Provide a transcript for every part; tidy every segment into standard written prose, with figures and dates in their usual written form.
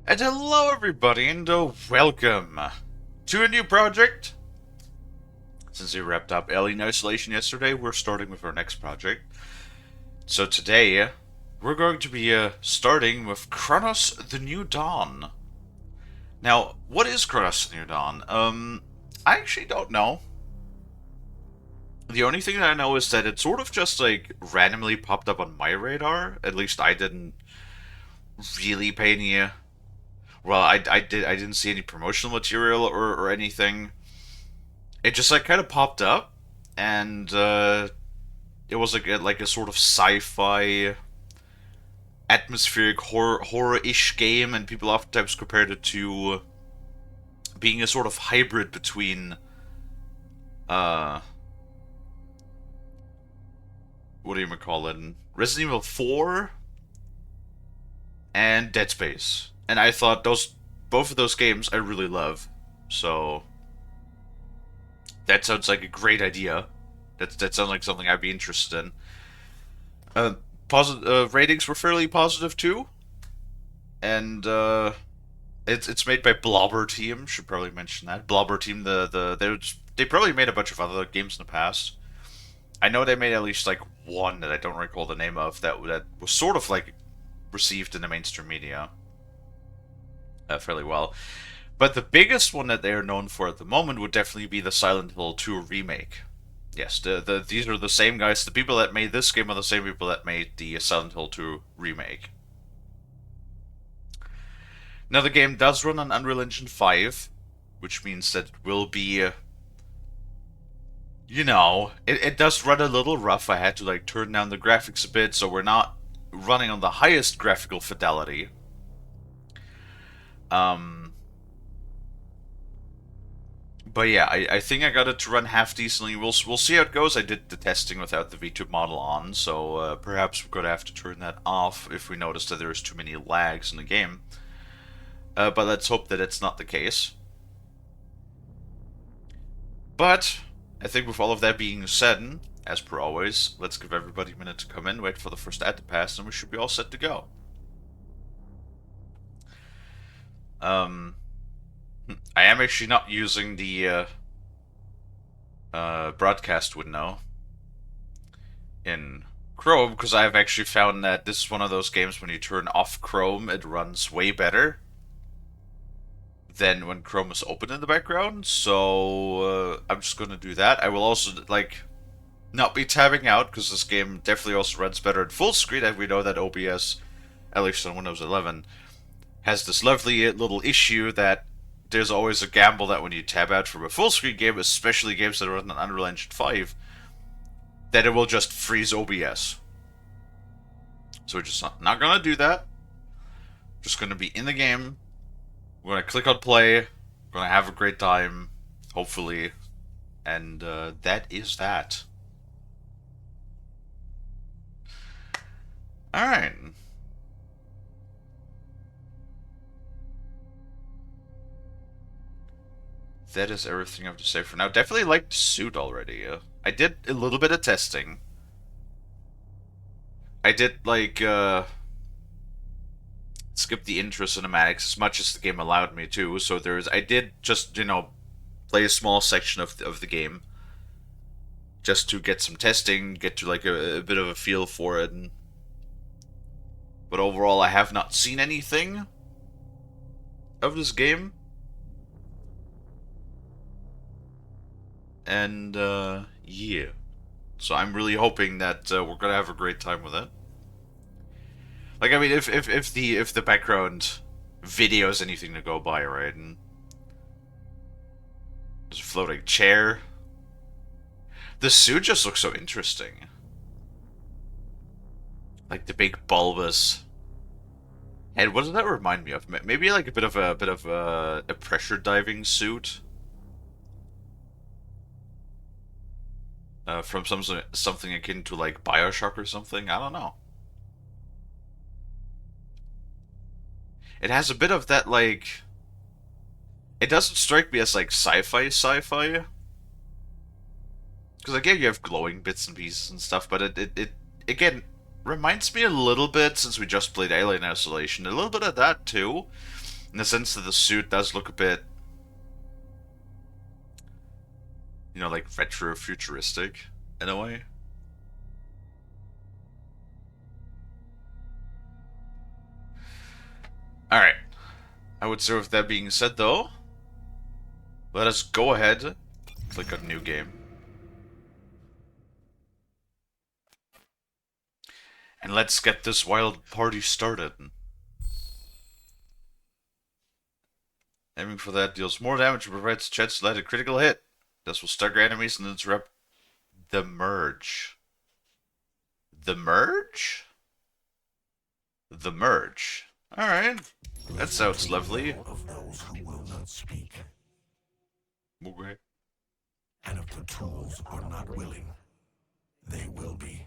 And hello everybody and welcome to a new project. Since we wrapped up Alien Isolation yesterday, we're starting with our next project. So today, we're going to be starting with Cronos the New Dawn. Now, what is Cronos the New Dawn? I actually don't know. The only thing that I know is that it sort of just like randomly popped up on my radar. At least I didn't really pay any well, I didn't see any promotional material or anything. It just like kind of popped up, and it was like a sort of sci-fi atmospheric horror-ish game, and people oftentimes compared it to being a sort of hybrid between uh what do you call it, Resident Evil 4 and Dead Space. And I thought those both of those games I really love. So that sounds like a great idea. That sounds like something I'd be interested in. Ratings were fairly positive too, and it's made by Blobber Team. Should probably mention that Blobber Team. They probably made a bunch of other games in the past. I know they made at least like one that I don't recall the name of that was sort of like received in the mainstream media fairly well. But the biggest one that they are known for at the moment would definitely be the Silent Hill 2 remake. Yes, these are the same guys. The people that made this game are the same people that made the Silent Hill 2 remake. Now, the game does run on Unreal Engine 5, which means that it will be, it does run a little rough. I had to like turn down the graphics a bit, so we're not running on the highest graphical fidelity. But yeah, I think I got it to run half decently. We'll see how it goes. I did the testing without the VTube model on, so perhaps we're gonna have to turn that off if we notice that there's too many lags in the game. But let's hope that it's not the case. But I think with all of that being said, as per always, let's give everybody a minute to come in, wait for the first ad to pass, and we should be all set to go. I am actually not using the broadcast window in Chrome because I've actually found that this is one of those games when you turn off Chrome, it runs way better than when Chrome is open in the background. So I'm just going to do that. I will also like not be tabbing out because this game definitely also runs better in full screen, and we know that OBS, at least on Windows 11, has this lovely little issue that there's always a gamble that when you tab out from a full screen game, especially games that run on Unreal Engine 5, that it will just freeze OBS. So we're just not gonna do that. Just gonna be in the game. We're gonna click on play. We're gonna have a great time, hopefully, and that is that. All right. That is everything I have to say for now. Definitely liked the suit already. I did a little bit of testing. I did like skip the intro cinematics as much as the game allowed me to. So I did just play a small section of the game just to get some testing, get to like a bit of a feel for it. But overall, I have not seen anything of this game. And yeah, so I'm really hoping that we're gonna have a great time with it. Like, I mean, if the background video is anything to go by, right? And there's a floating chair. The suit just looks so interesting. Like the big bulbous head. What does that remind me of? Maybe like a bit of a pressure diving suit. From something akin to like Bioshock or something. I don't know. It has a bit of that like. It doesn't strike me as like sci-fi. Because again, you have glowing bits and pieces and stuff, but it again reminds me a little bit, since we just played Alien Isolation, a little bit of that too. In the sense that the suit does look a bit, you know, like retro-futuristic in a way. Alright. I would say with that being said, though, let us go ahead, click on New Game, and let's get this wild party started. Aiming for that deals more damage and provides a chance to land a critical hit. This will stagger enemies and interrupt the merge. The merge? The merge. Alright. That sounds lovely. Of those who will not speak. Okay. And if the tools are not willing, they will be.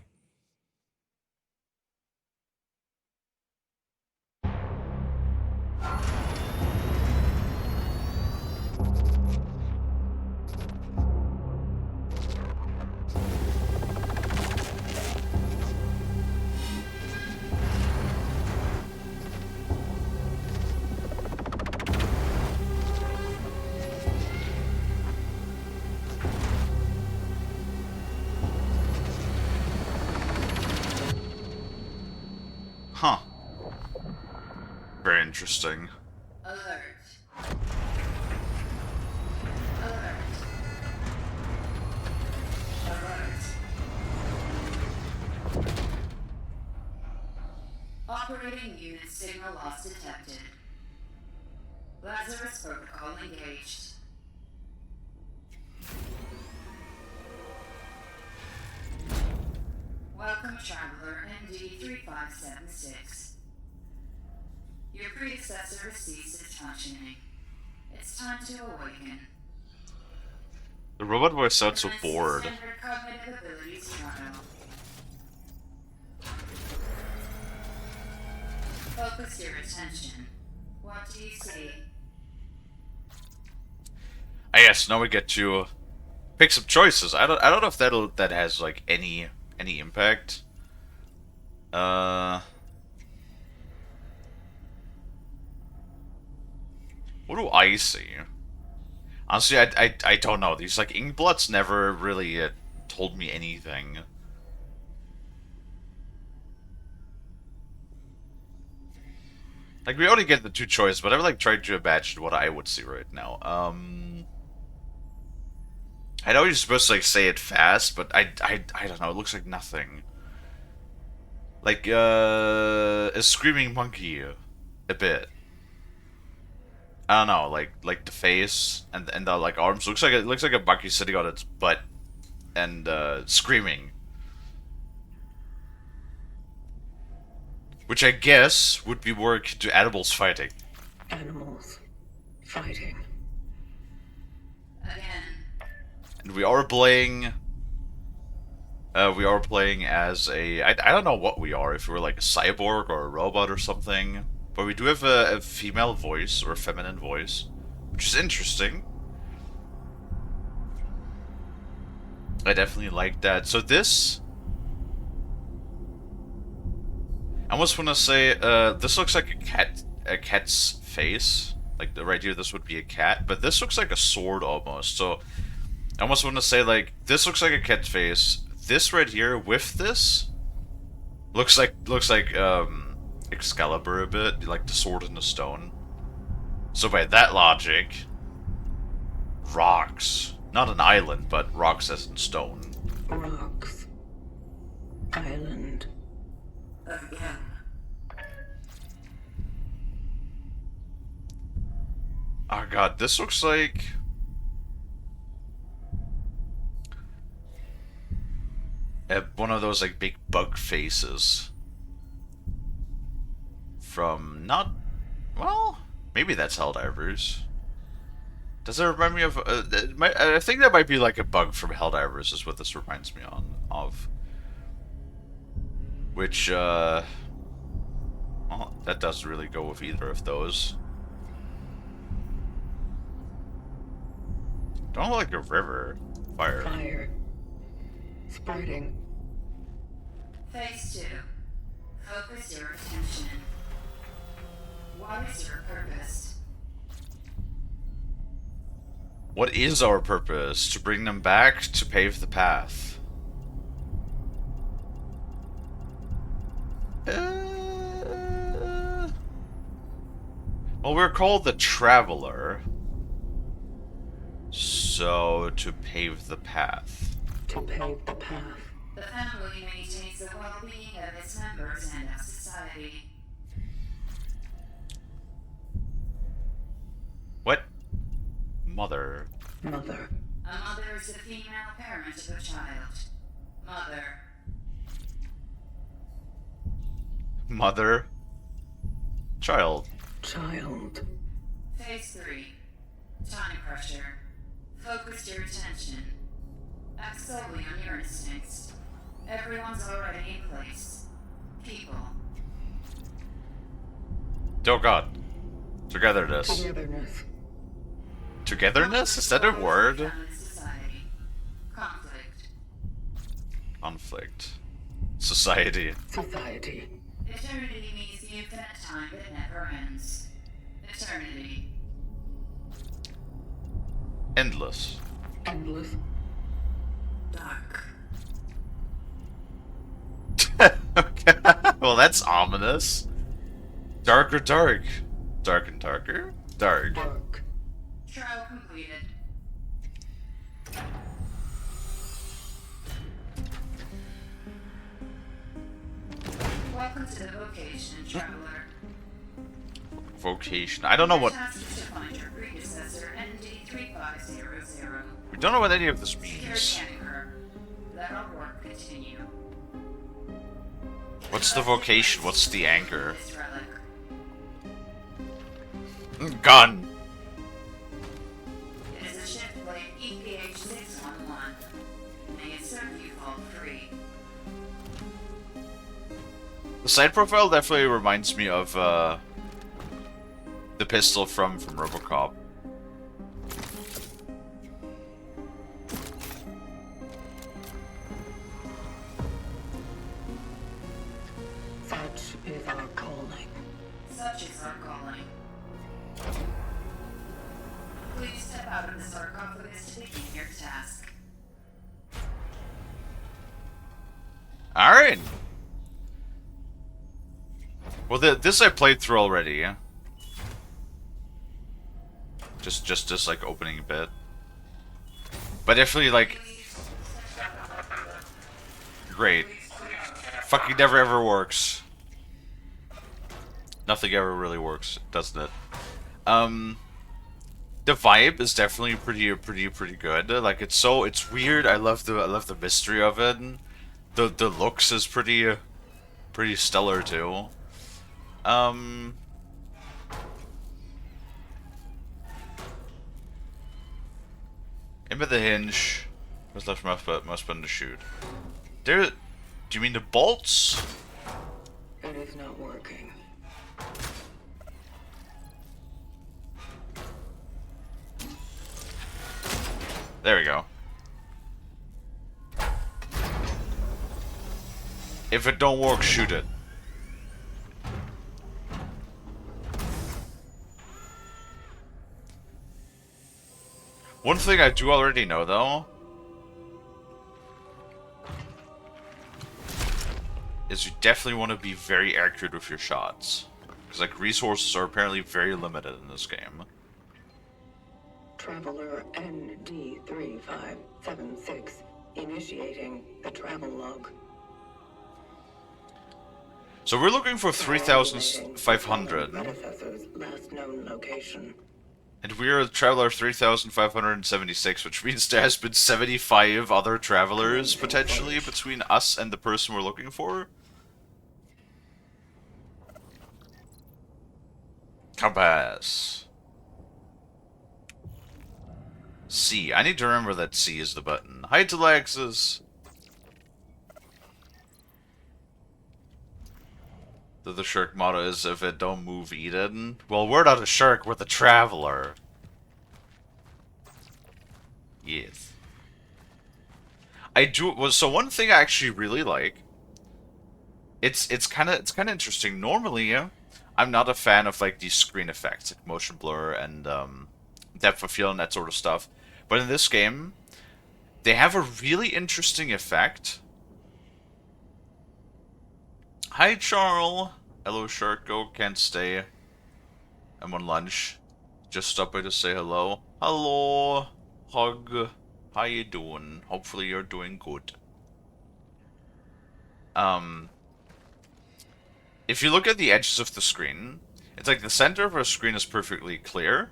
Huh. Very interesting. Alert. Alert. Alert. Operating unit signal loss detected. Lazarus protocol engaged. Welcome, Traveler MD3576. Your predecessor has ceased its functioning. It's time to awaken. The robot voice sounds so Commence bored. Standard cognitive abilities trial. Focus your attention. What do you see? Yes, now we get to pick some choices. I don't know if that has like any impact. What do I see? Honestly, I don't know. These like inkblots never really told me anything. Like we only get the two choices, but I've like tried to imagine what I would see right now. I know you're supposed to like say it fast, but I don't know. It looks like nothing. Like a screaming monkey, a bit. I don't know, like the face and the like arms it looks like a monkey sitting on its butt and screaming, which I guess would be more akin to animals fighting. Animals fighting. Again. And we are playing. We are playing as a. I don't know what we are. If we're like a cyborg or a robot or something. But we do have a female voice or a feminine voice, which is interesting. I definitely like that. So this, I almost want to say, this looks like a cat's face. Like right here, this would be a cat, but this looks like a sword almost. So I almost want to say like this looks like a cat's face. This right here with this looks like Excalibur a bit, like the sword in the stone. So by that logic, rocks. Not an island, but rocks as in stone. Rocks. Island. Again. Oh god, this looks like... one of those like big bug faces. From not... well, maybe that's Helldivers. Does it remind me of... I think that might be like a bug from Helldivers is what this reminds me of. Which, well, that doesn't really go with either of those. Don't look like a river. Fire. Fire. Spreading. Phase 2. Focus your attention. What is your purpose? What is our purpose? To bring them back, to pave the path. Well, we're called the Traveler. So, to pave the path. To pave the path. The family maintains the well-being of its members and of society. What? Mother. Mother. A mother is the female parent of a child. Mother. Mother. Child. Child. Phase 3. Time pressure. Focus your attention. Act solely on your instincts. Everyone's already in place. People. Oh god. Togetherness. Togetherness. Togetherness? Is that a word? Society. Conflict. Conflict. Society. Society. Eternity means the infinite time that never ends. Eternity. Endless. Endless. Dark. Okay. Well, that's ominous. Dark or dark? Dark and darker? Dark. Dark. Trial completed. Welcome to the vocation, traveler. Vocation. I don't know what... Your task is to find your predecessor, ND3500. We don't know what any of this Secure means. scanning her. Let our work continue. What's the vocation? What's the anchor? This relic. Gun. It is a shift blade EPH 611. May it serve you all free. The side profile definitely reminds me of the pistol from RoboCop. Such is our calling. Such is our calling. Please step out of the sarcophagus to begin your task. Alright. Well, this I played through already, yeah? Just this, like, opening bit. But definitely, like... Great. Fucking never ever works. Nothing ever really works, doesn't it? The vibe is definitely pretty good. Like, it's weird. I love the mystery of it. The looks is pretty stellar too. Aim at the hinge. Press left mouse button to shoot. There. Do you mean the bolts? It is not working. There we go. If it don't work, shoot it. One thing I do already know, though, is you definitely want to be very accurate with your shots. Because, like, resources are apparently very limited in this game. Traveler ND3576 initiating the travel log. So we're looking for 3,500. Predecessor's last known location. And we're Traveler 3,576, which means there has been 75 other travelers, potentially, between us and the person we're looking for. Compass. C. I need to remember that C is the button. Hide to Lexus. The shark motto is, if it don't move, eat it. Well, we're not a shark, we're the traveler. Yes. I do. Well, so one thing I actually really like. It's kind of interesting. Normally, yeah, I'm not a fan of like these screen effects, like motion blur and depth of field and that sort of stuff. But in this game, they have a really interesting effect. Hi, Charles. Hello, Sharko. Can't stay. I'm on lunch. Just stopped by to say hello. Hello, Hug. How you doing? Hopefully you're doing good. If you look at the edges of the screen, it's like the center of our screen is perfectly clear,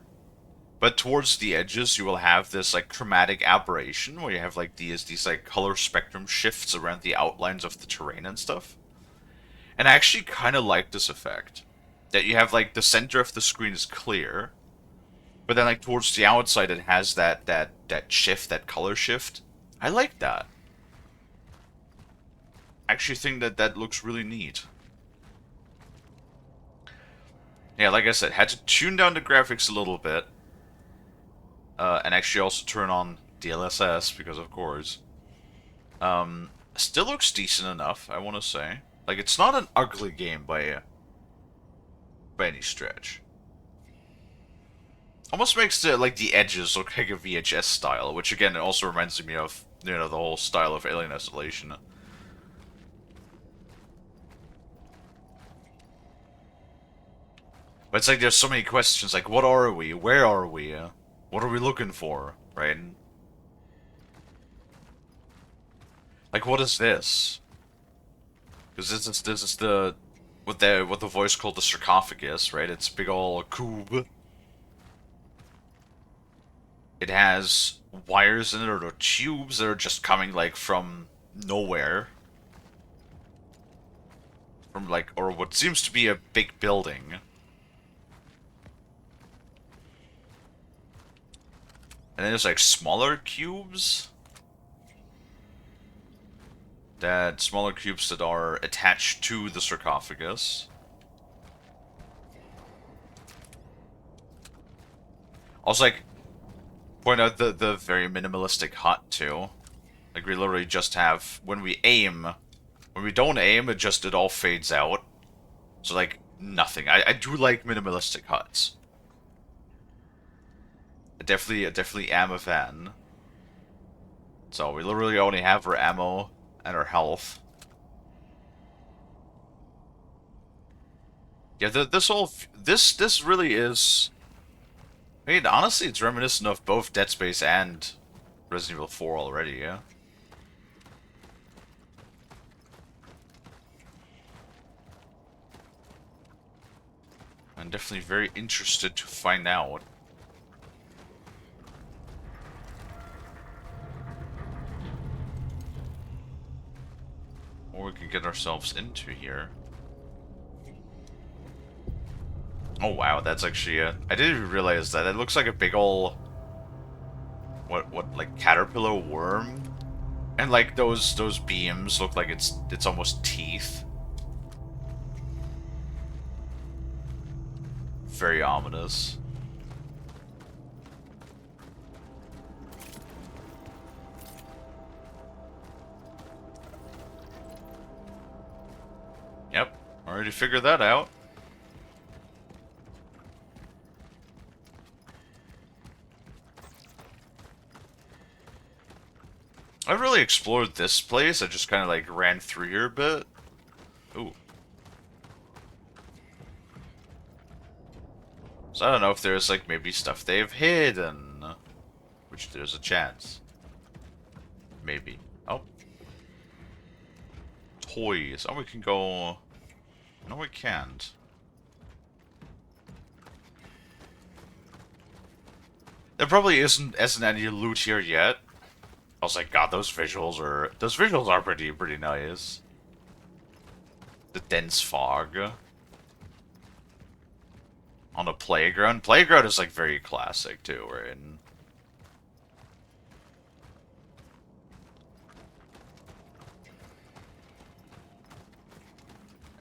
but towards the edges you will have this like chromatic aberration where you have like these like color spectrum shifts around the outlines of the terrain and stuff. And I actually kind of like this effect. That you have like the center of the screen is clear, but then like towards the outside it has that shift, that color shift. I like that. I actually think that looks really neat. Yeah, like I said, had to tune down the graphics a little bit. And actually also turn on DLSS, because of course. Still looks decent enough, I want to say. Like, it's not an ugly game by any stretch. Almost makes the edges look like a VHS style, which again, it also reminds me of, the whole style of Alien Isolation. But it's like there's so many questions, like, what are we? Where are we? What are we looking for? Right? Like, what is this? Because this is the what the voice called the sarcophagus, right? It's a big ol' cube. It has wires in it, or tubes that are just coming like from nowhere. From like, or what seems to be a big building. And then there's like smaller cubes. Smaller cubes that are attached to the sarcophagus. Also, like, point out the very minimalistic hut too. Like, we literally just have, when we don't aim, it all fades out. So like nothing. I do like minimalistic huts. I definitely am a fan. So we literally only have our ammo and our health. Yeah, this really is. I mean, honestly, it's reminiscent of both Dead Space and Resident Evil 4 already. Yeah. I'm definitely very interested to find out. What we can get ourselves into here. Oh wow, that's actually I didn't even realize that. It looks like a big ol' what like caterpillar worm, and like those beams look like it's almost teeth. Very ominous. Yep, already figured that out. I haven't really explored this place. I just kind of like ran through here a bit. Ooh. So I don't know if there's like maybe stuff they've hidden, which there's a chance. Maybe. Oh. Toys. Oh, we can go. No, we can't. There probably isn't any loot here yet. I was like, God, those visuals are pretty nice. The dense fog on a playground. Playground is like very classic too, right?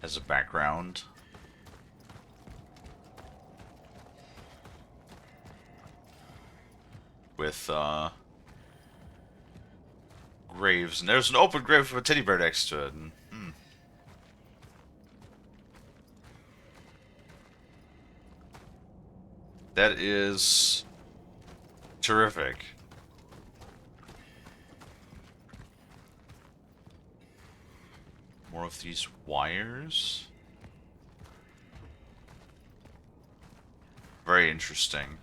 As a background. With graves, and there's an open grave with a teddy bear next to it. And, That is terrific. More of these wires. Very interesting.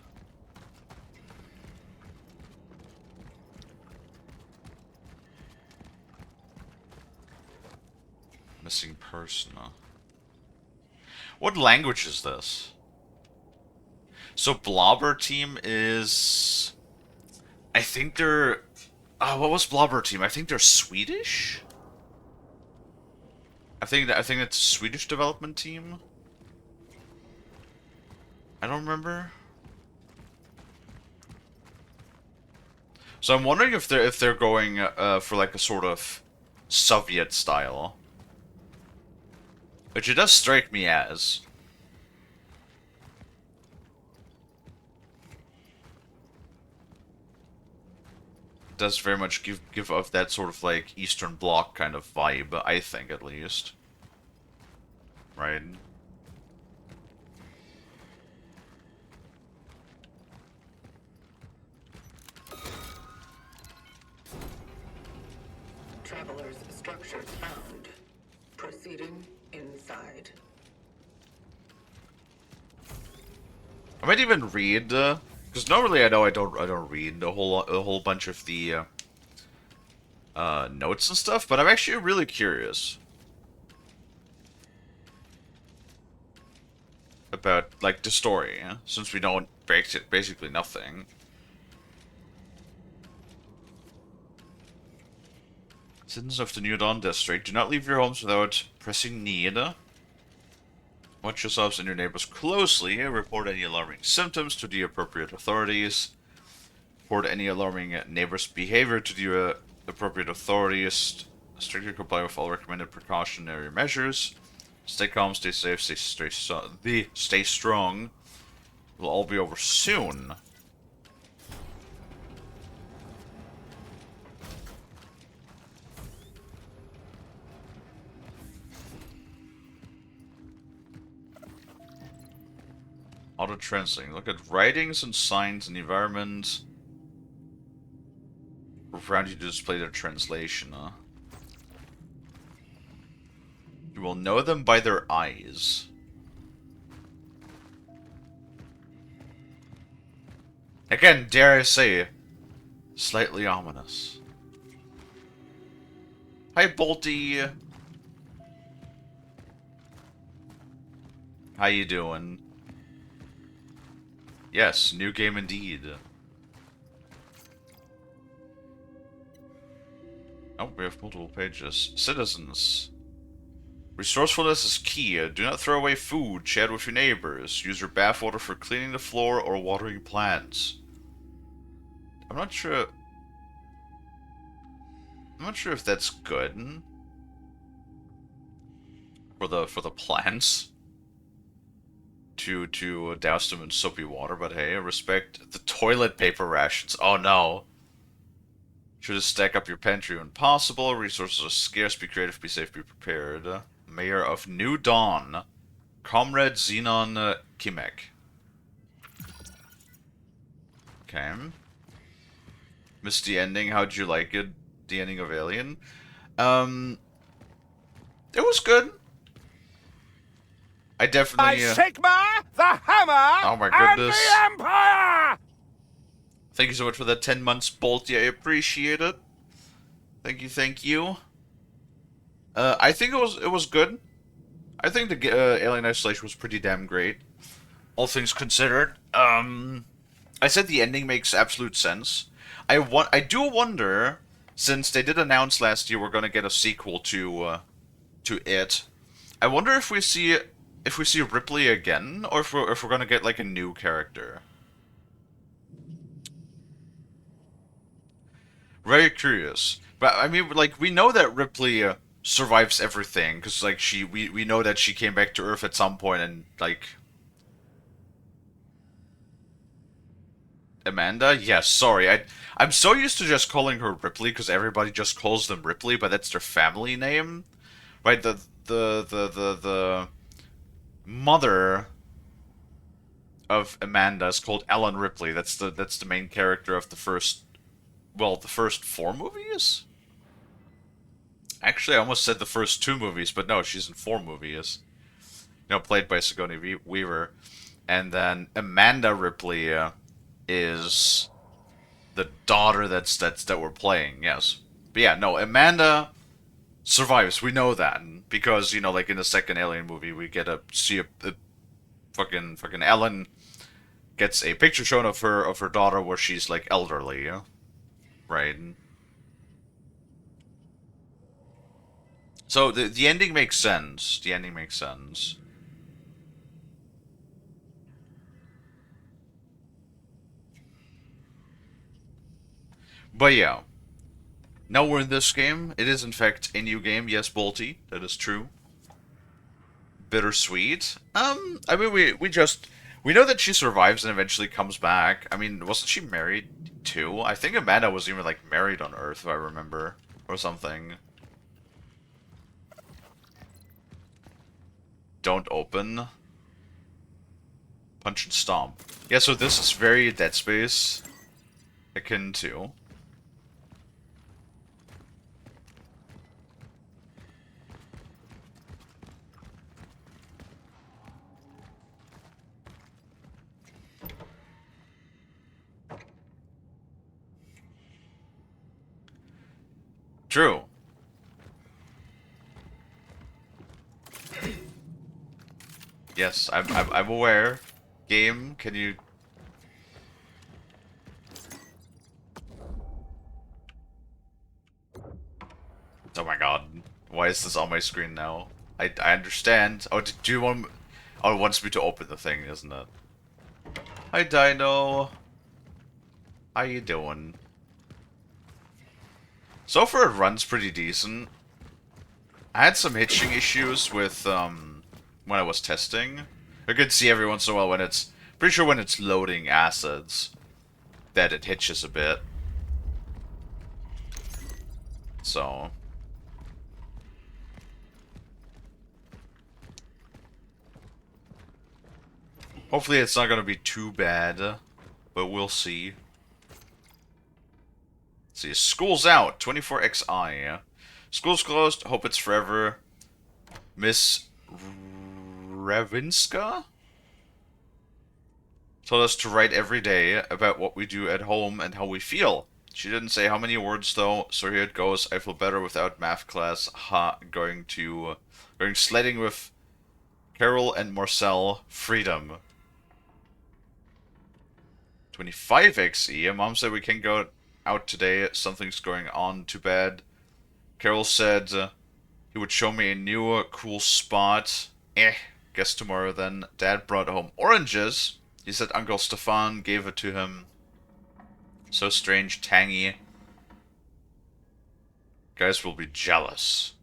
Missing person. What language is this? So Blobber Team is... I think they're... what was Blobber Team? I think they're Swedish? I think it's a Swedish development team. I don't remember. So I'm wondering if they're going for like a sort of Soviet style. Which it does strike me as. It does very much give off that sort of like Eastern Bloc kind of vibe, I think at least. Right? Traveler's structures found. Proceeding inside. I might even read, because normally I know I don't read a whole bunch of the notes and stuff, but I'm actually really curious about like the story, since we know basically nothing. Citizens of the New Dawn District, do not leave your homes without pressing need. Watch yourselves and your neighbors closely. Report any alarming symptoms to the appropriate authorities. Report any alarming neighbors' behavior to the appropriate authorities. Strictly comply with all recommended precautionary measures. Stay calm, stay safe, stay strong. It'll all be over soon. Auto-translating. Look at writings and signs in the environment around you to display their translation. You will know them by their eyes. Again, dare I say, slightly ominous. Hi, Bolty. How you doing? Yes, new game indeed. Oh, we have multiple pages. Citizens. Resourcefulness is key. Do not throw away food. Chat with your neighbors. Use your bathwater for cleaning the floor or watering plants. I'm not sure if that's good for the plants. To douse them in soapy water, but hey, respect the toilet paper rations. Oh no. Should stack up your pantry when possible. Resources are scarce. Be creative, be safe, be prepared. Mayor of New Dawn, Comrade Xenon Kimek. Okay. Missed the ending. How'd you like it? The ending of Alien? It was good. I definitely... Sigma, the Hammer, oh my and goodness. the Empire! Thank you so much for that 10 months, Bolty. I appreciate it. Thank you, thank you. I think it was good. I think the Alien Isolation was pretty damn great. All things considered. I said the ending makes absolute sense. I do wonder, since they did announce last year we're gonna get a sequel to it. I wonder if we see Ripley again, or if we're gonna get like a new character. Very curious. But I mean, like, we know that Ripley survives everything because like we know that she came back to Earth at some point, and like Amanda. Yes, sorry, I'm so used to just calling her Ripley because everybody just calls them Ripley, but that's their family name, right? The mother of Amanda is called Ellen Ripley. That's the main character of the first 4 movies. Actually, I almost said the first 2 movies, but no, she's in 4 movies. Played by Sigourney Weaver. And then Amanda Ripley is the daughter that we're playing. Yes, but yeah, no, Amanda survives. We know that because like in the second Alien movie, we get to see a fucking Ellen gets a picture shown of her daughter where she's like elderly, right? So the ending makes sense. The ending makes sense. But yeah, now we're in this game. It is in fact a new game. Yes, Bolty, that is true. Bittersweet. I mean, we know that she survives and eventually comes back. I mean, wasn't she married too? I think Amanda was even like married on Earth, if I remember, or something. Don't open. Punch and stomp. Yeah, so this is very Dead Space akin to. True. Yes, I'm aware. Game, can you... Oh my god. Why is this on my screen now? I understand. Oh, do you want... Oh, it wants me to open the thing, isn't it? Hi, Dino. How you doing? So far, it runs pretty decent. I had some hitching issues with, when I was testing. I could see every once in a while when it's... Pretty sure when it's loading assets, that it hitches a bit. So... Hopefully it's not going to be too bad, but we'll see. Let's see, school's out, 24XI. School's closed, hope it's forever. Miss Ravinska told us to write every day about what we do at home and how we feel. She didn't say how many words though, so here it goes. I feel better without math class. Ha, going sledding with Carol and Marcel. Freedom. 25XE. Mom said we can't go out today. Something's going on. Too bad. Carol said he would show me a new cool spot. Guess tomorrow then. Dad brought home oranges. He said Uncle Stefan gave it to him. So strange, tangy. Guys will be jealous.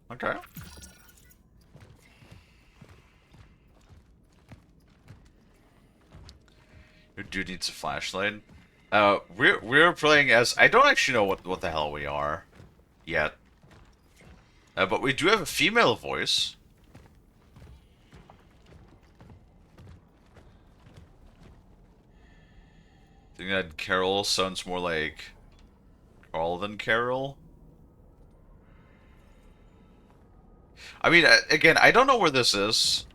Okay. Your dude needs a flashlight. We're playing as... I don't actually know what the hell we are yet. But we do have a female voice. I think that Carol sounds more like Carl than Carol. I mean, again, I don't know where this is.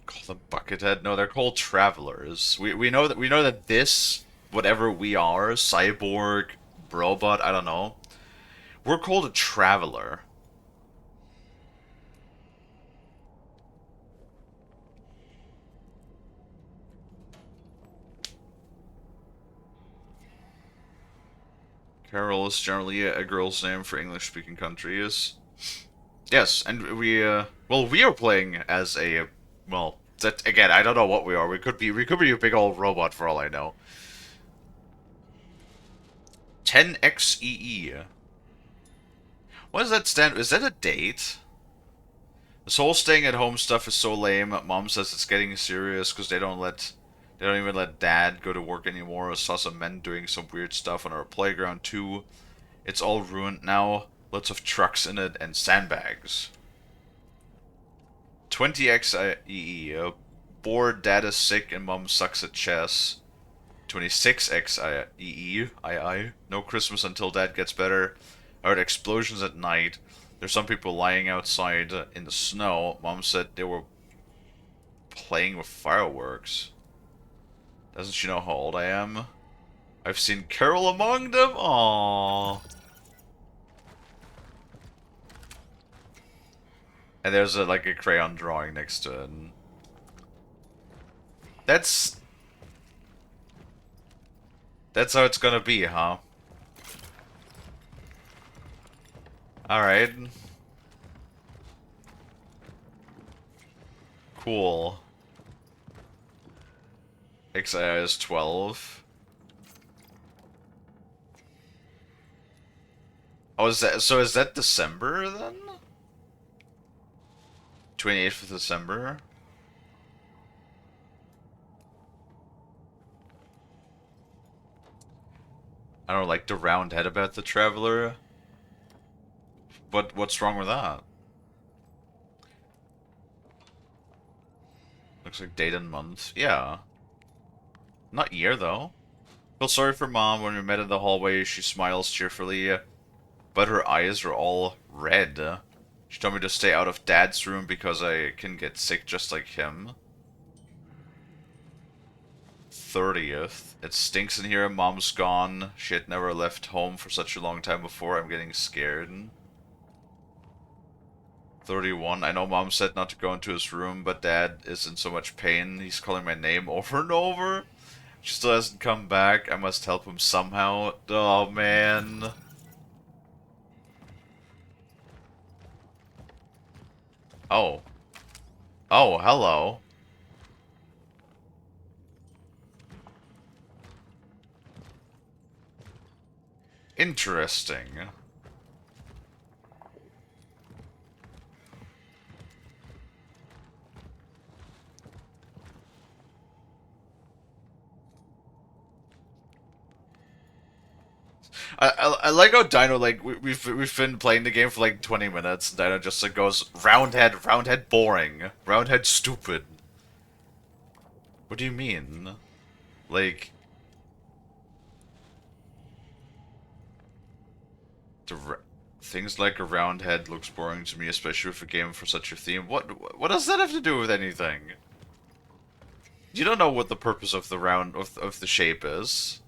Call them Buckethead? No, they're called Travelers. We know that this, whatever we are, cyborg, robot, I don't know. We're called a Traveler. Carol is generally a girl's name for English-speaking countries. Yes, and we are playing as a, well, that again, I don't know what we are. We could be a big old robot for all I know. 10XEE. What does that stand? Is that a date? This whole staying at home stuff is so lame. Mom says it's getting serious because they don't even let Dad go to work anymore. I saw some men doing some weird stuff on our playground too. It's all ruined now. Lots of trucks in it and sandbags. 20XEE. Bored, Dad is sick, and Mom sucks at chess. 26XII. No Christmas until Dad gets better. I heard explosions at night. There's some people lying outside in the snow. Mom said they were playing with fireworks. Doesn't she know how old I am? I've seen Carol among them? Aww. And there's like a crayon drawing next to it. That's how it's gonna be, huh? Alright. Cool. XI is 12. Oh, is that December then? 28th of December? I don't like the round head about the Traveler. What's wrong with that? Looks like date and month. Yeah. Not year, though. Feel sorry for Mom. When we met in the hallway, she smiles cheerfully, but her eyes are all red. She told me to stay out of Dad's room because I can get sick just like him. 30th. It stinks in here. Mom's gone. She had never left home for such a long time before. I'm getting scared. 31. I know Mom said not to go into his room, but Dad is in so much pain. He's calling my name over and over. She still hasn't come back. I must help him somehow. Oh, man. Oh. Oh, hello. Interesting. I like how Dino, like, we've been playing the game for like 20 minutes, and Dino just like goes, roundhead boring, roundhead stupid. What do you mean? Like, things like a round head looks boring to me, especially with a game for such a theme. What does that have to do with anything? You don't know what the purpose of the of the shape is.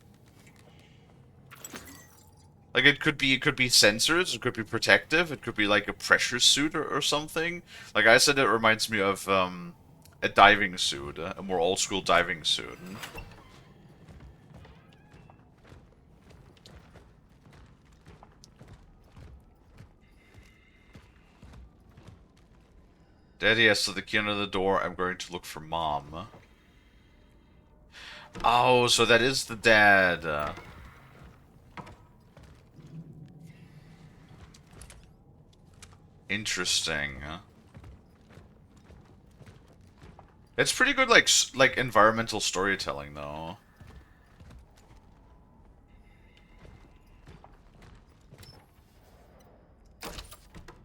Like, it could be sensors, it could be protective, it could be like a pressure suit or something. Like I said, it reminds me of a diving suit, a more old school diving suit. Daddy has to the key under the door. I'm going to look for Mom. Oh, so that is the dad. Interesting. It's pretty good, like environmental storytelling, though.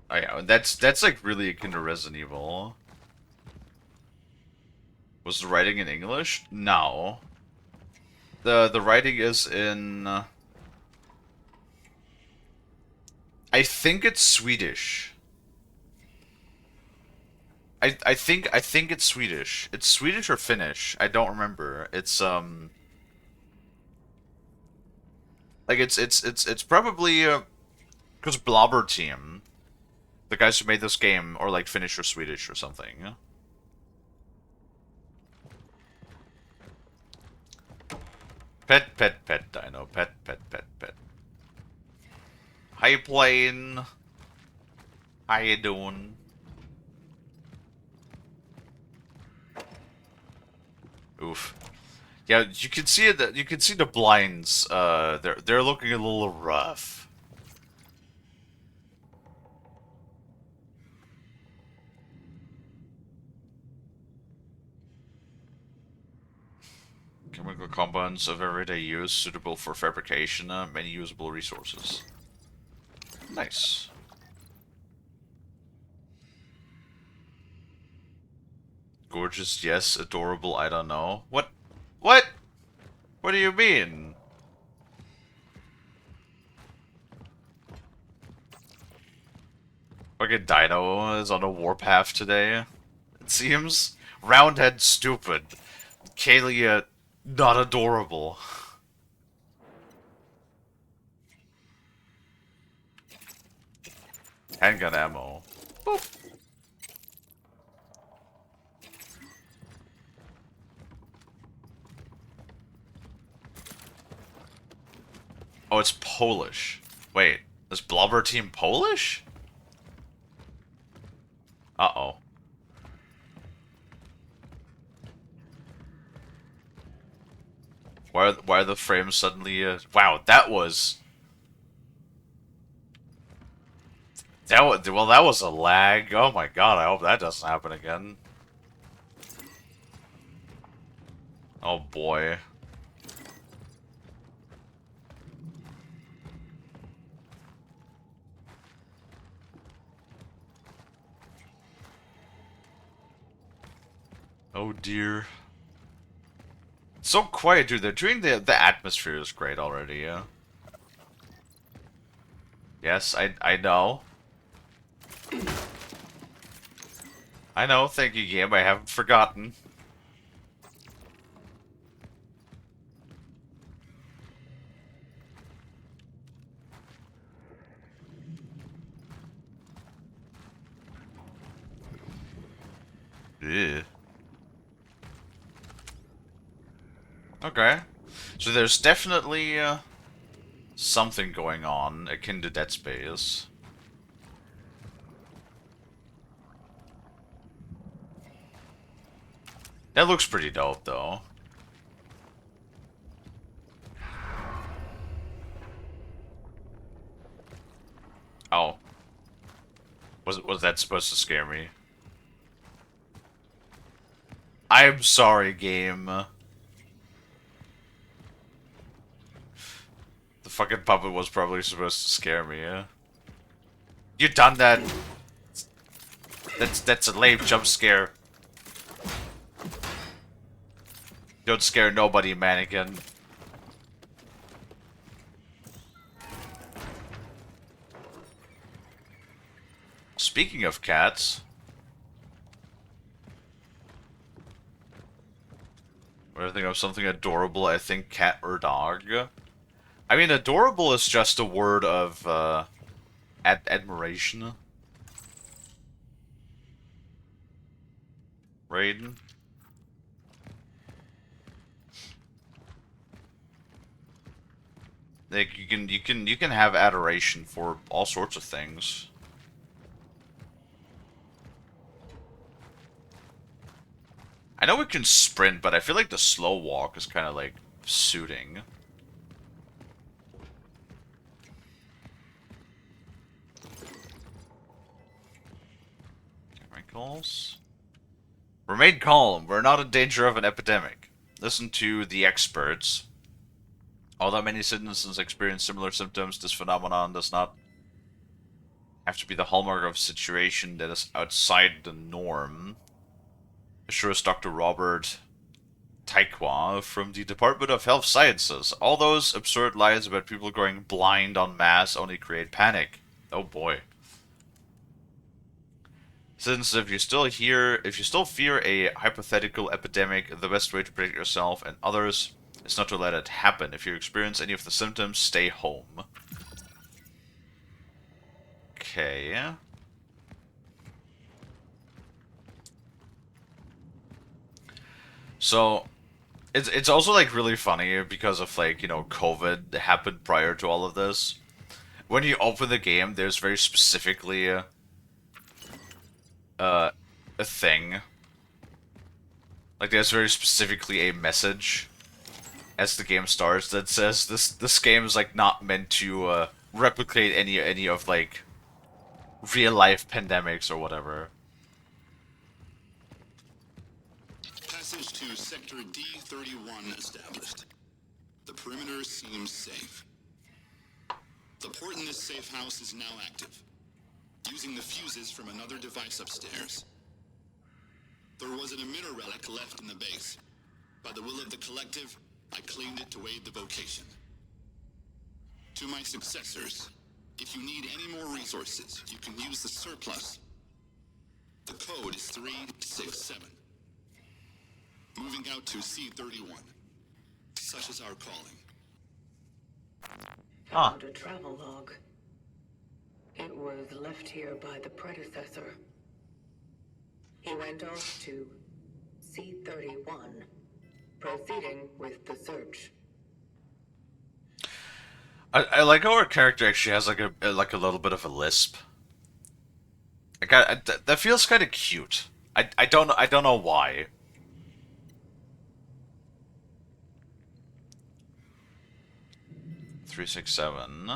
Oh yeah, that's like really akin to Resident Evil. Was the writing in English? No. The writing is in. I think it's Swedish. I think it's Swedish. It's Swedish or Finnish. I don't remember. It's like it's probably because Blobber Team, the guys who made this game, are like Finnish or Swedish or something. Pet dino. Pet. Hi plane. How you doing? Oof. Yeah, you can see it. You can see the blinds. They're looking a little rough. Chemical compounds of everyday use, suitable for fabrication. Many usable resources. Nice. Gorgeous, yes. Adorable, I don't know. What? What do you mean? Fucking Dino is on a warpath today, it seems. Roundhead stupid. Kalie not adorable. Handgun ammo. Boop. Oh, it's Polish. Wait, is Blobber Team Polish? Uh-oh. Why are the frames suddenly, wow, that was... well, that was a lag. Oh my god, I hope that doesn't happen again. Oh boy. Oh dear. It's so quiet, dude. They're doing the atmosphere is great already, yeah. Yes, I know. I know, thank you, game. I haven't forgotten. Ew. Okay. So there's definitely something going on akin to Dead Space. That looks pretty dope, though. Oh. Was that supposed to scare me? I'm sorry, game. The fucking puppet was probably supposed to scare me, yeah? You done that? That's a lame jump scare. Don't scare nobody, mannequin. Speaking of cats... when I think of something adorable, I think cat or dog. I mean, adorable is just a word of, admiration. Raiden? Like, you can have adoration for all sorts of things. I know we can sprint, but I feel like the slow walk is kind of like suiting. Chemicals. Remain calm. We're not in danger of an epidemic. Listen to the experts. Although many citizens experience similar symptoms, this phenomenon does not have to be the hallmark of a situation that is outside the norm. Assures Dr. Robert Taikwa from the Department of Health Sciences. All those absurd lies about people going blind en masse only create panic. Oh boy. Since if you still fear a hypothetical epidemic, the best way to protect yourself and others is not to let it happen. If you experience any of the symptoms, stay home. Okay. So, it's also like really funny because of like, you know, COVID happened prior to all of this. When you open the game, there's very specifically a thing. Like there's very specifically a message as the game starts that says this game is like not meant to replicate any of like real life pandemics or whatever. Passage to Sector D31 established. The perimeter seems safe. The port in this safe house is now active, using the fuses from another device upstairs. There was an emitter relic left in the base. By the will of the collective, I claimed it to aid the vocation. To my successors, if you need any more resources, you can use the surplus. The code is 367. Moving out to C31. Such is our calling. Found a travel log. It was left here by the predecessor. He went off to C31, proceeding with the search. I like how our character actually has like a little bit of a lisp. That feels kind of cute. I don't know why. Three, 6, 7.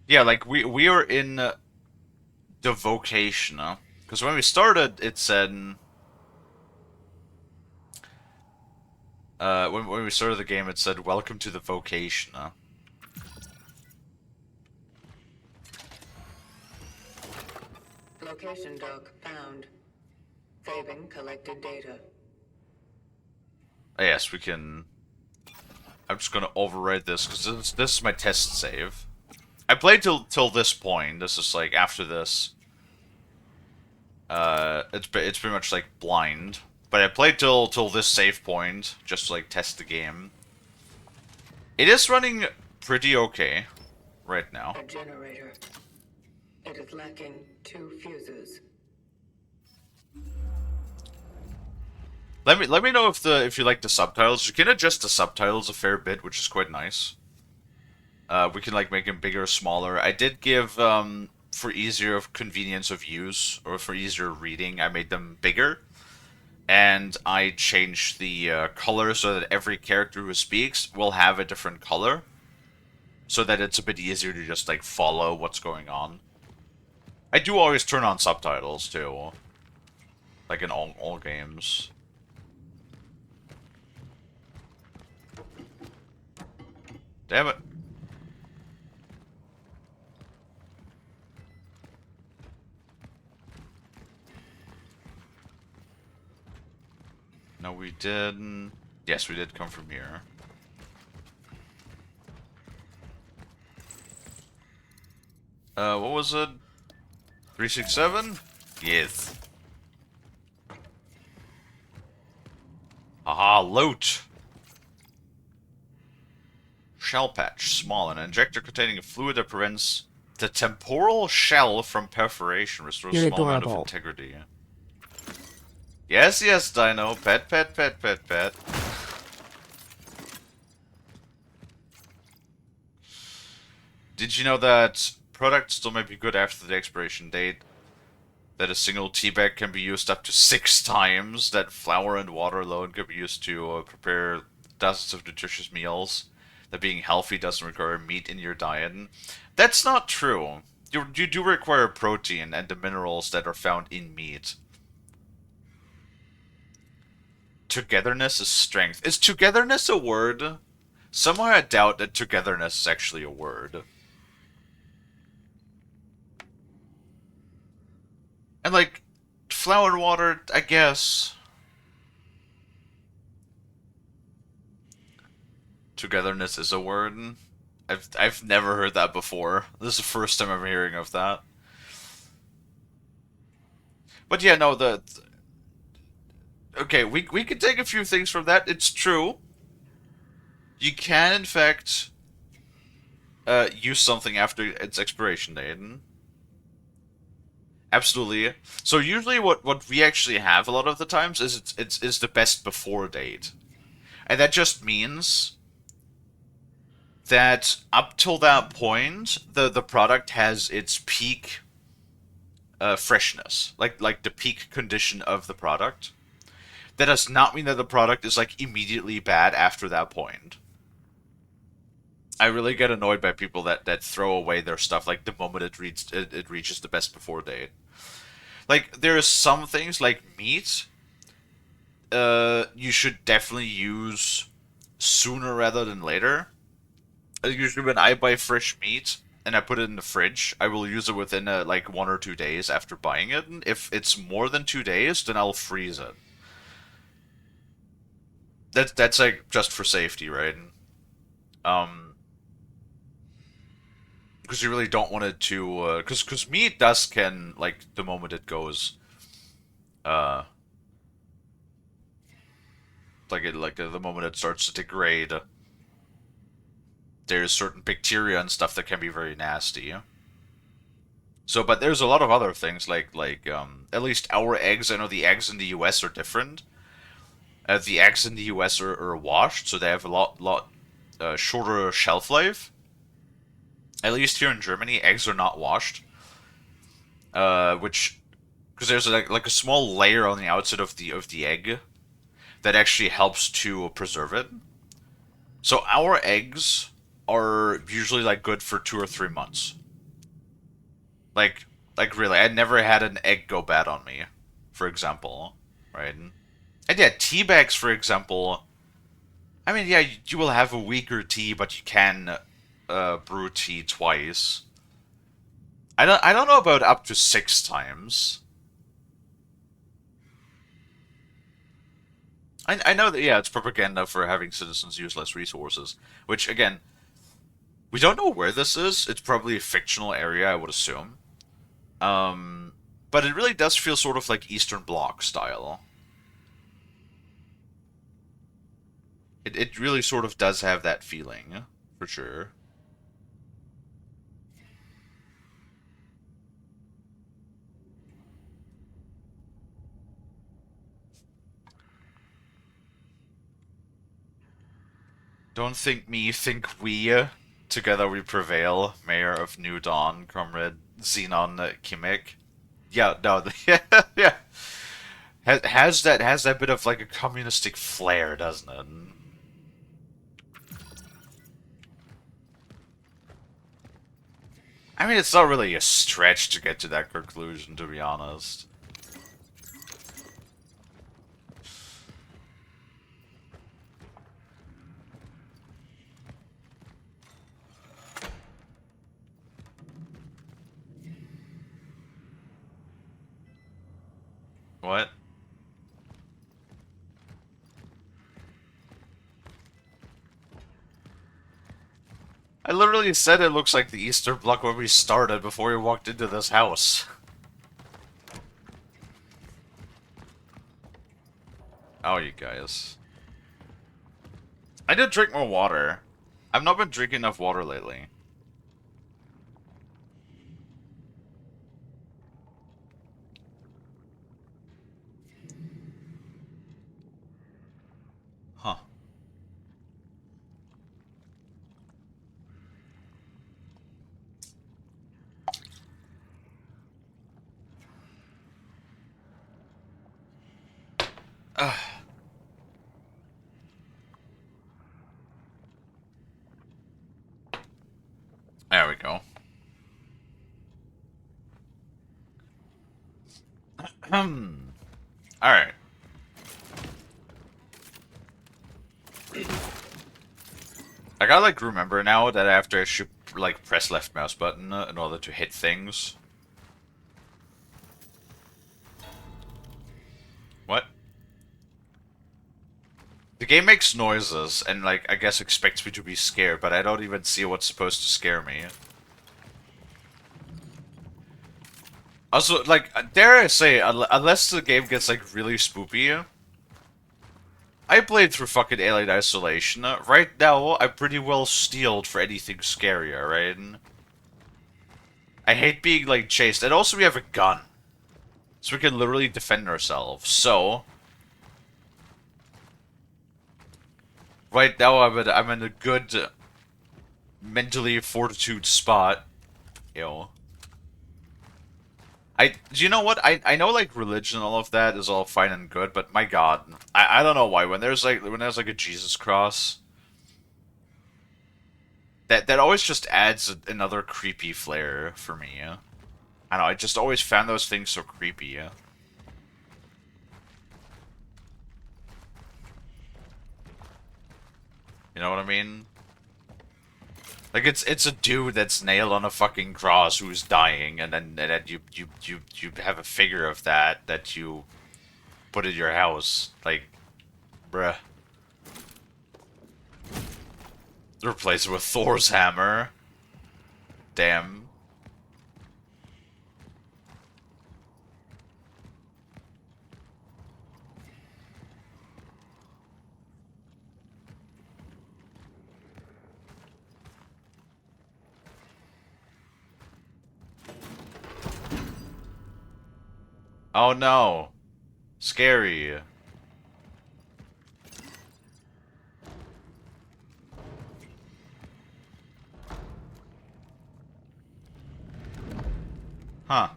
Yeah, like we are in the vocation, because when we started, it said when we started the game, it said "Welcome to the vocation." Location dock found. Saving collected data. Oh, yes, we can. I'm just gonna override this because this is my test save. I played till this point. This is like after this. It's pretty much like blind, but I played till this save point just to like test the game. It is running pretty okay right now. A generator. It is lacking 2 fuses. Let me know if you like the subtitles. You can adjust the subtitles a fair bit, which is quite nice. We can like make them bigger, smaller. I did give for easier convenience of use or for easier reading, I made them bigger, and I changed the color so that every character who speaks will have a different color, so that it's a bit easier to just like follow what's going on. I do always turn on subtitles too, like in all games. Damn it. No, we didn't. Yes, we did come from here. What was it? 367? Yes. Aha, loot! Shell patch, small, an injector containing a fluid that prevents the temporal shell from perforation, restores You're small amount of adorable. integrity. Yes, yes, Dino. Pet, pet, pet, pet, pet. Did you know that products still may be good after the expiration date? That a single tea bag can be used up to 6 times? That flour and water alone can be used to prepare dozens of nutritious meals? That being healthy doesn't require meat in your diet? That's not true. You do require protein and the minerals that are found in meat. Togetherness is strength. Is togetherness a word? Somehow I doubt that togetherness is actually a word. And like, flour and water, I guess. Togetherness is a word. I've never heard that before. This is the first time I'm hearing of that. But yeah, no, okay, we can take a few things from that. It's true. You can, in fact, use something after its expiration date. Absolutely. So usually what we actually have a lot of the times is it's the best before date. And that just means that up till that point, the product has its peak freshness. Like the peak condition of the product. That does not mean that the product is like immediately bad after that point. I really get annoyed by people that throw away their stuff like the moment it reaches the best before date. Like, there are some things like meat you should definitely use sooner rather than later. Usually when I buy fresh meat and I put it in the fridge, I will use it within like 1 or 2 days after buying it. And if it's more than 2 days, then I'll freeze it. that's like just for safety, right? Um, because you really don't want it to, because meat dust can, like, the moment it goes, uh, the moment it starts to degrade, there's certain bacteria and stuff that can be very nasty. So, but there's a lot of other things at least our eggs. I know the eggs in the U.S. are different. The eggs in the U.S. are washed, so they have a lot shorter shelf life. At least here in Germany, eggs are not washed. Which because there's like a small layer on the outside of the egg that actually helps to preserve it. So our eggs are usually like good for 2 or 3 months. Like like really, I never had an egg go bad on me, for example, right? And yeah, tea bags, for example. I mean, yeah, you will have a weaker tea, but you can brew tea twice. I don't know about up to 6 times. I know that, yeah, it's propaganda for having citizens use less resources, which again, we don't know where this is. It's probably a fictional area, I would assume. Um, but it really does feel sort of like Eastern Bloc style. It really sort of does have that feeling, for sure. Don't think me, think we. Together we prevail. Mayor of New Dawn, Comrade Xenon Kimek. Yeah, no, yeah, yeah. Has that bit of like a communistic flair, doesn't it? I mean, it's not really a stretch to get to that conclusion, to be honest. What? I literally said it looks like the Eastern Bloc when we started before we walked into this house. Oh, you guys. I did drink more water. I've not been drinking enough water lately. Huh. There we go. Alright. I gotta like remember now that I have to actually like press left mouse button in order to hit things. What? The game makes noises and like I guess expects me to be scared, but I don't even see what's supposed to scare me. Also, like, dare I say, unless the game gets like really spoopy, I played through fucking Alien Isolation. Right now, I'm pretty well steeled for anything scarier, right? I hate being, like, chased. And also, we have a gun. So we can literally defend ourselves. So, right now, I'm in a good mentally fortitude spot. You know. You know what? I know like religion and all of that is all fine and good, but my God, I don't know why when there's like a Jesus cross, that always just adds another creepy flair for me. I don't know. I just always found those things so creepy. You know what I mean? Like it's a dude that's nailed on a fucking cross who's dying, and then you have a figure of that you put in your house, like, bruh. Replace it with Thor's hammer. Damn. Oh no. Scary. Huh.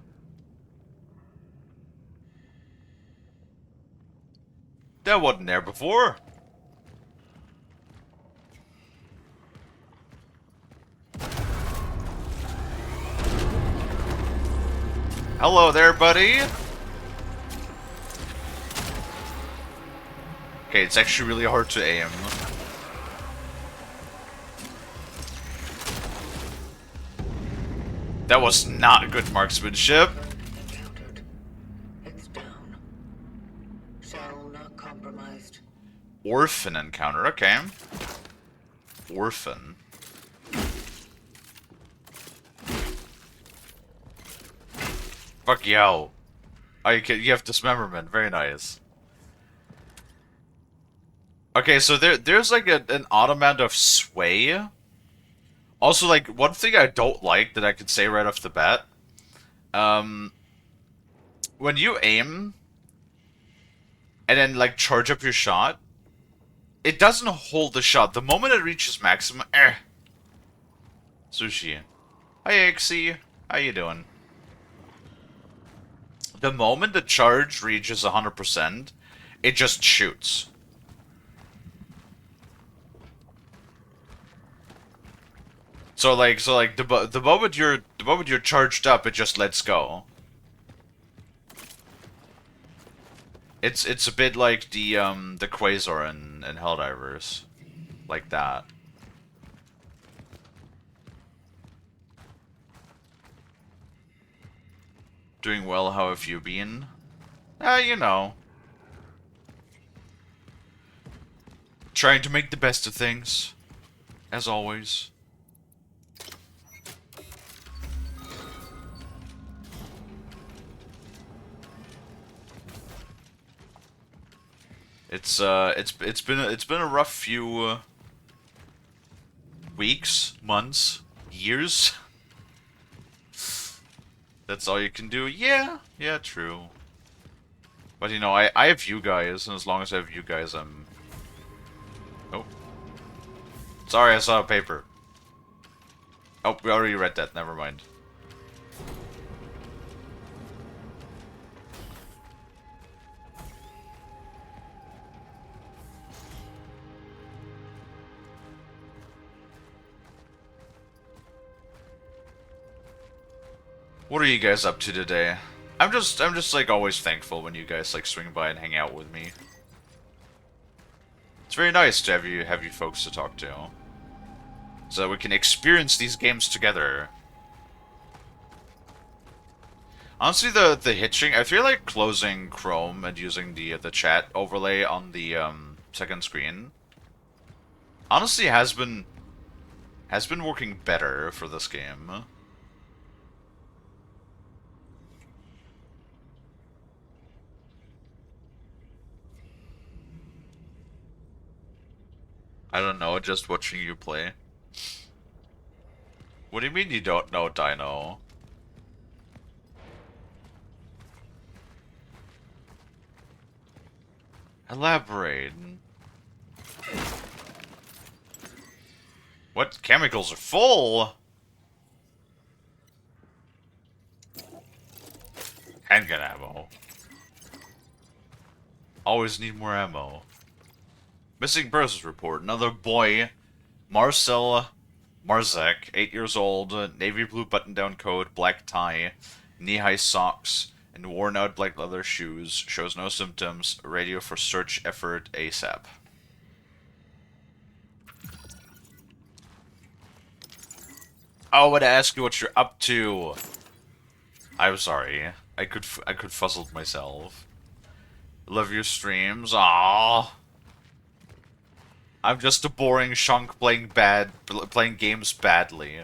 That wasn't there before. Hello there, buddy. Okay, it's actually really hard to aim. That was not good marksmanship. Encountered. It's down. Shell not compromised. Orphan encounter, okay. Orphan. Fuck yo. Oh, you have dismemberment, very nice. Okay, so there's like an odd amount of sway. Also, like, one thing I don't like that I can say right off the bat, when you aim and then like charge up your shot, it doesn't hold the shot. The moment it reaches maximum, Sushi. Hi, Axie. How you doing? The moment the charge reaches 100%, it just shoots. So like the moment you're charged up, it just lets go. It's a bit like the Quasar in Helldivers, like that. Doing well. How have you been? You know, trying to make the best of things, as always. It's been a rough few weeks, months, years. That's all you can do. Yeah, true. But you know, I have you guys, and as long as I have you guys, I'm. Oh, sorry, I saw a paper. Oh, we already read that. Never mind. What are you guys up to today? I'm just like always thankful when you guys like swing by and hang out with me. It's very nice to have you folks to talk to, so that we can experience these games together. Honestly, the hitching, I feel like closing Chrome and using the chat overlay on the second screen honestly has been working better for this game. I don't know, just watching you play. What do you mean you don't know, Dino? Elaborate. What chemicals are full? Handgun ammo. Always need more ammo. Missing persons report. Another boy, Marcel Marzek, 8 years old, navy blue button-down coat, black tie, knee-high socks, and worn-out black leather shoes. Shows no symptoms. Radio for search effort ASAP. Oh, I would ask you what you're up to. I'm sorry. I could fuzzled myself. Love your streams. Aww. I'm just a boring shunk playing games badly.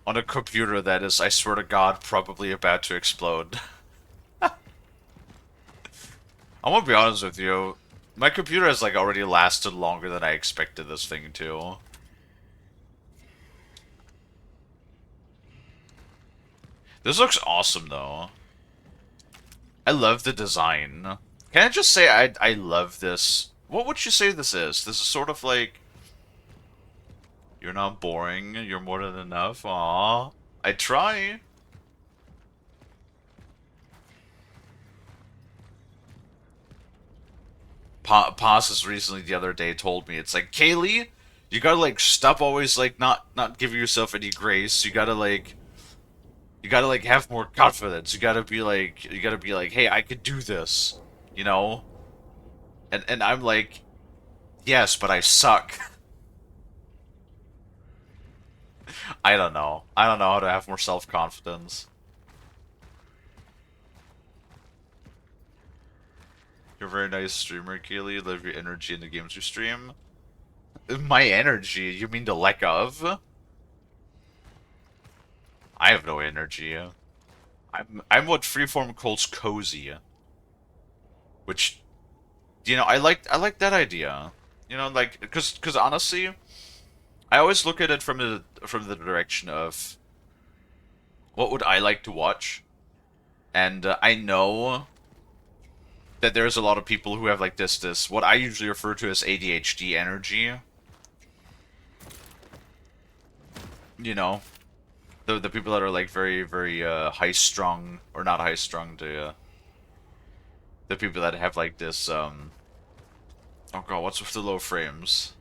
On a computer that is, I swear to God, probably about to explode. I'm gonna be honest with you. My computer has like already lasted longer than I expected this thing to. This looks awesome though. I love the design. Can I just say I love this? What would you say this is? This is sort of like, you're not boring, you're more than enough. Aww. I try. Paz recently the other day told me, it's like, Kalie, you gotta like stop always like not giving yourself any grace. You gotta like have more confidence. You gotta be like hey, I could do this, you know? And I'm like, yes, but I suck. I don't know. I don't know how to have more self-confidence. You're a very nice streamer, Kalie. Live your energy in the games you stream. My energy? You mean the lack of? I have no energy. I'm what Freeform calls cozy. Which, you know, I like that idea. You know, like, cause honestly, I always look at it from the direction of what would I like to watch, and I know that there's a lot of people who have like this what I usually refer to as ADHD energy. You know, the people that are like very high strung, or not high strung, the people that have like this oh god, what's with the low frames?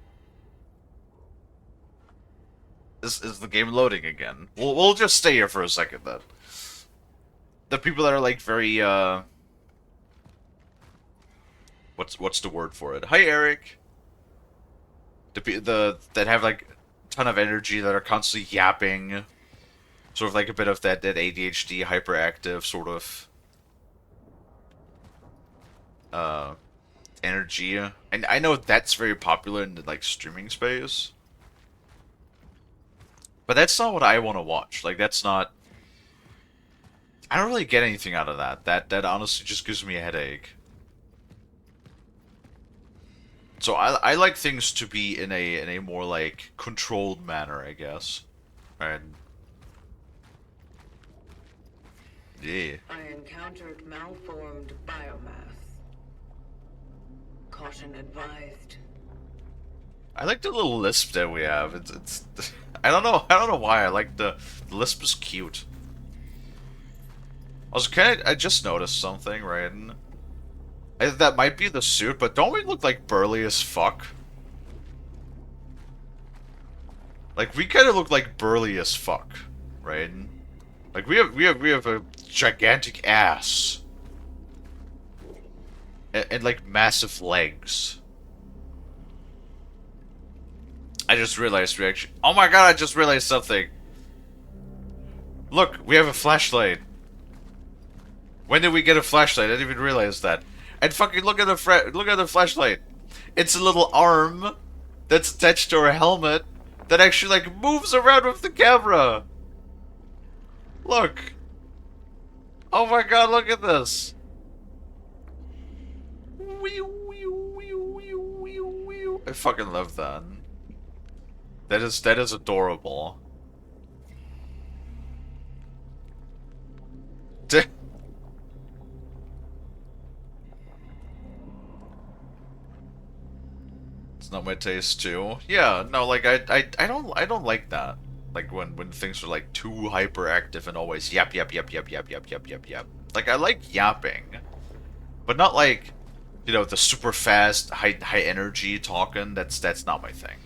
Is the game loading again? We'll just stay here for a second then. The people that are like very what's the word for it? Hi Eric. The that have like a ton of energy, that are constantly yapping, sort of like a bit of that ADHD hyperactive sort of energy. And I know that's very popular in the like streaming space. But that's not what I want to watch. Like, that's not... I don't really get anything out of that. That honestly just gives me a headache. So I like things to be in a more, like, controlled manner, I guess. And... yeah. I encountered malformed biomass. Caution advised. I like the little lisp that we have. It's I don't know why. I like the lisp is cute. Also, I just noticed something, right? That might be the suit, but don't we look like burly as fuck? Like, we kind of look like burly as fuck, right? Like, we have a gigantic ass. And like massive legs. I just realized we actually... oh my god, I just realized something. Look, we have a flashlight. When did we get a flashlight? I didn't even realize that. And fucking look at the flashlight. It's a little arm that's attached to our helmet that actually like moves around with the camera. Look. Oh my god, look at this. I fucking love that. That is adorable. It's not my taste too. Yeah, no, like I don't like that. Like when things are like too hyperactive and always yap yap yap yap yap yap yap yap yap. Like I like yapping, but not like, you know, the super fast high energy talking. That's not my thing.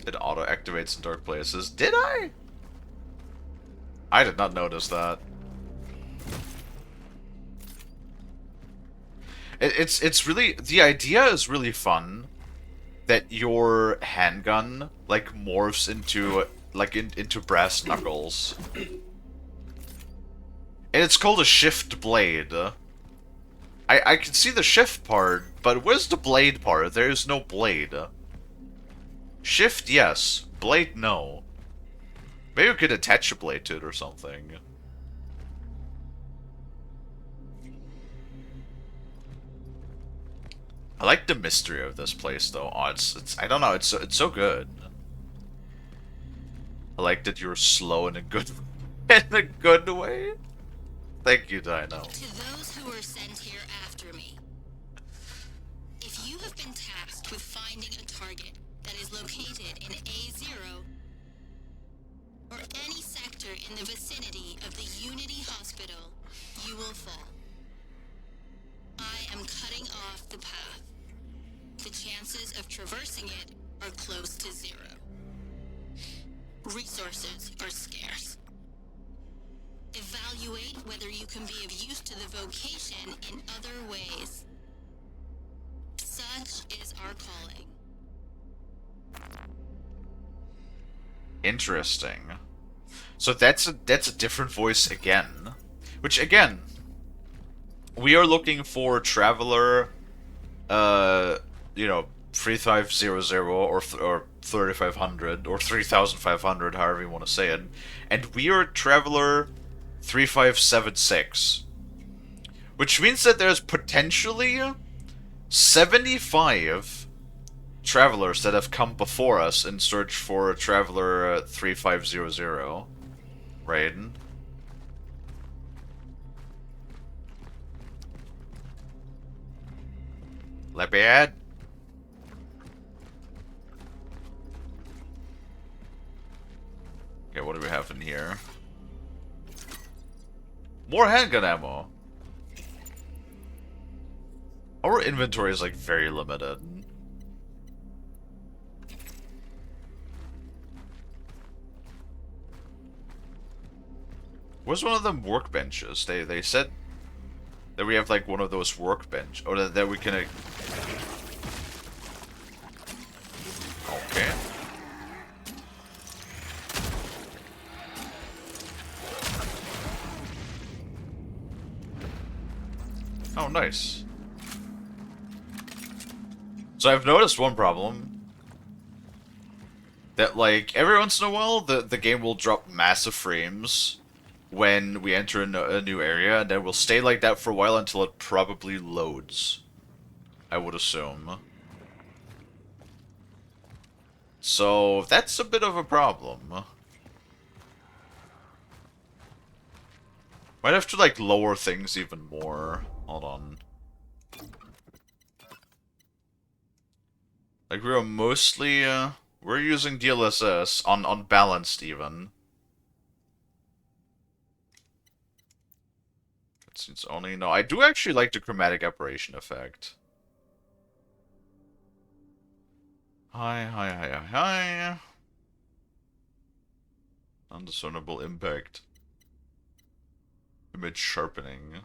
It auto-activates in dark places. Did I? I did not notice that. It's really... the idea is really fun. That your handgun, like, morphs into... like, into brass knuckles. And it's called a shift blade. I can see the shift part, but where's the blade part? There's no blade. Shift, yes. Blade, no. Maybe we could attach a blade to it or something. I like the mystery of this place, though. Oh, it's I don't know. It's so good. I like that you're slow in a good in a good way. Thank you, Dino. To those who were sent here after me, if you have been tasked with finding a target that is located in A0 or any sector in the vicinity of the Unity Hospital, you will fall. I am cutting off the path. The chances of traversing it are close to 0. Resources are scarce. Evaluate whether you can be of use to the vocation in other ways. Such is our calling. Interesting. So that's a different voice again. Which again, we are looking for Traveler, you know, 3500 or 3500 or 3500, however you want to say it, and we are Traveler 3576, which means that there's potentially 75 travelers that have come before us in search for Traveler 3500, right? Lepiad? Okay, what do we have in here? More handgun ammo. Our inventory is like very limited. Where's one of them workbenches? They said that we have like one of those workbench, or that we can. Okay. Oh, nice. So I've noticed one problem. That, like, every once in a while, the game will drop massive frames when we enter a new area, and then will stay like that for a while until it probably loads. I would assume. So, that's a bit of a problem. Might have to, like, lower things even more. Hold on. Like, we're mostly, we're using DLSS, on balanced even. It's only, no, I do actually like the chromatic aberration effect. Hi. Undiscernible impact. Image sharpening.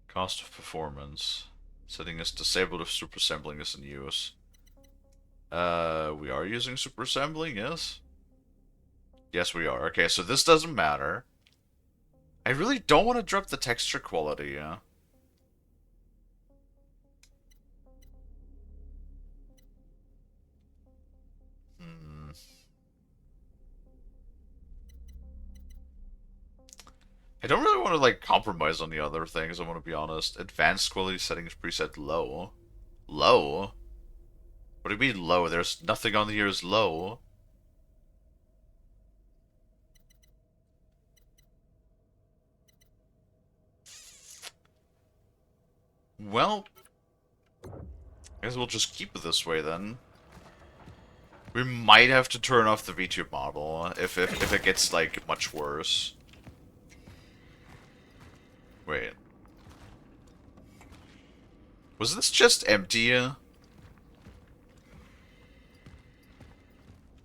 Cost of performance. Setting is disabled if superassembling is in use. We are using superassembling, yes? Yes, we are. Okay, so this doesn't matter. I really don't want to drop the texture quality, yeah. I don't really want to, like, compromise on the other things, I want to be honest. Advanced quality settings preset low. Low? What do you mean low? There's nothing on here is low. Well, I guess we'll just keep it this way then. We might have to turn off the VTube model if it gets, like, much worse. Wait. Was this just empty?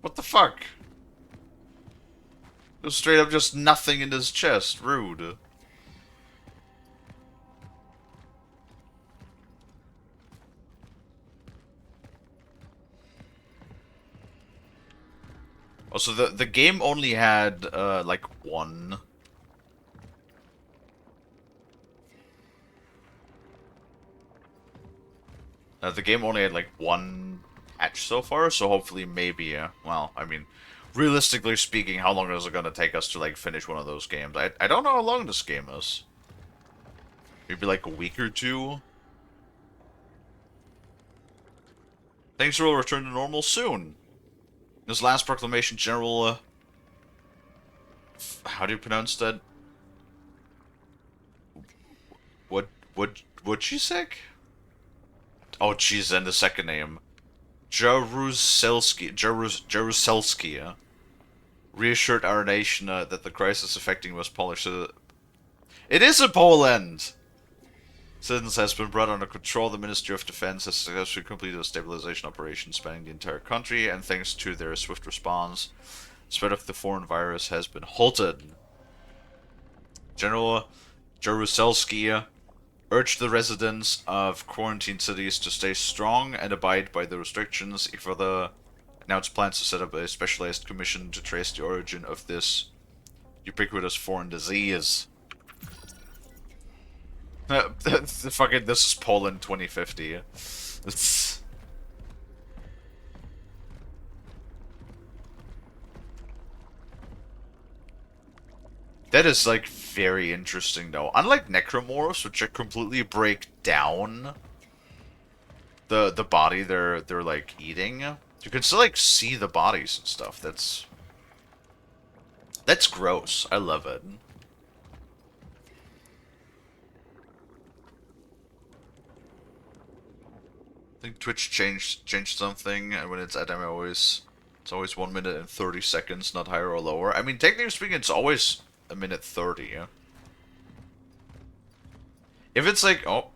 What the fuck? There's straight up just nothing in his chest. Rude. Also, the game only had like one. The game only had like one patch so far, so hopefully maybe, well, I mean, realistically speaking, how long is it gonna take us to like finish one of those games? I don't know how long this game is. Maybe like a week or two. Things will return to normal soon. This last proclamation, General, how do you pronounce that? What, what she say? Oh, jeez, and the second name. Jaruzelski, reassured our nation that the crisis affecting was Polish. It is in Poland! Citizens has been brought under control. The Ministry of Defense has successfully completed a stabilization operation spanning the entire country, and thanks to their swift response, the spread of the foreign virus has been halted. General Jaruzelski urged the residents of quarantine cities to stay strong and abide by the restrictions. He further announced plans to set up a specialized commission to trace the origin of this ubiquitous foreign disease. Fucking, this is Poland 2050. It's... That is, like, very interesting, though. Unlike necromorphs, which completely break down the body they're like eating, you can still like see the bodies and stuff. That's gross. I love it. I think Twitch changed something, and when it's at it's always 1 minute and 30 seconds, not higher or lower. I mean, technically speaking, it's always a minute 30. If it's like, oh,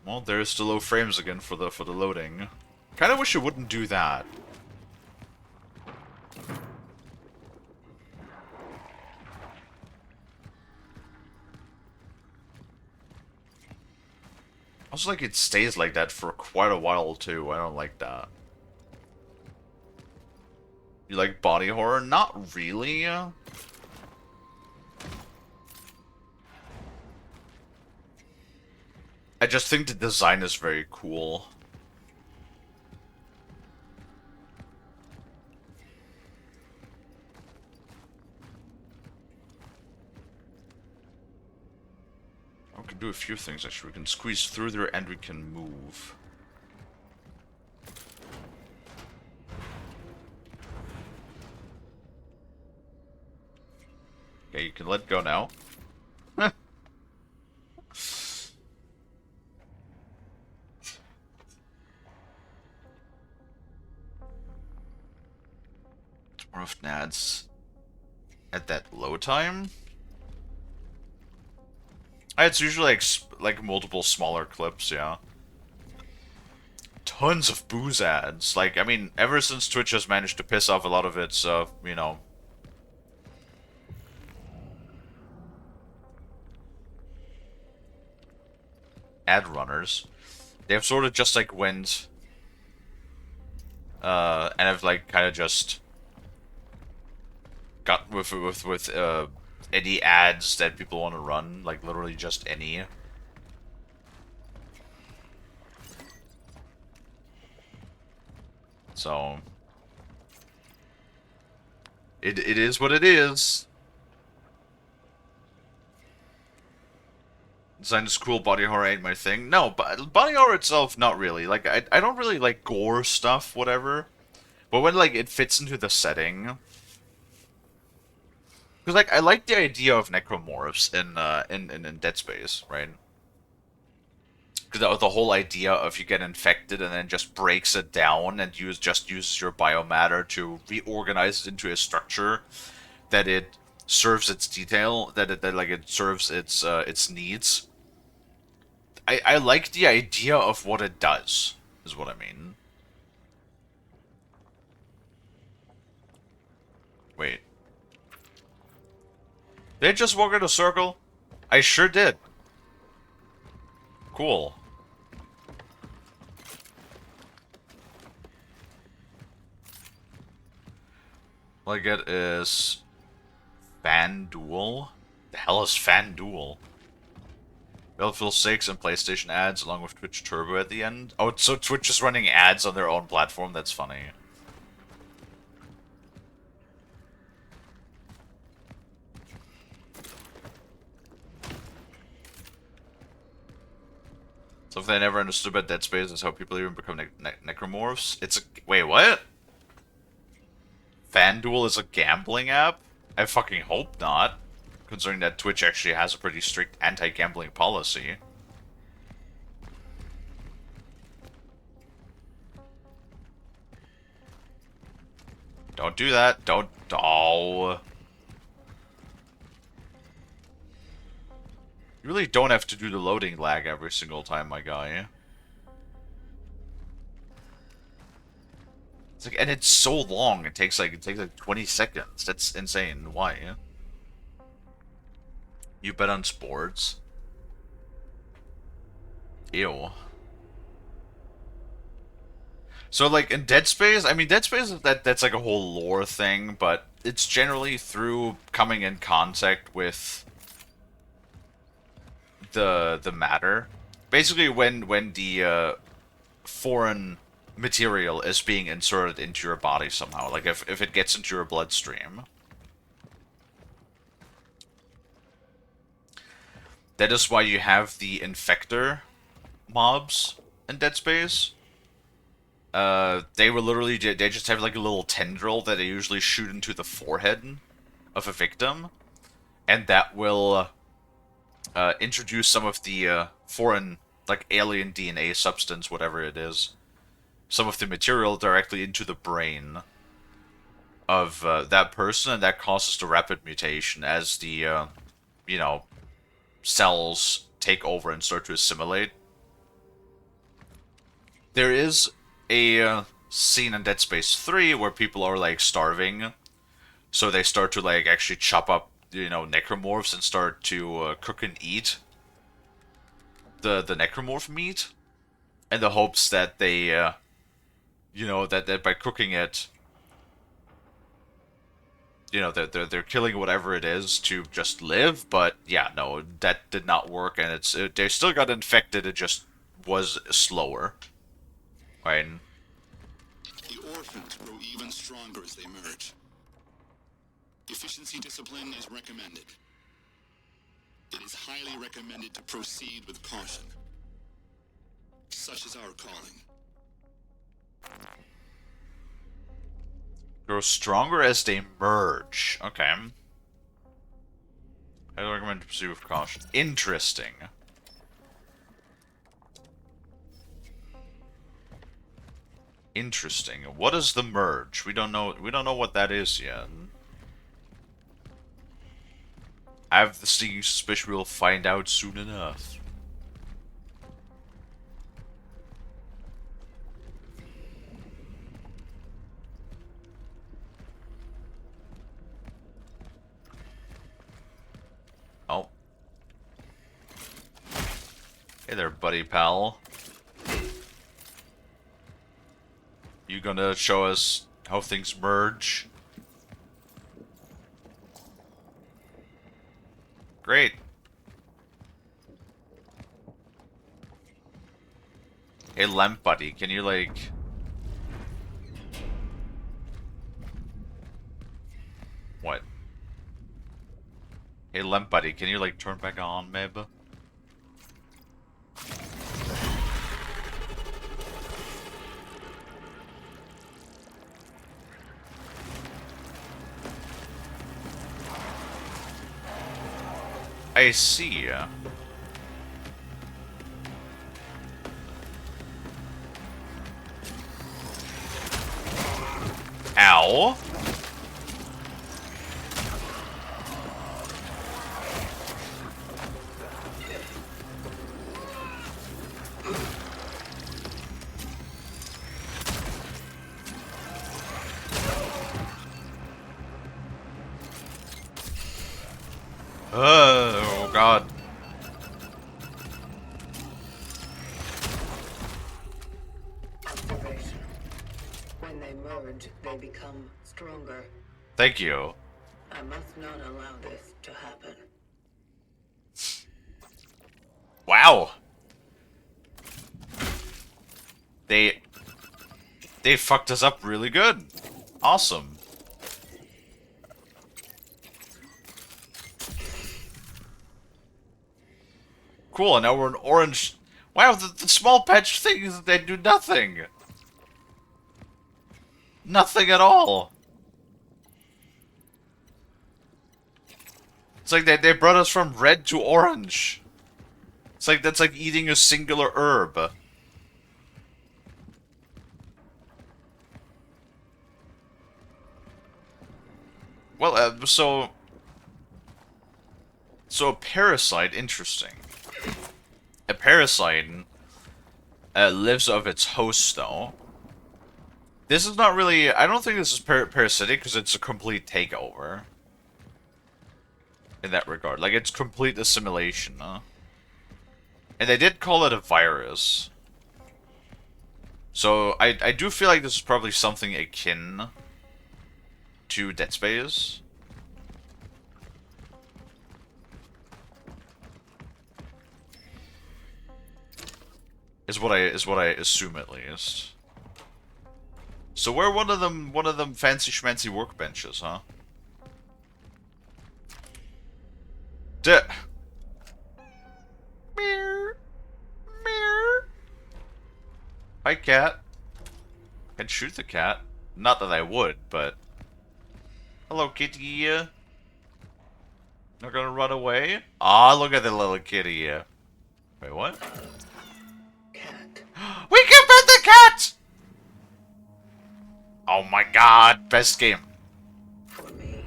well, there's the low frames again for the loading. Kind of wish it wouldn't do that. Also, like, it stays like that for quite a while, too. I don't like that. You like body horror? Not really. I just think the design is very cool. We can do a few things, actually. We can squeeze through there and we can move. Okay, you can let go now. Dwarf Nads at that low time? It's usually like multiple smaller clips, yeah. Tons of booze ads. Like, I mean, ever since Twitch has managed to piss off a lot of its, you know, ad runners, they've sort of just like went, and have like kind of just got with any ads that people want to run, like literally just any. So it is what it is. Design is cool, body horror ain't my thing. No, but body horror itself, not really. Like, I don't really like gore stuff, whatever. But when, like, it fits into the setting. Because, like, I like the idea of necromorphs in Dead Space, right? Because the whole idea of you get infected and then just breaks it down and uses your biomatter to reorganize it into a structure that it serves its detail, that it serves its needs. I like the idea of what it does, is what I mean. Wait. Did I just walk in a circle? I sure did. Cool. All I get is FanDuel. The hell is FanDuel? Battlefield 6 and PlayStation ads along with Twitch Turbo at the end. Oh, so Twitch is running ads on their own platform? That's funny. Something I never understood about Dead Space is how people even become necromorphs. It's a... Wait, what? FanDuel is a gambling app? I fucking hope not. Considering that Twitch actually has a pretty strict anti-gambling policy. Don't do that. Don't... Oh. You really don't have to do the loading lag every single time, my guy. It's like, and it's so long. It takes like 20 seconds. That's insane. Why? You bet on sports? Ew. So like in Dead Space, I mean Dead Space that's like a whole lore thing, but it's generally through coming in contact with the matter. Basically when the foreign material is being inserted into your body somehow, like if it gets into your bloodstream. That is why you have the infector mobs in Dead Space. They will literally, they just have like a little tendril that they usually shoot into the forehead of a victim. And that will introduce some of the foreign, like alien DNA substance, whatever it is. Some of the material directly into the brain of that person, and that causes the rapid mutation as the, you know, cells take over and start to assimilate. There is a scene in Dead Space 3 where people are like starving, so they start to like actually chop up, you know, necromorphs and start to cook and eat the necromorph meat, in the hopes that they, you know, that by cooking it, you know, they're killing whatever it is to just live. But yeah, no, that did not work, and they still got infected. It just was slower, right? The orphans grow even stronger as they merge. Efficiency discipline is recommended. It is highly recommended to proceed with caution. Such is our calling. Grow stronger as they merge. Okay. I recommend to proceed with caution. Interesting. Interesting. What is the merge? We don't know what that is yet. I have the sneaking suspicion we'll find out soon enough. Oh. Hey there, buddy pal. You gonna show us how things merge? Great. Hey, Lamp Buddy, can you, like... What? Hey, Lamp Buddy, can you, like, turn back on, maybe? I see. Ow. Oh, God. Observation. When they merge, they become stronger. Thank you. I must not allow this to happen. Wow. They fucked us up really good. Awesome. Cool, and now we're in orange. Wow, the small patch things, they do nothing. Nothing at all. It's like they brought us from red to orange. It's like, that's like eating a singular herb. Well, so a parasite, interesting. A parasite lives of its host, though. This is not really... I don't think this is parasitic, because it's a complete takeover. In that regard. Like, it's complete assimilation, huh? And they did call it a virus. So, I do feel like this is probably something akin to Dead Space. Is what I assume, at least. So we're one of them fancy schmancy workbenches, huh? Meow. Meow. Hi, cat. Can shoot the cat. Not that I would, but... Hello, kitty. Not gonna run away? Ah, look at the little kitty. Wait, what? Cat. We can pet the cat! Oh my god, best game. For me.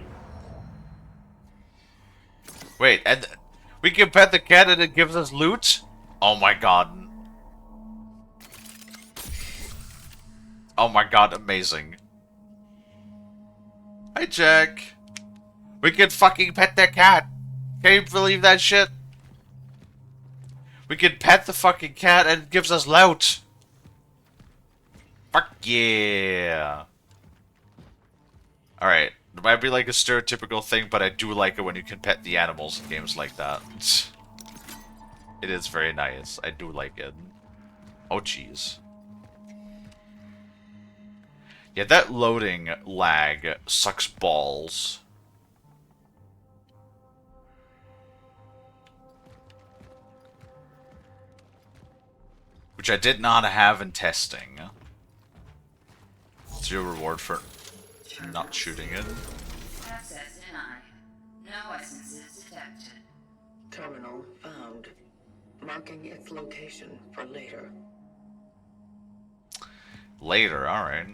Wait, and we can pet the cat and it gives us loot? Oh my god. Oh my god, amazing. Hi, Jack. We can fucking pet the cat. Can you believe that shit? We can pet the fucking cat and it gives us loot. Fuck yeah. Alright. It might be like a stereotypical thing, but I do like it when you can pet the animals in games like that. It is very nice. I do like it. Oh, jeez. Yeah, that loading lag sucks balls. Which I did not have in testing. Zero reward for not shooting it. Access denied. No essences detected. Terminal found. Marking its location for later. Later, alright.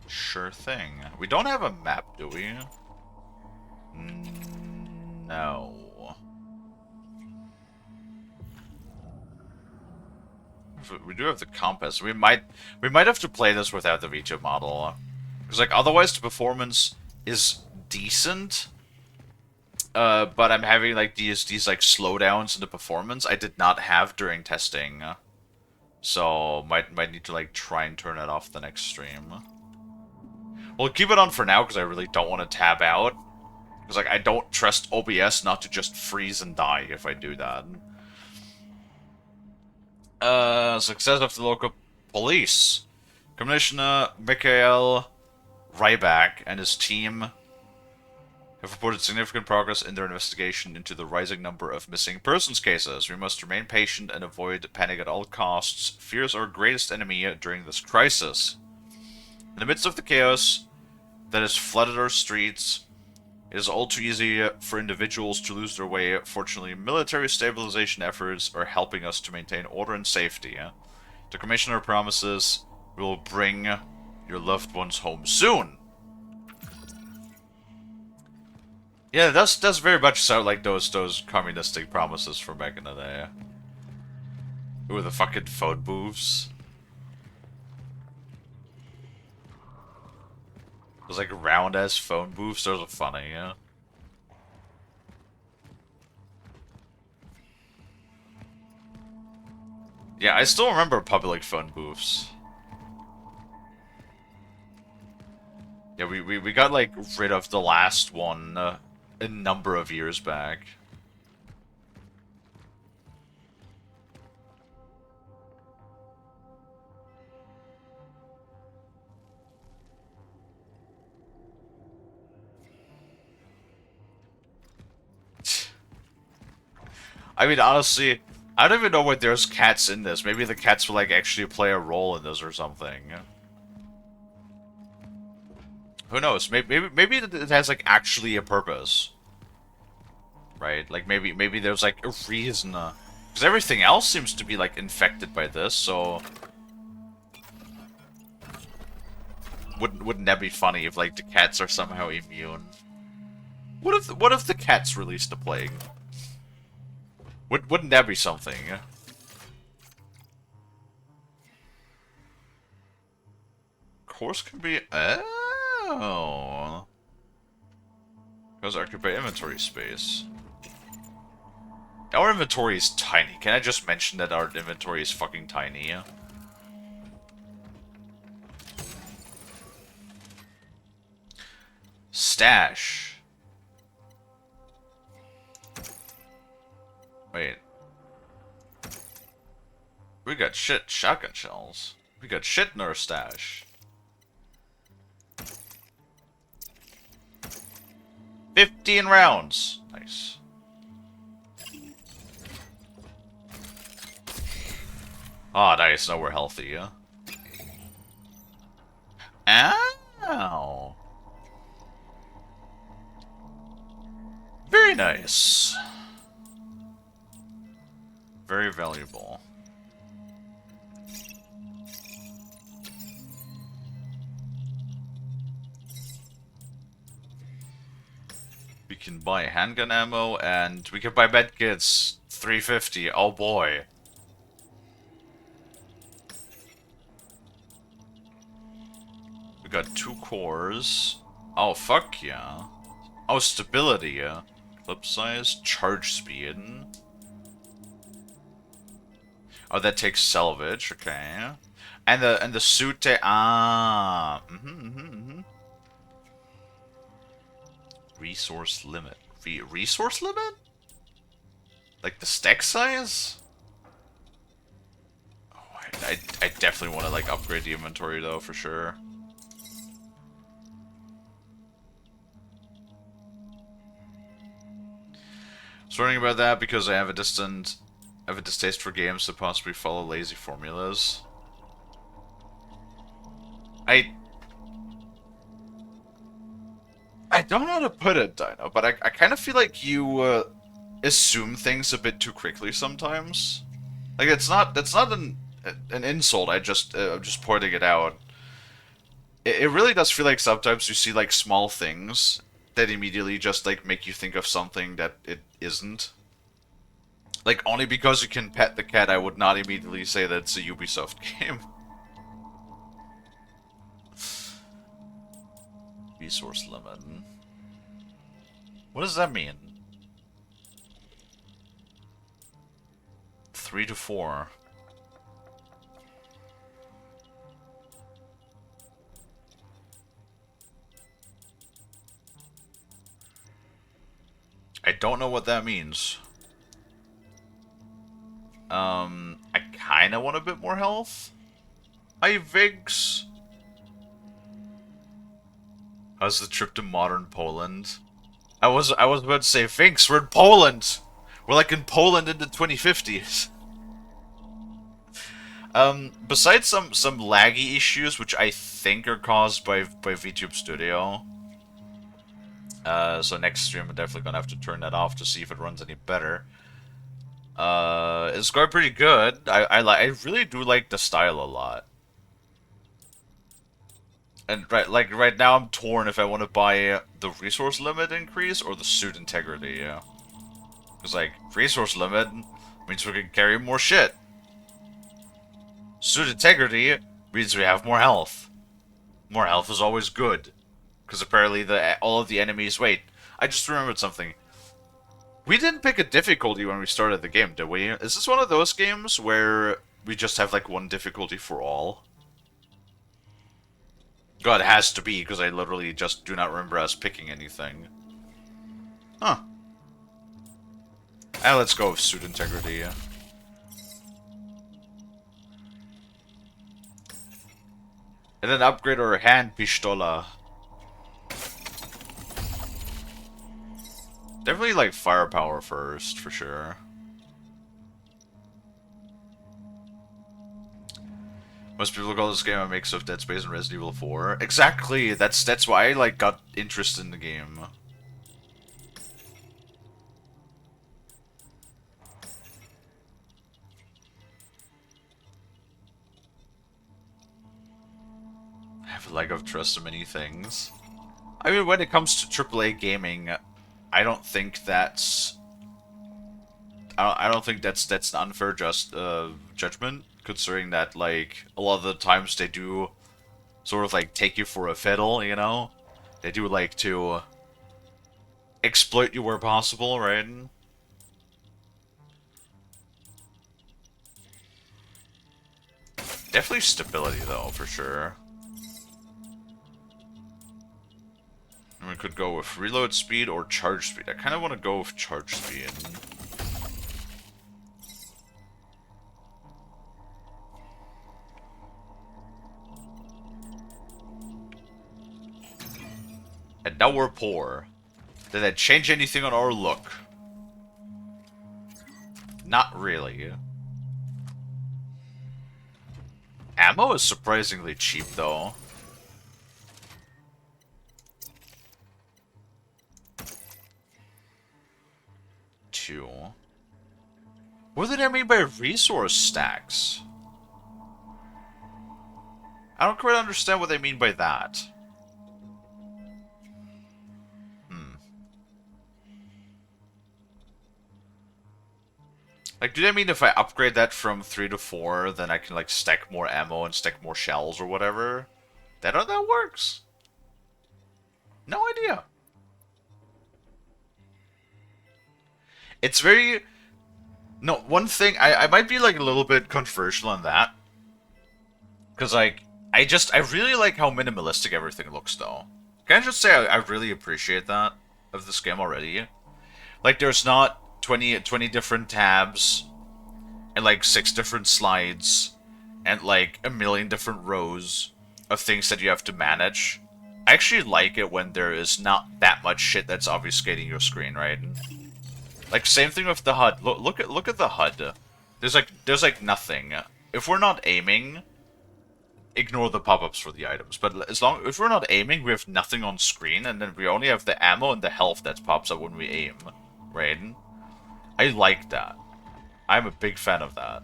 Sure thing. We don't have a map, do we? No. We do have the compass. We might have to play this without the Vita model. Because, like, otherwise the performance is decent. But I'm having, like, these like, slowdowns in the performance I did not have during testing. So, might need to, like, try and turn it off the next stream. We'll keep it on for now, because I really don't want to tab out. Because, like, I don't trust OBS not to just freeze and die if I do that. Success of the local police. Commissioner Mikhail Ryback and his team have reported significant progress in their investigation into the rising number of missing persons cases. We must remain patient and avoid panic at all costs. Fear is our greatest enemy during this crisis. In the midst of the chaos that has flooded our streets, it is all too easy for individuals to lose their way. Fortunately, military stabilization efforts are helping us to maintain order and safety. The Commissioner promises we will bring your loved ones home soon. Yeah, that does very much sound like those communistic promises from back in the day. Ooh, the fucking phone booths. Those like round ass phone booths, those are funny, yeah. Yeah, I still remember public phone booths. Yeah, we got, like, rid of the last one a number of years back. I mean, honestly, I don't even know why there's cats in this. Maybe the cats will, like, actually play a role in this or something. Who knows? Maybe it has, like, actually a purpose. Right? Like, maybe there's, like, a reason. Because everything else seems to be, like, infected by this, so... Wouldn't that be funny if, like, the cats are somehow immune? What if the cats released a plague? Wouldn't that be something? Course can be... Oh... Because occupy inventory space. Our inventory is tiny. Can I just mention that our inventory is fucking tiny? Stash. Wait. We got shotgun shells. We got shit in our stash. 15 rounds. Nice. Oh, nice. Now we're healthy, yeah? Ow. Very nice. Very valuable. We can buy handgun ammo, and we can buy medkits. 350. Oh boy. We got 2 cores. Oh, fuck yeah. Oh, stability, yeah. Clip size, charge speed. Oh, that takes salvage, okay. And the suit Resource limit. Resource limit? Like the stack size? Oh, I definitely want to like upgrade the inventory though, for sure. I was wondering about that because I have a distaste for games that possibly follow lazy formulas. I don't know how to put it, Dino, but I kind of feel like you assume things a bit too quickly sometimes. Like that's not an insult. I'm just pointing it out. It really does feel like sometimes you see like small things that immediately just like make you think of something that it isn't. Like only because you can pet the cat, I would not immediately say that it's a Ubisoft game. Resource limit. What does that mean? 3 to 4. I don't know what that means. I kinda want a bit more health. Hi, Vigs. How's the trip to modern Poland? I was about to say, Vinks, we're in Poland! We're like in Poland in the 2050s. Besides some laggy issues, which I think are caused by VTube Studio. So next stream I'm definitely gonna have to turn that off to see if it runs any better. It's going pretty good. I really do like the style a lot. And right now I'm torn if I want to buy the resource limit increase or the suit integrity, yeah. Because like resource limit means we can carry more shit. Suit integrity means we have more health. More health is always good. Because apparently all of the enemies... Wait, I just remembered something. We didn't pick a difficulty when we started the game, did we? Is this one of those games where we just have like one difficulty for all? God, it has to be, because I literally just do not remember us picking anything. Huh. Ah, let's go with suit integrity. And then upgrade our hand pistola. Definitely like firepower first, for sure. Most people call this game a mix of Dead Space and Resident Evil 4. Exactly, that's why I like got interested in the game. I have a lack of trust in many things. I mean, when it comes to AAA gaming, I don't think that's... I don't think that's an unfair judgment, considering that, like, a lot of the times they do sort of, like, take you for a fiddle, you know? They do like to exploit you where possible, right? Definitely stability, though, for sure. And we could go with reload speed or charge speed. I kind of want to go with charge speed. And now we're poor. Did that change anything on our look? Not really. Ammo is surprisingly cheap, though. Two. What did I mean by resource stacks? I don't quite understand what they mean by that. Like, do they mean if I upgrade that from 3 to 4, then I can, like, stack more ammo and stack more shells or whatever? That how that works? No idea. It's very... No, one thing, I might be, like, a little bit controversial on that. Because, like, I really like how minimalistic everything looks, though. Can I just say I really appreciate that of this game already? Like, there's not 20 different tabs, and like 6 different slides, and like a million different rows of things that you have to manage. I actually like it when there is not that much shit that's obfuscating your screen, right? Like, same thing with the HUD. Look at the HUD. There's like nothing. If we're not aiming, ignore the pop-ups for the items. But if we're not aiming, we have nothing on screen, and then we only have the ammo and the health that pops up when we aim, right? I like that. I'm a big fan of that.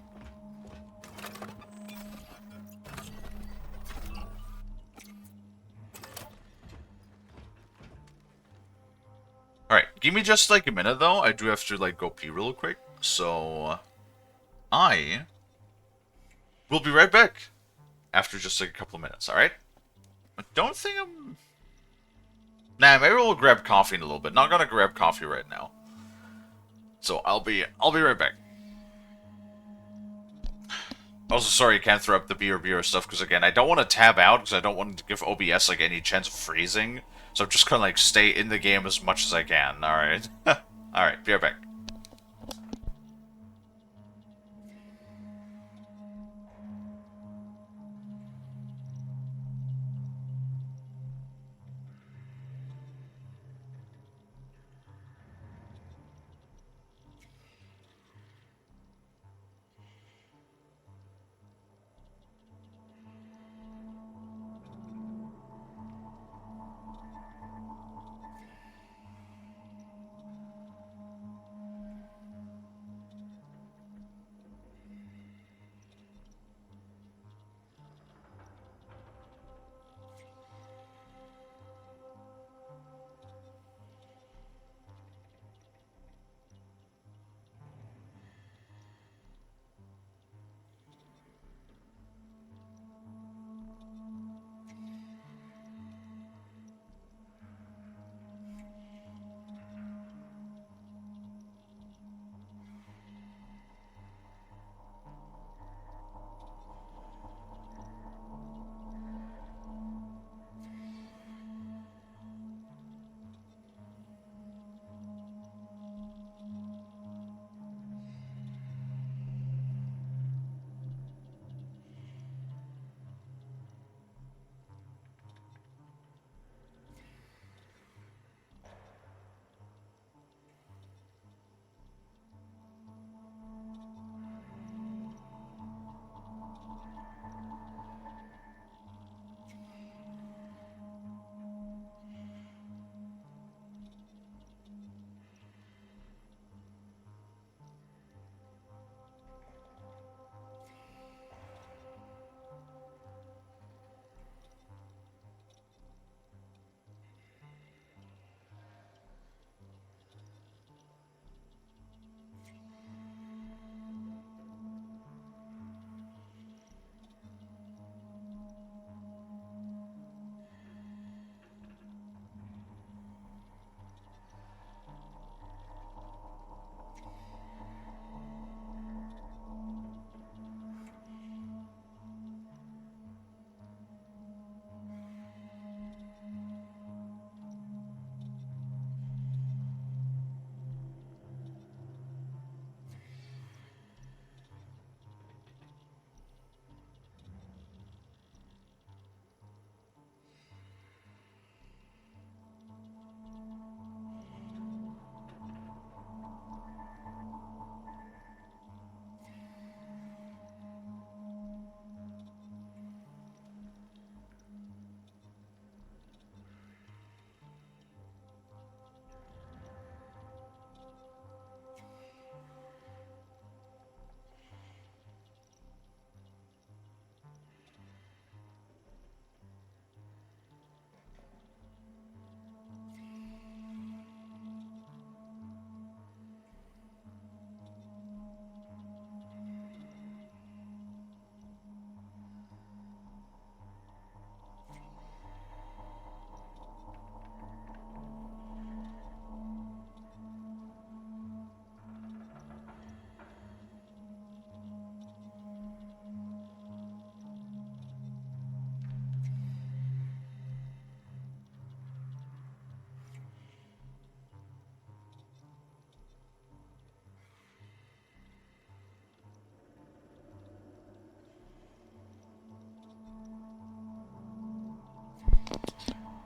Alright, give me just like a minute though. I do have to like go pee real quick. So I will be right back after just like a couple of minutes, alright? I don't think I'm... Nah, maybe we'll grab coffee in a little bit. Not gonna grab coffee right now. So I'll be right back. Also, sorry I can't throw up the beer stuff, because again, I don't want to tab out, because I don't want to give OBS like any chance of freezing. So I'm just gonna like stay in the game as much as I can, alright? Alright, be right back.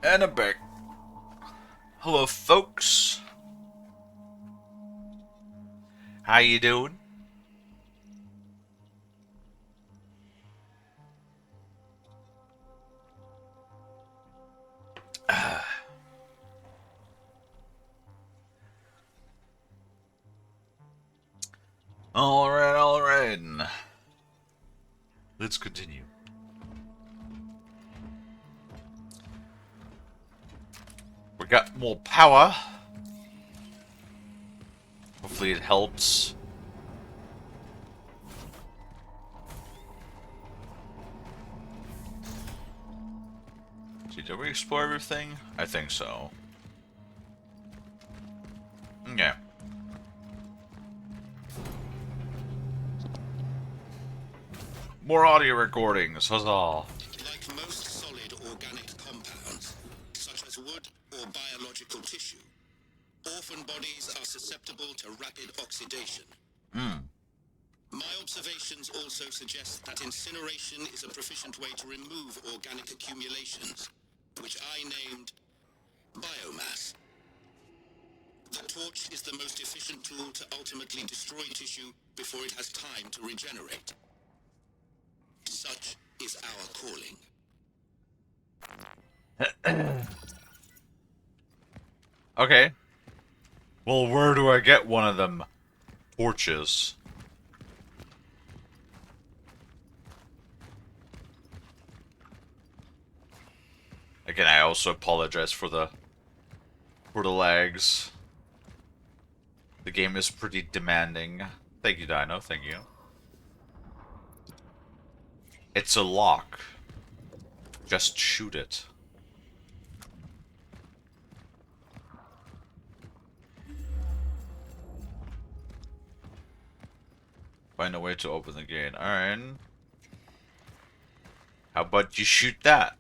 And I'm back. Hello, folks. How you doing? All right. Let's continue. We got more power. Hopefully it helps. See, did we explore everything? I think so. Okay. More audio recordings, huzzah! Like most solid organic compounds, such as wood or biological tissue, orphan bodies are susceptible to rapid oxidation. My observations also suggest that incineration is a proficient way to remove organic accumulations, which I named biomass. The torch is the most efficient tool to ultimately destroy tissue before it has time to regenerate. Such is our calling. Okay. Well, where do I get one of them torches? Again, I also apologize for the lags. The game is pretty demanding. Thank you, Dino. Thank you. It's a lock. Just shoot it. Find a way to open the gate. Alright. How about you shoot that?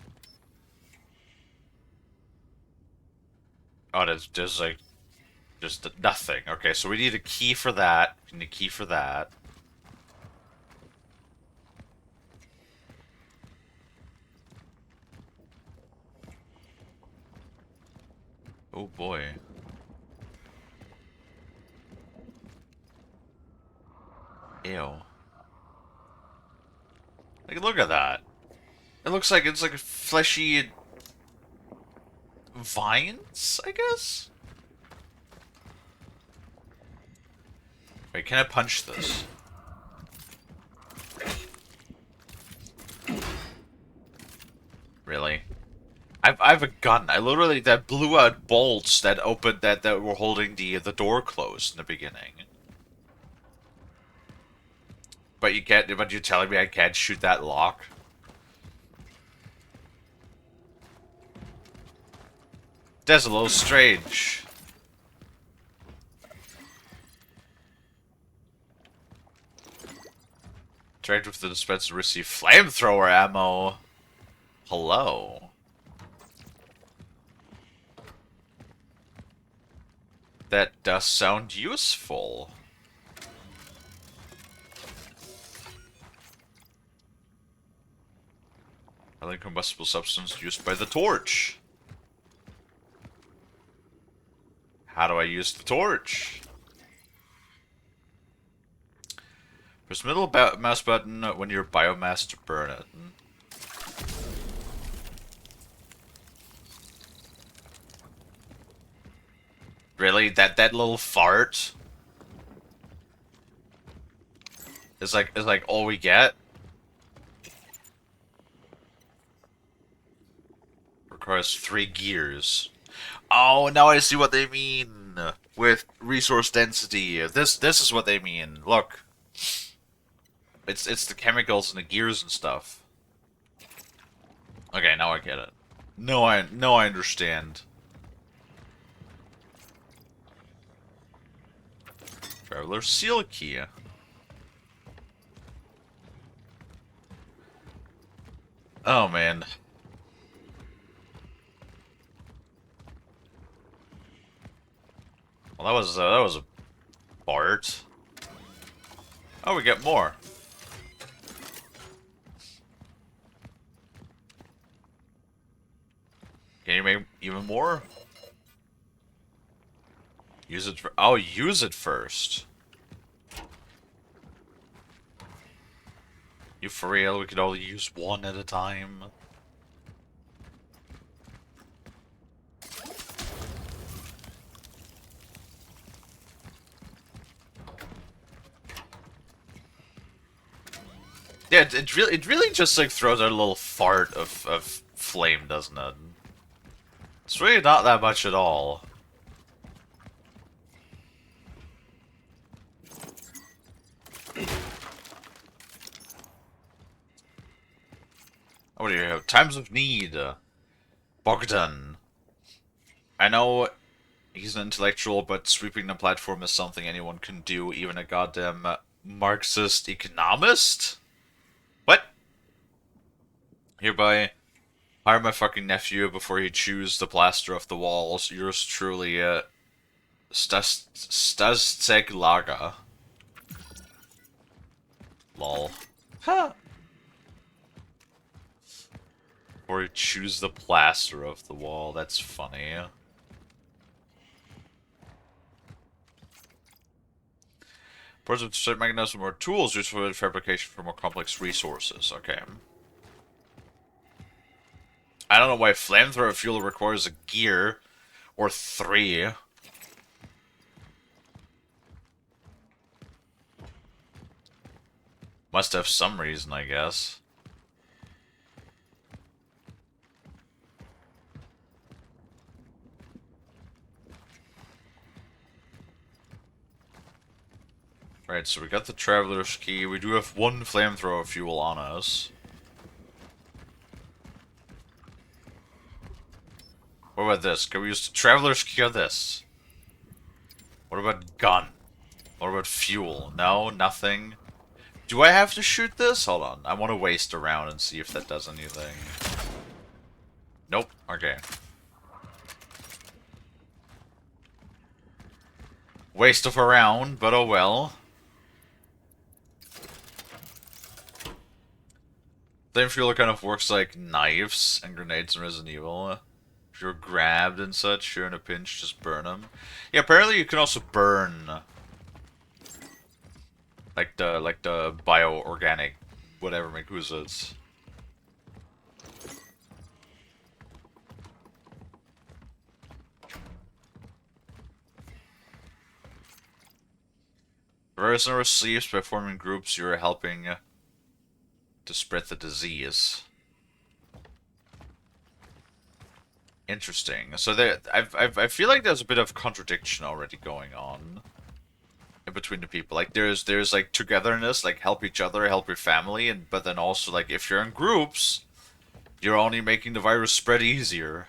Oh, there's like just nothing. Okay, so we need a key for that. We need a key for that. Oh boy. Ew. Like, look at that. It looks like it's like fleshy vines, I guess? Wait, can I punch this? Really? I've a gun. I literally that blew out bolts that opened that were holding the door closed in the beginning. But you can't. But you're telling me I can't shoot that lock? That's a little strange. Interact with the dispenser to receive flamethrower ammo. Hello. That does sound useful. Highly combustible substance used by the torch. How do I use the torch? Press middle mouse button when you're biomass to burn it. Really? That little fart is like all we get? Requires 3 gears. Oh, now I see what they mean with resource density. This is what they mean. Look. It's the chemicals and the gears and stuff. Okay, now I get it. No, I understand. Traveler seal key. Oh man. Well, that was a Bart. Oh, we get more. Can you make even more? Use it for. Oh, use it first. You for real? We could only use one at a time. Yeah, it really just like throws out a little fart of flame, doesn't it? It's really not that much at all. What do you have? Times of need. Bogdan. I know he's an intellectual, but sweeping the platform is something anyone can do, even a goddamn Marxist economist? What? Hereby, hire my fucking nephew before he chews the plaster off the walls. Yours truly, Stazceg Laga. Lol. Huh. Or he chews the plaster off the wall. That's funny. Parts of the mechanism are tools used for fabrication for more complex resources. Okay. I don't know why flamethrower fuel requires a gear. Or 3. Must have some reason, I guess. Right, so we got the Traveler's Key. We do have one flamethrower fuel on us. What about this? Can we use the Traveler's Key on this? What about gun? What about fuel? No, nothing. Do I have to shoot this? Hold on. I want to waste a round and see if that does anything. Nope. Okay. Waste of a round, but oh well. Flame fuel kind of works like knives and grenades in Resident Evil. If you're grabbed and such, you're in a pinch, just burn them. Yeah, apparently you can also burn like the bio-organic whatever Makuzas. Virus receives by forming groups, you're helping to spread the disease. Interesting. So there, I feel like there's a bit of contradiction already going on in between the people. Like there's like togetherness, like help each other, help your family, and but then also like if you're in groups, you're only making the virus spread easier.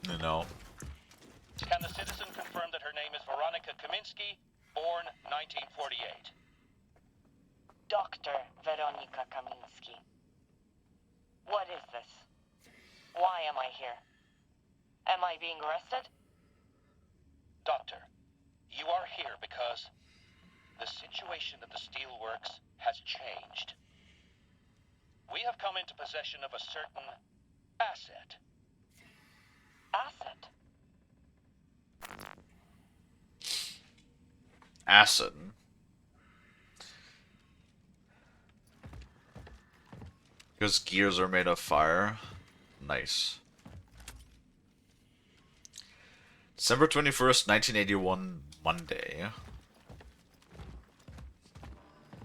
You know. Can the citizen confirm that her name is Veronica Kaminsky, born 1948? Dr. Veronika Kaminsky. What is this? Why am I here? Am I being arrested? Doctor, you are here because the situation at the steelworks has changed. We have come into possession of a certain asset. Acid. Acid. Because gears are made of fire. Nice. December 21st, 1981, Monday.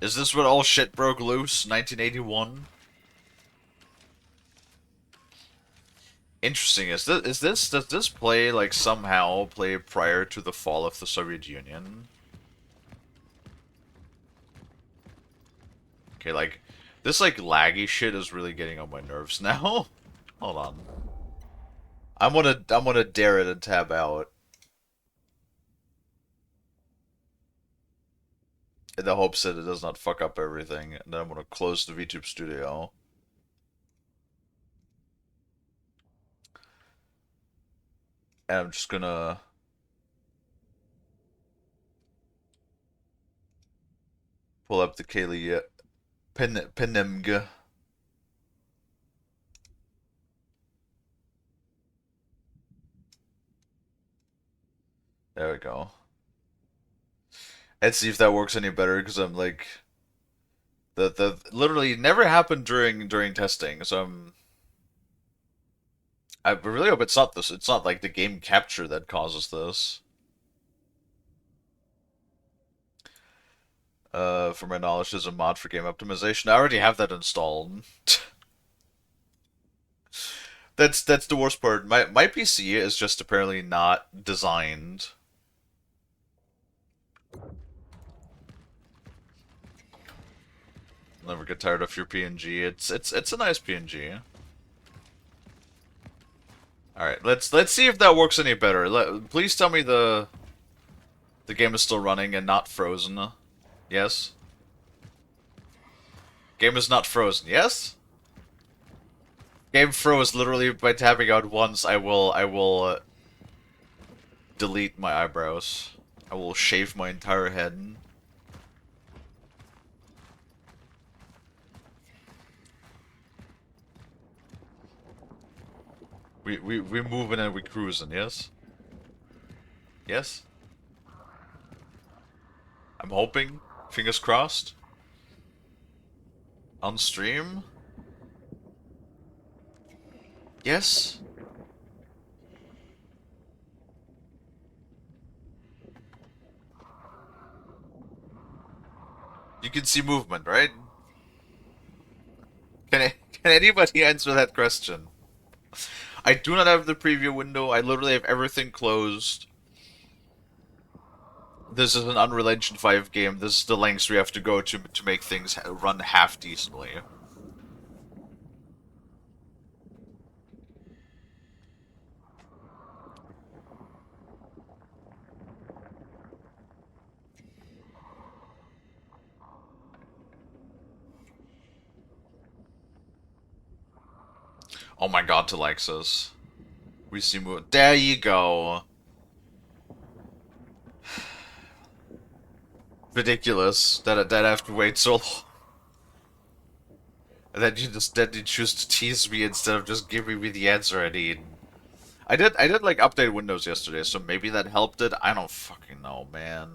Is this when all shit broke loose? 1981? Interesting. Does this play like somehow play prior to the fall of the Soviet Union? Okay, like this like laggy shit is really getting on my nerves now. Hold on. I'm gonna dare it and tab out. In the hopes that it does not fuck up everything, and then I'm gonna close the VTube studio. And I'm just gonna pull up the Kalie Penimg. There we go. Let's see if that works any better, because I'm like, the literally never happened during testing, so I really hope it's not this. It's not like the game capture that causes this. For my knowledge, there's a mod for game optimization. I already have that installed. That's the worst part. My PC is just apparently not designed. Never get tired of your PNG. It's a nice PNG. All right, let's see if that works any better. Please tell me the game is still running and not frozen. Yes. Game is not frozen. Yes. Game froze literally by tapping out once. I will delete my eyebrows. I will shave my entire head. We moving and we cruising, yes? Yes? I'm hoping. Fingers crossed. On stream? Yes? You can see movement, right? Can anybody answer that question? I do not have the preview window. I literally have everything closed. This is an Unreal Engine 5 game. This is the lengths we have to go to make things run half decently. Oh my god, Telexis. We see move. There you go. Ridiculous that I have to wait so long. And that you choose to tease me instead of just giving me the answer I need. I did like update Windows yesterday, so maybe that helped it. I don't fucking know, man.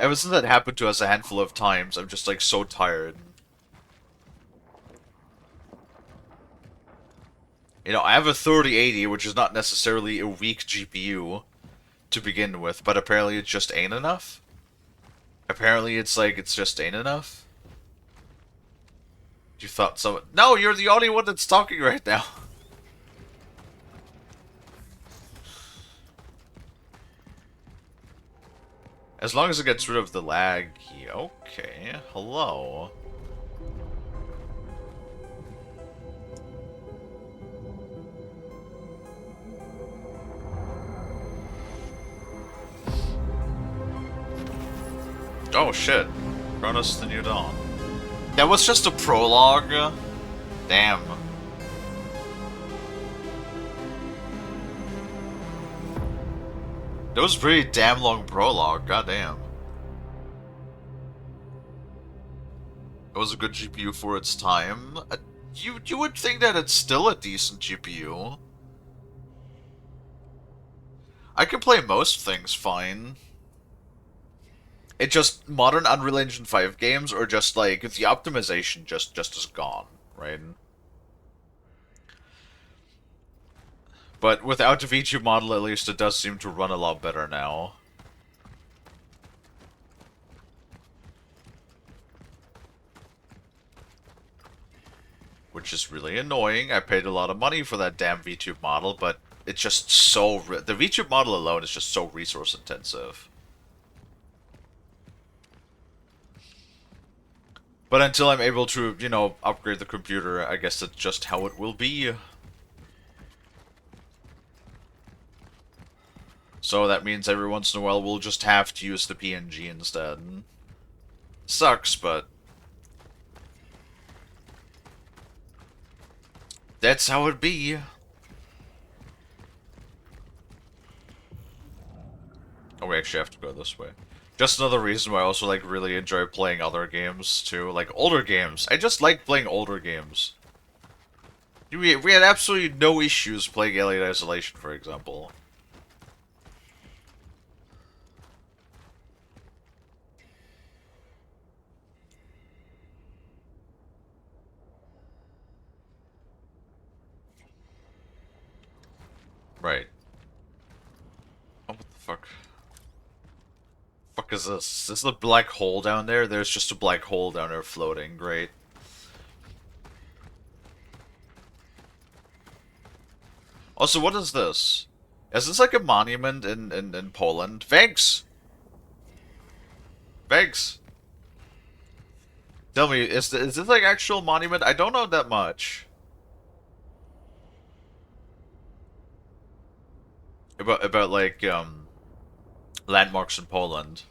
Ever since that happened to us a handful of times, I'm just like so tired. You know, I have a 3080, which is not necessarily a weak GPU to begin with, but apparently it just ain't enough. Apparently it's like, it's just ain't enough. You thought so? No, you're the only one that's talking right now. As long as it gets rid of the lag, okay. Hello. Oh shit. Cronos the New Dawn. That was just a prologue? Damn. That was a pretty damn long prologue, goddamn. It was a good GPU for its time. You would think that it's still a decent GPU. I can play most things fine. It just, modern Unreal Engine 5 games are just like, the optimization just is gone, right? But without the V2 model, at least it does seem to run a lot better now. Which is really annoying. I paid a lot of money for that damn V2 model, but it's just so... the V2 model alone is just so resource intensive. But until I'm able to, you know, upgrade the computer, I guess that's just how it will be. So that means every once in a while we'll just have to use the PNG instead. Sucks, but... that's how it be. Oh, we actually have to go this way. Just another reason why I also like really enjoy playing other games too, like older games. I just like playing older games. We had absolutely no issues playing Alien Isolation, for example. Right. Oh, what the fuck? Fuck is this? Is this the black hole down there? There's just a black hole down there floating. Great. Also, what is this? Is this like a monument in Poland? Thanks! Thanks! Tell me, is this like actual monument? I don't know that much. About like, landmarks in Poland.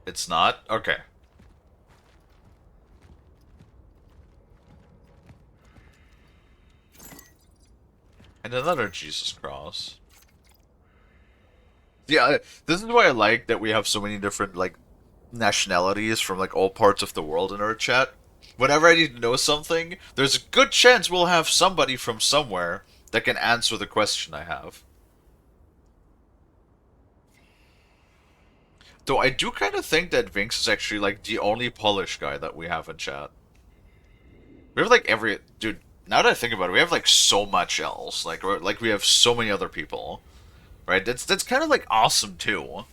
It's not? Okay. And another Jesus cross. Yeah, this is why I like that we have so many different, like, nationalities from, like, all parts of the world in our chat. Whenever I need to know something, there's a good chance we'll have somebody from somewhere that can answer the question I have. Though I do kind of think that Vinx is actually, like, the only Polish guy that we have in chat. We have, like, every... Dude, now that I think about it, we have, like, so much else. Like, we have so many other people. Right? That's kind of, like, awesome, too.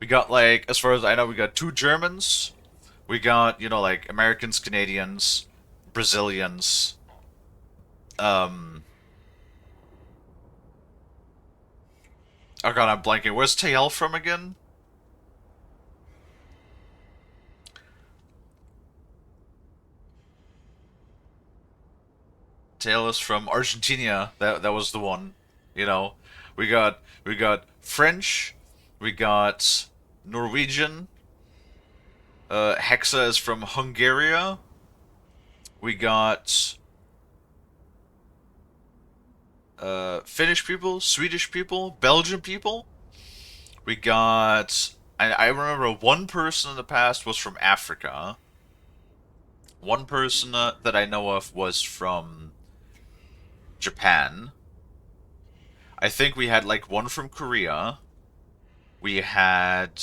We got, like, as far as I know, we got 2 Germans. We got, you know, like, Americans, Canadians, Brazilians. Oh god, I'm blanking. Where's TL from again? TL is from Argentina. That was the one. You know, we got French. We got Norwegian. Hexa is from Hungary. We got Finnish people, Swedish people, Belgian people. We got... I remember one person in the past was from Africa. One person that I know of was from Japan. I think we had like one from Korea. We had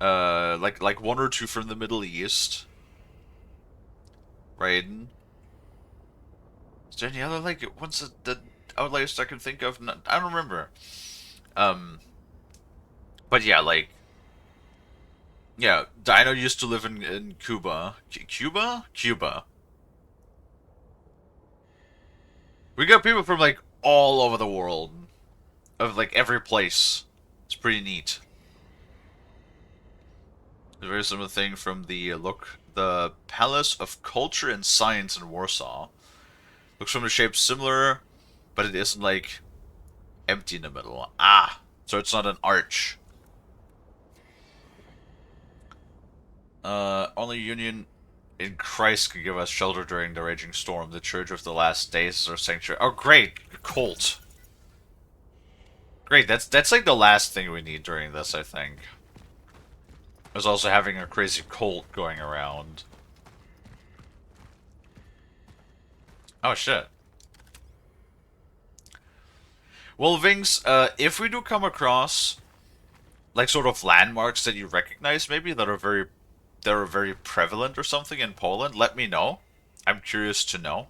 like 1 or 2 from the Middle East. Right? Is there any other like ones that outliers I can think of? No, I don't remember. But yeah, like, yeah, Dino used to live in Cuba. Cuba. We got people from like all over the world, of like every place. It's pretty neat. A very similar thing from the Palace of Culture and Science in Warsaw. Looks from the shape similar, but it isn't like empty in the middle. Ah, so it's not an arch. Only Union in Christ can give us shelter during the raging storm. The Church of the Last Days is our sanctuary. Oh, great! Cult. Great, that's like the last thing we need during this, I think. There's also having a crazy cult going around. Oh, shit. Well, Vings, if we do come across, like, sort of landmarks that you recognize, maybe, that are very prevalent or something in Poland, let me know. I'm curious to know.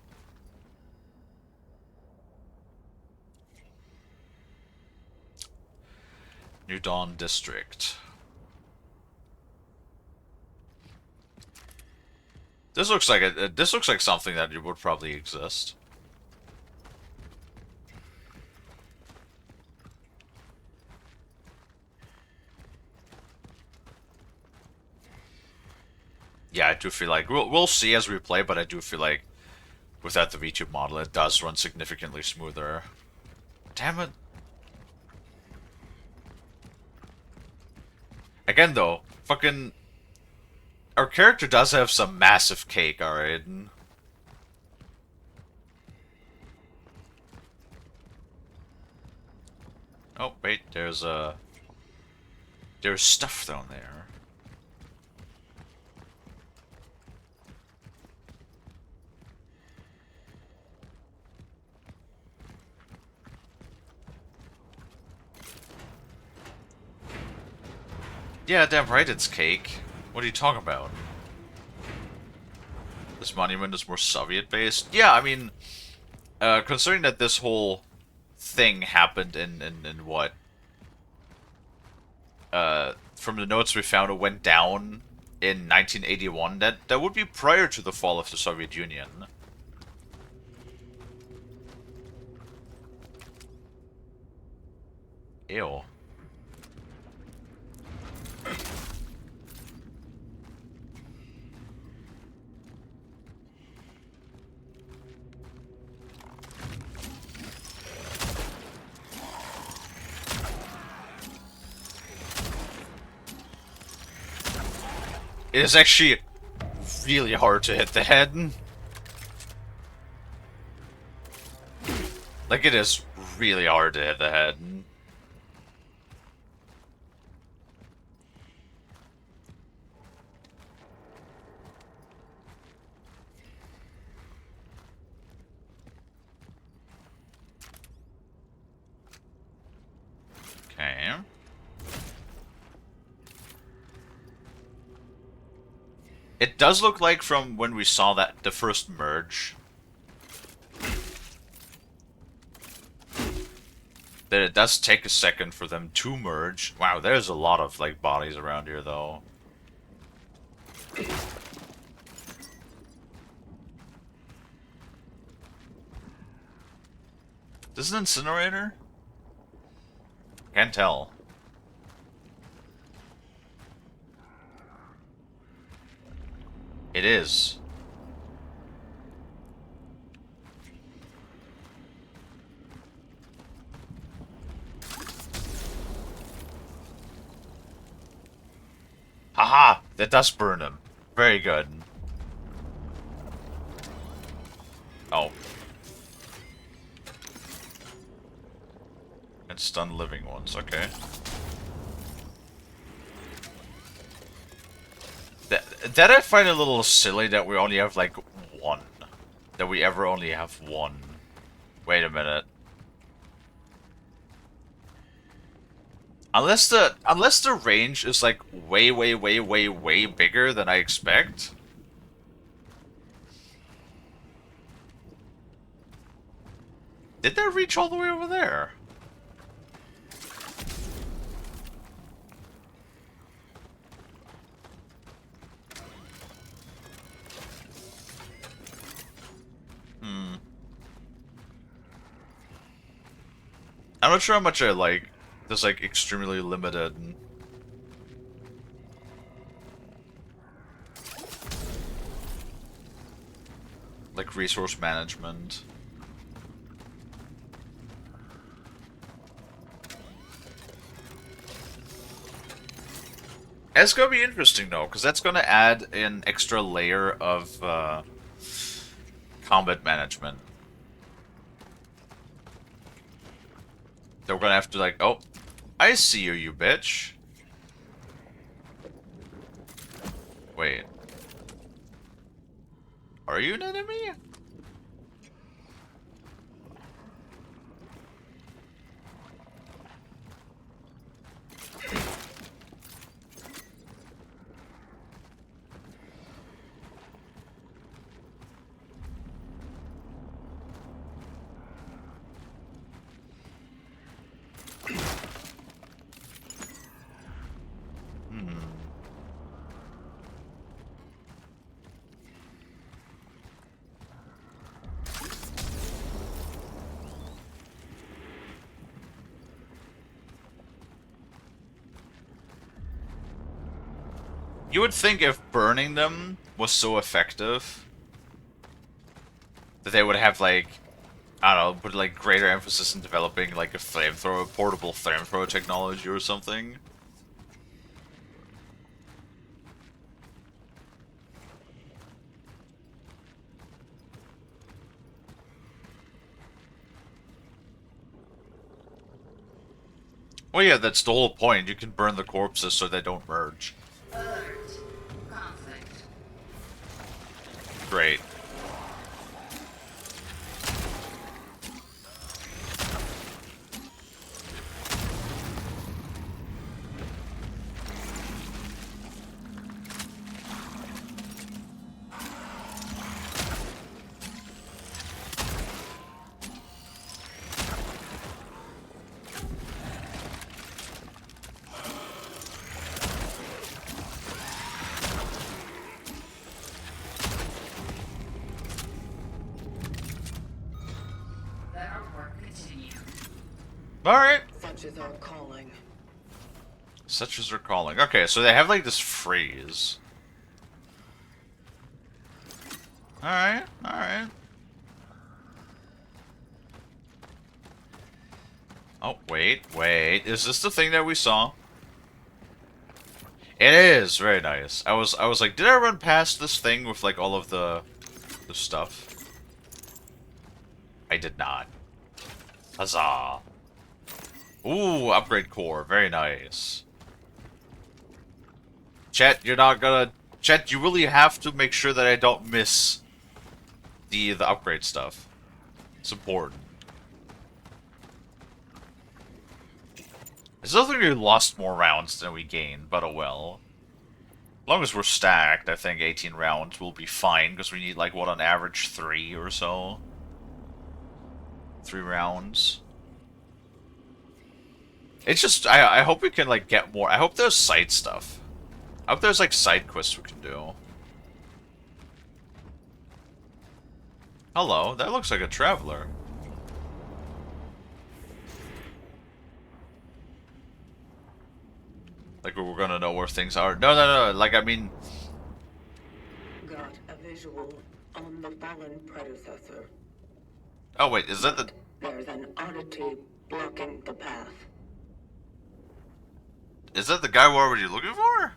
New Dawn District. This looks like something that would probably exist. Yeah, I do feel like we'll see as we play, but I do feel like without the VTube model, it does run significantly smoother. Damn it! Again, though, fucking our character does have some massive cake, alright? Oh, wait, there's stuff down there. Yeah, damn right it's cake. What are you talking about? This monument is more Soviet-based? Yeah, I mean, considering that this whole thing happened in what? From the notes we found, it went down in 1981. That would be prior to the fall of the Soviet Union. Ew. It is actually really hard to hit the head. Like, it is really hard to hit the head. Okay. It does look like from when we saw the first merge that it does take a second for them to merge. Wow, there's a lot of like bodies around here though. This is an incinerator? Can't tell. It is. Haha! That does burn him. Very good. Oh. And stun living ones, okay. That I find a little silly that we only have like one. That we ever only have one. Wait a minute. Unless the range is like way bigger than I expect. Did that reach all the way over there? I'm not sure how much I like this like extremely limited like resource management. It's gonna be interesting though, because that's gonna add an extra layer of combat management. That we're gonna have to like, oh, I see you, you bitch. Wait. Are you an enemy? You would think if burning them was so effective that they would have like, I don't know, put like greater emphasis in developing like a flamethrower, portable flamethrower technology or something. Well, yeah, that's the whole point. You can burn the corpses so they don't merge. Alert. Conflict. Great. Let our work continue. Alright. Such is our calling. Such as they're calling. Okay, so they have like this freeze. Alright, alright. Oh, wait. Is this the thing that we saw? It is! Very nice. I was like, did I run past this thing with like all of the stuff? I did not. Huzzah. Ooh, upgrade core. Very nice. Chet, you're not gonna... Chet, you really have to make sure that I don't miss the upgrade stuff. It's important. It's nothing we lost more rounds than we gained, but oh well. As long as we're stacked, I think 18 rounds will be fine, because we need, like, what, on average 3 or so? 3 rounds. It's just, I hope we can, like, get more. I hope there's side stuff. I hope there's, like, side quests we can do. Hello, that looks like a traveler. Like, we're gonna know where things are. No, like, I mean... Got a visual on the fallen predecessor. Oh, wait, is that the... There's an oddity blocking the path. Is that the guy we're already looking for?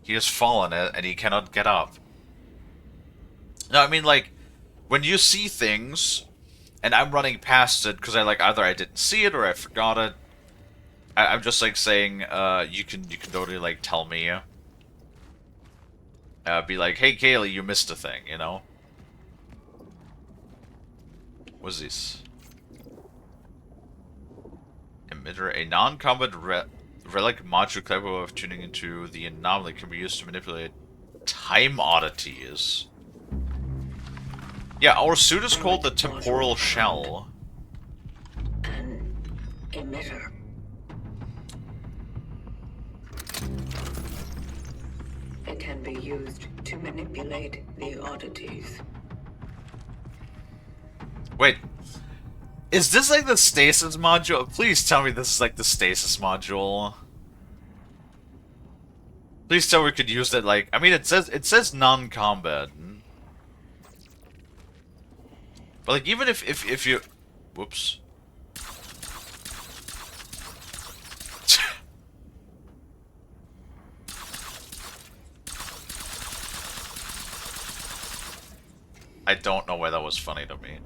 He has fallen and he cannot get up. No, I mean, like, when you see things, and I'm running past it because either I didn't see it or I forgot it. I'm just like saying, you can totally like tell me. Be like, hey Kalie, you missed a thing, you know? What's this? Emitter, a non-combat relic module capable of tuning into the anomaly can be used to manipulate time oddities. Yeah, our suit is called the Temporal Shell. An emitter. It can be used to manipulate the oddities. Wait, is this like the stasis module? Please tell me this is like the stasis module. Please tell me we could use that, like, I mean, it says non-combat. But like, even if you... Whoops. I don't know why that was funny to me.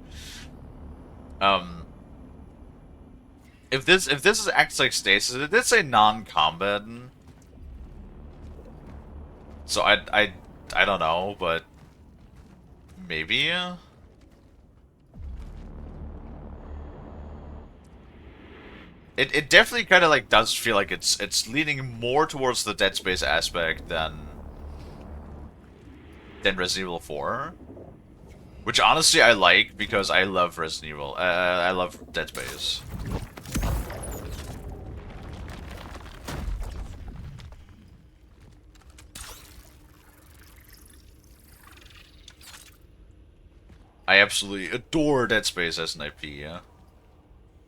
If this acts like stasis, it did say non-combat. So I don't know, but maybe. It definitely kind of like does feel like it's leaning more towards the Dead Space aspect than Resident Evil 4. Which honestly I like, because I love Resident Evil. I love Dead Space. I absolutely adore Dead Space as an IP, yeah.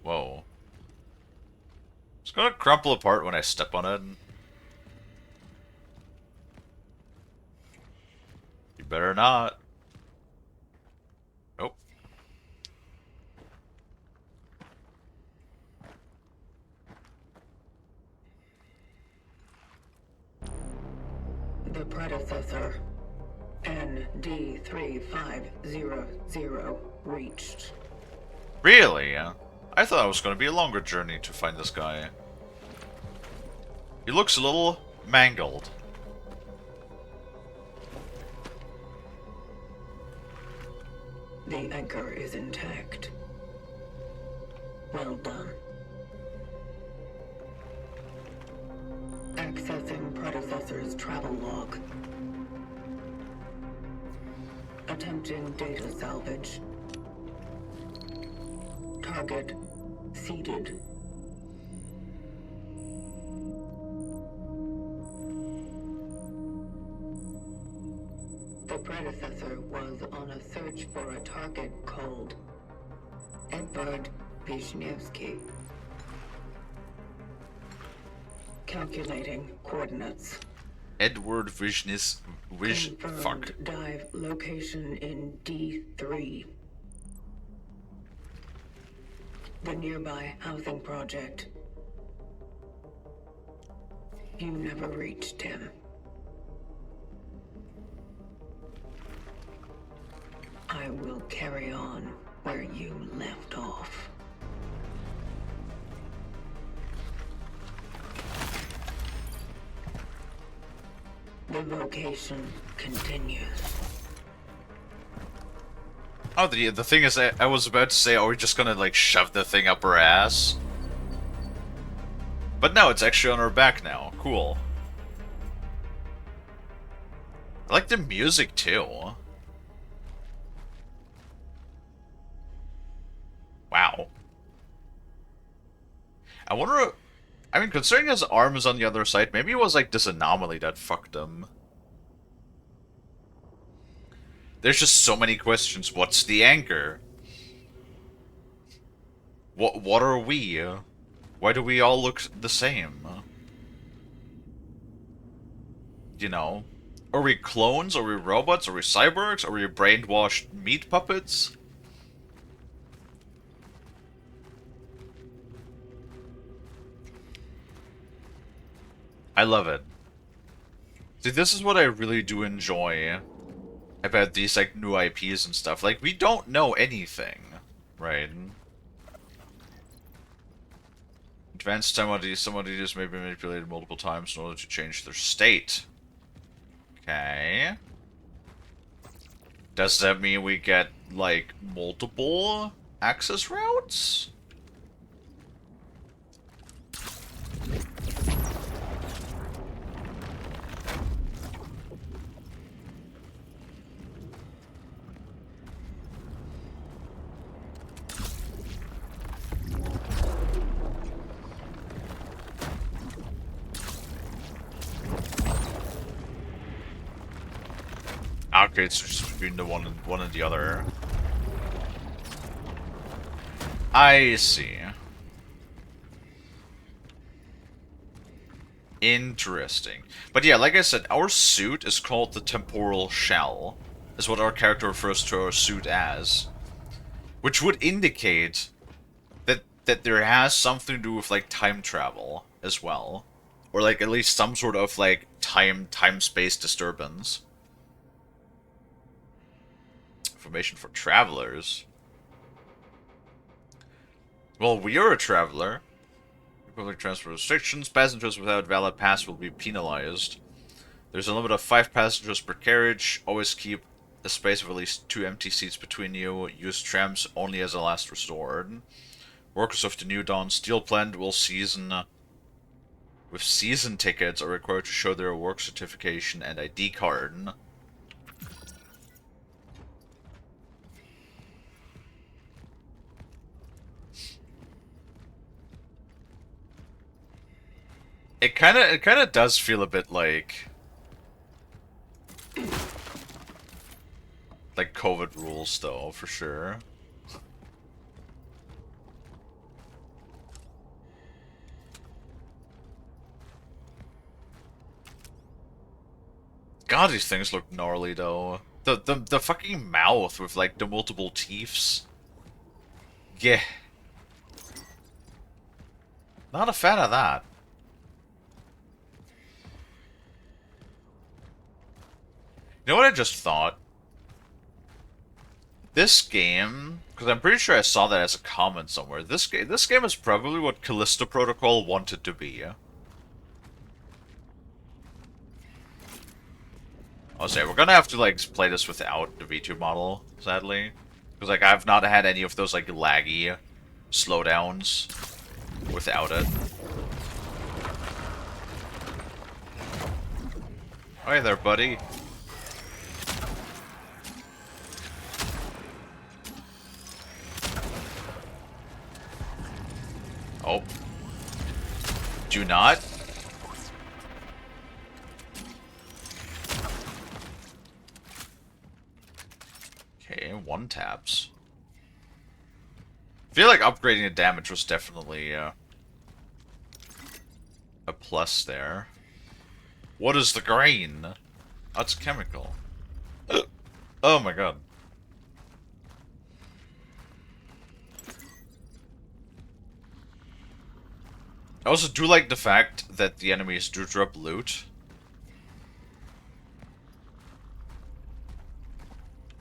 Whoa. It's gonna crumple apart when I step on it. You better not. Nope. The predecessor, ND3500, reached. Really? Yeah. I thought it was going to be a longer journey to find this guy. He looks a little mangled. The anchor is intact. Well done. Accessing predecessor's travel log. Attempting data salvage. Target seeded. The predecessor was on a search for a target called Edvard Wisniewski. Calculating coordinates. Edward Vishnis... Fuck. Confirmed dive location in D3. The nearby housing project. You never reached him. I will carry on where you left off. The vocation continues. Oh, the thing is, I was about to say, are we just gonna, like, shove the thing up her ass? But no, it's actually on her back now. Cool. I like the music, too. Wow. I wonder... I mean, considering his arm is on the other side, maybe it was, like, this anomaly that fucked him. There's just so many questions. What's the anchor? What are we? Why do we all look the same? You know? Are we clones? Are we robots? Are we cyborgs? Are we brainwashed meat puppets? I love it. See, this is what I really do enjoy about these, like, new IPs and stuff. Like, we don't know anything, right? Advanced somebodies may be manipulated multiple times in order to change their state. Okay. Does that mean we get, like, multiple access routes? Okay, it's just between the one and the other. I see. Interesting. But yeah, like I said, our suit is called the temporal shell. Is what our character refers to our suit as. Which would indicate that there has something to do with, like, time travel as well. Or, like, at least some sort of, like, time-space disturbance. Information for travelers. Well, we are a traveler. Public transport restrictions. Passengers without valid pass will be penalized. There's a limit of 5 passengers per carriage. Always keep a space of at least 2 empty seats between you. Use trams only as a last resort. Workers of the New Dawn Steel Plant will with season tickets are required to show their work certification and ID card. It kind of does feel a bit like COVID rules, though, for sure. God, these things look gnarly, though. The fucking mouth with, like, the multiple teeths. Yeah. Not a fan of that. You know what I just thought? This game, because I'm pretty sure I saw that as a comment somewhere. This game is probably what Callisto Protocol wanted to be. I'll say we're gonna have to like play this without the V2 model, sadly, because like I've not had any of those like laggy slowdowns without it. Hi there, buddy. Oh. Do not? Okay, 1 taps. I feel like upgrading the damage was definitely a plus there. What is the grain? That's chemical. Oh my god. I also do like the fact that the enemies do drop loot.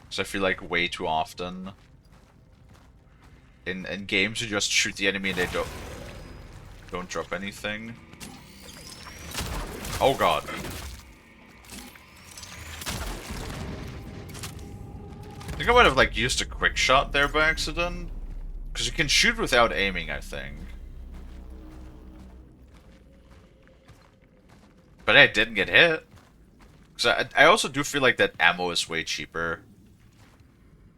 Because I feel like way too often in games you just shoot the enemy and they don't drop anything. Oh god. I think I might have like used a quick shot there by accident. Because you can shoot without aiming, I think. But I didn't get hit. Because I also do feel like that ammo is way cheaper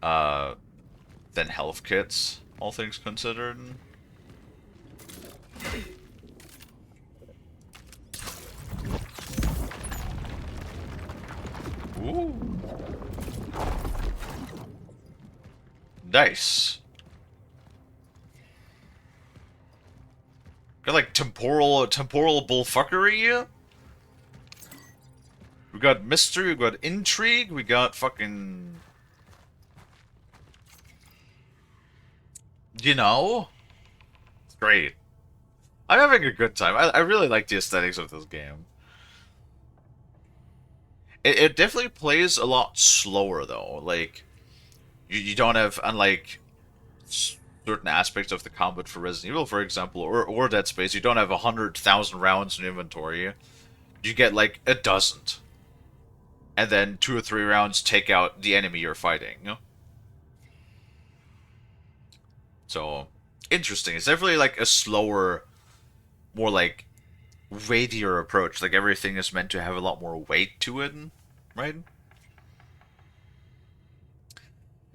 than health kits, all things considered. Ooh. Nice. Got like temporal bullfuckery. We got mystery, we got intrigue, we got fucking... You know? It's great. I'm having a good time. I really like the aesthetics of this game. It definitely plays a lot slower, though. Like, you don't have, unlike certain aspects of the combat for Resident Evil, for example, or Dead Space, you don't have 100,000 rounds in inventory. You get, like, a dozen. And then 2 or 3 rounds take out the enemy you're fighting. So, interesting. It's definitely, like, a slower, more, like, weightier approach. Like, everything is meant to have a lot more weight to it, right?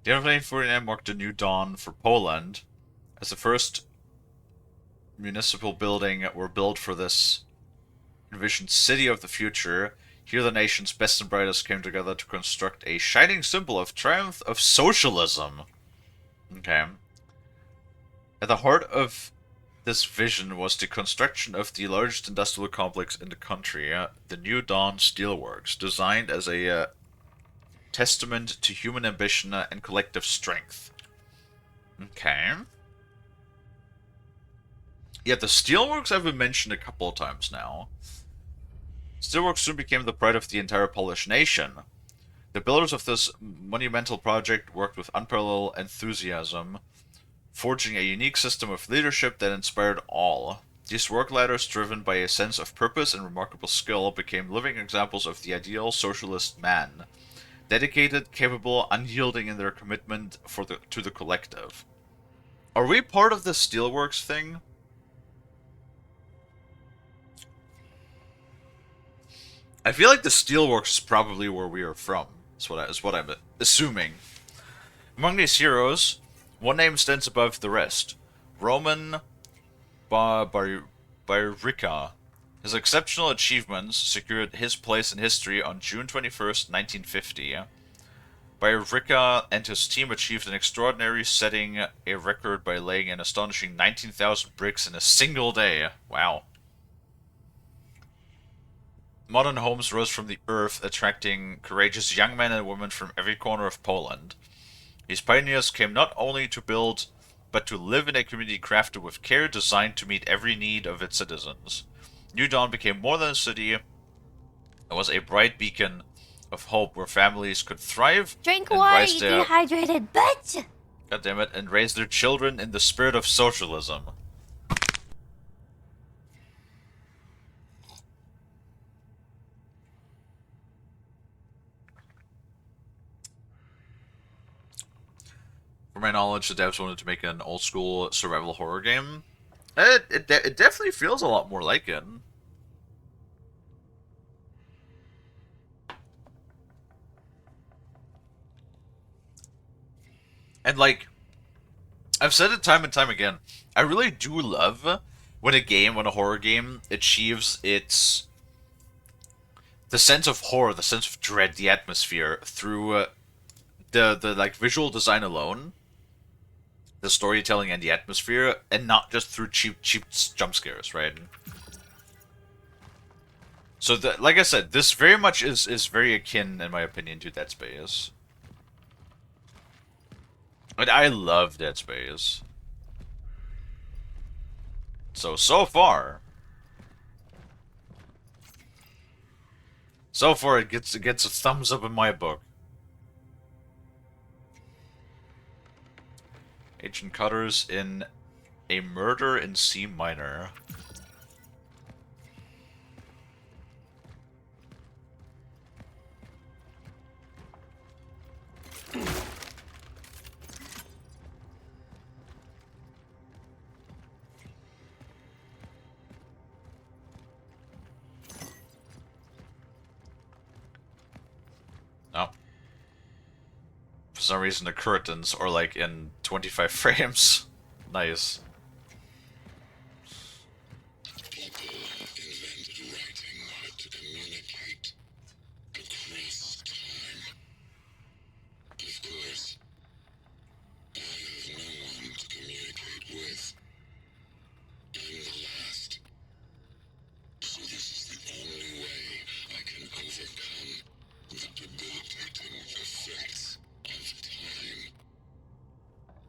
January 1949 marked the new dawn for Poland, as the first municipal building were built for this envisioned city of the future. Here the nation's best and brightest came together to construct a shining symbol of triumph of socialism. Okay. At the heart of this vision was the construction of the largest industrial complex in the country, the New Dawn Steelworks, designed as a testament to human ambition and collective strength. Okay. Yeah, the Steelworks have been mentioned a couple of times now. Steelworks soon became the pride of the entire Polish nation. The builders of this monumental project worked with unparalleled enthusiasm, forging a unique system of leadership that inspired all. These work ladders, driven by a sense of purpose and remarkable skill, became living examples of the ideal socialist man. Dedicated, capable, unyielding in their commitment to the collective. Are we part of the Steelworks thing? I feel like the Steelworks is probably where we are from. Is what I'm assuming. Among these heroes, one name stands above the rest: Roman Baryka. His exceptional achievements secured his place in history on June 21st, 1950. Baryka and his team achieved an extraordinary, setting a record by laying an astonishing 19,000 bricks in a single day. Wow. Modern homes rose from the earth, attracting courageous young men and women from every corner of Poland. These pioneers came not only to build, but to live in a community crafted with care, designed to meet every need of its citizens. New Dawn became more than a city. It was a bright beacon of hope where families could thrive Drink and water, raise you their dehydrated bitch! God damn it, and raise their children in the spirit of socialism. From my knowledge, the devs wanted to make an old school survival horror game. It definitely feels a lot more like it. And like, I've said it time and time again, I really do love when a horror game achieves the sense of horror, the sense of dread, the atmosphere through the like visual design alone, the storytelling and the atmosphere, and not just through cheap jump scares, right? So, like I said, this very much is very akin, in my opinion, to Dead Space. And I love Dead Space. So far, it gets a thumbs up in my book. Agent Cutter's in A Murder in C Minor. Oh. For some reason the curtains are like in 25 frames. Nice. People invented writing to communicate across time. Of course, I have no one to communicate with. I'm the last. So this is the only way I can overcome the debilitating effects of time.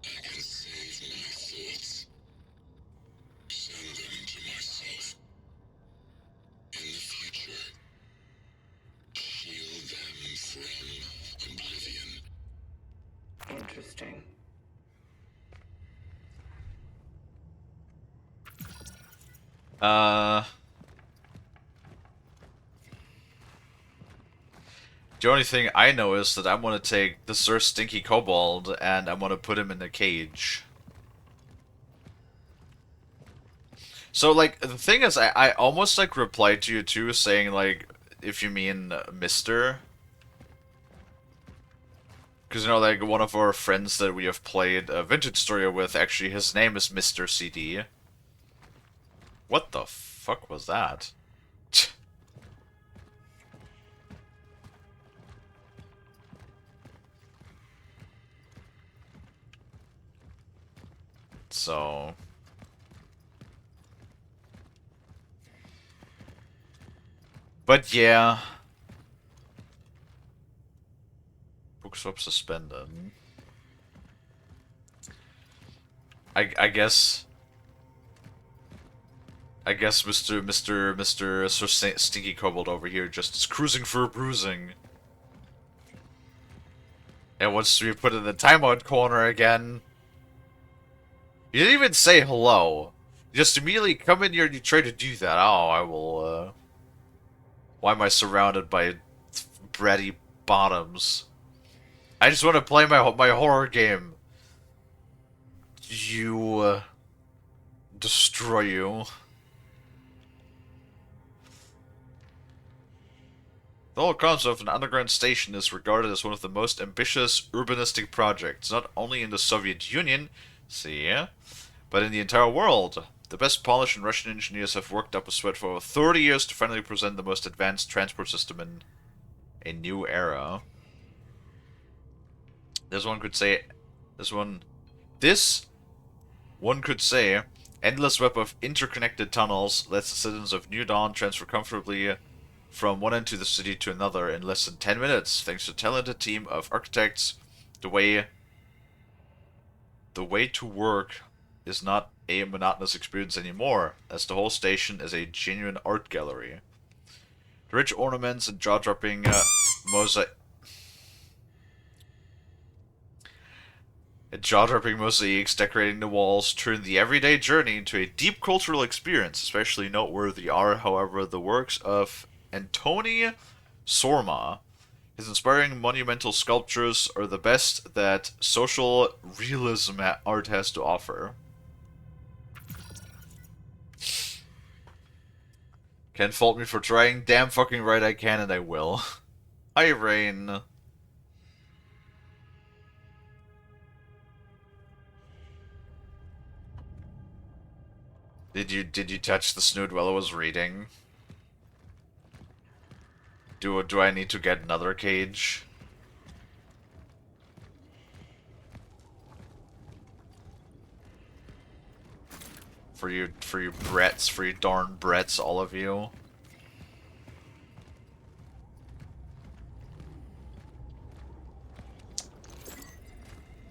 I can save my thoughts. Send them to myself. In the future, shield them from oblivion. Interesting. The only thing I know is that I'm gonna take the Sir Stinky Kobold and I'm gonna put him in a cage. So, like, the thing is, I almost, like, replied to you, too, saying, like, if you mean Mr. Because, you know, like, one of our friends that we have played a Vintage Story with, actually, his name is Mr. CD. What the fuck was that? So... But yeah... Book swap suspended. I guess... I guess Mr. Sir Stinky Kobold over here just is cruising for a bruising. And wants to be put in the timeout corner again. You didn't even say hello. You just immediately come in here and you try to do that. Oh, I will, Why am I surrounded by bratty bottoms? I just want to play my horror game. You, destroy you. The whole concept of an underground station is regarded as one of the most ambitious urbanistic projects, not only in the Soviet Union, but in the entire world. The best Polish and Russian engineers have worked up a sweat for over 30 years to finally present the most advanced transport system in a new era. This one could say, endless web of interconnected tunnels lets the citizens of New Dawn transfer comfortably from one end of the city to another in less than 10 minutes, thanks to a talented team of architects. The way to work is not a monotonous experience anymore, as the whole station is a genuine art gallery. The rich ornaments and jaw-dropping mosaic. Jaw-dropping mosaics decorating the walls turn the everyday journey into a deep cultural experience. Especially noteworthy are, however, the works of Antoni Sorma. His inspiring monumental sculptures are the best that social realism art has to offer. Can't fault me for trying. Damn fucking right I can, and I will. Hi, Rain. Did you touch the snood while I was reading? Do I need to get another cage? For you Bretts, for you darn Bretts, all of you.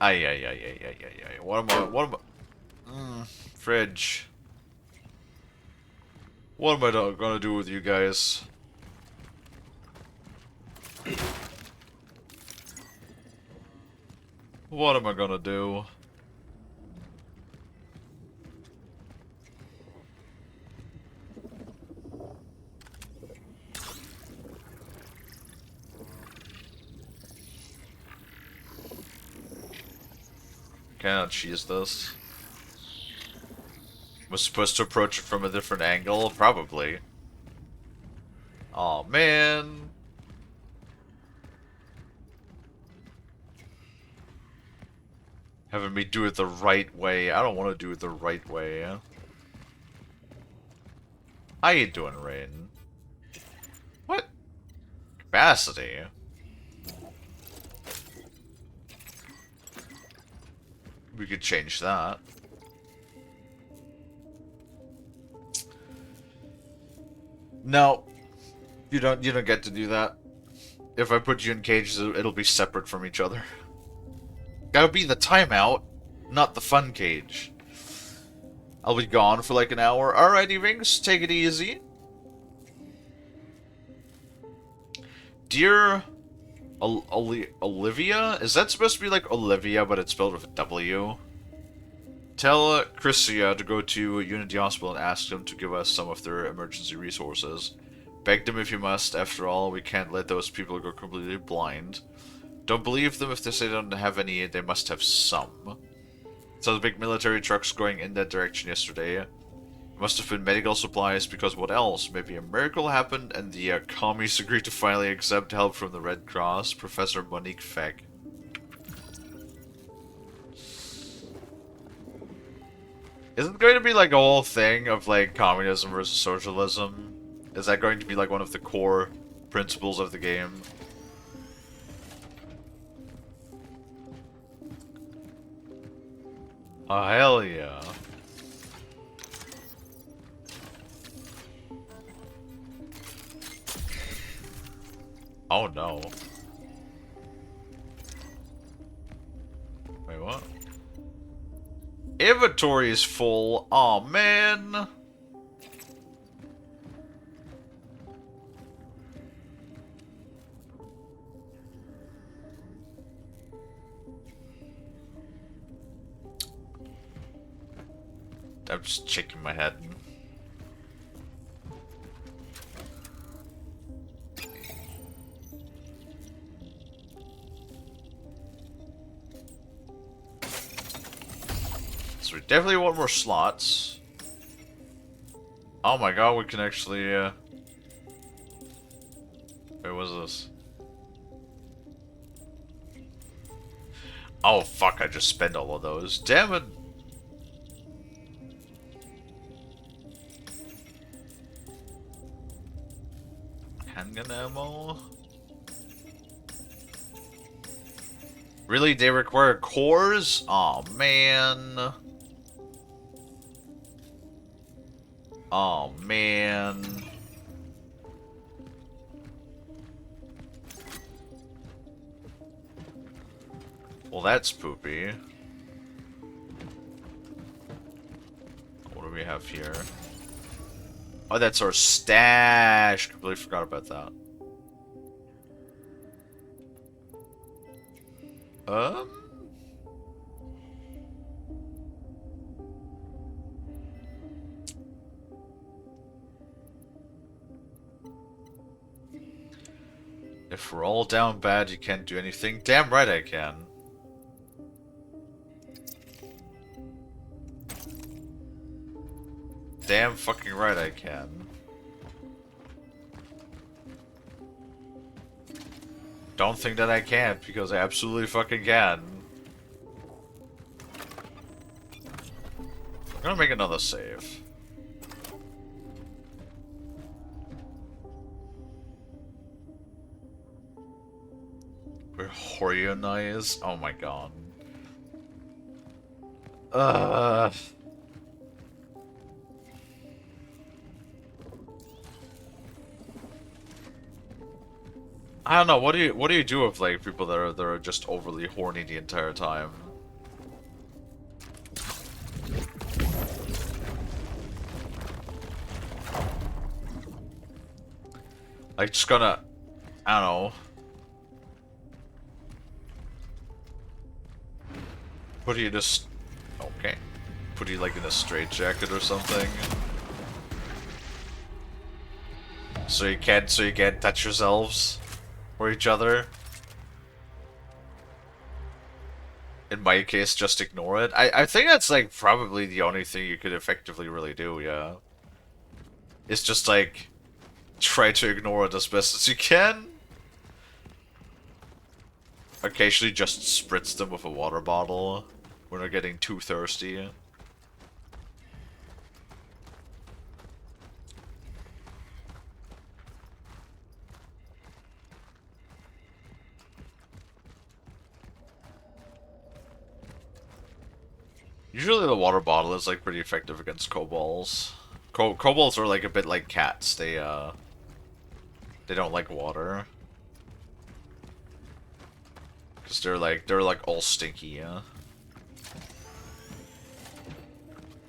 Ay. What am I, fridge. What am I gonna do with you guys? What am I gonna do? Cannot cheese this. Was supposed to approach it from a different angle? Probably. Aw, man. Having me do it the right way. I don't want to do it the right way. How you doing, Rain? What? Capacity? We could change that. No. You don't get to do that. If I put you in cages, it'll be separate from each other. Gotta be the timeout, not the fun cage. I'll be gone for like an hour. Alrighty, Rings, take it easy. Dear Olivia? Is that supposed to be like Olivia, but it's spelled with a W? Tell Christia to go to Unity Hospital and ask them to give us some of their emergency resources. Beg them if you must. After all, we can't let those people go completely blind. Don't believe them if they say they don't have any, they must have some. Saw the big military trucks going in that direction yesterday. It must have been medical supplies, because what else? Maybe a miracle happened and the commies agreed to finally accept help from the Red Cross. Professor Monique Feck. Isn't it going to be like a whole thing of like communism versus socialism? Is that going to be like one of the core principles of the game? Oh, hell yeah. Oh no. Wait, what? Inventory is full. Oh man. I'm just shaking my head. So we definitely want more slots. Oh my god, we can actually, Wait, what's this? Oh fuck, I just spent all of those. Damn it. Handgun ammo? Really? They require cores? Aw, man. Oh man. Well, that's poopy. What do we have here? Oh, that's our stash. Completely forgot about that. Um. If we're all down bad, you can't do anything. Damn right I can. Damn fucking right I can. Don't think that I can't, because I absolutely fucking can. I'm gonna make another save. Where Horiona is? Oh my god. I don't know. What do you do with like people that are just overly horny the entire time? Like just gonna, I don't know. Put you just okay. Put you like in a straitjacket or something. So you can't touch yourselves or each other. In my case, just ignore it. I think that's like probably the only thing you could effectively really do, yeah. It's just like try to ignore it as best as you can. Occasionally just spritz them with a water bottle when they're getting too thirsty. Usually the water bottle is like pretty effective against kobolds. Kobolds are like a bit like cats. They don't like water. Cause they're like all stinky, yeah.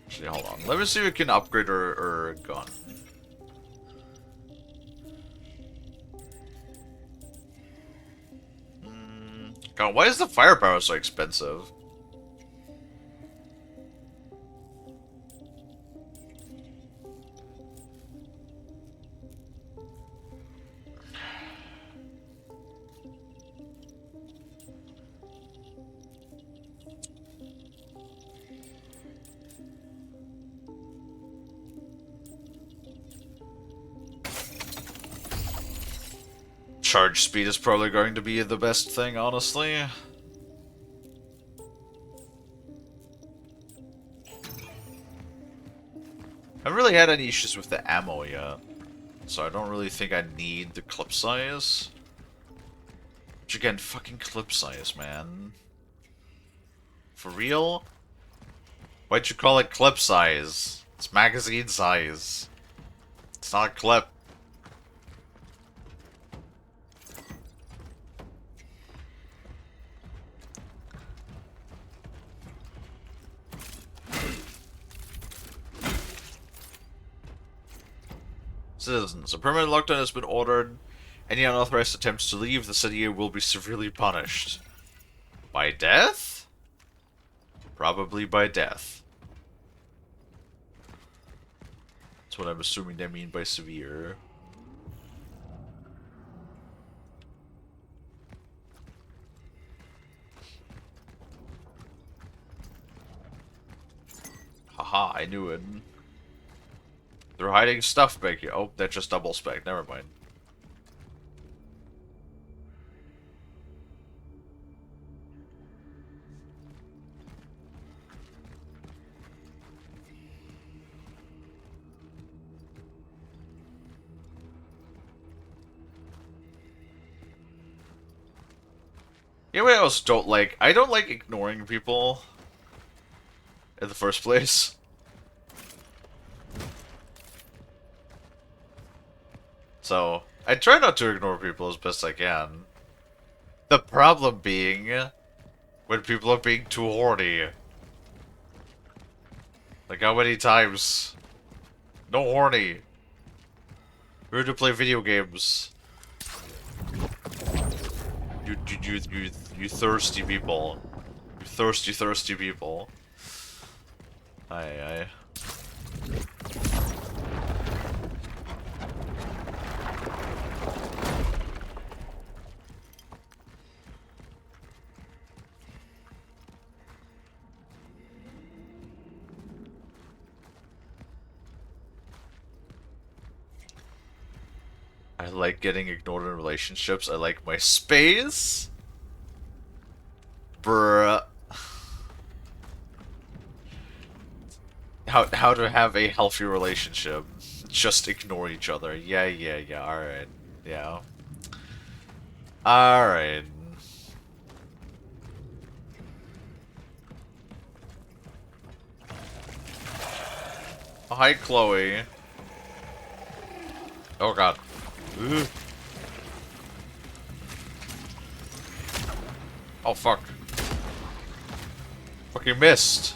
Actually, hold on. Let me see if we can upgrade her gun. God, why is the firepower so expensive? Charge speed is probably going to be the best thing, honestly. I haven't really had any issues with the ammo yet, so I don't really think I need the clip size. Which again, fucking clip size, man. For real? Why'd you call it clip size? It's magazine size. It's not a clip. Citizens, a permanent lockdown has been ordered. Any unauthorized attempts to leave the city will be severely punished. By death? Probably by death. That's what I'm assuming they mean by severe. Haha, I knew it. They're hiding stuff back here. Oh, that's just double spec. Never mind. You know what I also don't like? I don't like ignoring people in the first place. So, I try not to ignore people as best I can. The problem being, when people are being too horny. Like, how many times? No horny. We're here to play video games. You thirsty people. You thirsty people. Aye. I like getting ignored in relationships. I like my space. Bruh. How to have a healthy relationship. Just ignore each other. Yeah, alright. Yeah. Alright. Oh, hi, Chloe. Oh god. Ugh. Oh fuck. Fucking missed.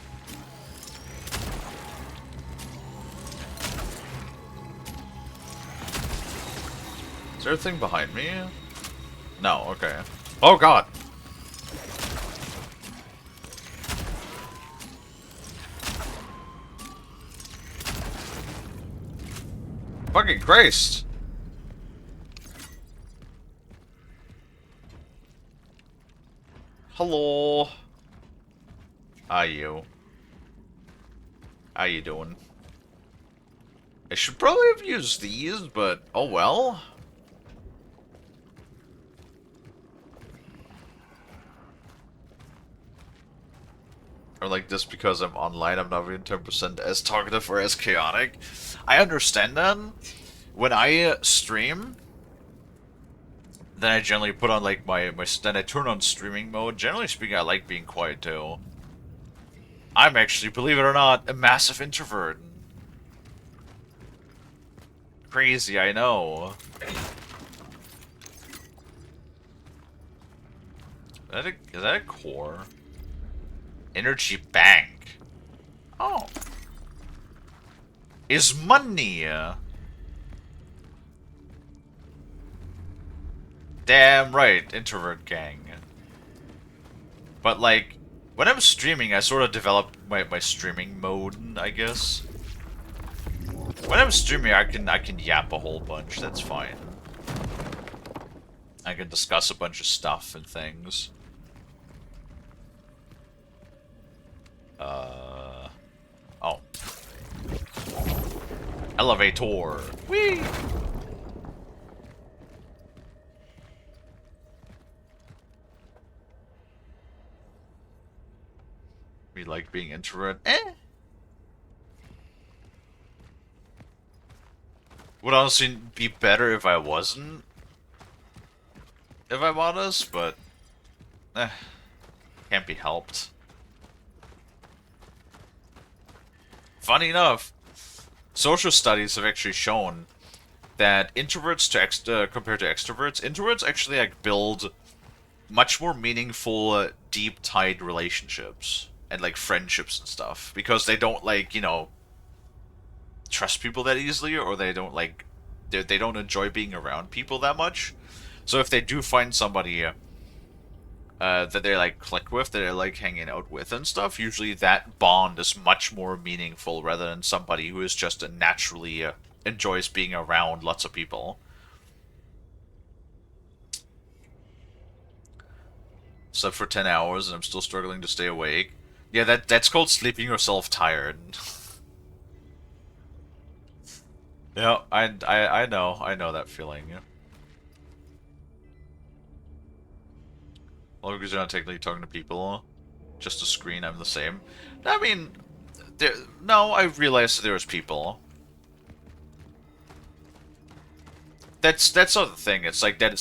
Is there a thing behind me? No, okay. Oh god! Fucking Christ! Hello. How you? How you doing? I should probably have used these, but oh well. Or like this because I'm online, I'm not even 10% as talkative or as chaotic. I understand that. When I stream, then I generally put on like then I turn on streaming mode. Generally speaking, I like being quiet too. I'm actually, believe it or not, a massive introvert. Crazy, I know. Is that a core? Energy bank. Oh. Is money. Damn right, introvert gang. But like, when I'm streaming, I sort of develop my streaming mode, I guess. When I'm streaming, I can yap a whole bunch. That's fine. I can discuss a bunch of stuff and things. Oh. Elevator. Whee! We like being introvert. Would honestly be better if I wasn't. If I'm honest, but can't be helped. Funny enough, social studies have actually shown that introverts compared to extroverts, introverts actually like build much more meaningful, deep-tied relationships and like friendships and stuff because they don't like, you know, trust people that easily, or they don't like they don't enjoy being around people that much. So if they do find somebody that they like click with, that they're like hanging out with and stuff, usually that bond is much more meaningful rather than somebody who is just naturally enjoys being around lots of people. Slept for 10 hours and I'm still struggling to stay awake. Yeah, that's called sleeping yourself tired. Yeah, I know that feeling. Yeah. Well, because you're not technically talking to people, just a screen. I'm the same. I mean, no, I realized that there was people. That's not the thing. It's like that.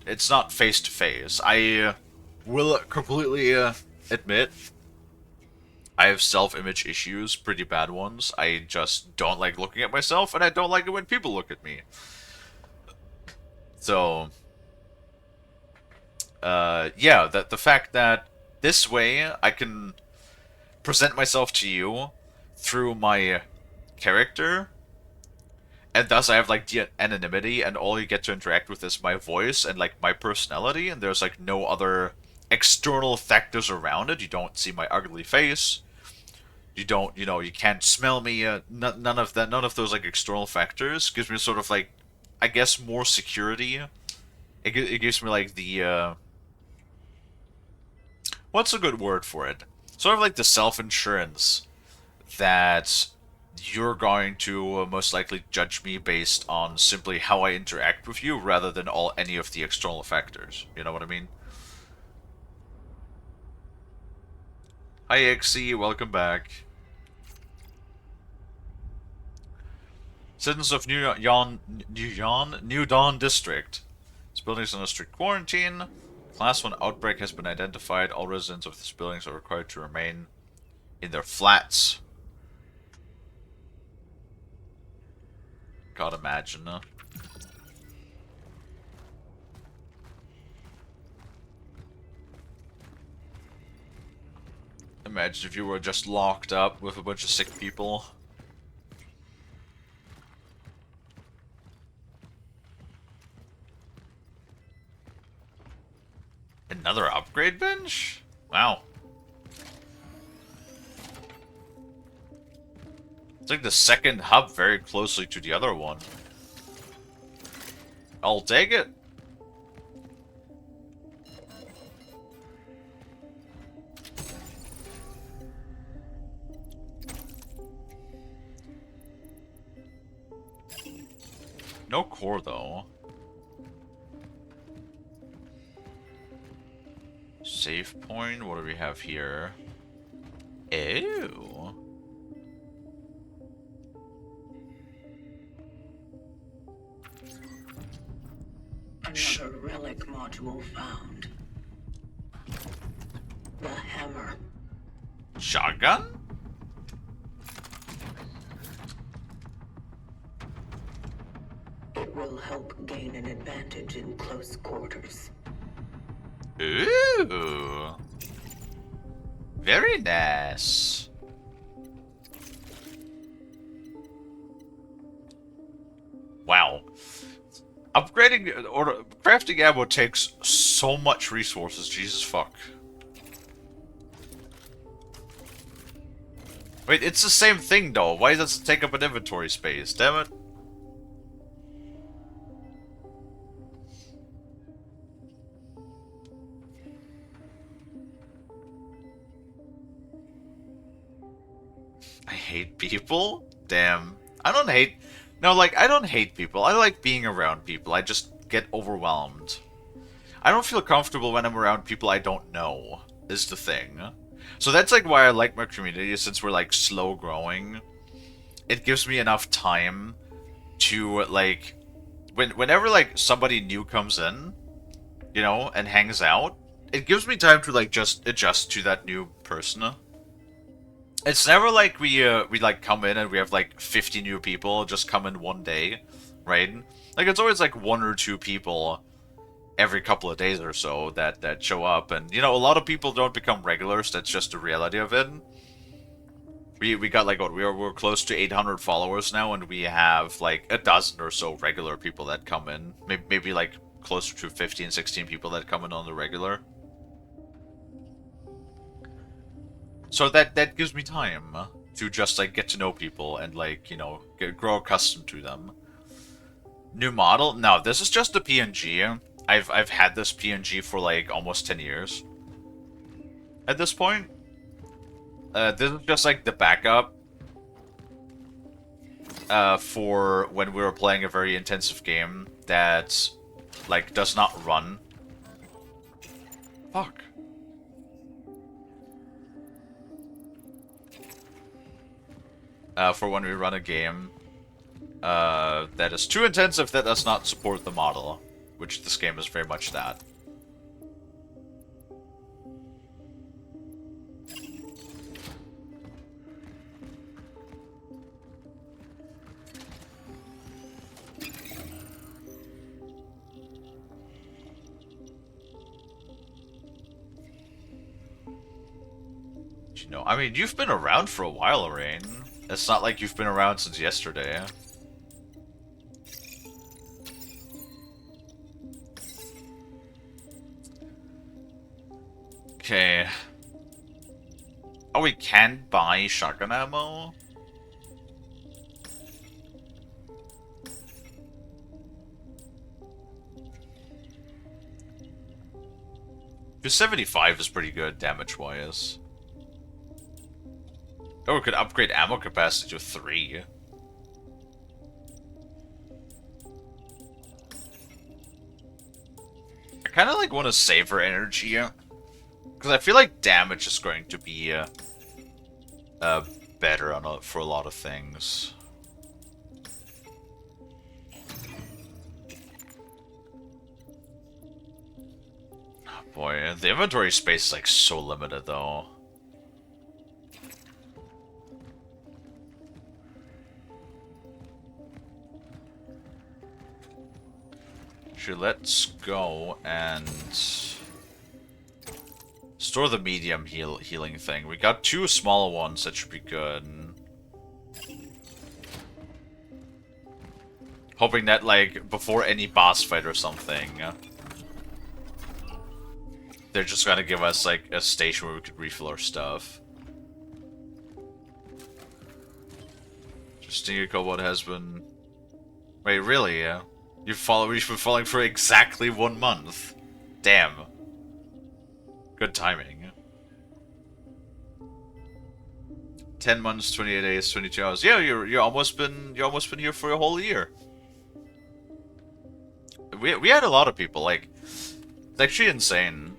It's not face to face. I will completely admit I have self-image issues, pretty bad ones. I just don't like looking at myself, and I don't like it when people look at me. So, yeah, the fact that this way I can present myself to you through my character And thus I have like the anonymity, and all you get to interact with is my voice and like my personality, and there's like no other external factors around it. You don't see my ugly face. You don't, you can't smell me. None of that. None of those like external factors gives me sort of like, I guess, more security. It gives me like the what's a good word for it? Sort of like the self-insurance that you're going to most likely judge me based on simply how I interact with you rather than any of the external factors. You know what I mean? Hi XC, welcome back. Citizens of New Dawn District. This building is under strict quarantine. Class 1 outbreak has been identified. All residents of this building are required to remain in their flats. God, imagine. Imagine if you were just locked up with a bunch of sick people. Another upgrade bench? Wow. It's like the second hub very closely to the other one. I'll take it. No core though. Save point, what do we have here? Ew. Another relic module found. The hammer. Shotgun? It will help gain an advantage in close quarters. Ooh. Very nice. Wow. Upgrading or crafting ammo takes so much resources, Jesus fuck. Wait, it's the same thing though. Why does it take up an inventory space? Damn it. I hate people? Damn. I don't hate... No, like, I don't hate people. I like being around people. I just get overwhelmed. I don't feel comfortable when I'm around people I don't know, is the thing. So that's, like, why I like my community, since we're, like, slow growing. It gives me enough time to, like... Whenever, like, somebody new comes in, you know, and hangs out, it gives me time to, like, just adjust to that new person. It's never like we like come in and we have like 50 new people just come in one day, right? Like it's always like one or two people every couple of days or so that show up, and you know a lot of people don't become regulars. That's just the reality of it. We got like what we're close to 800 followers now, and we have like a dozen or so regular people that come in. Maybe like closer to 15, 16 people that come in on the regular. So that gives me time to just like get to know people and like, you know, grow accustomed to them. New model? No, this is just a PNG. I've had this PNG for like almost 10 years. At this point. This is just like the backup for when we were playing a very intensive game that like does not run. Fuck. For when we run a game that is too intensive that does not support the model, which this game is very much that. You know, I mean, you've been around for a while, Rain. It's not like you've been around since yesterday. Okay. Oh, we can buy shotgun ammo? The 75 is pretty good damage-wise. Oh, we could upgrade ammo capacity to 3. I kind of like want to savor energy, because I feel like damage is going to be better on for a lot of things. Oh boy, the inventory space is like so limited though. Actually, let's go and store the medium healing thing. We got 2 smaller ones, that should be good. Hoping that, like, before any boss fight or something, they're just gonna give us, like, a station where we could refill our stuff. Justin Cobalt has been... Wait, really, yeah? You've been following for exactly 1 month. Damn. Good timing. 10 months, 28 days, 22 hours. Yeah, you're almost been here for a whole year. We had a lot of people, like, it's actually insane.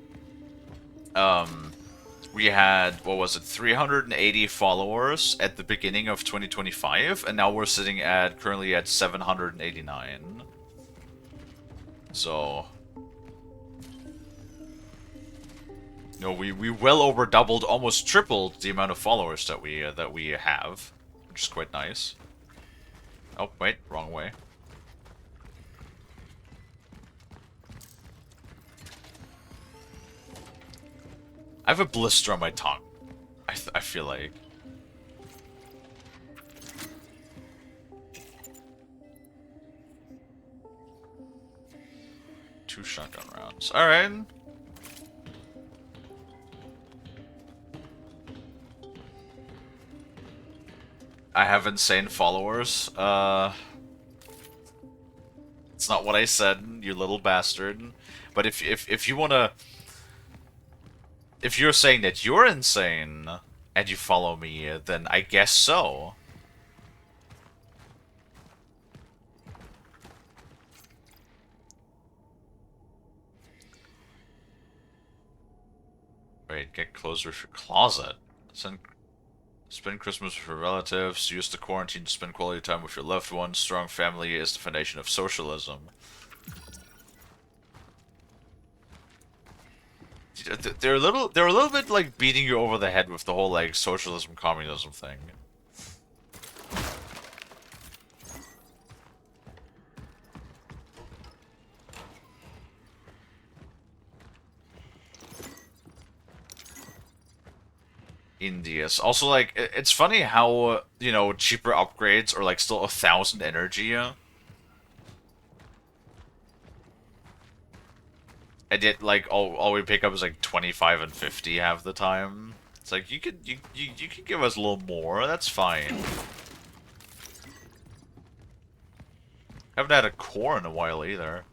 We had, what was it, 380 followers at the beginning of 2025, and now we're sitting at, currently at 789. So, no, we well over doubled, almost tripled the amount of followers that we have, which is quite nice. Oh wait, wrong way. I have a blister on my tongue. I feel like. Two shotgun rounds. Alright. I have insane followers. It's not what I said, you little bastard. But if you wanna... If you're saying that you're insane, and you follow me, then I guess so. Wait, get closer to your closet. Spend Christmas with your relatives, use the quarantine to spend quality time with your loved ones. Strong family is the foundation of socialism. They're a little bit like beating you over the head with the whole like socialism communism thing. Indias. Also, like, it's funny how, you know, cheaper upgrades are like still 1,000 energy. And yet, like, all we pick up is like 25 and 50 half the time. It's like, you could give us a little more, that's fine. Haven't had a core in a while either.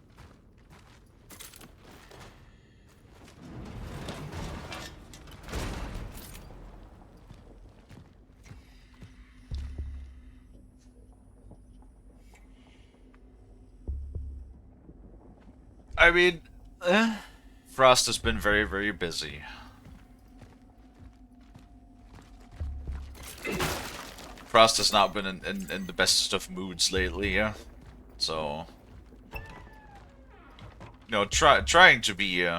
I mean, Frost has been very, very busy. Frost has not been in the best of moods lately, yeah. So, you know, trying to be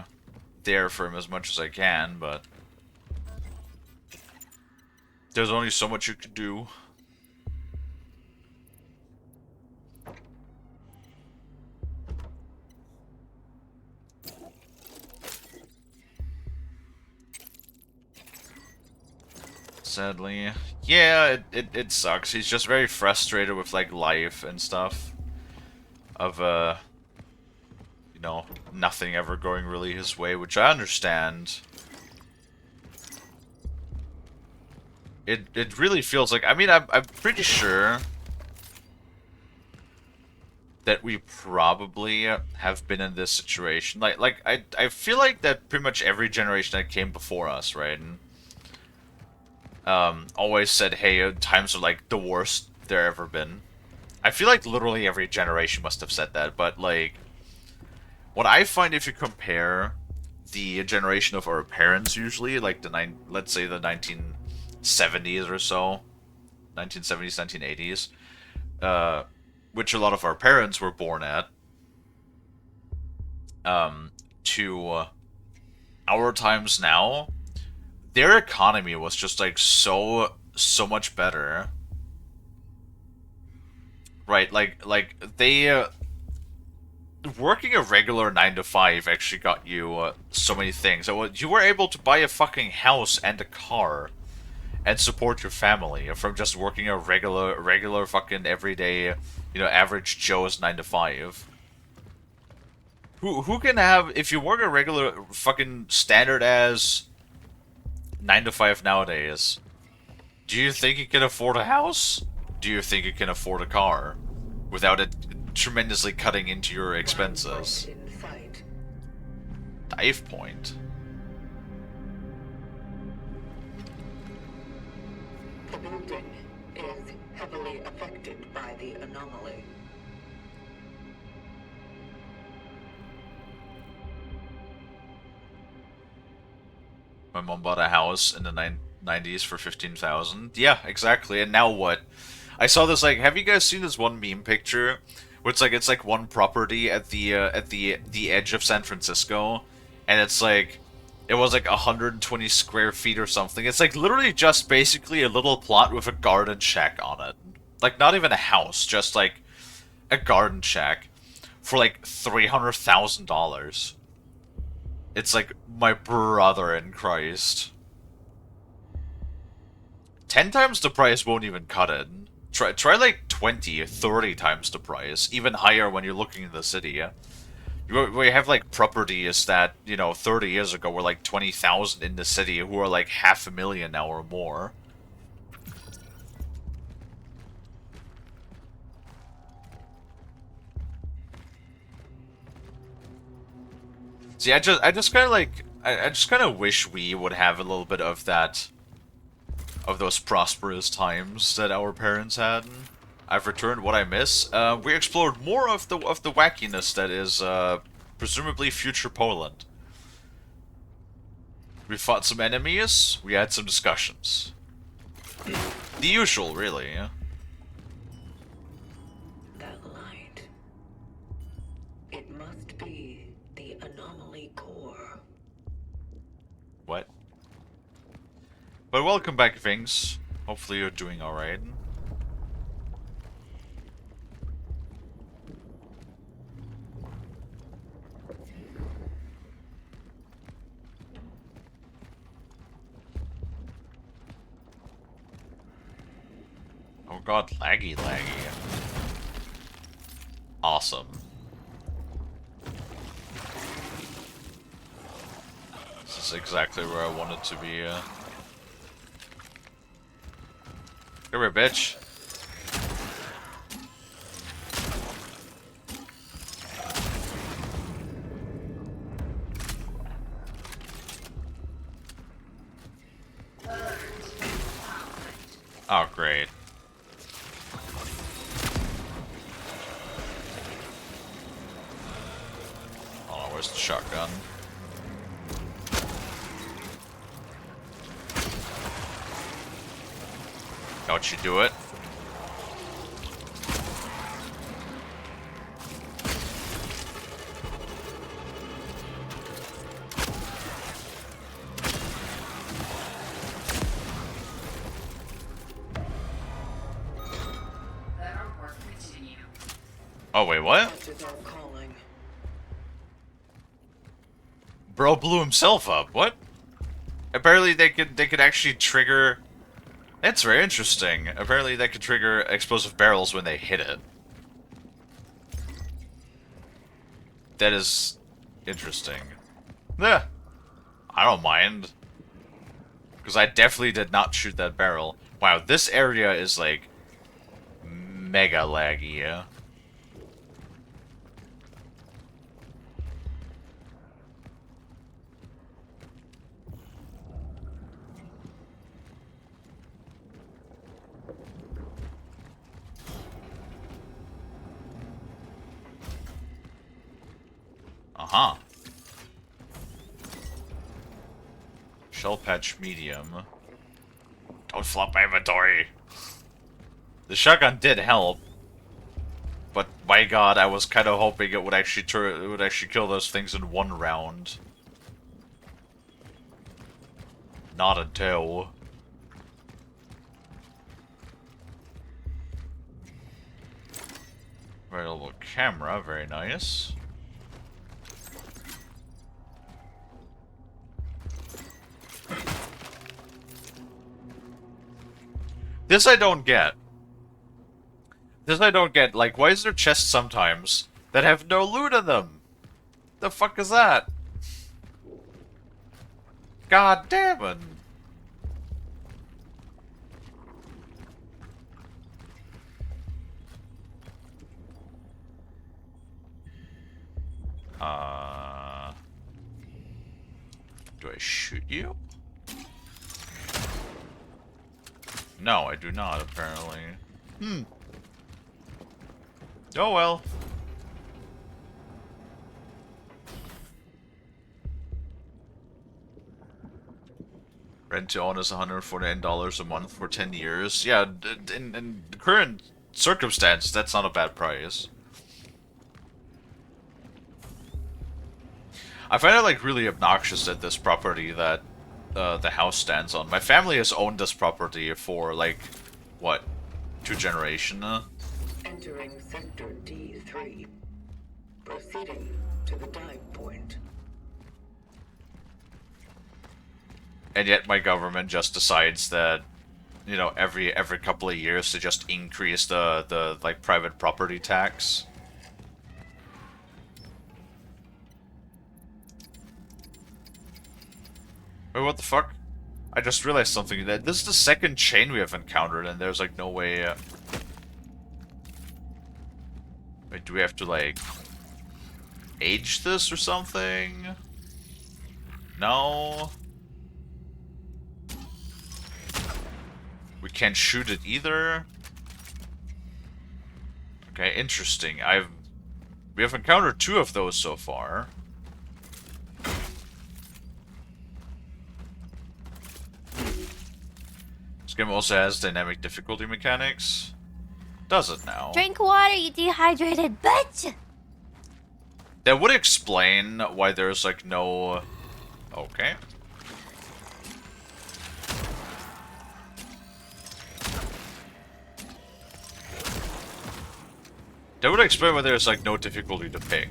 there for him as much as I can, but there's only so much you can do. Sadly. Yeah, it sucks. He's just very frustrated with, like, life and stuff. Of, you know, nothing ever going really his way, which I understand. it really feels like, I mean, I'm pretty sure that we probably have been in this situation. Like I feel like that pretty much every generation that came before us, right? And, always said, hey, times are like the worst there ever been. I feel like literally every generation must have said that, but like, what I find if you compare the generation of our parents, usually, like let's say the 1970s or so, 1970s, 1980s, which a lot of our parents were born at, to our times now, their economy was just like so much better, right? Like they working a regular 9 to 5 actually got you so many things. So you were able to buy a fucking house and a car and support your family from just working a regular fucking everyday, average Joe's 9 to 5. Who can have, if you work a regular fucking standard as 9 to 5 nowadays, do you think you can afford a house? Do you think you can afford a car without it tremendously cutting into your expenses? Dive point. The building is heavily affected by the anomaly. My mom bought a house in the 90s for 15,000. Yeah, exactly. And now what? I saw this, like, have you guys seen this one meme picture where it's like one property at the edge of San Francisco, and it's like it was like 120 square feet or something. It's like literally just basically a little plot with a garden shack on it. Like not even a house, just like a garden shack for like $300,000. It's like my brother in Christ. 10 times the price won't even cut it. Try like 20, 30 times the price. Even higher when you're looking in the city. We have like properties that, 30 years ago were like 20,000 in the city who are like $500,000 now or more. See, I just kind of like, I just kind of wish we would have a little bit of that, of those prosperous times that our parents had. I've returned what I miss. We explored more of the wackiness that is presumably future Poland. We fought some enemies. We had some discussions. The usual, really. Yeah? That light. It must be the anomaly core. What? But welcome back, Vings. Hopefully you're doing alright. Oh god, laggy. Awesome. This is exactly where I wanted to be. Come here, bitch. Oh, great. Oh, where's the shotgun? Don't you do it? Oh, wait, what? Bro blew himself up. What? Apparently they could actually trigger... That's very interesting. Apparently they could trigger explosive barrels when they hit it. That is interesting. Yeah. I don't mind. Because I definitely did not shoot that barrel. Wow, this area is like mega laggy, yeah? Uh-huh. Shell patch medium. Don't flop my inventory. The shotgun did help, but my god, I was kind of hoping it would actually kill those things in one round. Not until. Variable camera, very nice. This I don't get. Like, why is there chests sometimes that have no loot in them? The fuck is that? God damn it. Do I shoot you? No, I do not, apparently. Oh well. Rent to own is $149 a month for 10 years. Yeah, in the current circumstance, that's not a bad price. I find it like really obnoxious that this property that the house stands on. My family has owned this property for like, what, 2 generations? Entering Sector D3. Proceeding to the dive point. And yet my government just decides that, you know, every couple of years to just increase the like private property tax. Wait, what the fuck? I just realized something. That this is the second chain we have encountered, and there's like no way. Wait, do we have to like age this or something? No. We can't shoot it either. Okay, interesting. We have encountered 2 of those so far. This game also has dynamic difficulty mechanics. Does it now? Drink water, you dehydrated bitch! That would explain why there's like no... Okay. That would explain why there's like no difficulty to pick.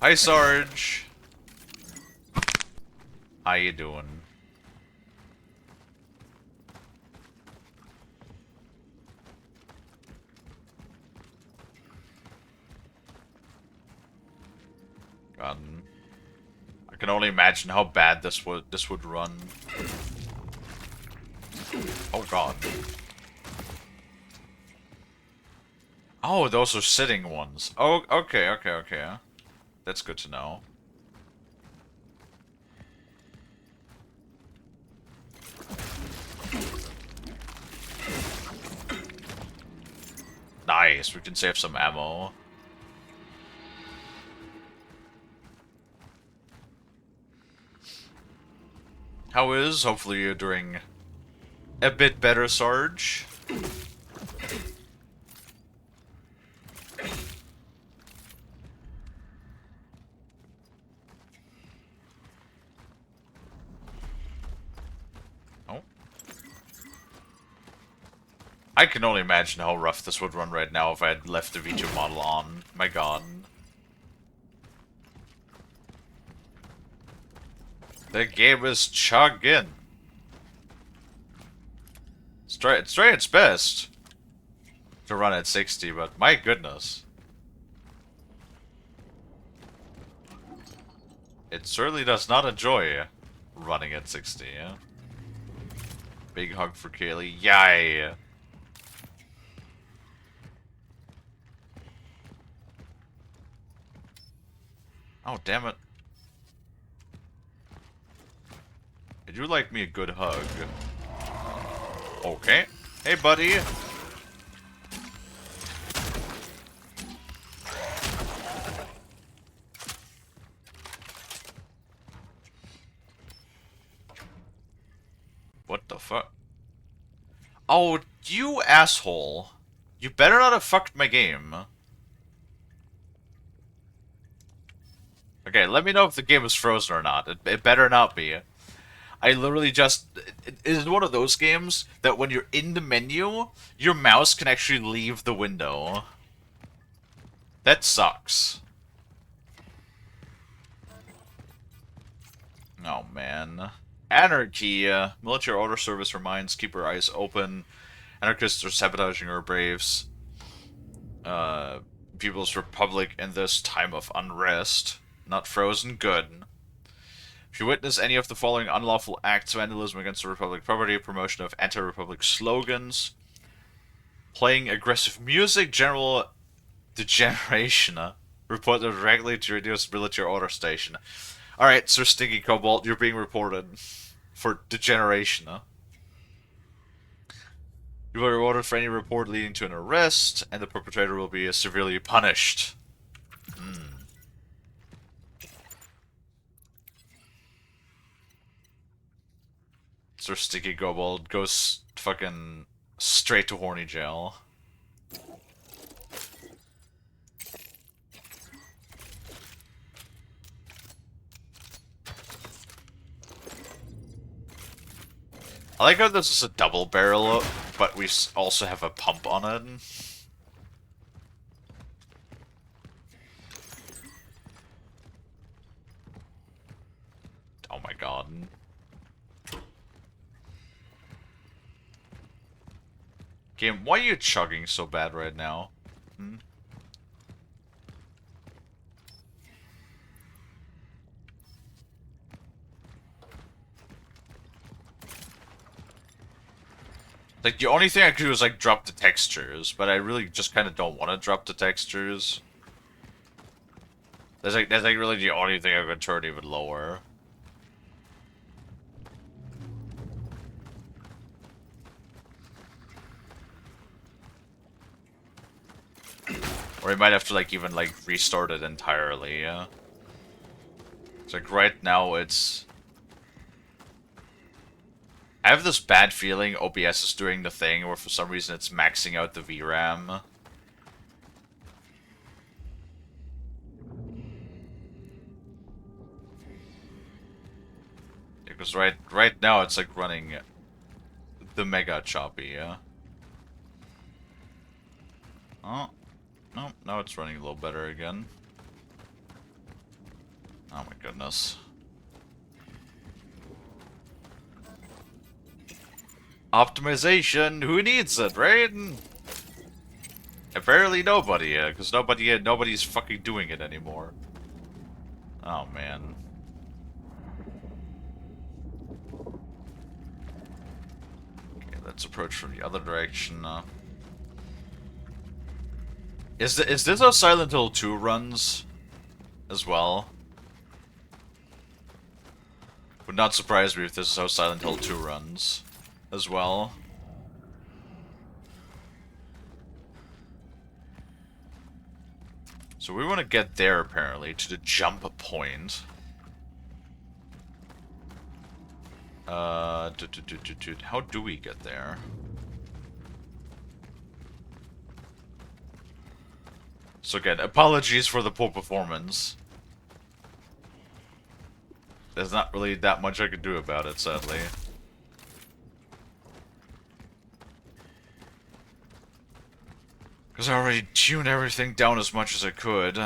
Hi Sarge. How you doing? God. I can only imagine how bad this would run. Oh god. Oh, those are sitting ones. Oh, okay. That's good to know. Nice, we can save some ammo. How is? Hopefully you're doing a bit better, Sarge. Oh. I can only imagine how rough this would run right now if I had left the V2 model on. My god. The game is chugging. It's trying its best to run at 60, but my goodness. It certainly does not enjoy running at 60, yeah? Big hug for Kalie. Yay! Oh, damn it. Did you like me a good hug? Okay. Hey, buddy! What the fuck? Oh, you asshole. You better not have fucked my game. Okay, let me know if the game is frozen or not. It better not be. I literally just... It is one of those games that when you're in the menu, your mouse can actually leave the window. That sucks. Oh, man. Anarchy. Military order service reminds keep your eyes open. Anarchists are sabotaging our braves. People's Republic in this time of unrest. Not frozen. Good. If you witness any of the following unlawful acts, vandalism against the Republic property, promotion of anti-Republic slogans, playing aggressive music, general degeneration, report them directly to your nearest military order station. Alright, Sir Stinky Cobalt, you're being reported for degeneration. You will be rewarded for any report leading to an arrest, and the perpetrator will be severely punished. Sir Sticky Kobold goes fucking straight to horny jail. I like how this is a double barrel, but we also have a pump on it. Oh my god. Game, why are you chugging so bad right now? Hmm? Like, the only thing I could do is, like, drop the textures, but I really just kind of don't want to drop the textures. That's like really the only thing I could turn even lower. Or I might have to, like, even, like, restart it entirely, yeah? It's like, right now, it's... I have this bad feeling OBS is doing the thing where for some reason it's maxing out the VRAM. Because right now it's like running the mega choppy, yeah? Oh. No, now it's running a little better again. Oh my goodness. Optimization, who needs it, right? Apparently nobody, because nobody's fucking doing it anymore. Oh man. Okay, let's approach from the other direction. Is this how Silent Hill 2 runs as well? Would not surprise me if this is how Silent Hill 2 runs as well. So we want to get there, apparently, to the jump point. How do we get there? So again, apologies for the poor performance. There's not really that much I could do about it, sadly. Because I already tuned everything down as much as I could.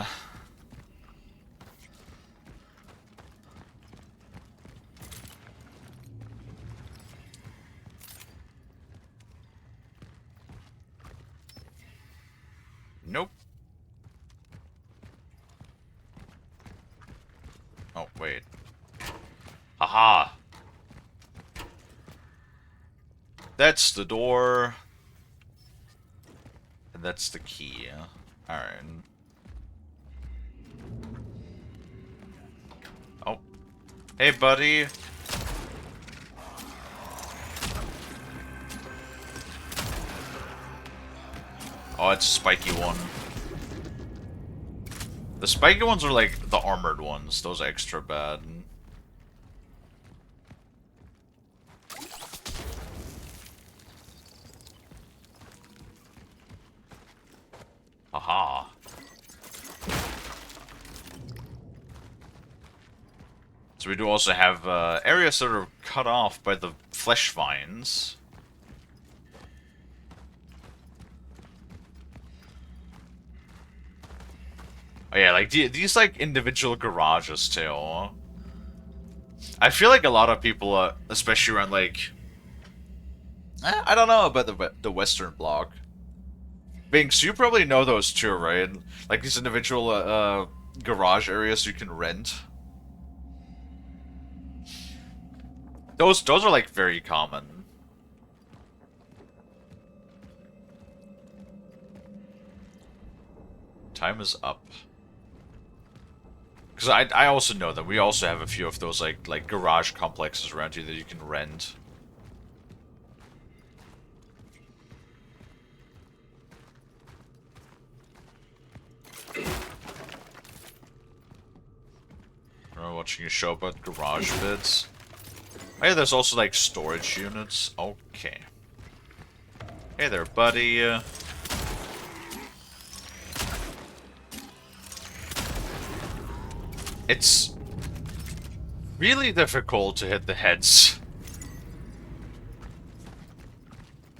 Nope. Oh, wait. That's the door. And that's the key. Alright. Oh. Hey, buddy. Oh, it's a spiky one. The spiky ones are like the armored ones. Those are extra bad. Aha. So we do also have areas that are cut off by the flesh vines. Oh yeah, like these like individual garages too. I feel like a lot of people, especially around like, I don't know about the Western Bloc. Binks, you probably know those too, right? Like these individual garage areas you can rent. Those are like very common. Time is up. Because I also know that we also have a few of those like garage complexes around here that you can rent. We're watching a show about garage bits. Hey, there's also like storage units. Okay. Hey there, buddy. It's really difficult to hit the heads.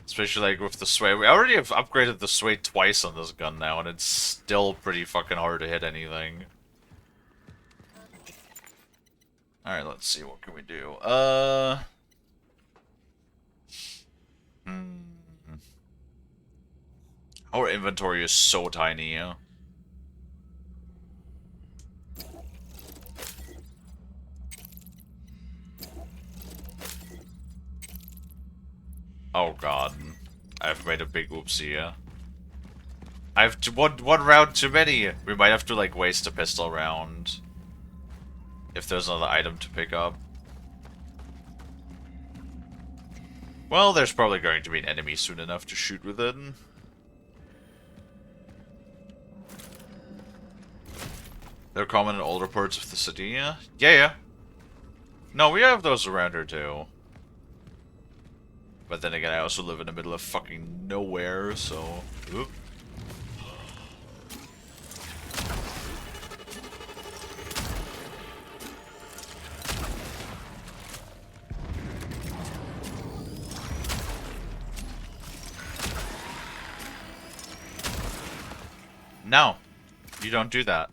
Especially like with the sway. We already have upgraded the sway twice on this gun now, and it's still pretty fucking hard to hit anything. Alright, let's see, what can we do? Our inventory is so tiny, yeah. Oh god. I've made a big whoopsie, yeah. I've one round too many! We might have to, like, waste a pistol round. If there's another item to pick up. Well, there's probably going to be an enemy soon enough to shoot with it. They're common in older parts of the city, yeah? Yeah. No, we have those around here too. But then again, I also live in the middle of fucking nowhere, so... Oop. No, you don't do that.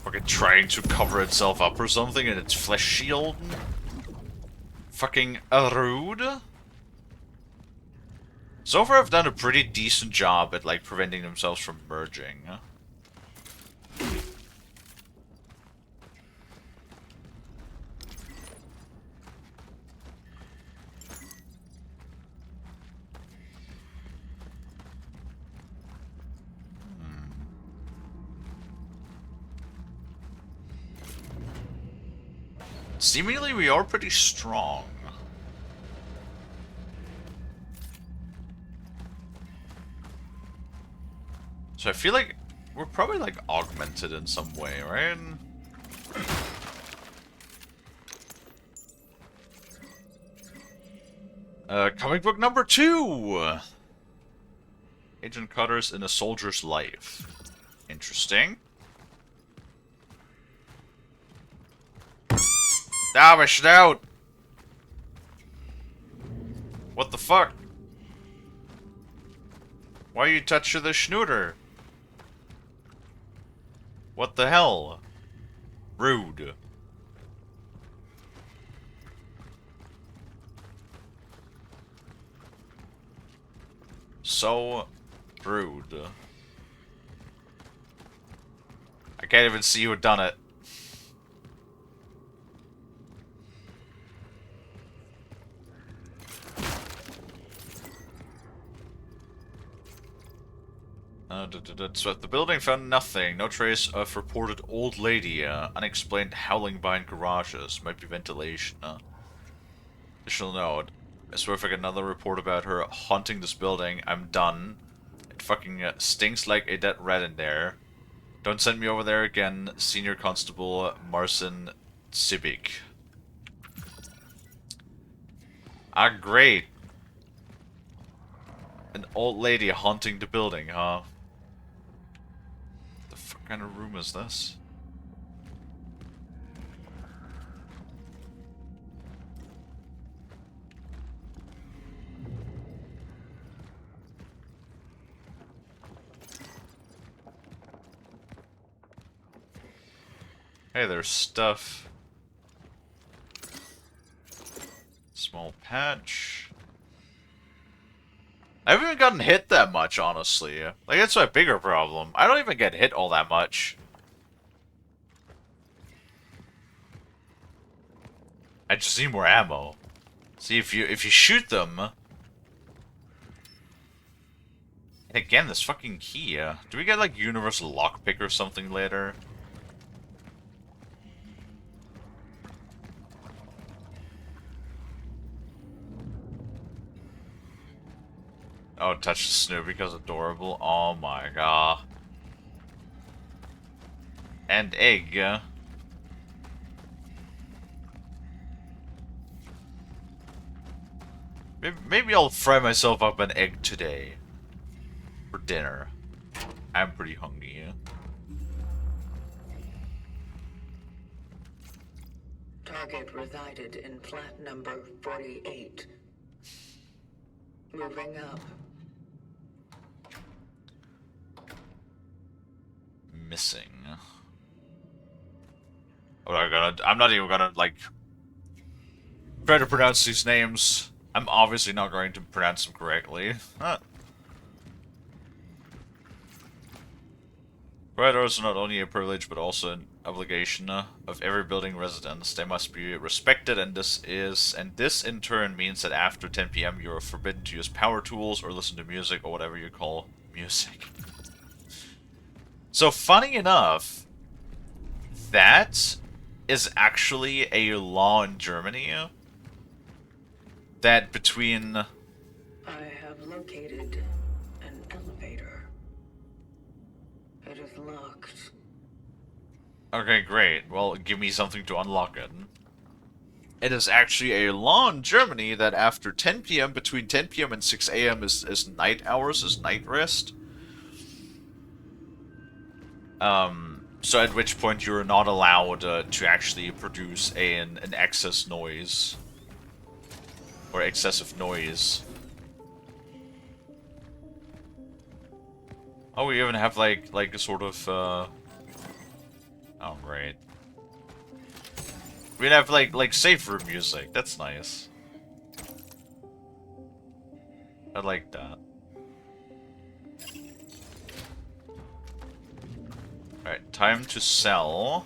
Fucking trying to cover itself up or something in its flesh shield. Fucking rude. So far I've done a pretty decent job at like preventing themselves from merging. Seemingly we are pretty strong. So I feel like we're probably like augmented in some way, right? Comic book number 2! Agent Cutter's in a Soldier's Life. Interesting. Ah, my snout! What the fuck? Why you touch the schnooter? What the hell? Rude. So rude. I can't even see who done it. Swept the building, found nothing. No trace of reported old lady. Unexplained howling behind garages. Might be ventilation. Additional note. I swear if I get another report about her haunting this building, I'm done. It fucking stinks like a dead rat in there. Don't send me over there again, Senior Constable Marcin Cibic. Ah, great. An old lady haunting the building, huh? The fuck kind of room is this? Hey, there's stuff. Small patch. I haven't even gotten hit that much, honestly. Like, that's my bigger problem. I don't even get hit all that much. I just need more ammo. See, if you shoot them... And again, this fucking key, do we get, like, universal lockpick or something later? Oh, touch the snow because adorable. Oh my god. And egg. Maybe I'll fry myself up an egg today. For dinner. I'm pretty hungry. Target resided in flat number 48. Moving up. Missing. I'm not even gonna, like, try to pronounce these names. I'm obviously not going to pronounce them correctly. Corridors are not only a privilege, but also an obligation of every building residents. They must be respected, and this in turn means that after 10 PM you are forbidden to use power tools or listen to music or whatever you call music. So, funny enough, that is actually a law in Germany that between... I have located an elevator. It is locked. Okay, great. Well, give me something to unlock it. It is actually a law in Germany that after 10 PM, between 10 PM and 6 AM is night hours, is night rest. So at which point you're not allowed to actually produce an excess noise. Or excessive noise. Oh, we even have like a sort of, oh, great. We have like safe room music. That's nice. I like that. Alright, time to sell.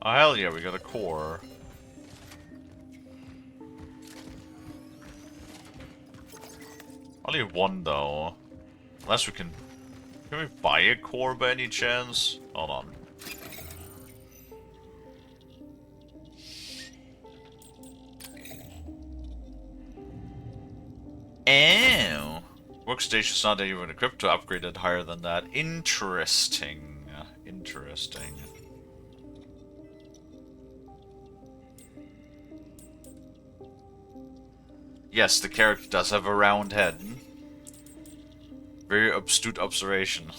Oh, hell yeah, we got a core. Only one, though. Unless we can... Can we buy a core by any chance? Hold on. Ew. Workstation's not even equipped to upgrade it higher than that. Interesting. Interesting. Yes, the character does have a round head. Very astute observation.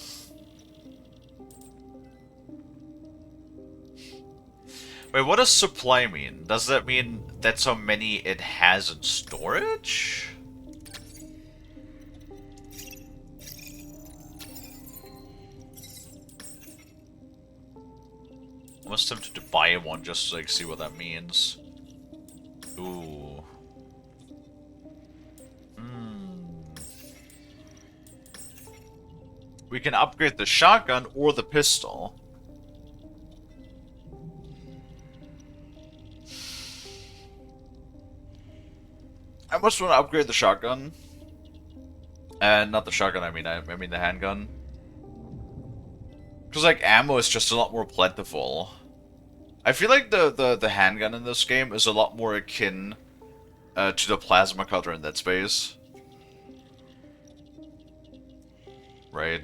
Wait, what does supply mean? Does that mean that's how many it has in storage? I'm almost tempted to buy one just to like see what that means. Ooh. We can upgrade the shotgun or the pistol. I must want to upgrade the shotgun. Not the shotgun, I mean the handgun. Because, like, ammo is just a lot more plentiful. I feel like the handgun in this game is a lot more akin to the plasma cutter in Dead Space. Right?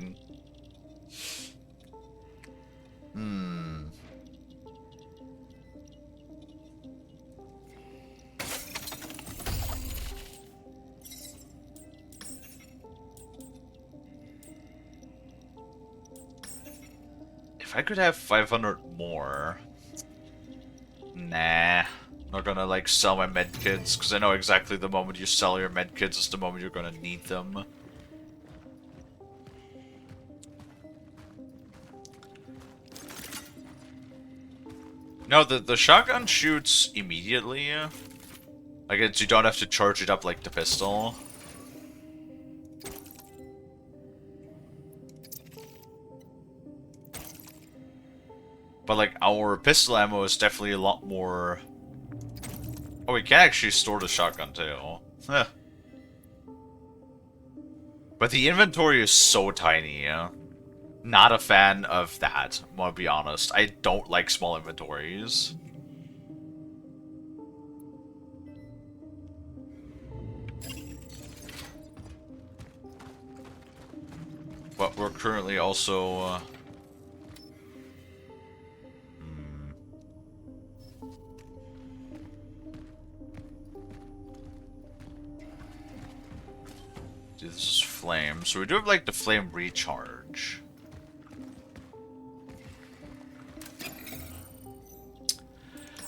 Hmm. If I could have 500 more... Nah. Not gonna, like, sell my medkits, because I know exactly the moment you sell your medkits is the moment you're gonna need them. No, the shotgun shoots immediately. Like, you don't have to charge it up like the pistol. But, like, our pistol ammo is definitely a lot more... Oh, we can actually store the shotgun, too. Huh. But the inventory is so tiny. Not a fan of that, I'm gonna be honest. I don't like small inventories. But we're currently also... Dude, this is flame. So we do have, like, the flame recharge.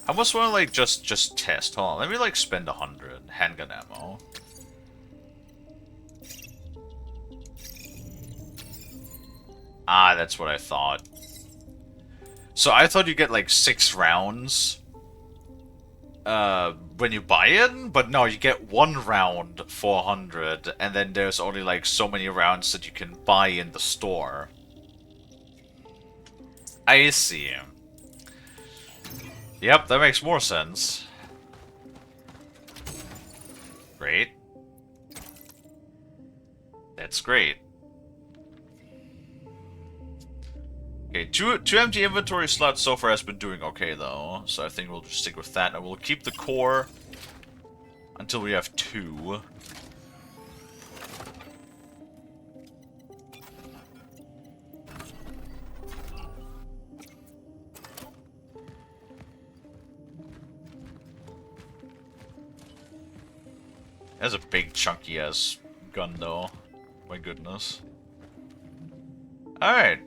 I almost want to, like, just test. Hold on, let me, like, spend 100 handgun ammo. Ah, that's what I thought. So I thought you get, like, 6 rounds when you buy it, but no, you get 1 round for 100, and then there's only, like, so many rounds that you can buy in the store. I see. Yep, that makes more sense. Great. That's great. Okay, two empty inventory slots so far has been doing okay, though. So I think we'll just stick with that, and we'll keep the core until we have 2. That's a big chunky-ass gun, though. My goodness. Alright.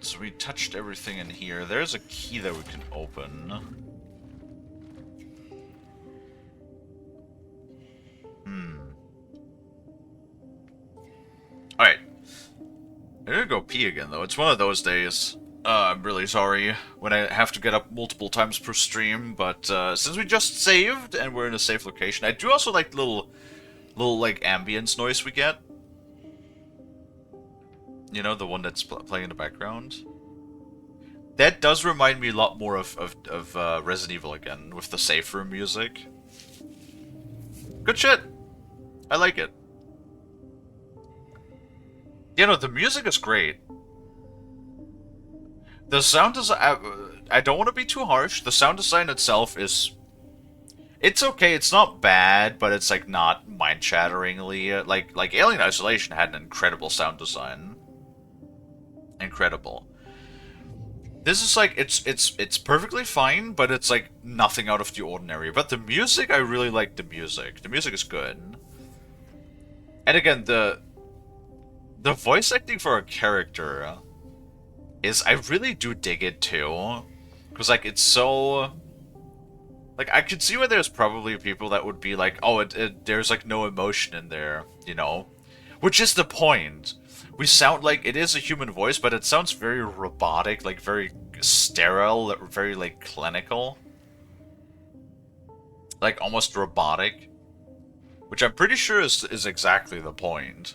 So we touched everything in here. There's a key that we can open. Alright. I'm gonna go pee again, though. It's one of those days. I'm really sorry when I have to get up multiple times per stream, but since we just saved and we're in a safe location, I do also like little like ambience noise we get. You know, the one that's playing in the background. That does remind me a lot more of Resident Evil again, with the safe room music. Good shit. I like it. You know, the music is great. The sound design... I don't want to be too harsh. The sound design itself is... It's okay, it's not bad, but it's, like, not mind-shatteringly... Like, Alien Isolation had an incredible sound design. Incredible. This is, like, it's perfectly fine, but it's, like, nothing out of the ordinary. But the music, I really like the music. The music is good. And again, the voice acting for a character... I really do dig it too, because like it's so, like I could see where there's probably people that would be like, oh, there's like no emotion in there, you know, which is the point. We sound like it is a human voice, but it sounds very robotic, like very sterile, very like clinical, like almost robotic, which I'm pretty sure is exactly the point.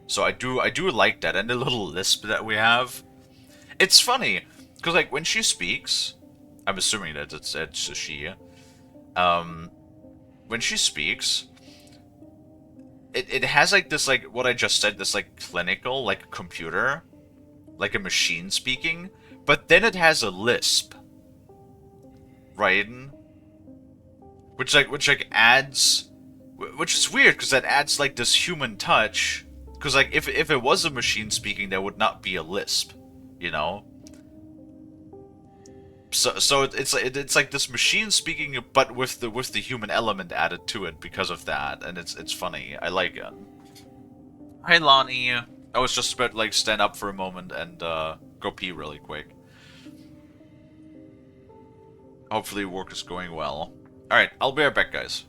So I do like that, and the little lisp that we have. It's funny, because, like, when she speaks, I'm assuming that it's a she, when she speaks, it has like this, like what I just said, this like clinical, like computer, like a machine speaking, but then it has a lisp, right? Which adds, which is weird because that adds like this human touch. Because like if it was a machine speaking, there would not be a lisp, you know. So it's like this machine speaking, but with the human element added to it because of that, and it's funny. I like it. Hi Lonnie. I was just about to like stand up for a moment and go pee really quick. Hopefully work is going well. All right, I'll be right back, guys.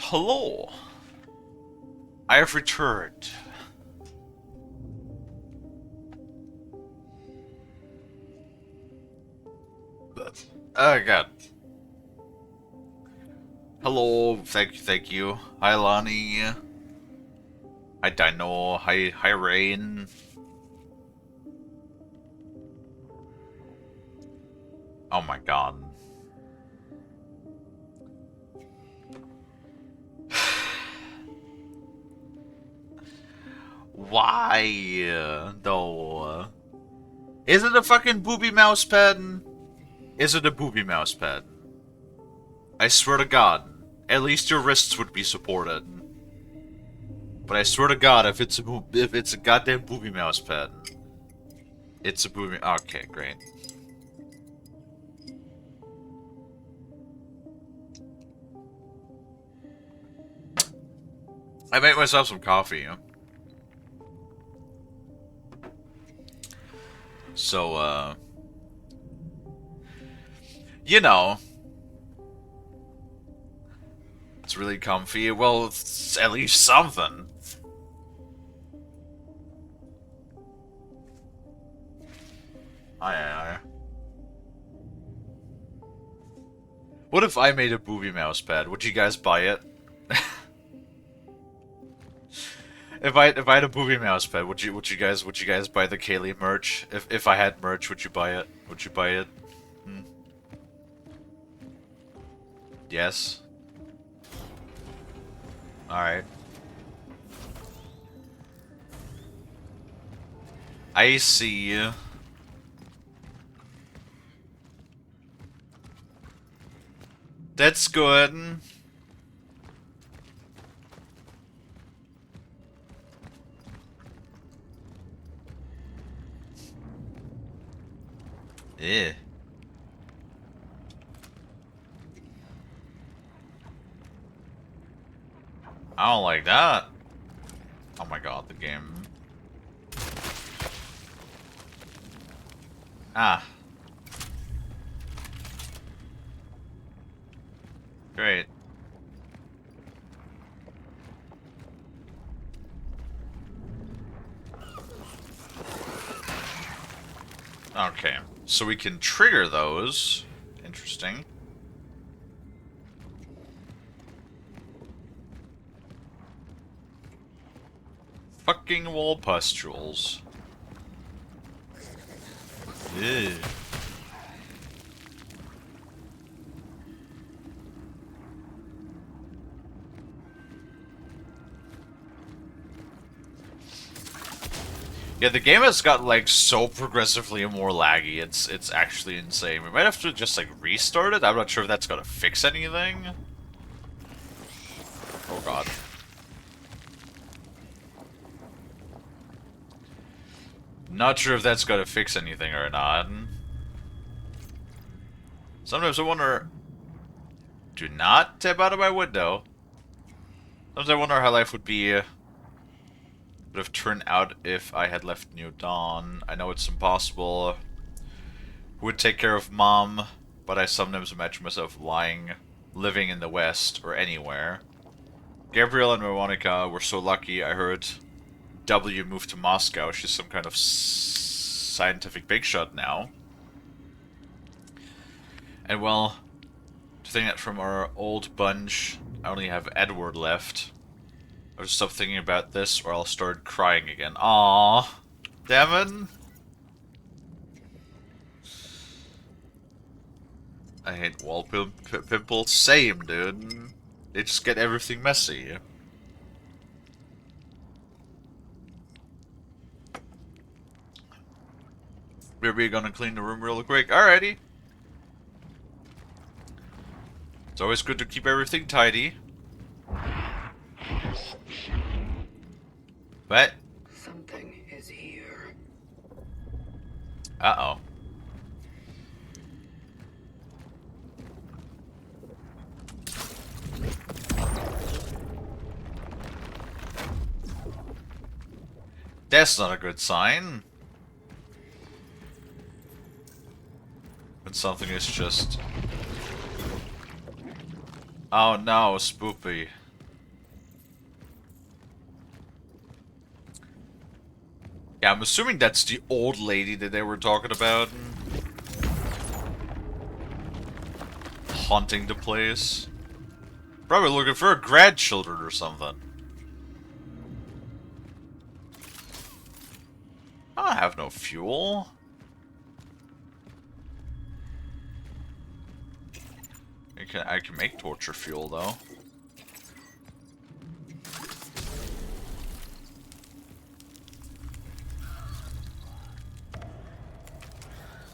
Hello. I have returned. Oh god. Hello, thank you. Hi Lonnie. Hi Dino. Hi Rain. Oh my god. Why though? Is it a fucking booby mouse pad? Is it a booby mouse pad? I swear to God, at least your wrists would be supported. But I swear to God, if it's a goddamn booby mouse pad, it's a booby. Okay, great. I made myself some coffee. So, you know, it's really comfy. Well, it's at least something. Aye. What if I made a booby mouse pad? Would you guys buy it? If I had a booby mouse pad, would you guys buy the Kalie merch? If I had merch, would you buy it? Would you buy it? Hmm. Yes. All right. I see you. That's good. Yeah. I don't like that. Oh my god, the game. Ah. Great. Okay, so we can trigger those. Interesting. Fucking wall pustules. Ew. Yeah, the game has got like so progressively more laggy. It's actually insane. We might have to just like restart it. I'm not sure if that's gonna fix anything. Oh god. Not sure if that's gonna fix anything or not. Sometimes I wonder. Do not tap out of my window. Sometimes I wonder how life would have turned out if I had left New Dawn. I know it's impossible. Who would take care of Mom? But I sometimes imagine myself living in the West or anywhere. Gabrielle and Veronica were so lucky. I heard W moved to Moscow. She's some kind of scientific big shot now. And well, to think that from our old bunch, I only have Edward left. I'll just stop thinking about this or I'll start crying again. Aww. Damn it. I hate wall pimples. Same, dude. They just get everything messy. We're gonna clean the room real quick. Alrighty. It's always good to keep everything tidy. But Something is here. uh-oh. That's not a good sign. When something is just... Oh no, spoopy. Yeah, I'm assuming that's the old lady that they were talking about. Haunting the place. Probably looking for her grandchildren or something. I don't have no fuel. I can make torture fuel though.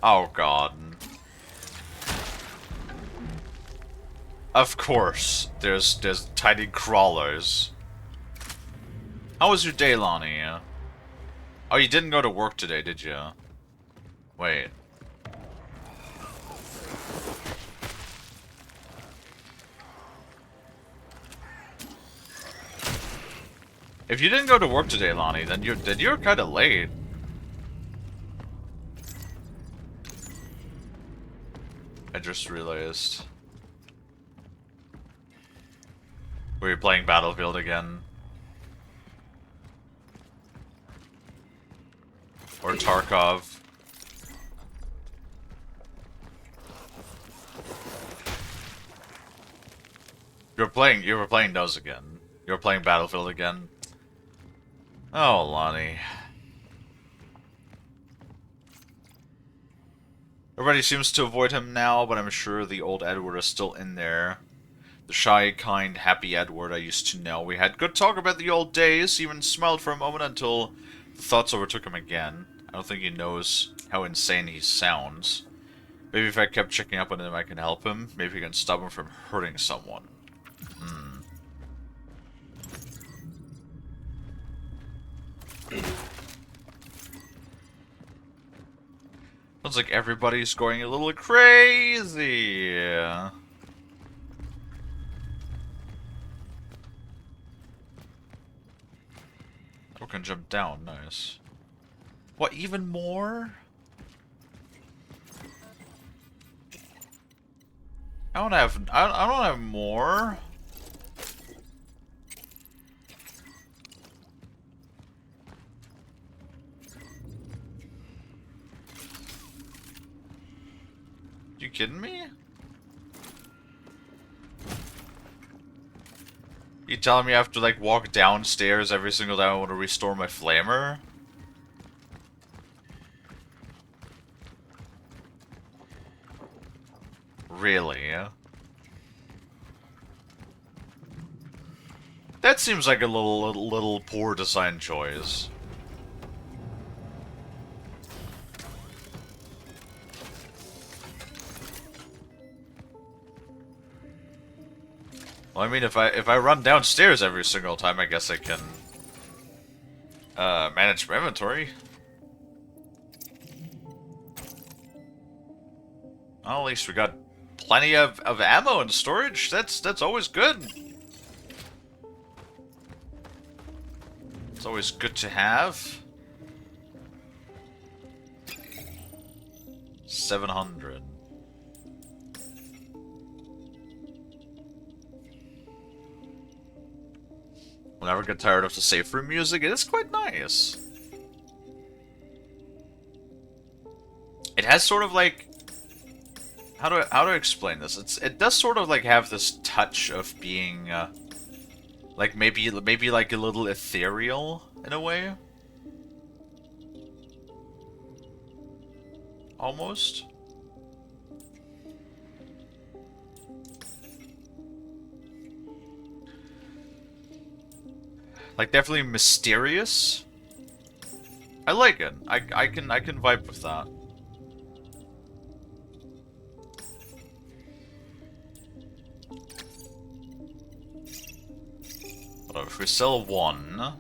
Oh god. Of course, there's tiny crawlers. How was your day, Lonnie? Oh, you didn't go to work today, did you? Wait. If you didn't go to work today, Lonnie, then you're kind of late. I just realized. Were you playing Battlefield again? Or Tarkov? You were playing those again. You were playing Battlefield again. Oh, Lonnie. Everybody seems to avoid him now, but I'm sure the old Edward is still in there. The shy, kind, happy Edward I used to know. We had good talk about the old days, even smiled for a moment until the thoughts overtook him again. I don't think he knows how insane he sounds. Maybe if I kept checking up on him I can help him. Maybe I can stop him from hurting someone. Sounds like everybody's going a little crazy. Oh, can jump down, nice. What, even more? I don't have more. You kidding me? You telling me I have to like walk downstairs every single time I want to restore my flamer? Really? That seems like a little poor design choice. Well, I mean, if I run downstairs every single time, I guess I can manage my inventory. Well, at least we got plenty of ammo and storage. That's always good. It's always good to have. 700. I'll never get tired of the safe room music. It is quite nice. It has sort of like, how do I explain this? It does sort of like have this touch of being like maybe like a little ethereal in a way. Almost. Like definitely mysterious. I like it. I can vibe with that. But if we sell one,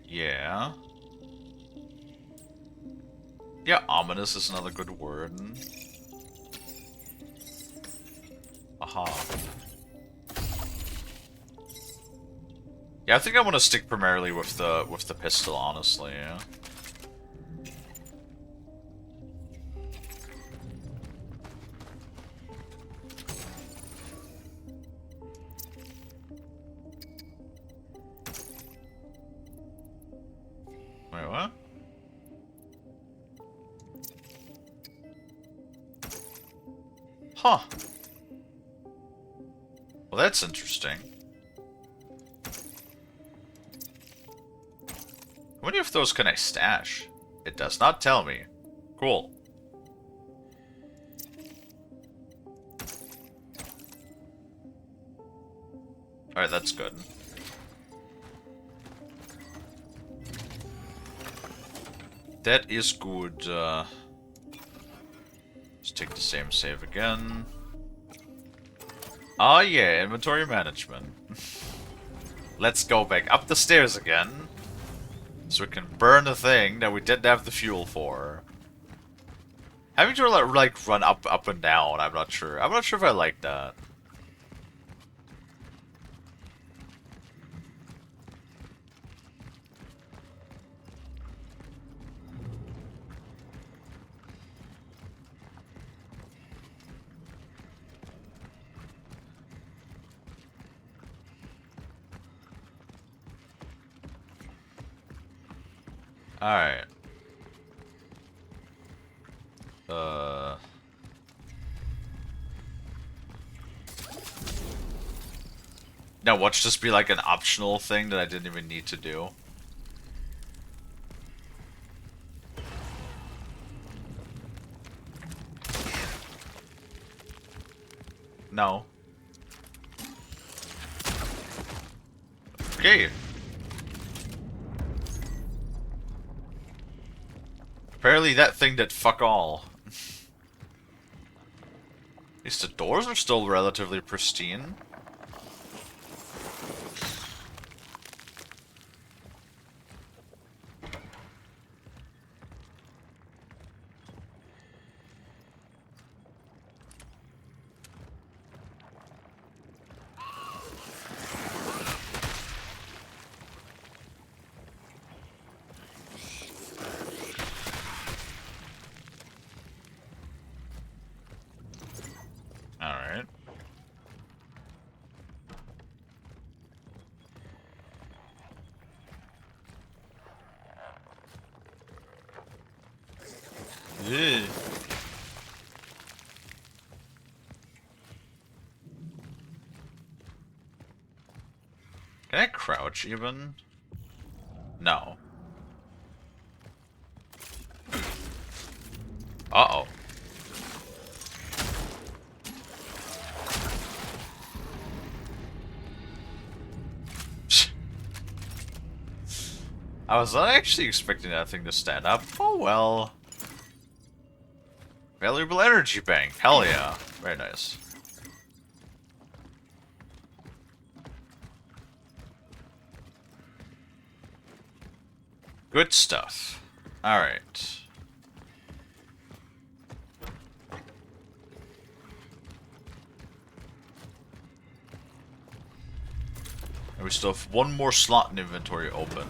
yeah. Yeah, ominous is another good word. Aha. Yeah, I think I want to stick primarily with the pistol, honestly. Yeah. Huh. Well, that's interesting. I wonder if those can I stash? It does not tell me. Cool. Alright, that's good. That is good. Let's take the same save again. Oh yeah, inventory management. Let's go back up the stairs again. So we can burn the thing that we didn't have the fuel for. Having to like run up and down, I'm not sure. I'm not sure if I like that. Alright. Now watch this be like an optional thing that I didn't even need to do. No. Okay. Apparently that thing did fuck all. At least the doors are still relatively pristine. Alright. Yeah. Can I crouch even? No. Uh-oh. I was not actually expecting that thing to stand up. Oh well. Valuable energy bank. Hell yeah. Very nice. Good stuff. Alright. And we still have one more slot in inventory open.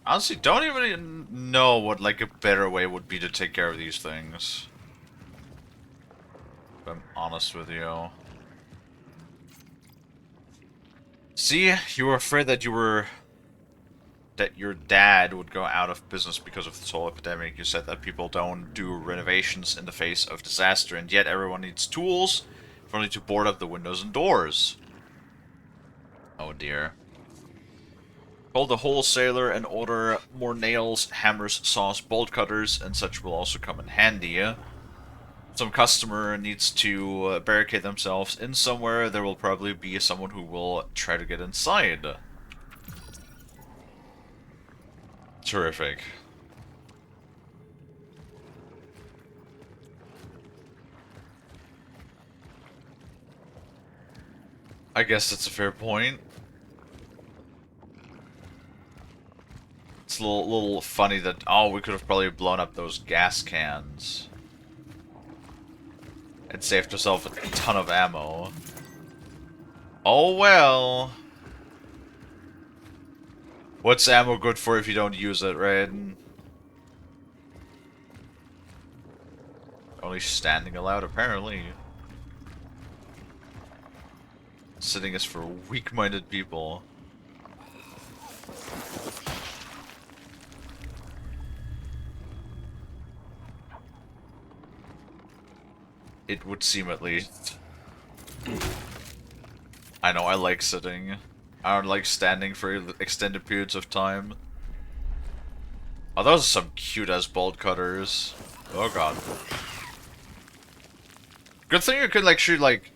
Honestly, don't even know what like a better way would be to take care of these things. If I'm honest with you. See, you were afraid that your dad would go out of business because of this whole epidemic. You said that people don't do renovations in the face of disaster, and yet everyone needs tools, if only to board up the windows and doors. Oh dear. Call the wholesaler and order more nails, hammers, saws, bolt cutters, and such will also come in handy. Some customer needs to barricade themselves in somewhere, there will probably be someone who will try to get inside. Terrific. I guess that's a fair point. It's a little funny that, oh, we could have probably blown up those gas cans. And saved ourselves a ton of ammo. Oh well. What's ammo good for if you don't use it, right? Only standing allowed, apparently. Sitting is for weak-minded people. It would seem, at least. I know, I like sitting. I don't like standing for extended periods of time. Oh, those are some cute-ass bolt cutters. Oh god. Good thing you could actually, like...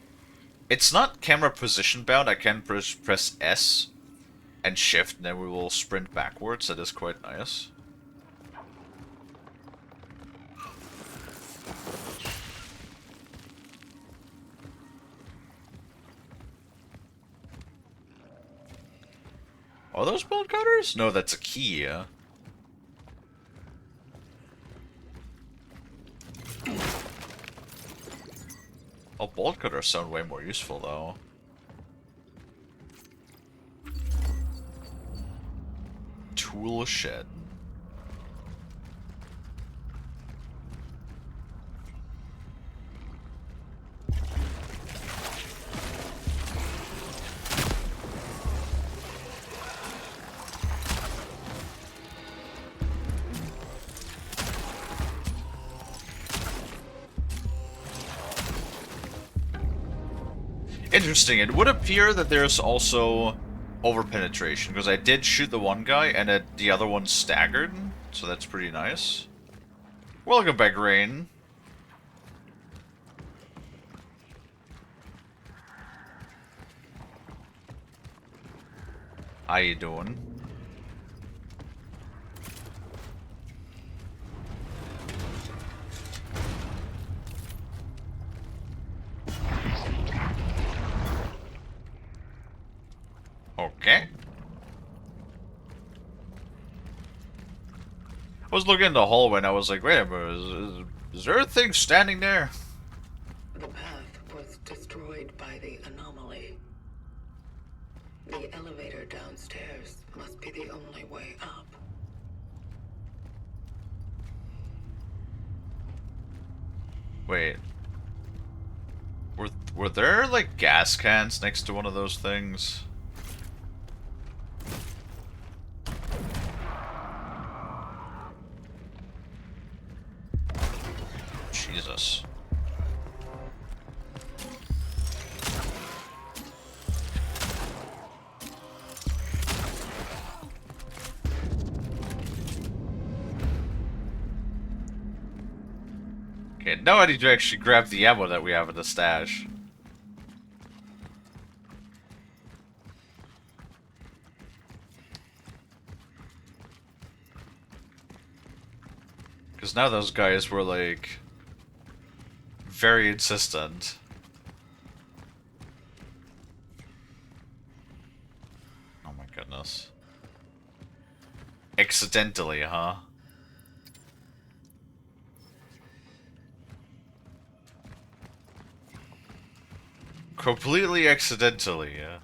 It's not camera position bound, I can press S and shift, and then we will sprint backwards. That is quite nice. Are those bolt cutters? No, that's a key, yeah. Oh, bolt cutters sound way more useful, though. Tool shed. Interesting. It would appear that there's also over-penetration, because I did shoot the one guy, and the other one staggered, so that's pretty nice. Welcome back, Rain. How you doing? Okay. I was looking in the hallway and I was like, wait a minute, is there a thing standing there? The path was destroyed by the anomaly. The elevator downstairs must be the only way up. Wait. Were there, like, gas cans next to one of those things? Jesus. Okay, now I need to actually grab the ammo that we have in the stash. Because now those guys were, like, very insistent. Oh my goodness. Accidentally, huh? Completely accidentally, yeah.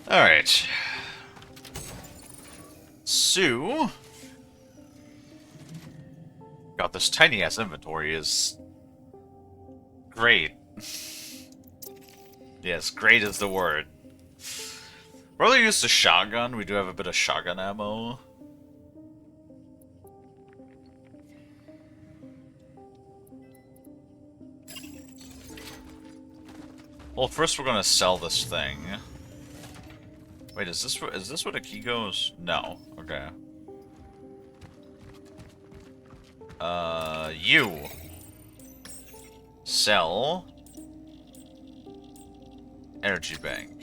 Alright. So... God, this tiny-ass inventory is... great. Yes, great is the word. Probably use the shotgun. We do have a bit of shotgun ammo. Well, first we're gonna sell this thing. Wait, is this where the key goes? No. Okay. You. Sell. Energy bank.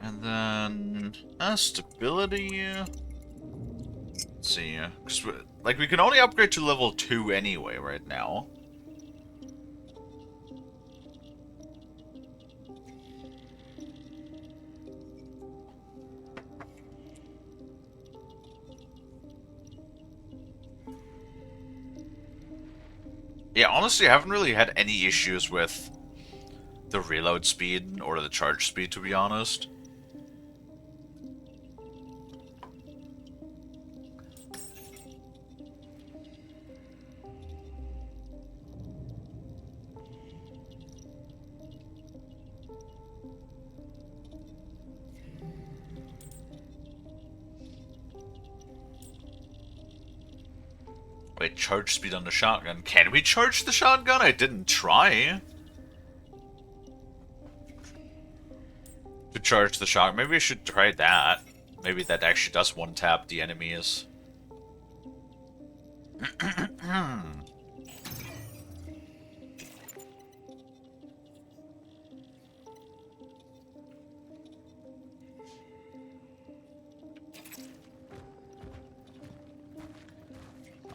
And then... stability... Let's see, 'cause like, we can only upgrade to level 2 anyway right now. Yeah, honestly, I haven't really had any issues with the reload speed or the charge speed, to be honest. Wait, charge speed on the shotgun. Can we charge the shotgun? I didn't try to charge the shotgun. Maybe I should try that. Maybe that actually does one-tap the enemies.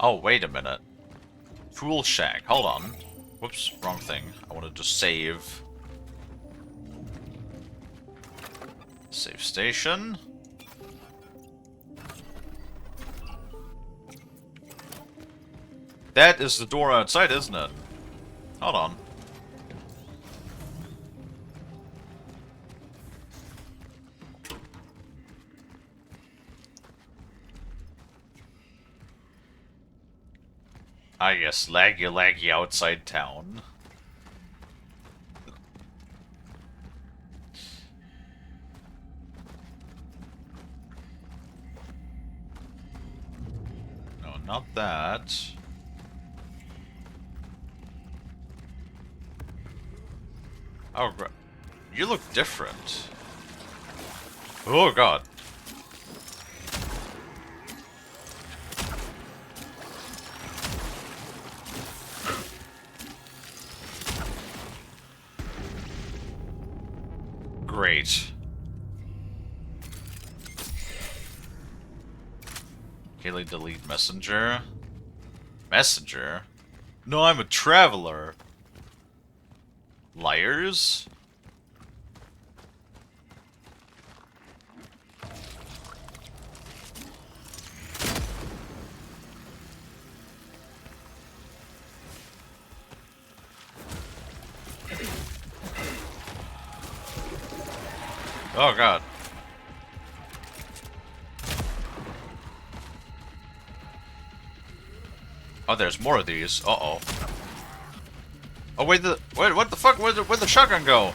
Oh, wait a minute. Fool Shack. Hold on. Whoops, wrong thing. I wanted to save. Save station. That is the door outside, isn't it? Hold on. Ah, yes, laggy outside town. No, not that. Oh, you look different. Oh, God. Great. Kalie, delete messenger. Messenger? No, I'm a traveler. Liars? Oh, God. Oh, there's more of these. Uh-oh. Oh, wait, what the fuck? Where'd the shotgun go?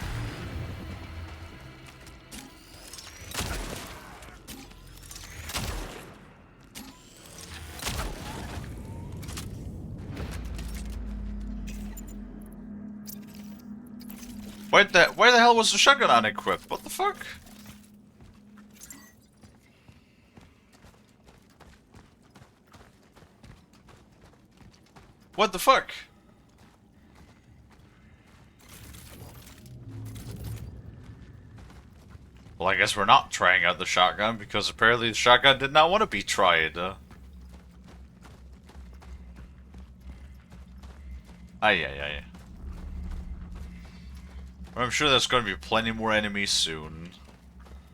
Why the hell was the shotgun unequipped? What the fuck? What the fuck? Well, I guess we're not trying out the shotgun because apparently the shotgun did not want to be tried. Ay. I'm sure there's going to be plenty more enemies soon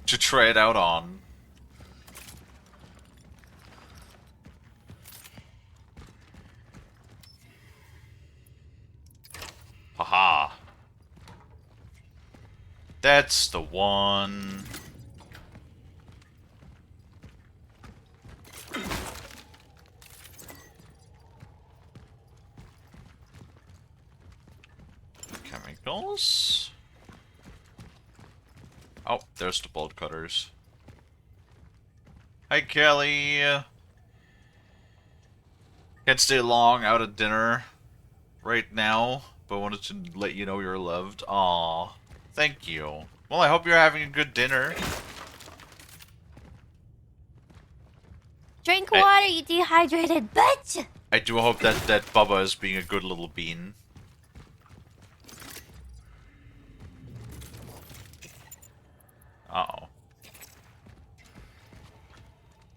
to try it out on. Haha. That's the one. Chemicals. Oh, there's the bolt cutters. Hi, Kelly. Can't stay long out of dinner right now, but wanted to let you know you're loved. Aw, thank you. Well, I hope you're having a good dinner. Drink water, you dehydrated bitch! I do hope that Bubba is being a good little bean. Uh-oh.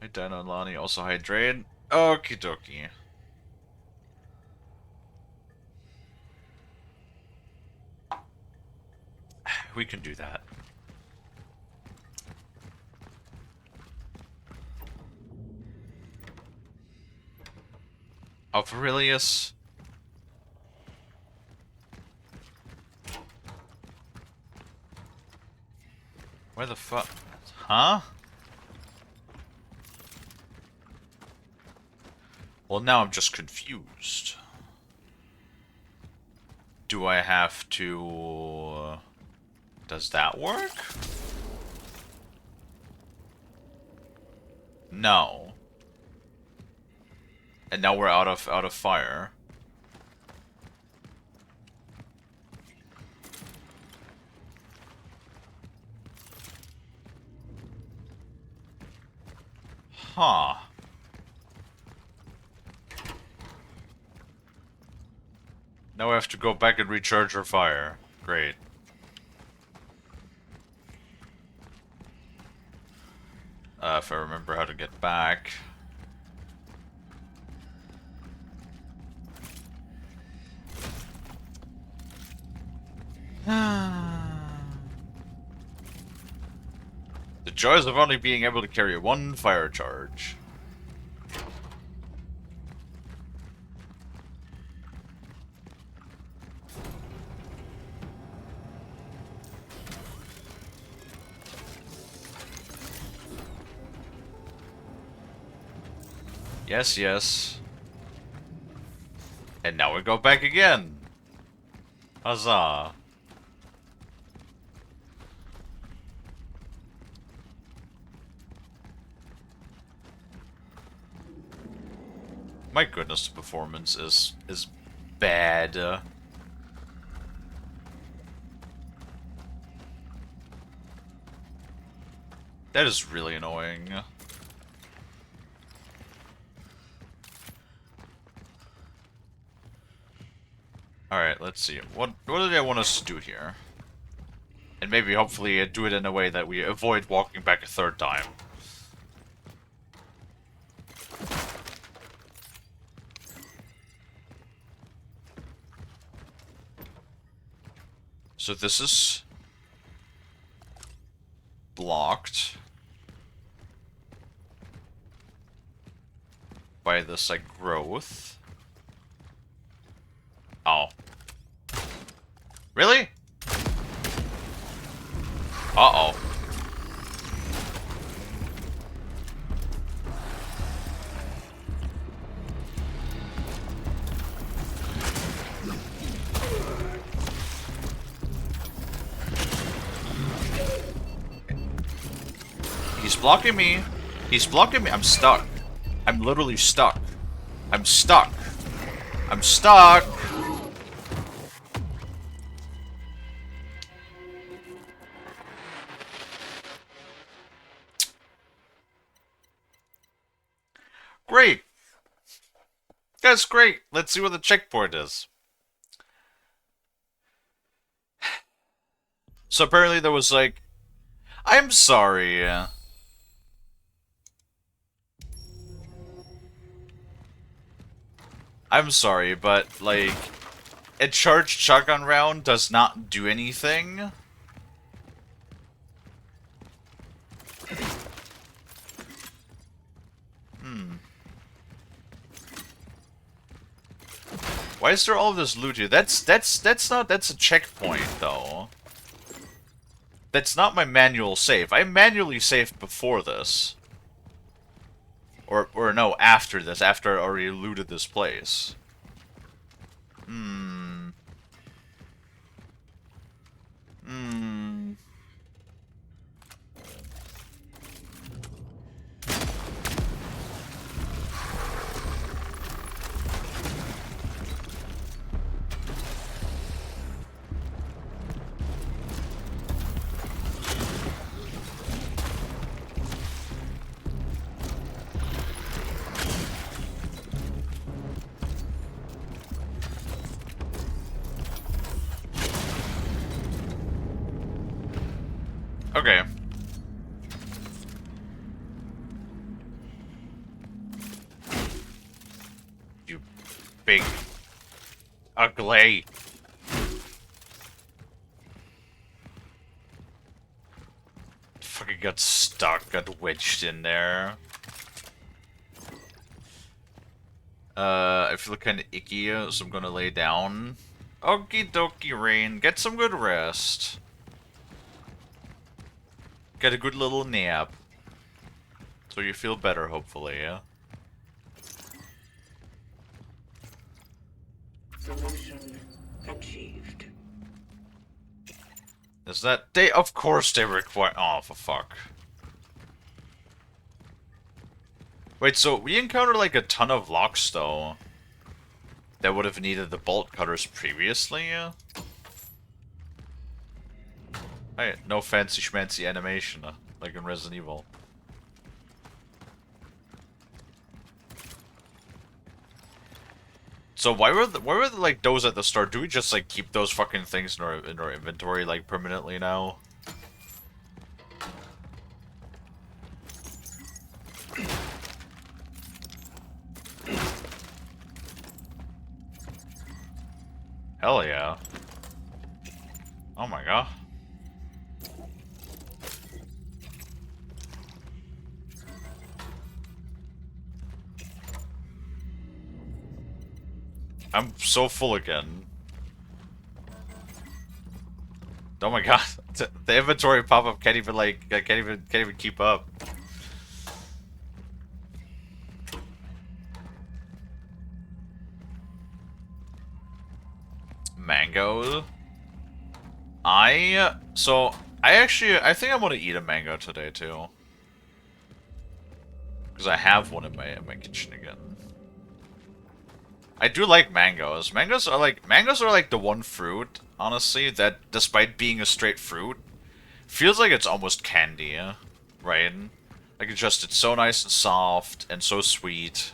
Hey, Dino and Lonnie also hydrate. Okie dokie. We can do that. Aurelius. Why the fuck? Huh? Well, now I'm just confused. Do I have to... Does that work? No. And now we're out of fire. Huh. Now we have to go back and recharge our fire. Great. If I remember how to get back. The joys of only being able to carry one fire charge. Yes, yes. And now we go back again. Huzzah. My goodness, the performance is bad. That is really annoying. Alright, let's see. What do they want us to do here? And maybe, hopefully, do it in a way that we avoid walking back a third time. So this is blocked by this, like, growth. Oh. Really? Uh-oh. He's blocking me. He's blocking me. I'm stuck. I'm literally stuck. I'm stuck. I'm stuck. Great. That's great. Let's see what the checkpoint is. So apparently there was like... I'm sorry. I'm sorry, but like... A charged shotgun round does not do anything. Why is there all this loot here? That's a checkpoint though. That's not my manual save. I manually saved before this. Or no, after this, after I already looted this place. Okay. You big ugly. Fucking got stuck, got wedged in there. I feel kinda icky, so I'm gonna lay down. Okie dokie, Rain. Get some good rest. Get a good little nap. So you feel better, hopefully, yeah? Solution achieved. Is that... They... Of course they require... Oh, for fuck. Wait, so we encountered like a ton of locks, though, that would have needed the bolt cutters previously, yeah? Hey, no fancy schmancy animation, like in Resident Evil. So why were the, like those at the start? Do we just like keep those fucking things in our inventory like permanently now? Hell yeah. Oh my god. I'm so full again. Oh my god. The inventory pop-up can't even like can't even keep up. Mango. I think I'm gonna eat a mango today too. Because I have one in my kitchen again. I do like mangoes. Mangoes are like the one fruit, honestly, that despite being a straight fruit, feels like it's almost candy, right? Like it's so nice and soft and so sweet.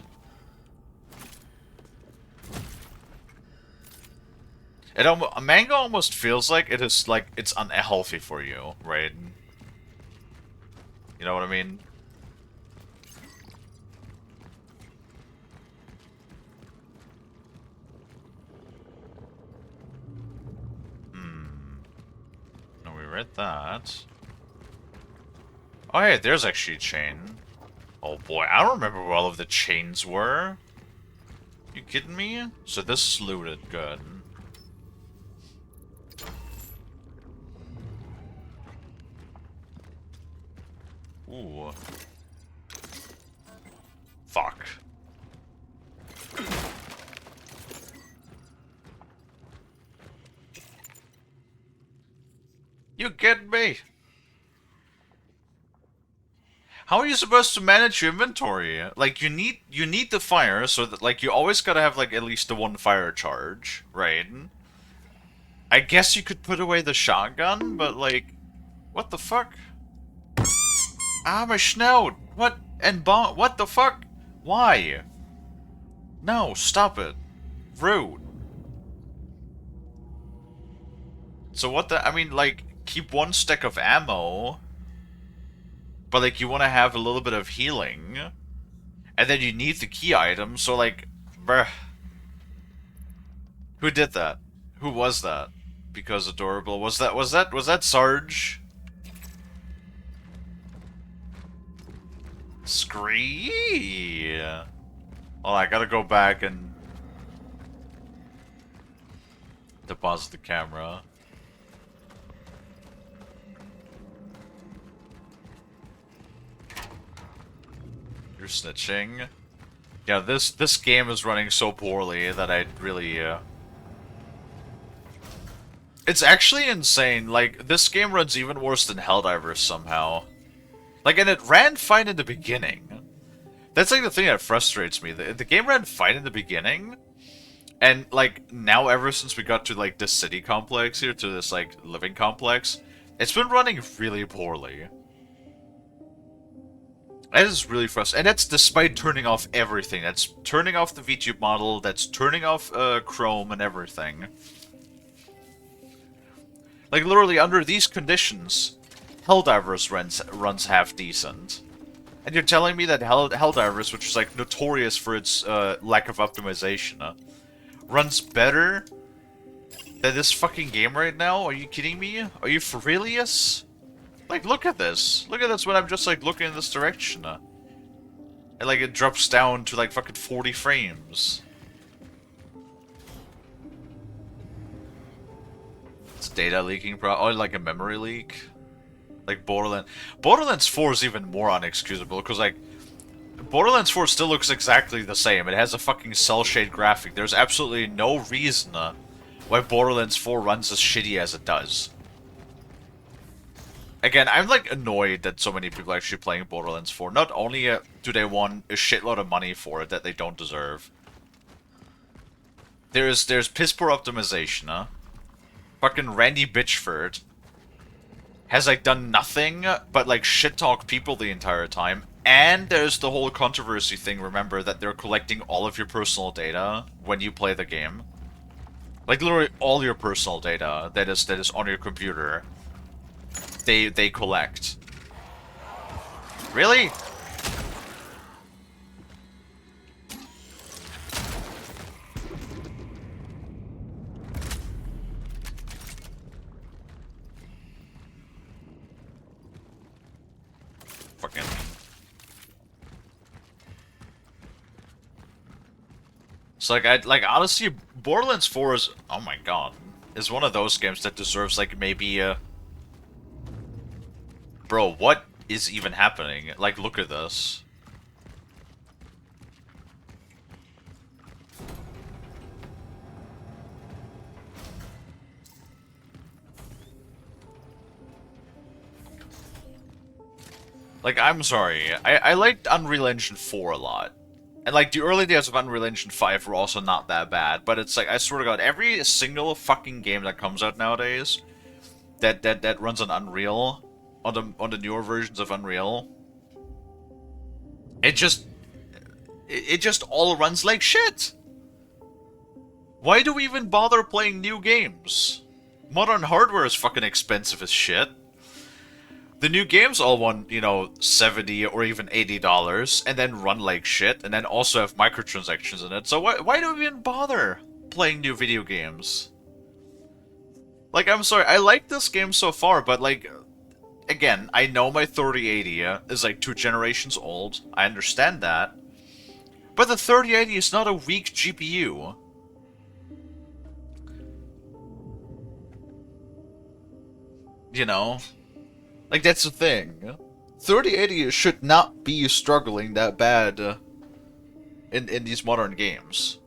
A mango almost feels like it's unhealthy for you, right? You know what I mean? No, we read that. Oh hey, there's actually a chain. Oh boy, I don't remember where all of the chains were. You kidding me? So this is looted, good. Ooh. Fuck. You get me? How are you supposed to manage your inventory? Like you need the fire so that like you always gotta have like at least the one fire charge, right? I guess you could put away the shotgun, but like, what the fuck? Ah, my snout! What? And bomb? What the fuck? Why? No, stop it. Rude. So what the? I mean, like, keep one stack of ammo, but like you want to have a little bit of healing, and then you need the key item. So like, bruh. Who did that? Who was that? Because adorable. Was that Sarge? Scree. Oh, I gotta go back and deposit the camera. You're snitching. Yeah, this game is running so poorly that I really It's actually insane. Like this game runs even worse than Helldivers somehow. Like, and it ran fine in the beginning. That's like the thing that frustrates me. The game ran fine in the beginning, and like now ever since we got to like this city complex here, to this like living complex, it's been running really poorly. That is really frustrating, and that's despite turning off everything. That's turning off the VTube model, that's turning off Chrome and everything. Like literally under these conditions, Helldivers runs half decent. And you're telling me that Helldivers, which is like notorious for its lack of optimization, runs better than this fucking game right now? Are you kidding me? Are you for realious? Like, look at this. Look at this when I'm just like looking in this direction. And like it drops down to like fucking 40 frames. It's data leaking, or like a memory leak. Like Borderlands 4 is even more unexcusable, because, like, Borderlands 4 still looks exactly the same. It has a fucking cell shade graphic. There's absolutely no reason why Borderlands 4 runs as shitty as it does. Again, I'm, like, annoyed that so many people are actually playing Borderlands 4. Not only do they want a shitload of money for it that they don't deserve. There's piss poor optimization, Fucking Randy Bitchford has, like, done nothing but, like, shit-talk people the entire time. And there's the whole controversy thing, remember, that they're collecting all of your personal data when you play the game. Like, literally all your personal data that is on your computer, they collect. Really? Fucking... So, like, honestly, Borderlands 4 is, oh my god, is one of those games that deserves, like, maybe, Bro, what is even happening? Like, look at this. Like, I'm sorry, I liked Unreal Engine 4 a lot. And, like, the early days of Unreal Engine 5 were also not that bad, but it's like, I swear to god, every single fucking game that comes out nowadays that runs on Unreal, on the newer versions of Unreal, it just all runs like shit. Why do we even bother playing new games? Modern hardware is fucking expensive as shit. The new games all want, you know, $70 or even $80, and then run like shit, and then also have microtransactions in it. So why do we even bother playing new video games? Like, I'm sorry, I like this game so far, but, like, again, I know my 3080 is, like, 2 generations old. I understand that. But the 3080 is not a weak GPU. You know? Like, that's the thing. 3080 should not be struggling that bad in these modern games.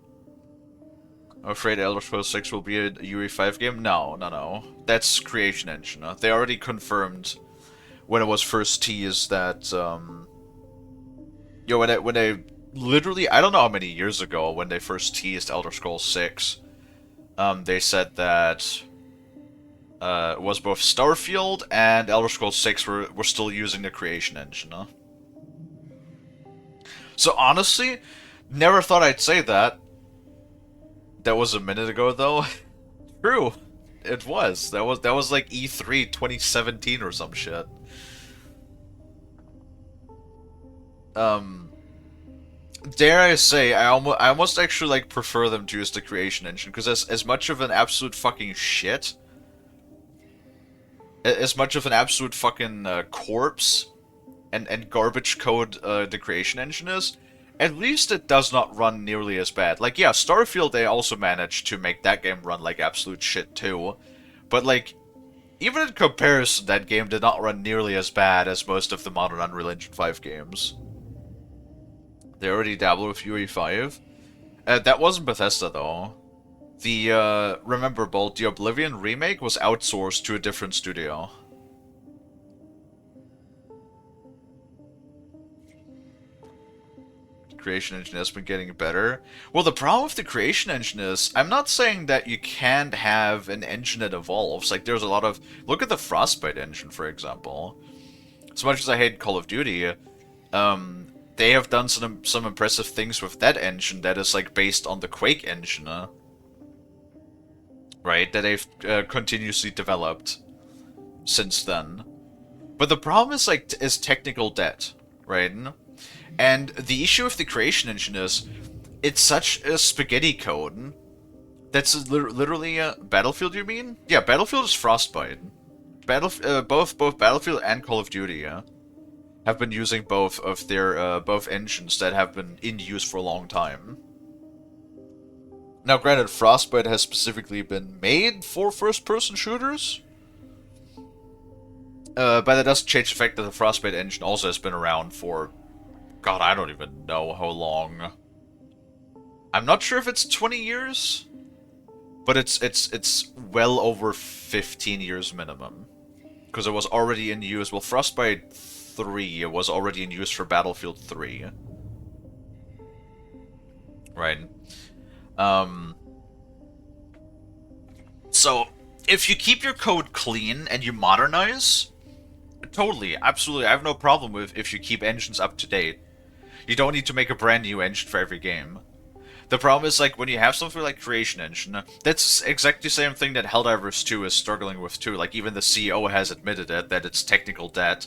I'm afraid Elder Scrolls 6 will be a UE5 game? No. That's Creation Engine. They already confirmed when it was first teased that, when they literally, I don't know how many years ago, when they first teased Elder Scrolls 6, they said that it was both Starfield and Elder Scrolls 6 were still using the Creation Engine. So honestly, never thought I'd say that. That was a minute ago, though. True, it was. That was like E3 2017 or some shit. Dare I say, I almost actually like prefer them to use the Creation Engine, because as much of an absolute fucking shit, as much of an absolute fucking corpse and garbage code the Creation Engine is, at least it does not run nearly as bad. Like, yeah, Starfield, they also managed to make that game run like absolute shit too. But, like, even in comparison, that game did not run nearly as bad as most of the modern Unreal Engine 5 games. They already dabble with UE5. That wasn't Bethesda, though. The, remember, Bolt, the Oblivion remake was outsourced to a different studio. Creation Engine has been getting better. Well, the problem with the Creation Engine is, I'm not saying that you can't have an engine that evolves. Like, there's a lot of... Look at the Frostbite engine, for example. As much as I hate Call of Duty, they have done some impressive things with that engine that is, like, based on the Quake engine, right? That they've continuously developed since then. But the problem is, like, is technical debt, right? And the issue with the Creation Engine is, it's such a spaghetti code. That's literally Battlefield, you mean? Yeah, Battlefield is Frostbite. Both Battlefield and Call of Duty have been using both of their both engines that have been in use for a long time. Now, granted, Frostbite has specifically been made for first-person shooters, But that doesn't change the fact that the Frostbite engine also has been around for, God, I don't even know how long. I'm not sure if it's 20 years, but it's well over 15 years minimum. Because it was already in use, well, Frostbite 3 was already in use for Battlefield 3. Right. So, if you keep your code clean and you modernize, totally, absolutely, I have no problem with if you keep engines up to date. You don't need to make a brand new engine for every game. The problem is, like, when you have something like Creation Engine, that's exactly the same thing that Helldivers 2 is struggling with too. Like, even the CEO has admitted it, that it's technical debt.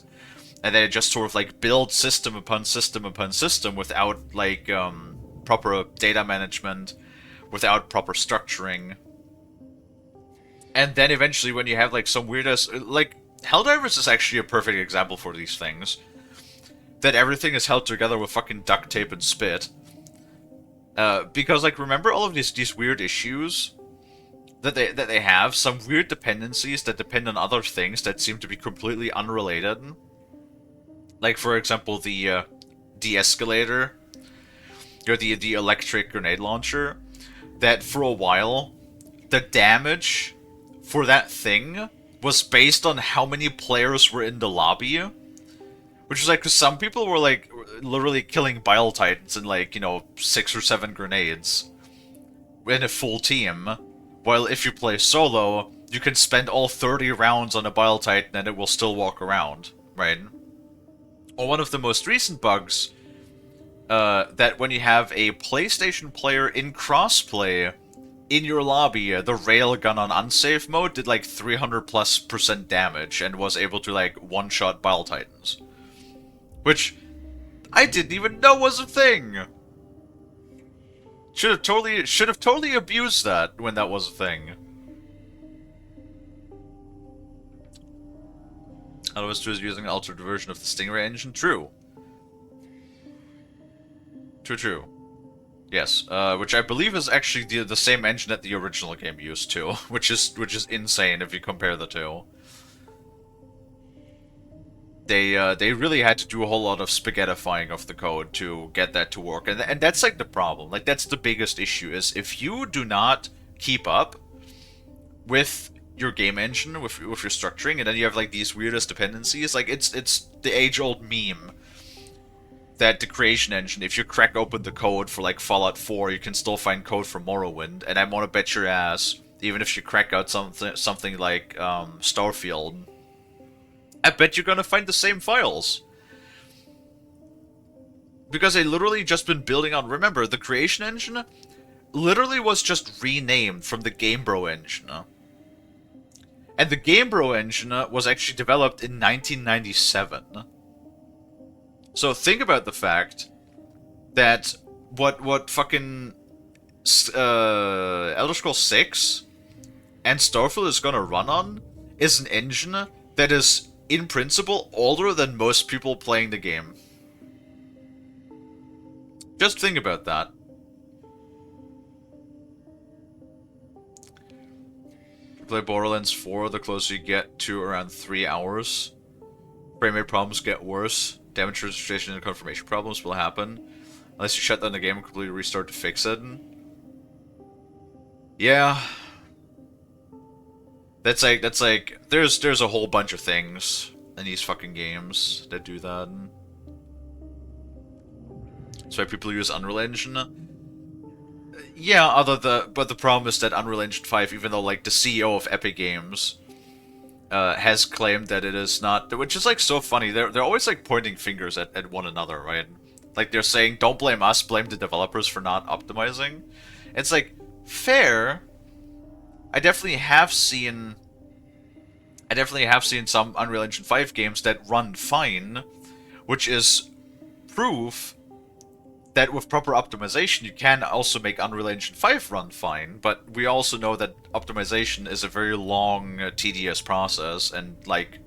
And then it just sort of, like, builds system upon system upon system without, like, proper data management, without proper structuring. And then eventually when you have, like, some weird-ass... Like, Helldivers is actually a perfect example for these things. That everything is held together with fucking duct tape and spit. Because, like, remember all of these weird issues that they have? Some weird dependencies that depend on other things that seem to be completely unrelated. Like, for example, the de-escalator, or the electric grenade launcher, that for a while, the damage for that thing was based on how many players were in the lobby. Which is like, because some people were like, literally killing Bile Titans in like, 6 or 7 grenades in a full team. While if you play solo, you can spend all 30 rounds on a Bile Titan and it will still walk around, right? Or one of the most recent bugs, that when you have a PlayStation player in crossplay in your lobby, the railgun on unsafe mode did like 300+% damage and was able to like one-shot Bile Titans. Which I didn't even know was a thing. Should have totally abused that when that was a thing. Otherwise, was using an altered version of the Stingray engine. True. True. Yes, which I believe is actually the same engine that the original game used too, which is insane if you compare the two. They really had to do a whole lot of spaghettifying of the code to get that to work, and that's like the problem. Like, that's the biggest issue, is if you do not keep up with your game engine, with your structuring, and then you have like these weirdest dependencies. Like, it's the age-old meme that the Creation Engine, if you crack open the code for like Fallout 4, you can still find code for Morrowind, and I want to bet your ass, even if you crack out something like Starfield, I bet you're gonna find the same files. Because they literally just been building on... Remember, the Creation Engine literally was just renamed from the GameBro engine. And the GameBro engine was actually developed in 1997. So think about the fact that what fucking Elder Scrolls 6 and Starfield is gonna run on is an engine that is, in principle, older than most people playing the game. Just think about that. Play Borderlands 4, the closer you get to around 3 hours. Framerate problems get worse. Damage registration and confirmation problems will happen. Unless you shut down the game and completely restart to fix it. Yeah. That's like, there's a whole bunch of things in these fucking games that do that. That's why people use Unreal Engine. Yeah, but the problem is that Unreal Engine 5, even though like the CEO of Epic Games has claimed that it is not, which is like so funny. They're always like pointing fingers at one another, right? Like they're saying, don't blame us, blame the developers for not optimizing. It's like, fair. I definitely have seen some Unreal Engine 5 games that run fine, which is proof that with proper optimization you can also make Unreal Engine 5 run fine, but we also know that optimization is a very long, tedious process, and like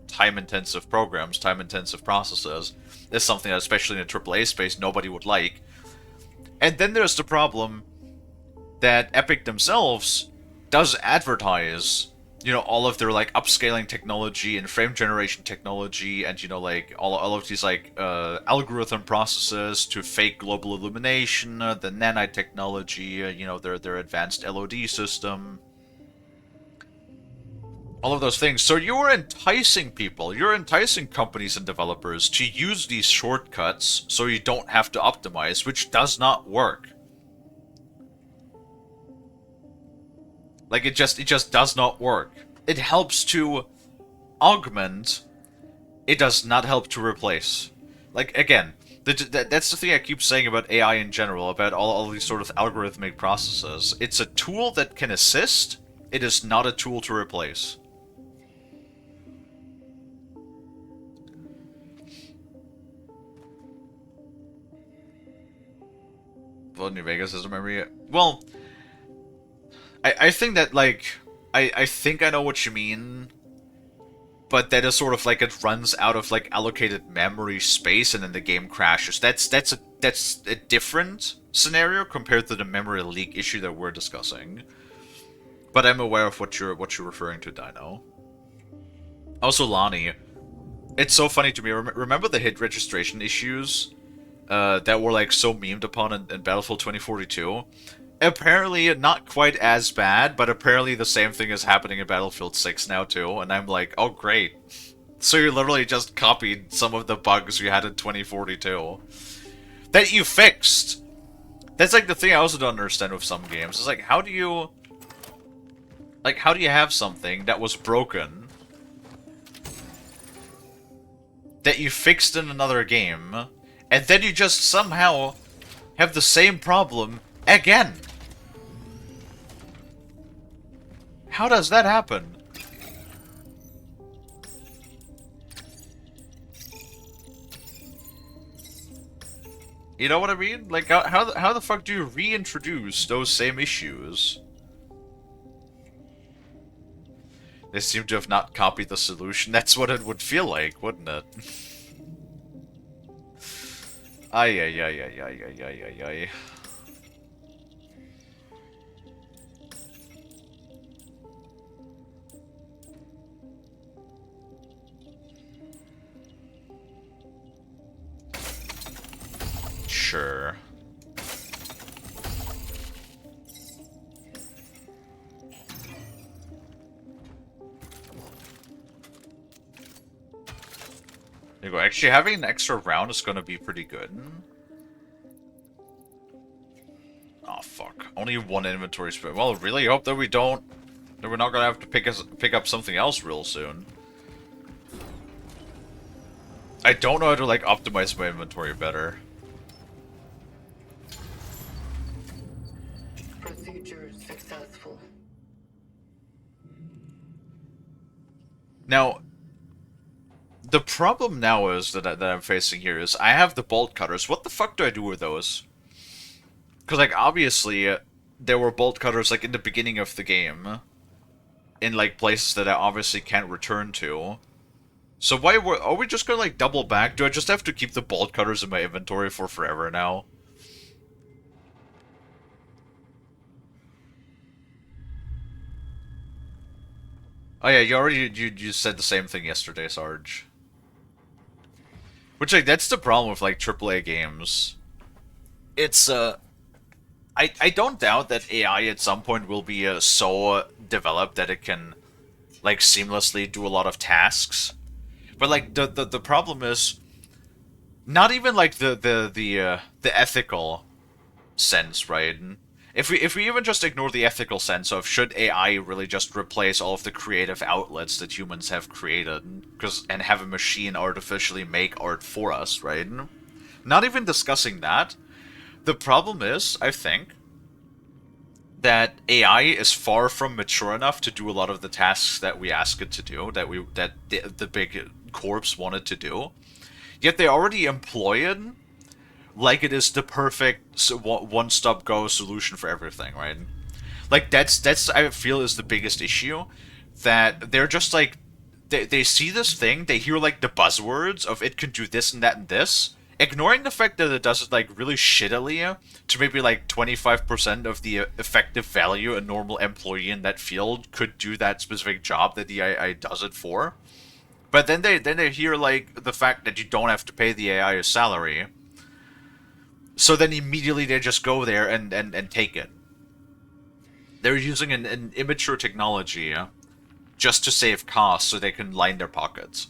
time-intensive programs, time-intensive processes is something that, especially in a AAA space, nobody would like. And then there's the problem that Epic themselves does advertise you know, all of their like upscaling technology and frame generation technology, and you know, like all of these like algorithm processes to fake global illumination, the nanite technology, you know, their advanced LOD system, all of those things. So you're enticing people, you're enticing companies and developers to use these shortcuts so you don't have to optimize, which does not work. Like it just does not work. It helps to augment. It does not help to replace. Like again, that's the thing I keep saying about AI in general, about all these sort of algorithmic processes. It's a tool that can assist. It is not a tool to replace. Well, New Vegas is a memory. Well, I think that, like, I think I know what you mean, but that is sort of like it runs out of, like, allocated memory space and then the game crashes. That's a different scenario compared to the memory leak issue that we're discussing. But I'm aware of what you're referring to, Dino. Also, Lonnie, it's so funny to me. Remember the hit registration issues that were, like, so memed upon in Battlefield 2042? Apparently not quite as bad, but apparently the same thing is happening in Battlefield 6 now too, and I'm like, oh great. So you literally just copied some of the bugs you had in 2042. That you fixed! That's like the thing I also don't understand with some games. It's like, how do you... Like, how do you have something that was broken that you fixed in another game, and then you just somehow have the same problem again? How does that happen? You know what I mean? Like, how the fuck do you reintroduce those same issues? They seem to have not copied the solution. That's what it would feel like, wouldn't it? Ay, ay, ay, ay, ay, ay, ay, ay, ay. Sure. There you go. Actually, having an extra round is going to be pretty good. Oh fuck! Only one inventory space. Well, really hope that we don't. That we're not going to have to pick up something else real soon. I don't know how to like optimize my inventory better. Procedure successful. Now, the problem now is that I'm facing here is I have the bolt cutters. What the fuck do I do with those? Because, like, obviously, there were bolt cutters, like, in the beginning of the game. In, like, places that I obviously can't return to. So are we just gonna, like, double back? Do I just have to keep the bolt cutters in my inventory for forever now? Oh yeah, you said the same thing yesterday, Sarge. Which, like, that's the problem with, like, AAA games. It's, I don't doubt that AI at some point will be so developed that it can, like, seamlessly do a lot of tasks. But, like, the problem is not even, like, the ethical sense, right? If we even just ignore the ethical sense of should AI really just replace all of the creative outlets that humans have created and have a machine artificially make art for us, right? Not even discussing that. The problem is, I think, that AI is far from mature enough to do a lot of the tasks that we ask it to do, that the big corps wanted to do. Yet they already employ it like it is the perfect one-stop go solution for everything, right? Like that's I feel is the biggest issue, that they're just like they see this thing, they hear like the buzzwords of it can do this and that and this, ignoring the fact that it does it like really shittily to maybe like 25% of the effective value a normal employee in that field could do that specific job that the AI does it for. But then they hear like the fact that you don't have to pay the AI a salary. So then immediately they just go there and take it. They're using an immature technology just to save costs so they can line their pockets.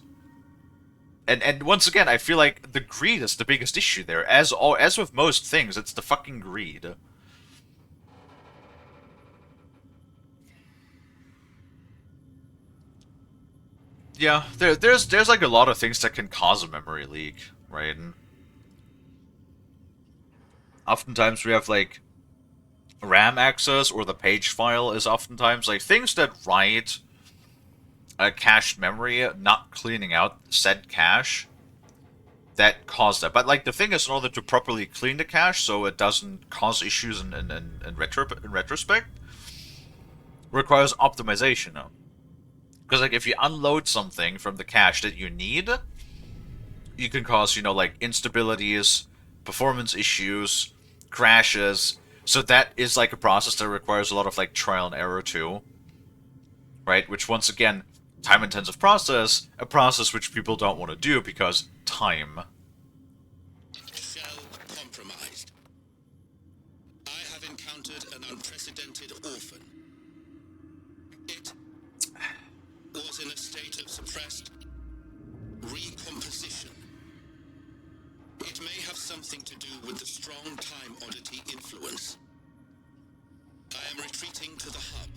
And once again, I feel like the greed is the biggest issue there. As with most things, it's the fucking greed. Yeah, there's like a lot of things that can cause a memory leak, right? And oftentimes we have like RAM access, or the page file is oftentimes like things that write a cached memory, not cleaning out said cache, that cause that. But like the thing is, in order to properly clean the cache so it doesn't cause issues in retrospect, requires optimization. Because like if you unload something from the cache that you need, you can cause, you know, like instabilities, performance issues, crashes. So that is like a process that requires a lot of like trial and error too. Right? Which once again, time-intensive process, a process which people don't want to do because time. Shell compromised. I have encountered an unprecedented orphan. It was in a state of suppressed recomposition. It may have something to do with the strong time oddity influence. I am retreating to the hub.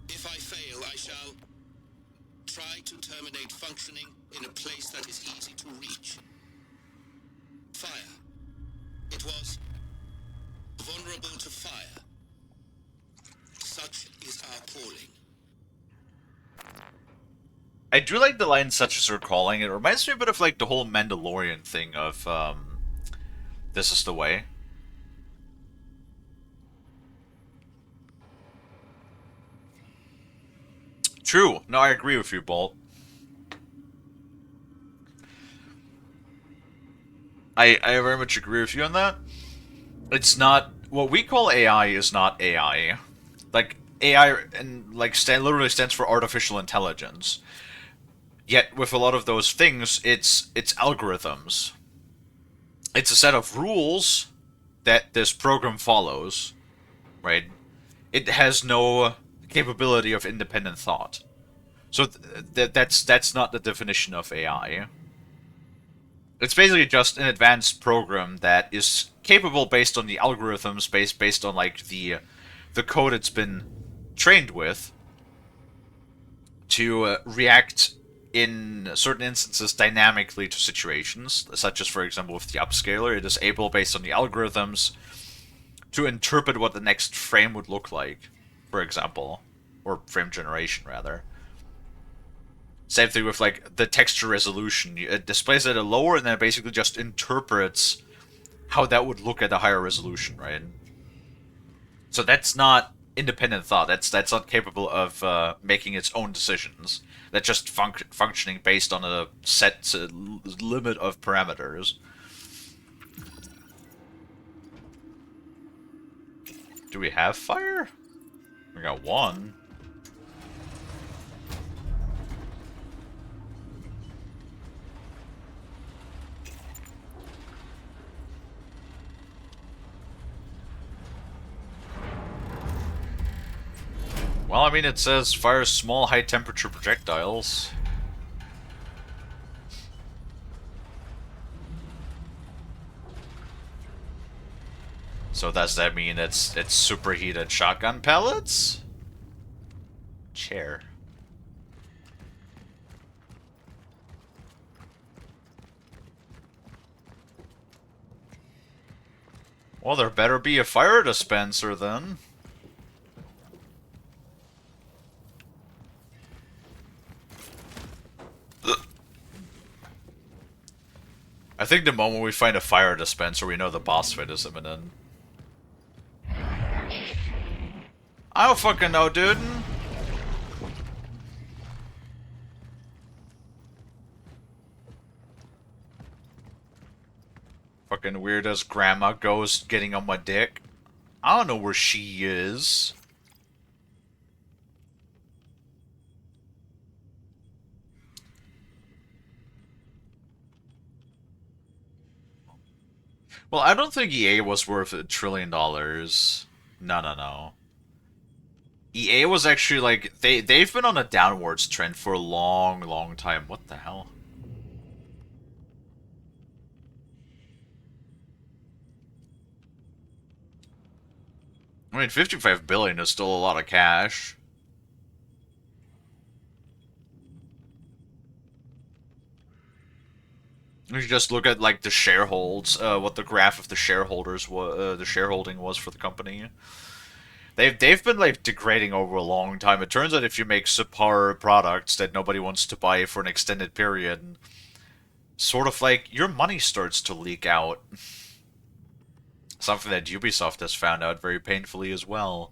If I fail, I shall try to terminate functioning in a place that is easy to reach. Fire. It was vulnerable to fire. Such is our calling. I do like the line "such as we're calling." It reminds me a bit of like the whole Mandalorian thing of this is the way. True. No, I agree with you, Bolt. I very much agree with you on that. It's not what we call AI is not AI. Like AI and like literally stands for artificial intelligence. Yet with a lot of those things, it's algorithms. It's a set of rules that this program follows, right? It has no capability of independent thought. So that's not the definition of AI. It's basically just an advanced program that is capable based on the algorithms, based on like the code it's been trained with, to react in certain instances dynamically to situations, such as for example with the upscaler. It is able, based on the algorithms, to interpret what the next frame would look like, for example, or frame generation rather. Same thing with like the texture resolution. It displays at a lower, and then it basically just interprets how that would look at a higher resolution, right? So that's not independent thought. That's not capable of making its own decisions. That's just functioning based on a set limit of parameters. Do we have fire? We got one. Well, I mean, it says fires small, high-temperature projectiles. So does that mean it's superheated shotgun pellets? Chair. Well, there better be a fire dispenser then. I think the moment we find a fire dispenser, we know the boss fight is imminent. I don't fucking know, dude. Fucking weird as grandma goes getting on my dick. I don't know where she is. Well, I don't think EA was worth $1 trillion. No, no, no. EA was actually like they've been on a downwards trend for a long, long time. What the hell? I mean, 55 billion is still a lot of cash. You just look at like the shareholds, what the graph of the shareholders was, the shareholding was for the company. They've been like degrading over a long time. It turns out if you make subpar products that nobody wants to buy for an extended period, sort of like your money starts to leak out. Something that Ubisoft has found out very painfully as well.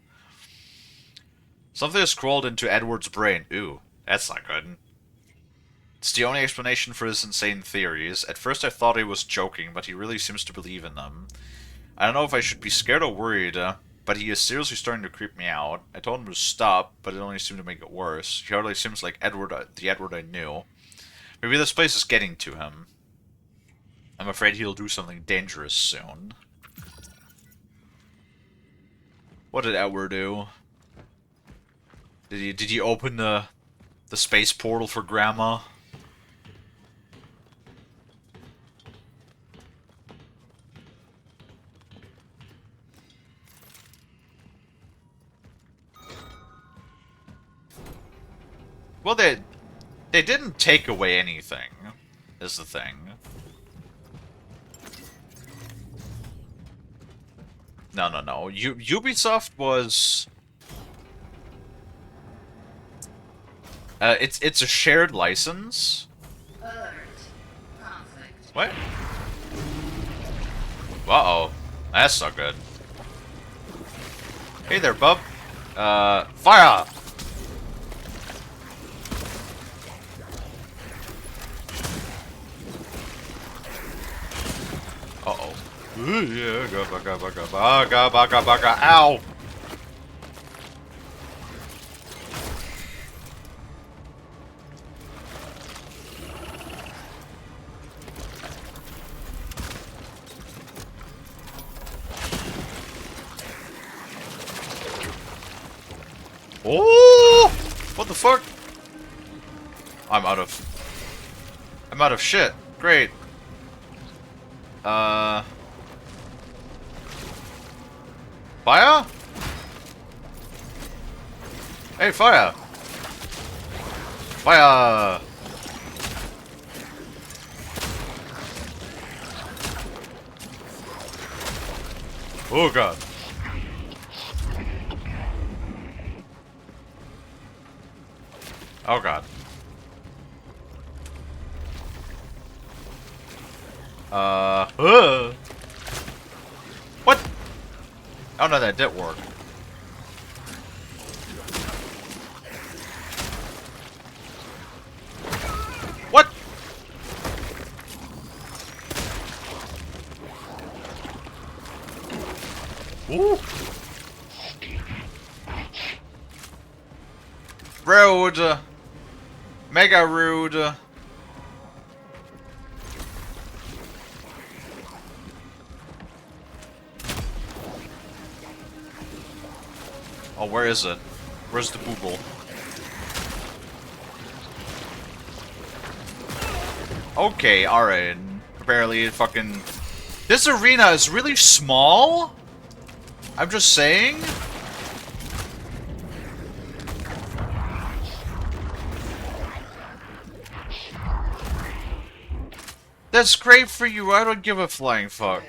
Something has crawled into Edward's brain. Ooh, that's not good. It's the only explanation for his insane theories. At first I thought he was joking, but he really seems to believe in them. I don't know if I should be scared or worried, but he is seriously starting to creep me out. I told him to stop, but it only seemed to make it worse. He hardly seems like the Edward I knew. Maybe this place is getting to him. I'm afraid he'll do something dangerous soon. What did Edward do? Did he open the space portal for Grandma? Well, they didn't take away anything, is the thing. No, no, no. Ubisoft was... it's a shared license. Alert. Conflict. What? Uh-oh. That's not good. Hey there, bub. Fire! Uh-oh. Yeah, baga, ow! Oh! What the fuck? I'm out of shit. Great. Fire? Hey, fire! Fire! Oh god. Oh god. What? Oh no, that did work. What? Ooh. Rude. Mega rude. Oh, where is it? Where's the booble? Okay, alright. Apparently it fucking... This arena is really small? I'm just saying? That's great for you, I don't give a flying fuck.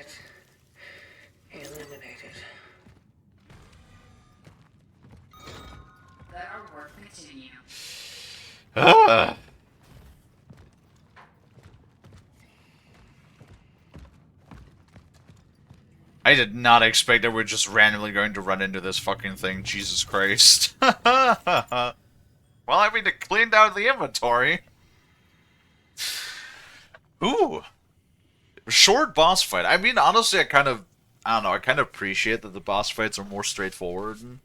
Eliminated. Let our work continue. Ah. I did not expect that we're just randomly going to run into this fucking thing. Jesus Christ. Well, I mean, it cleaned out the inventory. Ooh. short boss fight. I mean, honestly, I don't know, I kind of appreciate that the boss fights are more straightforward.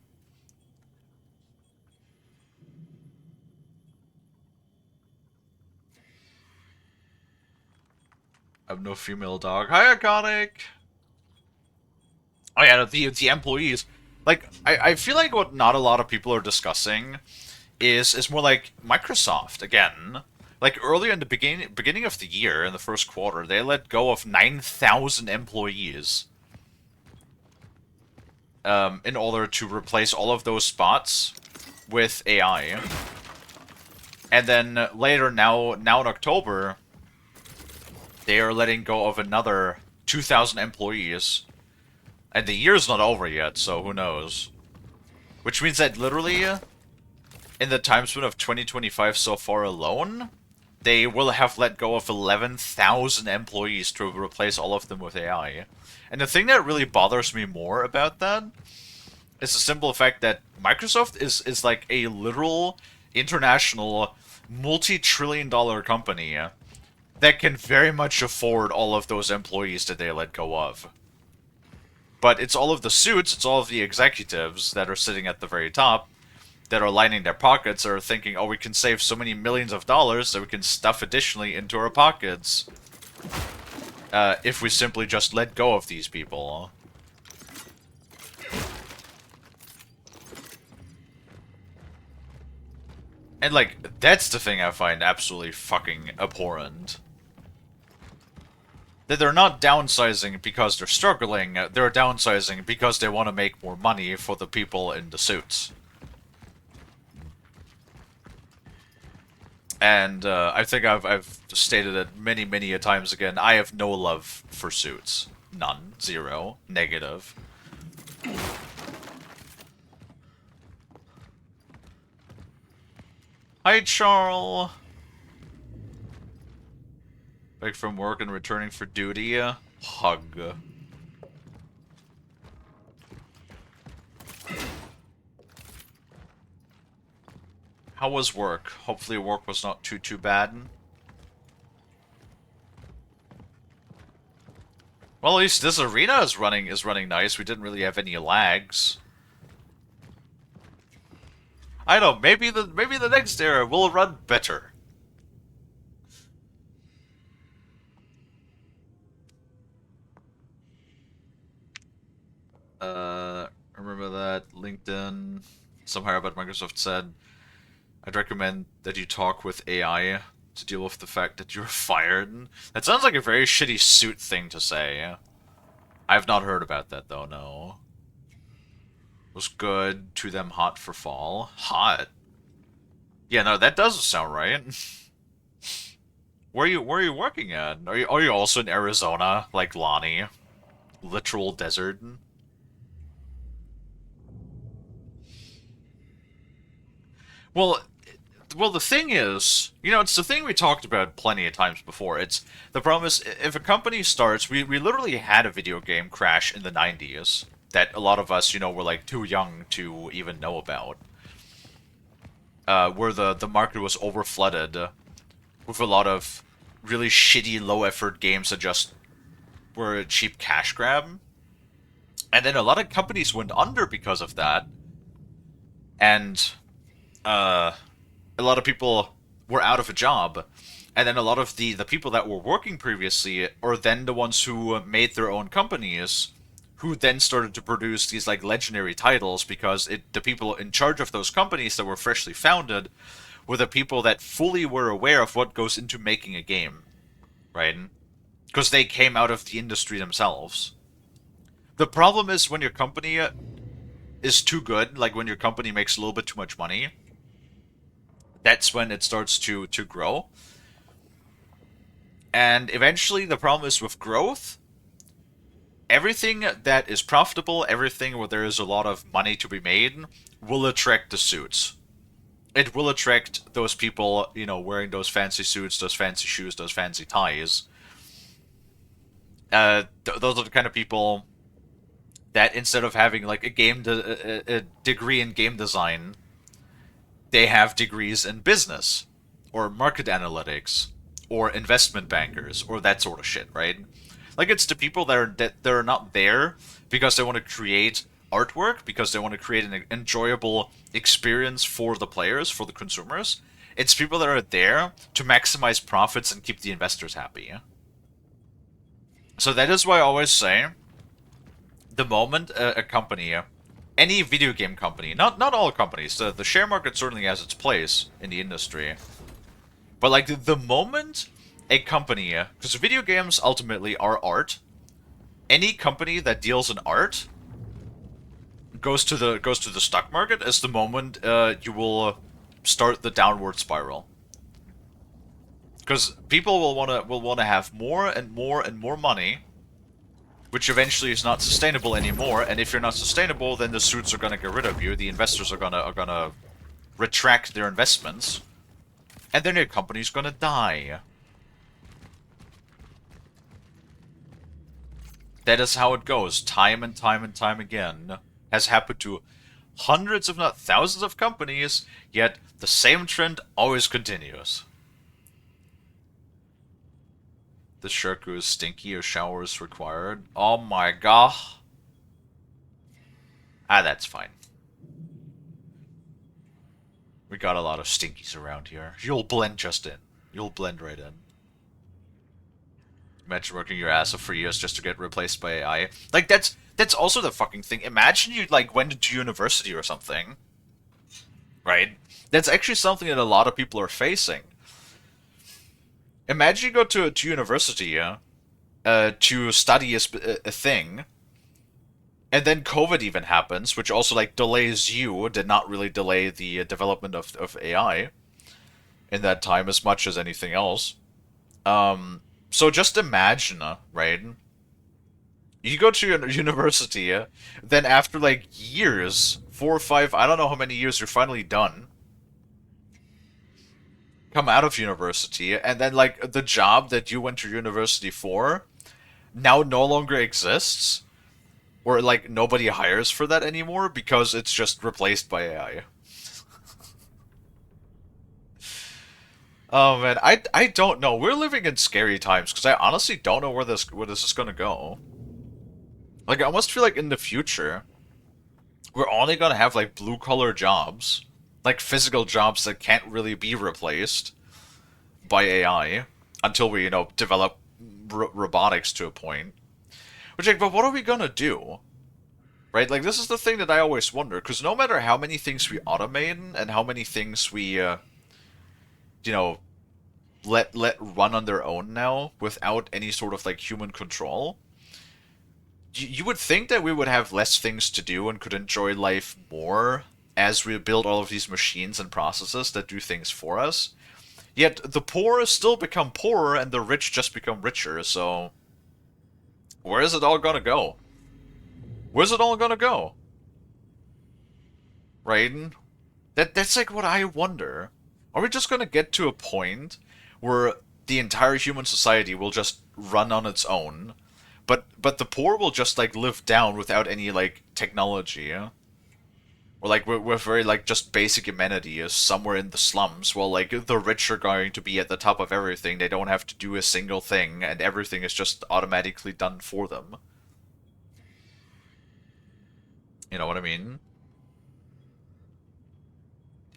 I have no female dog. Hi, Iconic! Oh yeah, the employees. Like, I feel like what not a lot of people are discussing is more like Microsoft, again. Like, earlier in the beginning of the year, in the first quarter, they let go of 9,000 employees. In order to replace all of those spots with AI. And then later, now in October, they are letting go of another 2,000 employees. And the year's not over yet, so who knows. Which means that literally, in the time span of 2025 so far alone, they will have let go of 11,000 employees to replace all of them with AI. And the thing that really bothers me more about that is the simple fact that Microsoft is like a literal international multi-trillion-dollar company that can very much afford all of those employees that they let go of. But it's all of the suits, it's all of the executives that are sitting at the very top that are lining their pockets or thinking, oh, we can save so many millions of dollars that we can stuff additionally into our pockets if we simply just let go of these people. And, like, that's the thing I find absolutely fucking abhorrent. That they're not downsizing because they're struggling, they're downsizing because they want to make more money for the people in the suits. And I think I've stated it many a times again, I have no love for suits. None. Zero. Negative. Hi, Charles! Back from work and returning for duty. Hug. How was work? Hopefully work was not too bad. Well, at least this arena is running nice. We didn't really have any lags. I know, maybe the next era will run better. Remember that LinkedIn, some higher about Microsoft said, I'd recommend that you talk with AI to deal with the fact that you're fired. That sounds like a very shitty suit thing to say. I've not heard about that though, no. Was good, to them hot for fall. Hot? Yeah, no, that doesn't sound right. Where are you working at? Are you also in Arizona, like Lonnie? Literal desert? Well, the thing is, you know, it's the thing we talked about plenty of times before. It's the problem is, if a company starts, we literally had a video game crash in the 90s that a lot of us, you know, were like too young to even know about. Where the market was overflooded with a lot of really shitty low-effort games that just were a cheap cash grab. And then a lot of companies went under because of that. And a lot of people were out of a job. And then a lot of the people that were working previously are then the ones who made their own companies, who then started to produce these like legendary titles because the people in charge of those companies that were freshly founded were the people that fully were aware of what goes into making a game, right? Because they came out of the industry themselves. The problem is when your company is too good, like when your company makes a little bit too much money, that's when it starts to grow. And eventually the problem is with growth, everything that is profitable, everything where there is a lot of money to be made, will attract the suits. It will attract those people, you know, wearing those fancy suits, those fancy shoes, those fancy ties. Those are the kind of people that instead of having like a degree in game design, they have degrees in business, or market analytics, or investment bankers, or that sort of shit, right? Like, it's the people that are not there because they want to create artwork, because they want to create an enjoyable experience for the players, for the consumers. It's people that are there to maximize profits and keep the investors happy. So that is why I always say, the moment a company, any video game company, not all companies, the share market certainly has its place in the industry, but like the moment a company, because video games ultimately are art, any company that deals in art goes to the stock market is the moment you will start the downward spiral. Because people will wanna have more and more and more money, which eventually is not sustainable anymore. And if you're not sustainable, then the suits are gonna get rid of you. The investors are gonna retract their investments, and then your company's gonna die. That is how it goes, time and time and time again. Has happened to hundreds, if not thousands, of companies. Yet the same trend always continues. The Shirku is stinky, a shower is required. Oh my god. Ah, that's fine. We got a lot of stinkies around here. You'll blend just in. You'll blend right in. Imagine working your ass off for years just to get replaced by AI. Like, that's also the fucking thing. Imagine you, like, went to university or something. Right? That's actually something that a lot of people are facing. Imagine you go to university, to study a thing, and then COVID even happens, which also, like, delays you, did not really delay the development of AI in that time as much as anything else. So just imagine, right? You go to university, then after, like, years, 4 or 5, I don't know how many years, you're finally done. Come out of university, and then, like, the job that you went to university for now no longer exists, or, like, nobody hires for that anymore because it's just replaced by AI. Oh man, I don't know. We're living in scary times because I honestly don't know where this is gonna go. Like, I almost feel like in the future we're only gonna have like blue collar jobs, like physical jobs that can't really be replaced by AI until we, develop robotics to a point. Which, like, but what are we gonna do? Right? Like, this is the thing that I always wonder, because no matter how many things we automate and how many things we, let run on their own now without any sort of like human control, you would think that we would have less things to do and could enjoy life more as we build all of these machines and processes that do things for us. Yet the poor still become poorer and the rich just become richer, so where is it all gonna go? Where's it all gonna go? Right? That's like what I wonder. Are we just gonna get to a point where the entire human society will just run on its own, but the poor will just like live down without any like technology, or like with very like just basic amenities somewhere in the slums, while like the rich are going to be at the top of everything. They don't have to do a single thing, and everything is just automatically done for them. You know what I mean?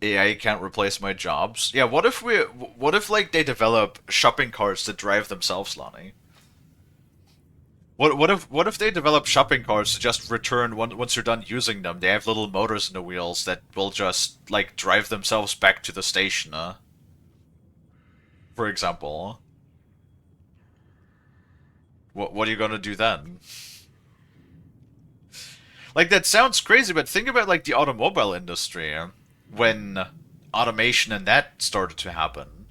AI can't replace my jobs. Yeah, what if like they develop shopping carts that drive themselves, Lonnie? What if they develop shopping carts to just return once you're done using them? They have little motors in the wheels that will just like drive themselves back to the station, for example. What are you gonna do then? Like, that sounds crazy, but think about like the automobile industry when automation and that started to happen,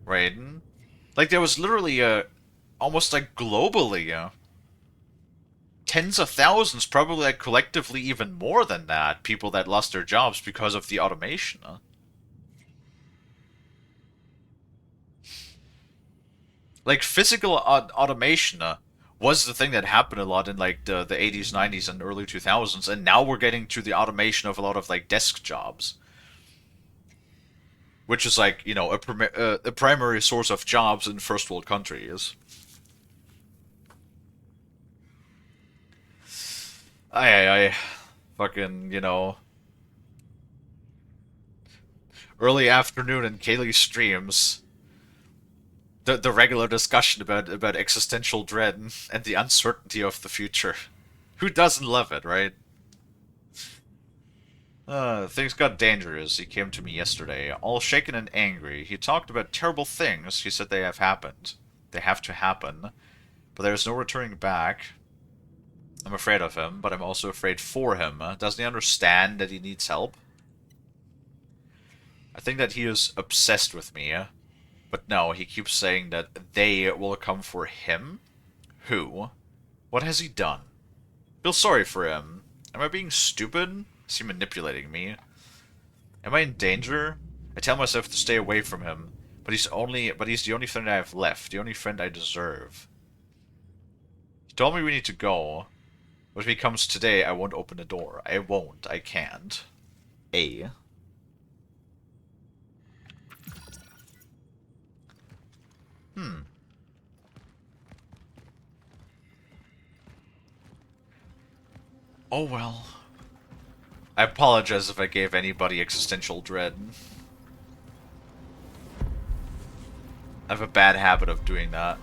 right? Like, there was literally almost like globally tens of thousands, probably like collectively even more than that, people that lost their jobs because of the automation. Like, physical automation was the thing that happened a lot in like the 80s, 90s, and early 2000s, and now we're getting to the automation of a lot of like desk jobs, which is like, a primary source of jobs in first world countries. I fucking, you know, early afternoon in Kalie streams. The regular discussion about existential dread and the uncertainty of the future. Who doesn't love it, right? Things got dangerous. He came to me yesterday, all shaken and angry. He talked about terrible things. He said they have happened. They have to happen. But there's no returning back. I'm afraid of him, but I'm also afraid for him. Doesn't he understand that he needs help? I think that he is obsessed with me. But no, he keeps saying that they will come for him? Who? What has he done? Feel sorry for him. Am I being stupid? Is he manipulating me? Am I in danger? I tell myself to stay away from him, but he's the only friend I have left, the only friend I deserve. He told me we need to go, but if he comes today, I won't open the door. I won't. I can't. A. Oh well. I apologize if I gave anybody existential dread. I have a bad habit of doing that.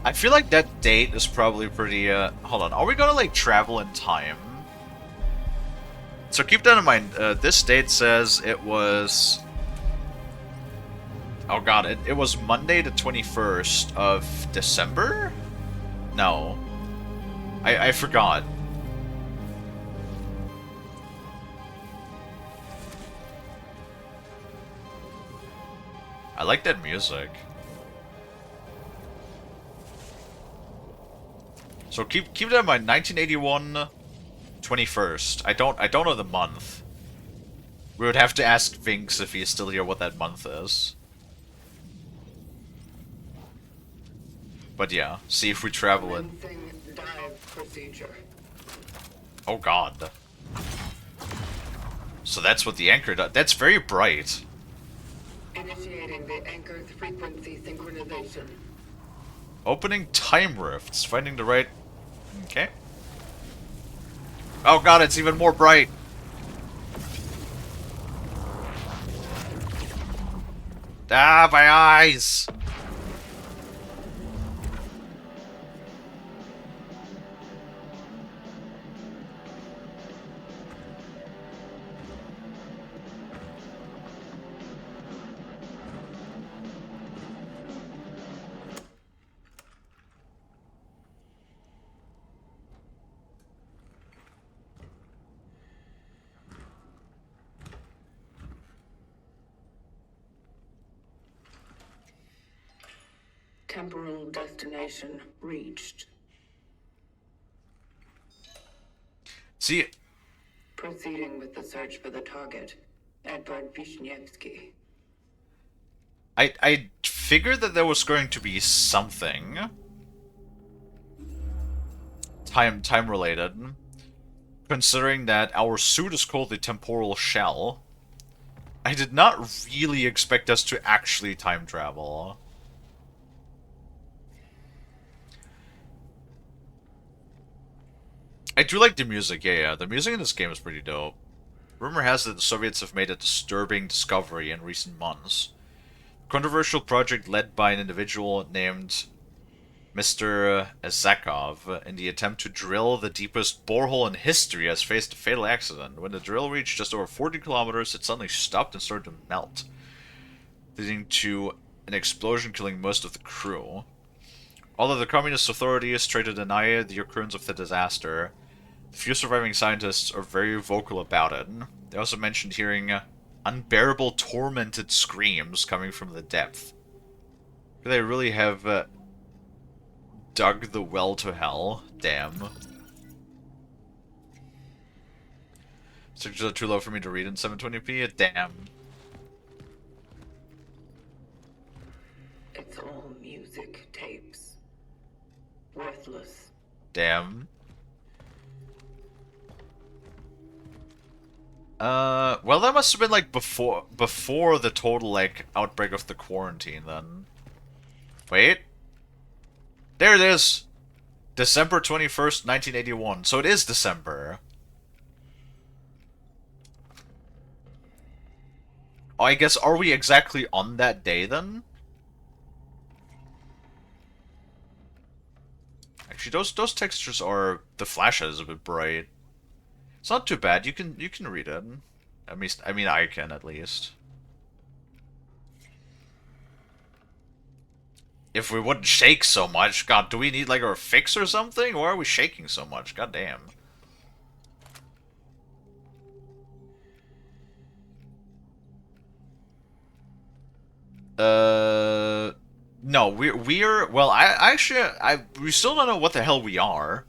I feel like that date is probably pretty, hold on, are we gonna, like, travel in time? So keep that in mind, this date says it was... Oh god, it was Monday the 21st of December? No. I forgot. I like that music. So keep that in mind, 1981, 21st. I don't know the month. We would have to ask Vinx if he's still here what that month is. But yeah, see if we travel in. Dive procedure. Oh god. So that's what the anchor does. That's very bright. Initiating the anchor's frequency synchronization. Opening time rifts. Finding the right... Okay. Oh god, it's even more bright. Ah, my eyes! Temporal destination reached. See, Proceeding with the search for the target, Edward Vishnievsky. I figured that there was going to be something time related, considering that our suit is called the temporal shell. I did not really expect us to actually time travel. I do like the music, yeah. The music in this game is pretty dope. Rumor has it the Soviets have made a disturbing discovery in recent months. A controversial project led by an individual named Mr. Zakov in the attempt to drill the deepest borehole in history has faced a fatal accident. When the drill reached just over 40 kilometers, it suddenly stopped and started to melt, leading to an explosion killing most of the crew. Although the communist authorities try to deny the occurrence of the disaster, the few surviving scientists are very vocal about it. They also mentioned hearing unbearable, tormented screams coming from the depth. They really have dug the well to hell. Damn. Searches are too low for me to read in 720p? Damn. It's all music tapes. Worthless. Damn. Well, that must have been, like, before the total, like, outbreak of the quarantine, then. Wait. There it is! December 21st, 1981. So it is December. Oh, I guess, are we exactly on that day then? Actually, those textures are... The flash is a bit bright. It's not too bad. You can read it. I mean, I can at least. If we wouldn't shake so much, God, do we need like our fix or something? Why are we shaking so much? God damn. No, we're well. We still don't know what the hell we are.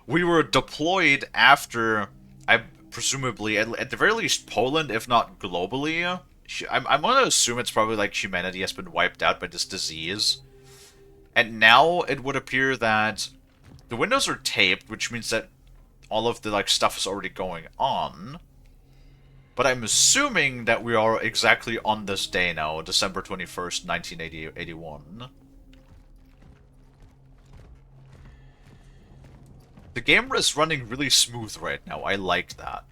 We were deployed after, I presumably at the very least Poland, if not globally. I'm gonna assume it's probably like humanity has been wiped out by this disease, and now it would appear that the windows are taped, which means that all of the like stuff is already going on. But I'm assuming that we are exactly on this day now, December 21st, 1981. The game is running really smooth right now. I like that.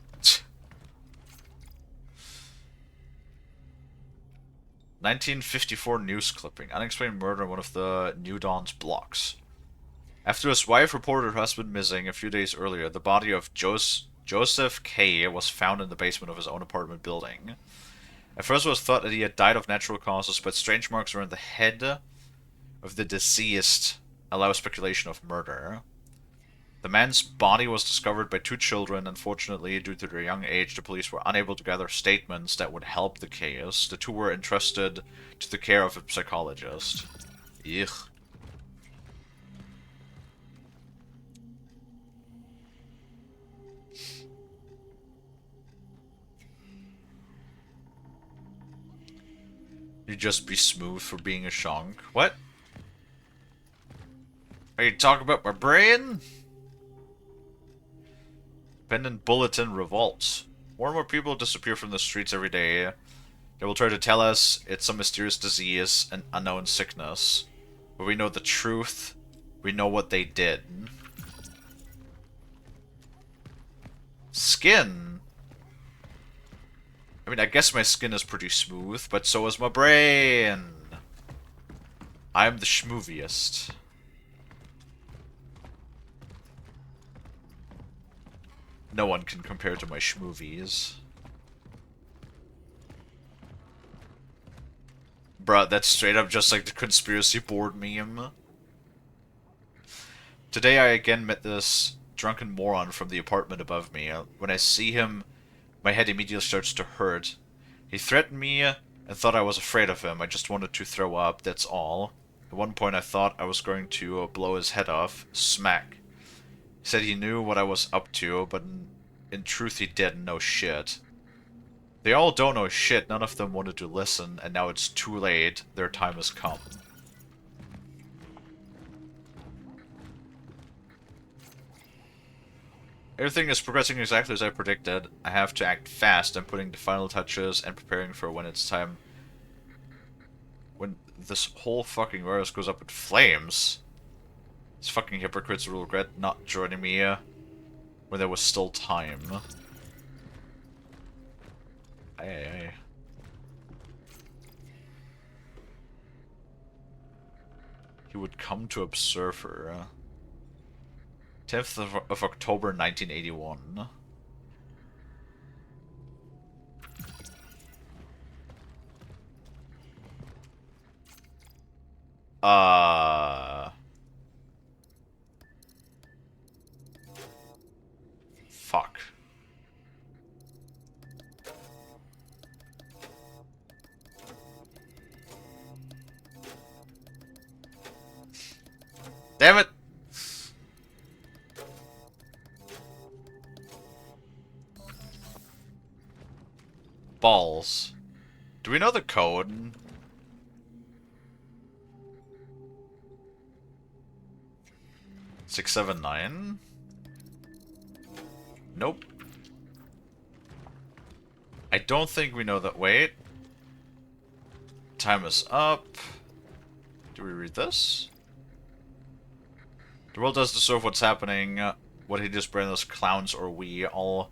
1954 news clipping. Unexplained murder on one of the New Dawn's blocks. After his wife reported her husband missing a few days earlier, the body of Joseph K. was found in the basement of his own apartment building. At first it was thought that he had died of natural causes, but strange marks around the head of the deceased allow speculation of murder. The man's body was discovered by two children. Unfortunately, due to their young age, the police were unable to gather statements that would help the case. The two were entrusted to the care of a psychologist. Ugh. You'd just be smooth for being a shonk. What? Are you talking about my brain? Pendant bulletin revolts. More and more people disappear from the streets every day. They will try to tell us it's some mysterious disease, an unknown sickness. But we know the truth. We know what they did. Skin? I mean, I guess my skin is pretty smooth, but so is my brain. I'm the schmooviest. No one can compare to my schmoovies. Bruh, that's straight up just like the conspiracy board meme. Today I again met this drunken moron from the apartment above me. When I see him, my head immediately starts to hurt. He threatened me and thought I was afraid of him. I just wanted to throw up, that's all. At one point I thought I was going to blow his head off. Smack. He said he knew what I was up to, but in truth he didn't know shit. They all don't know shit, none of them wanted to listen, and now it's too late. Their time has come. Everything is progressing exactly as I predicted. I have to act fast. I'm putting the final touches and preparing for when it's time. When this whole fucking virus goes up in flames. These fucking hypocrites will regret not joining me when there was still time. Aye. He would come to observe her. 10th of October 1981. Fuck. Damn it! Balls. Do we know the code? Six, 7, 9? Nope. I don't think we know that. Wait. Time is up. Do we read this? The world doesn't deserve what's happening. What he just brand us clowns or we. All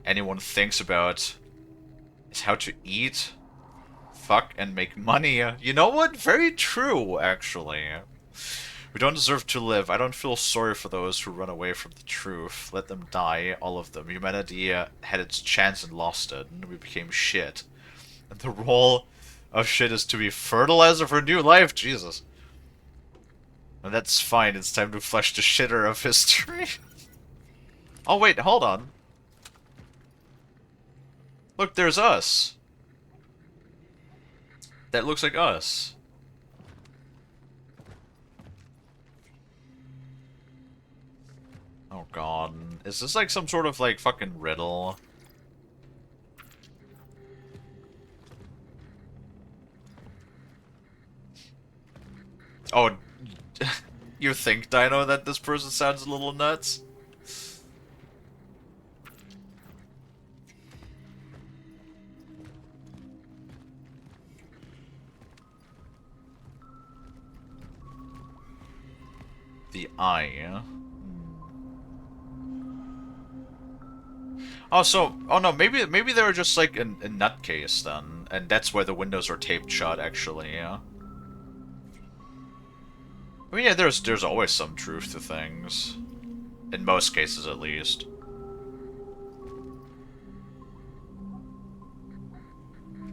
anyone thinks about is how to eat, fuck, and make money. You know what? Very true, actually. We don't deserve to live. I don't feel sorry for those who run away from the truth. Let them die, all of them. Humanity had its chance and lost it, and we became shit. And the role of shit is to be fertilizer for new life. Jesus. And that's fine. It's time to flush the shitter of history. Oh wait, hold on. Look, there's us. That looks like us. Oh god. Is this like some sort of like fucking riddle? Oh, you think, Dino, that this person sounds a little nuts? The eye, yeah? Oh, so, oh no, maybe they were just like a nutcase then, and that's why the windows are taped shut, actually, yeah. I mean, yeah, there's always some truth to things. In most cases, at least.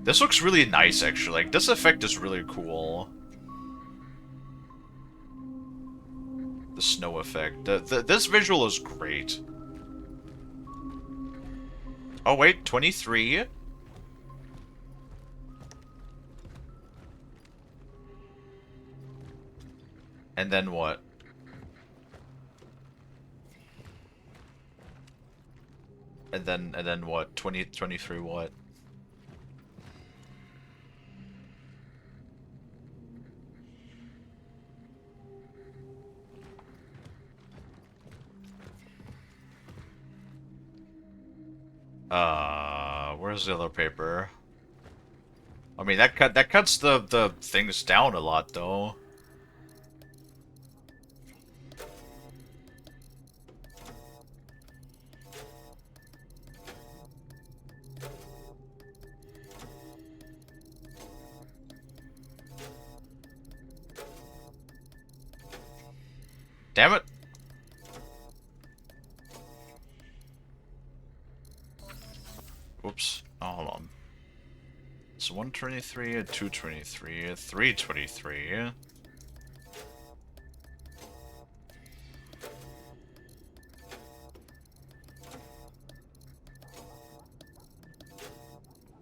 This looks really nice, actually. Like, this effect is really cool. The snow effect. This visual is great. Oh, wait, 23? And then what? And then what? 23 what? Where's the other paper? I mean, that cuts the things down a lot, though. Damn it! Oops. Oh, hold on. It's 123, 223, 323.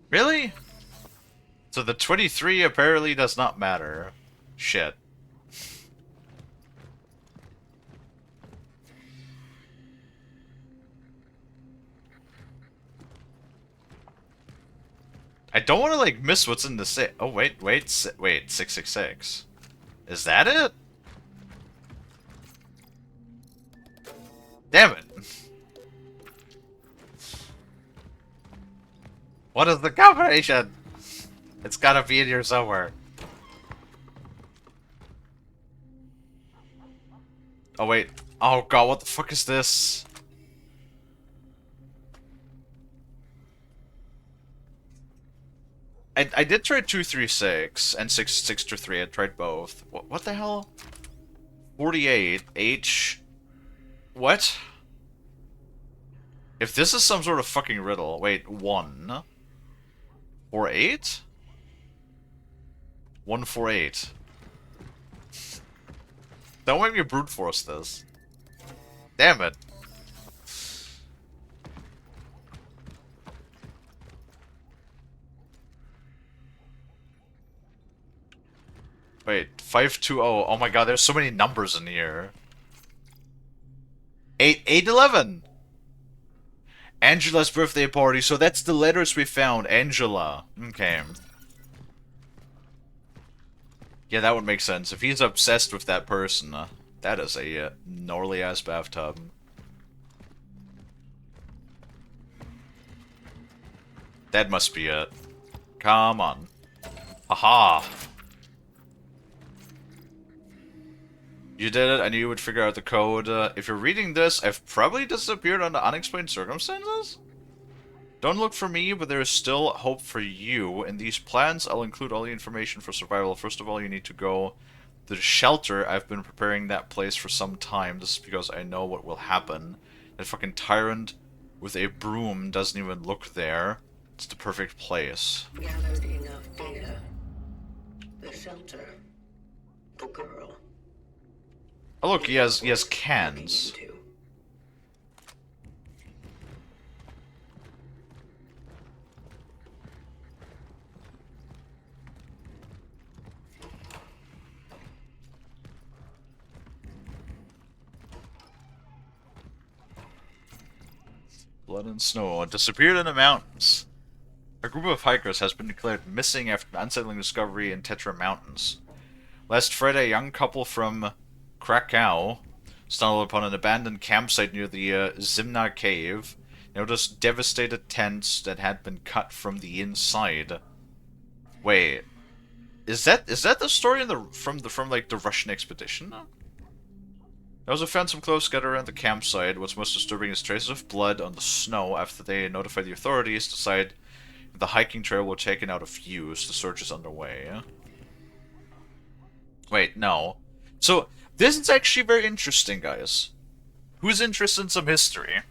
Really? So the 23 apparently does not matter. Shit. I don't want to, like, miss what's in the oh, wait, 666. Is that it? Damn it. What is the combination? It's gotta be in here somewhere. Oh, wait. Oh, God, what the fuck is this? I did try 236 and 663. I tried both. What the hell? 48 H. What? If this is some sort of fucking riddle, wait, 1 48? 148. Don't make me brute force this. Damn it. Wait, 520. Oh my god, there's so many numbers in here. 811. Angela's birthday party. So that's the letters we found. Angela. Okay. Yeah, that would make sense. If he's obsessed with that person, that is a gnarly ass bathtub. That must be it. Come on. Haha. You did it. I knew you would figure out the code. If you're reading this, I've probably disappeared under unexplained circumstances? Don't look for me, but there is still hope for you. In these plans, I'll include all the information for survival. First of all, you need to go to the shelter. I've been preparing that place for some time. This is because I know what will happen. That fucking tyrant with a broom doesn't even look there. It's the perfect place. Gathered enough data. The shelter. The girl. Oh look, he has cans. Blood and snow disappeared in the mountains. A group of hikers has been declared missing after an unsettling discovery in Tetra Mountains. Last Friday, a young couple from Krakow stumbled upon an abandoned campsite near the Zimna cave. They noticed devastated tents that had been cut from the inside. Wait, is that the story from like the Russian expedition? There was a found some clothes scattered around the campsite. What's most disturbing is traces of blood on the snow. After they notified the authorities, decided the hiking trail was taken out of use. The search is underway. Wait, no. So, this is actually very interesting, guys. Who's interested in some history?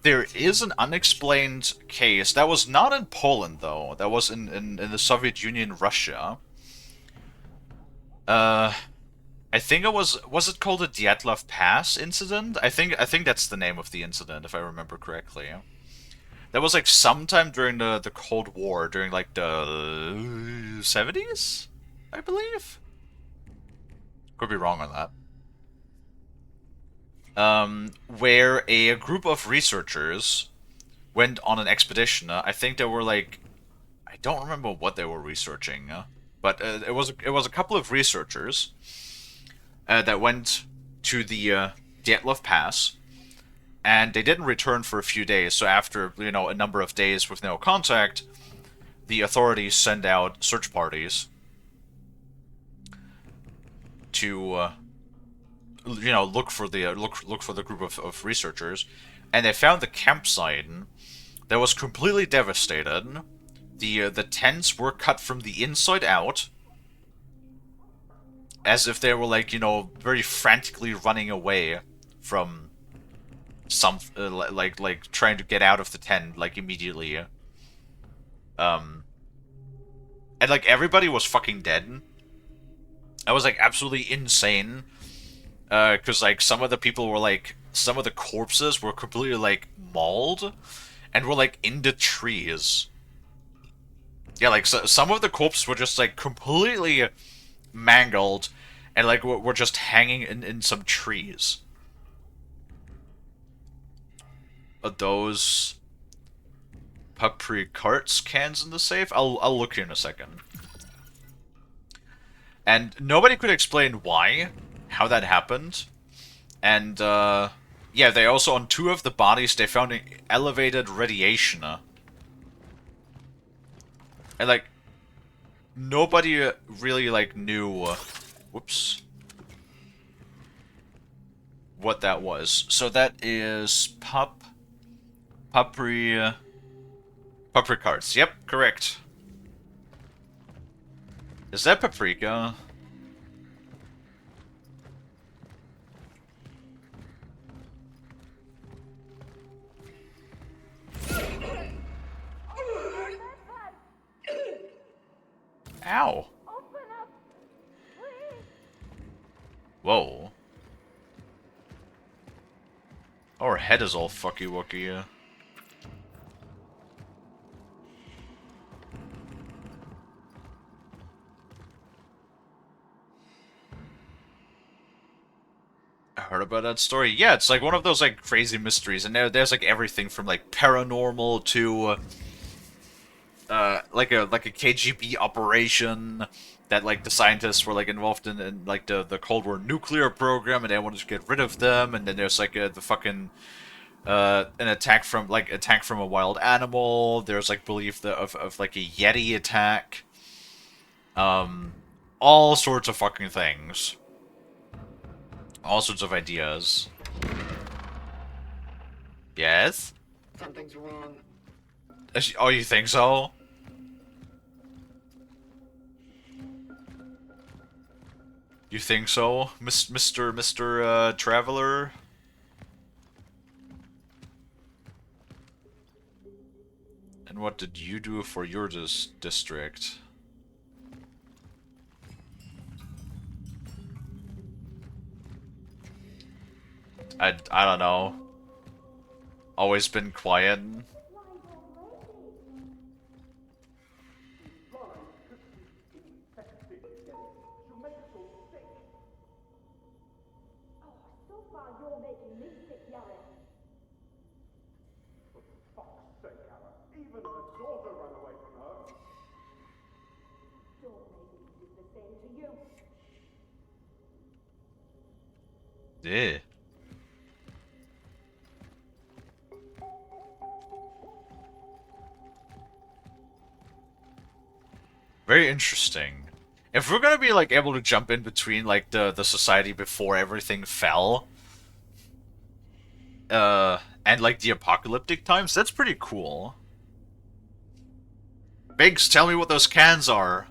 There is an unexplained case. That was not in Poland, though. That was in the Soviet Union, Russia. I think it was it called the Dyatlov Pass incident? I think that's the name of the incident, if I remember correctly. That was like sometime during the Cold War, during like the 70s, I believe. Could be wrong on that. Where a group of researchers went on an expedition. I think they were like, I don't remember what they were researching, but it was a couple of researchers that went to the Dyatlov Pass, and they didn't return for a few days. So after a number of days with no contact, the authorities sent out search parties to look for the group of researchers, and they found the campsite that was completely devastated. The tents were cut from the inside out, as if they were like very frantically running away from some like trying to get out of the tent like immediately. And like everybody was fucking dead. That was like absolutely insane. Because like some of the people were like, some of the corpses were completely like mauled and were like in the trees. Yeah, like some of the corpses were just like completely mangled and like were just hanging in some trees. Those paprikarts cans in the safe? I'll look here in a second. And nobody could explain why, how that happened. And yeah, they also, on 2 of the bodies, they found elevated radiation. And like, nobody really like knew, whoops, what that was. So that is paprikarts. Yep, correct. Is that paprika? Ow. Whoa. Oh, her head is all fucky wucky. I heard about that story. Yeah, it's like one of those like crazy mysteries, and there's like everything from like paranormal to like a KGB operation that like the scientists were like involved in like the Cold War nuclear program, and they wanted to get rid of them. And then there's like the fucking an attack from a wild animal. There's like belief of like a Yeti attack. All sorts of fucking things. All sorts of ideas. Yes? Something's wrong. Oh, you think so? You think so, Mr. Traveler? And what did you do for your district? I don't know. Always been quiet. Yeah. Very interesting. If we're gonna be like able to jump in between like the society before everything fell, and like the apocalyptic times, that's pretty cool. Biggs, tell me what those cans are.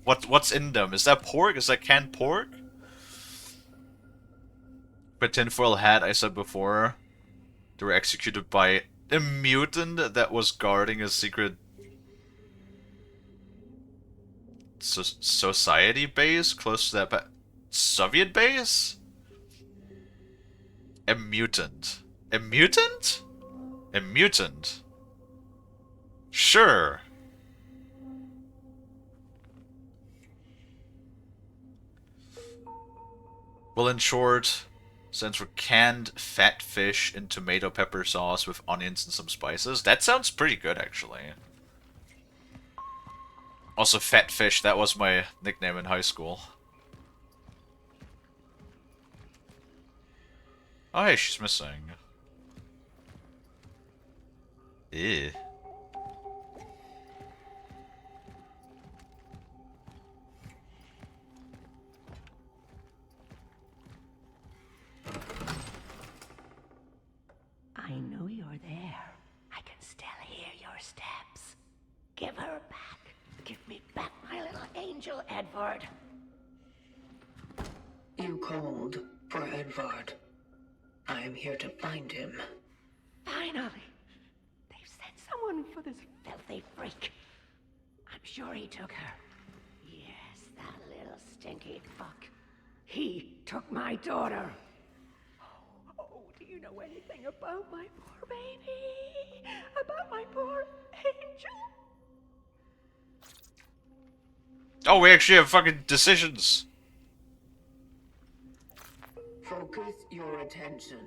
What's in them? Is that pork? Is that canned pork? But tinfoil hat, I said before, they were executed by a mutant that was guarding a secret society base close to that Soviet base? A mutant. A mutant? A mutant. Sure. Well, in short, stands for canned fat fish in tomato pepper sauce with onions and some spices. That sounds pretty good, actually. Also, fat fish, that was my nickname in high school. Oh, hey, she's missing. Ew. I know you're there. I can still hear your steps. Give her back. Give me back my little angel, Edward. You called for Edvard. I am here to find him. Finally! They've sent someone for this filthy freak. I'm sure he took her. Yes, that little stinky fuck. He took my daughter. Oh, do you know anything about my poor baby? About my poor angel? Oh, we actually have fucking decisions. Focus your attention.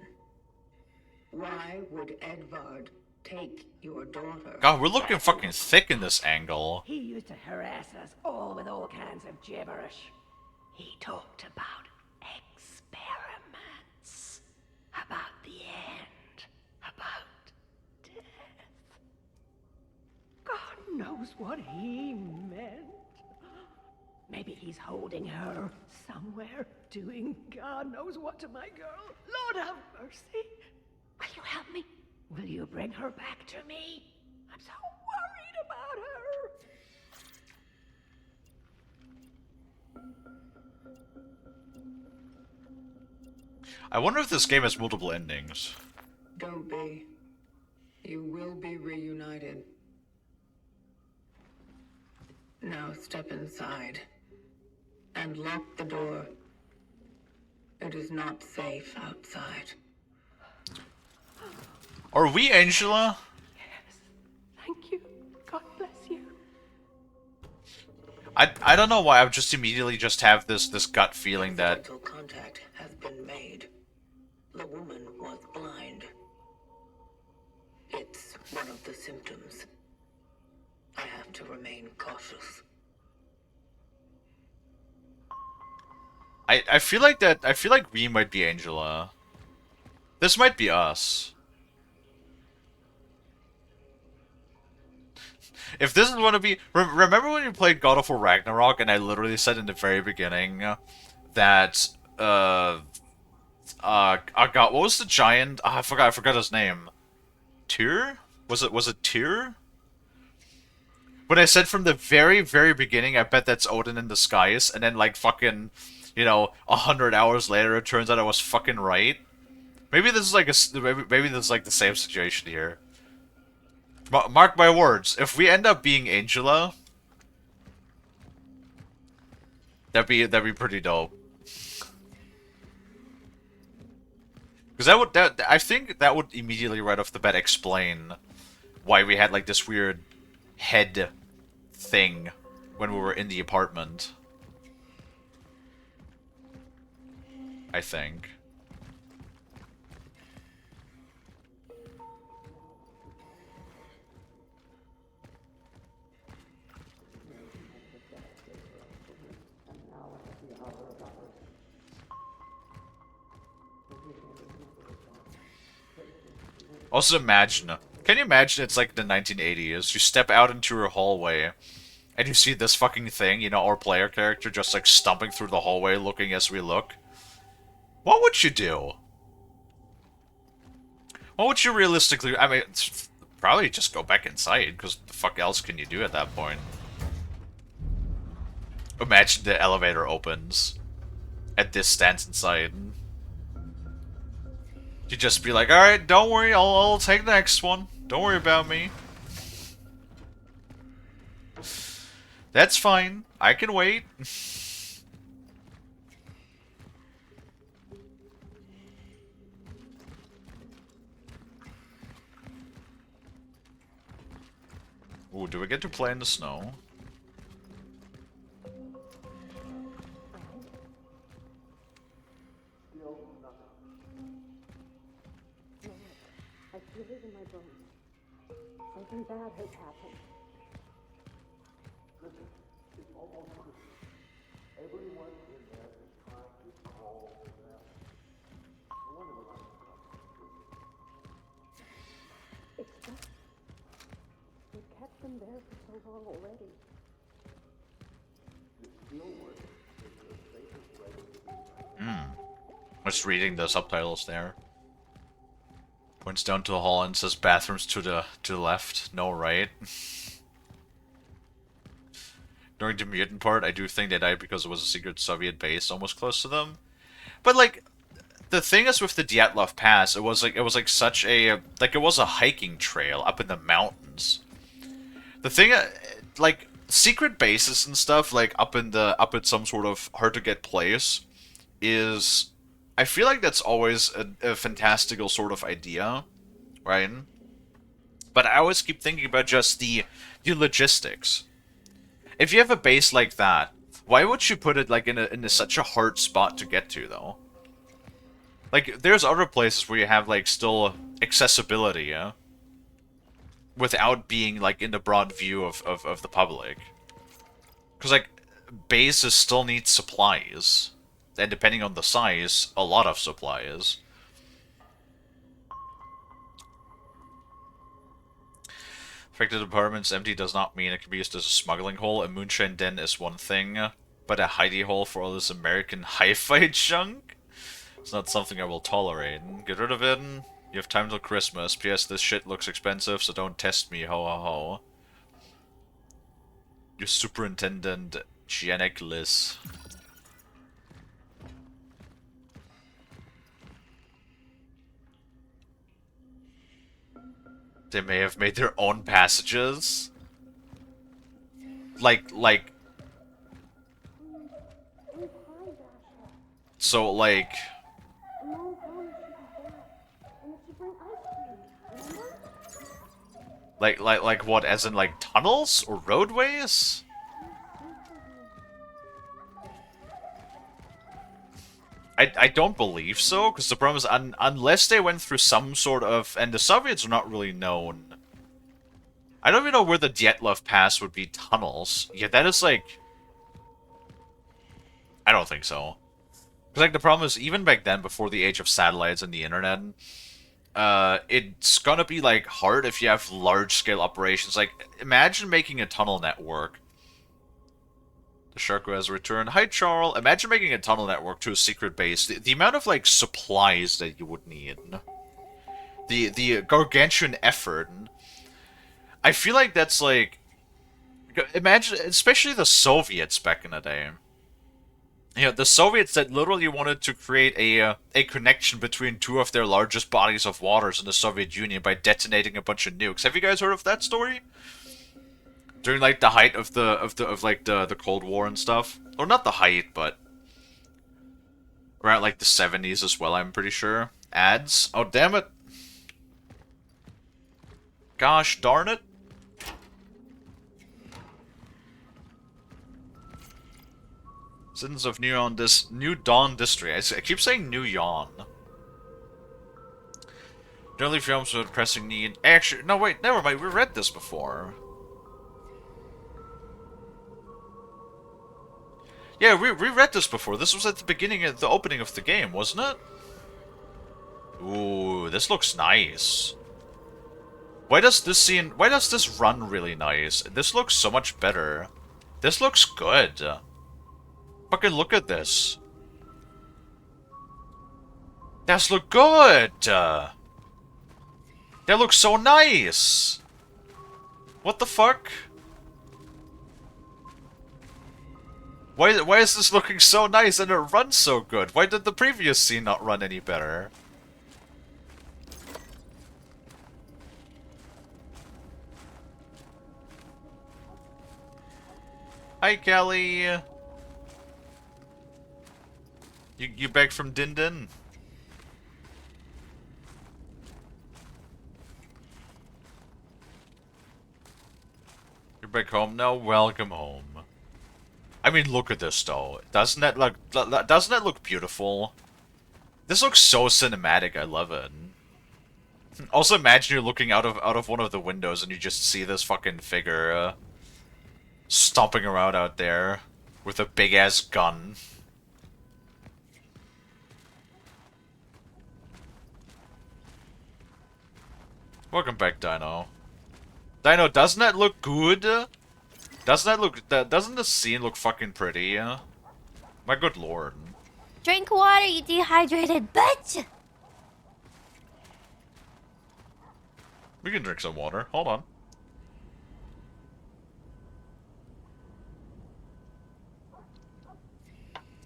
Why would Edvard take your daughter? God, we're looking fucking thick in this angle. He used to harass us all with all kinds of gibberish. He talked about experiments, about the end, about death. God knows what he meant. Maybe he's holding her somewhere, doing God knows what to my girl. Lord have mercy. Will you help me? Will you bring her back to me? I'm so worried about her. I wonder if this game has multiple endings. Don't be. You will be reunited. Now step inside and lock the door. It is not safe outside. Are we Angela? Yes. Thank you. God bless you. I don't know why I just immediately just have this gut feeling that Dental contact has been made. The woman was blind. It's one of the symptoms. I have to remain cautious. I feel like we might be Angela. This might be us. If this is one of be remember when you played God of War Ragnarok and I literally said in the very beginning that oh god, what was the giant? I forgot his name. Tyr? Was it Tyr? But I said from the very, very beginning, I bet that's Odin in disguise, and then like fucking, 100 hours later, it turns out I was fucking right. Maybe this is like maybe this is like the same situation here. Mark my words, if we end up being Angela, that'd be pretty dope. Because I think that would immediately right off the bat explain why we had like this weird head thing when we were in the apartment. I think. Also imagine, can you imagine it's like the 1980s, you step out into your hallway, and you see this fucking thing, our player character just like stomping through the hallway looking as we look. What would you do? What would you realistically... I mean, probably just go back inside, because the fuck else can you do at that point? Imagine the elevator opens, and this stands inside. You just be like, alright, don't worry, I'll take the next one. Don't worry about me. That's fine. I can wait. Ooh, do we get to play in the snow? I feel it in my bones. Something bad has happened. Listen, it's almost Christmas. Everyone in there is trying to call them. No wonder we're not It's just... We've kept them there for so long already. The steelwork is the safest way to do that. Just reading the subtitles there. Points down to the hall and says bathrooms to the left, no right. During the mutant part, I do think they died because it was a secret Soviet base almost close to them. But like, the thing is with the Dyatlov Pass, it was like such a it was a hiking trail up in the mountains. The thing, like secret bases and stuff like up at some sort of hard to get place is. I feel like that's always a fantastical sort of idea, right? But I always keep thinking about just the logistics. If you have a base like that, why would you put it like in such a hard spot to get to, though? Like, there's other places where you have like still accessibility, yeah, without being like in the broad view of the public. Because like bases still need supplies. And depending on the size, a lot of supplies. Affected apartments empty does not mean it can be used as a smuggling hole. A moonshine den is one thing, but a hidey hole for all this American hi-fi junk? It's not something I will tolerate. Get rid of it. You have time till Christmas. P.S. This shit looks expensive, so don't test me, ho ho ho. Your Superintendent, Janek Liz. They may have made their own passages. So, like... Like what, as in, like, tunnels? Or roadways? I don't believe so, because the problem is, unless they went through some sort of... And the Soviets are not really known. I don't even know where the Dyatlov Pass would be tunnels. Yeah, that is like... I don't think so. Because, like, the problem is, even back then, before the age of satellites and the internet, it's gonna be, like, hard if you have large-scale operations. Like, imagine making a tunnel network The Sharko has returned. Hi, Charles. Imagine making a tunnel network to a secret base. The amount of, like, supplies that you would need. The gargantuan effort. I feel like that's, like... Imagine, especially the Soviets back in the day. You know, the Soviets that literally wanted to create a connection between two of their largest bodies of waters in the Soviet Union by detonating a bunch of nukes. Have you guys heard of that story? During like the height of the Cold War and stuff. Or not the height, but around like the 70s as well, I'm pretty sure. Ads. Oh damn it. Gosh darn it. Citizens of New Dawn District. I keep saying New Yawn. Generally films with pressing need. Actually, no wait, never mind. We read this before. Yeah, we read this before. This was at the beginning of the opening of the game, wasn't it? Ooh, this looks nice. Why does this run really nice? This looks so much better. This looks good. Fucking look at this. That's look good. That looks so nice. What the fuck? Why is this looking so nice and it runs so good? Why did the previous scene not run any better? Hi, Kalie. You back from Din Din? You're back home now? Welcome home. I mean, look at this though. Doesn't that look beautiful? This looks so cinematic. I love it. Also, imagine you're looking out of one of the windows and you just see this fucking figure stomping around out there with a big ass gun. Welcome back, Dino. Dino, doesn't that look good? Doesn't the scene look fucking pretty? My good lord. Drink water, you dehydrated bitch! We can drink some water. Hold on.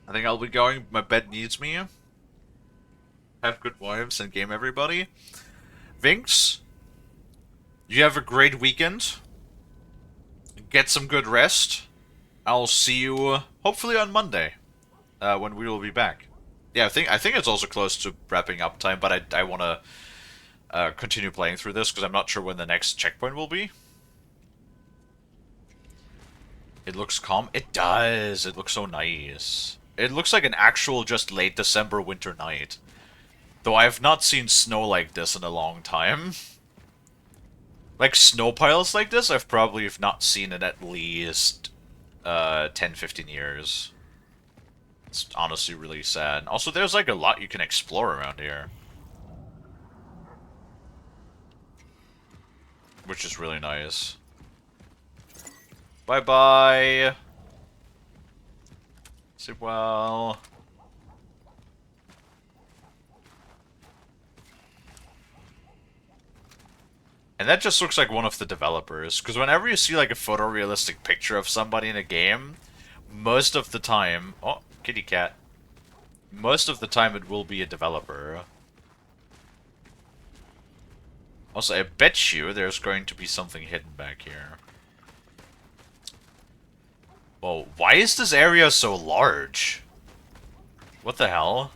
I think I'll be going. My bed needs me. Have good wives and game everybody. Vinks, you have a great weekend. Get some good rest. I'll see you hopefully on Monday, when we will be back. Yeah, I think it's also close to wrapping up time, but I want to continue playing through this because I'm not sure when the next checkpoint will be. It looks calm. It does. It looks so nice. It looks like an actual just late December winter night. Though I have not seen snow like this in a long time. Like, snow piles like this, I've probably not seen in at least 10-15 years. It's honestly really sad. Also, there's like a lot you can explore around here. Which is really nice. Bye-bye! Sleep well. And that just looks like one of the developers, because whenever you see like a photorealistic picture of somebody in a game, most of the time... Oh, kitty cat. Most of the time it will be a developer. Also, I bet you there's going to be something hidden back here. Whoa, why is this area so large? What the hell?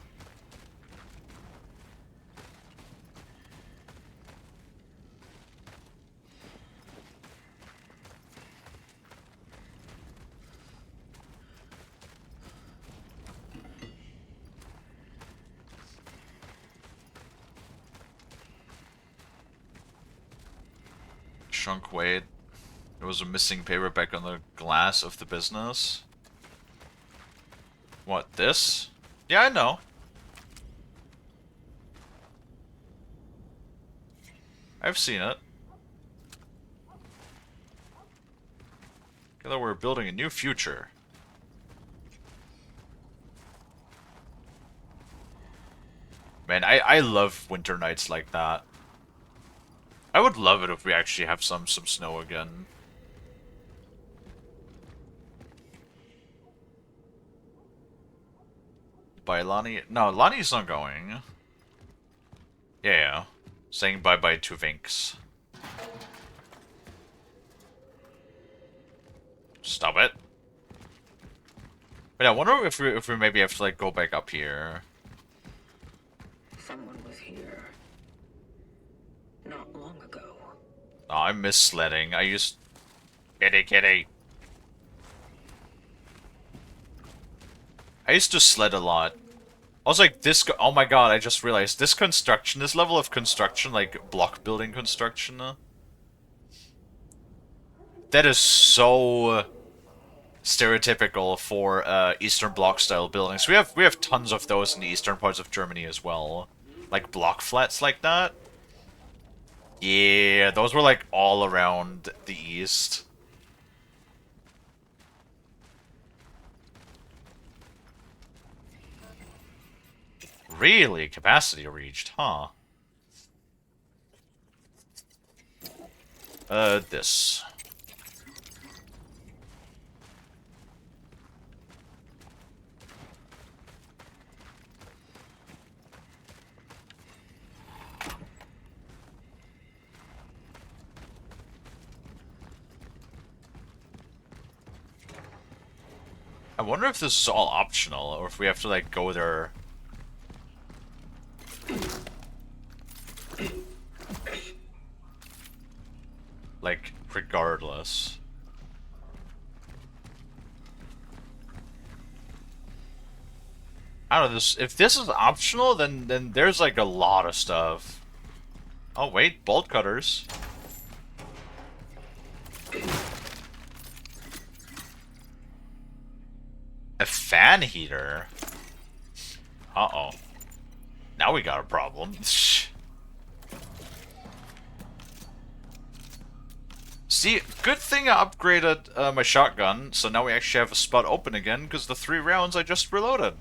Shrunk weight. There was a missing paperback on the glass of the business. What, this? Yeah, I know. I've seen it. Together we're building a new future. Man, I love winter nights like that. I would love it if we actually have some snow again. Bye, Lonnie. No, Lonnie's not going. Yeah. Saying bye-bye to Vinks. Stop it. But I wonder if we maybe have to like go back up here. Someone was here. Not long ago. Oh, I miss sledding. I used... Kitty. I used to sled a lot. I was like, this... Oh my god, I just realized. This construction, this level of construction, like block building construction... that is so... stereotypical for Eastern Bloc style buildings. We have tons of those in the eastern parts of Germany as well. Like block flats like that. Yeah, those were like all around the east. Really? Capacity reached, huh? This. I wonder if this is all optional, or if we have to, like, go there. Like, regardless. I don't know, if this is optional, then there's, like, a lot of stuff. Oh, wait, bolt cutters. A fan heater? Uh-oh. Now we got a problem. See, good thing I upgraded my shotgun, so now we actually have a spot open again, because the 3 rounds I just reloaded.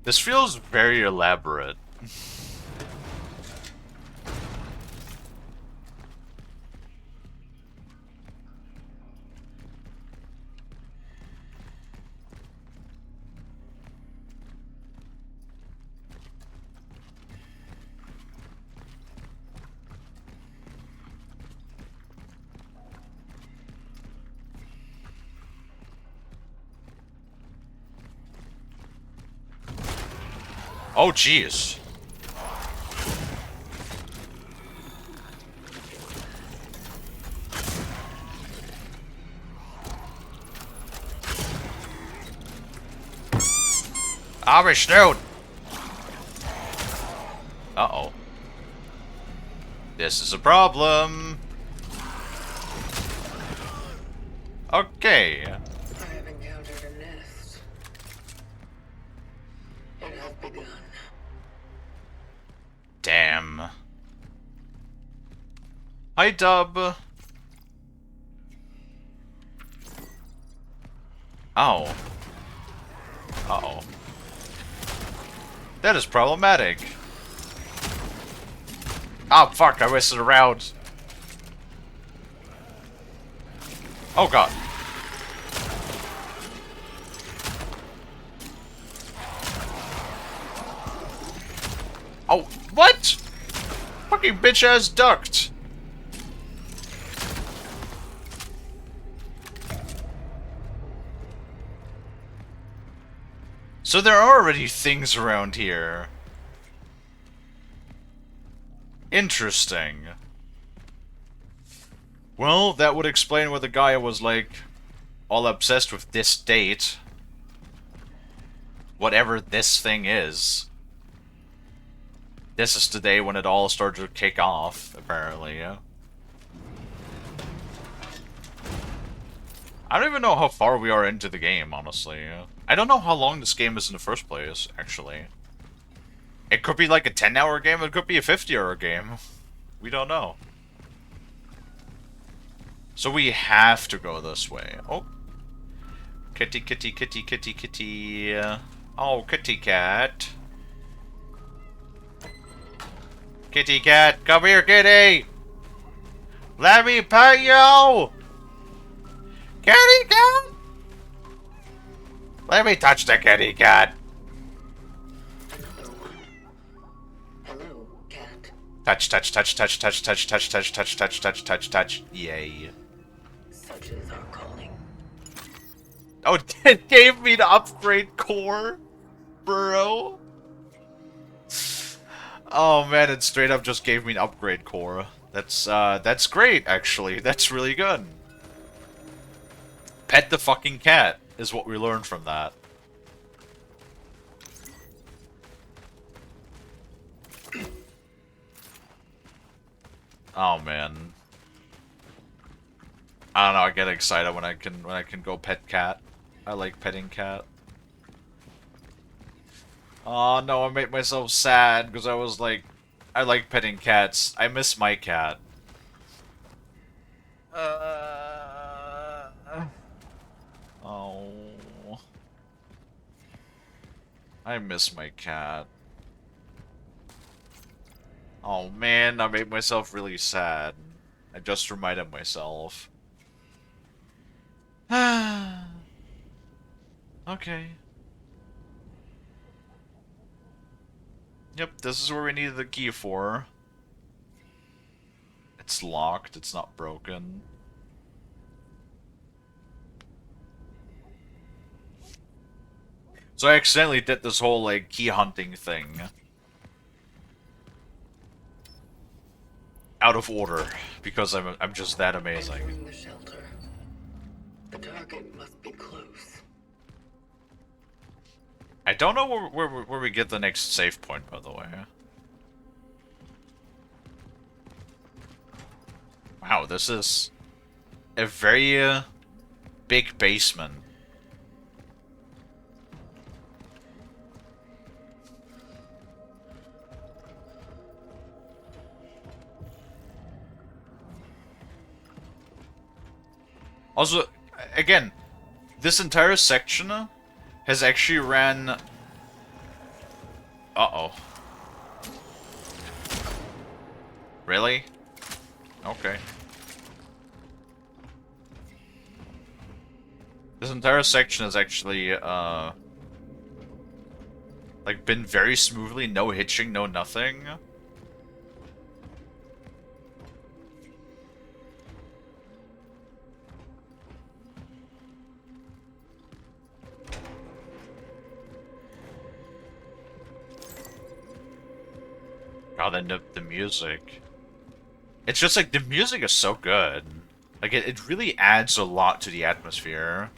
This feels very elaborate. Oh, jeez. I'm a snoot. Uh-oh. This is a problem. Okay. I have encountered a nest. It has begun. Damn. Hi, Dub. Oh. Uh-oh. That is problematic. Oh, fuck, I wasted a round. Oh, God. Oh, what? Fucking bitch-ass ducked. So there are already things around here. Interesting. Well, that would explain why the guy was, like, all obsessed with this date. Whatever this thing is. This is the day when it all started to kick off, apparently, yeah. I don't even know how far we are into the game, honestly. I don't know how long this game is in the first place, actually. It could be like a 10-hour game, it could be a 50-hour game. We don't know. So we have to go this way. Oh. Kitty, kitty, kitty, kitty, kitty. Oh, kitty cat. Kitty cat, come here, kitty! Let me pet you! Kitty cat! Let me touch the kitty cat! Another one. Hello, cat. Touch, touch, touch, touch, touch, touch, touch, touch, touch, touch, touch, touch, touch. Yay. Such is our calling. Oh, it gave me the upgrade core, bro. Oh man, it straight up just gave me an upgrade core. That's great, actually. That's really good. Pet the fucking cat is what we learned from that. Oh man. I don't know, I get excited when I can go pet cat. I like petting cat. Oh no, I made myself sad because I was like, I like petting cats. I miss my cat. Oh. I miss my cat. Oh man, I made myself really sad. I just reminded myself. Okay. Yep, this is where we needed the key for. It's locked, it's not broken. So I accidentally did this whole, like, key hunting thing. Out of order, because I'm just that amazing. Entering the shelter. The target must be close. I don't know where we get the next save point, by the way. Wow, this is a very big basement. Also, again, this entire section has actually ran... Uh-oh. Really? Okay. This entire section has actually, like, been very smoothly, no hitching, no nothing. God, and the music. It's just like, the music is so good. Like, it really adds a lot to the atmosphere.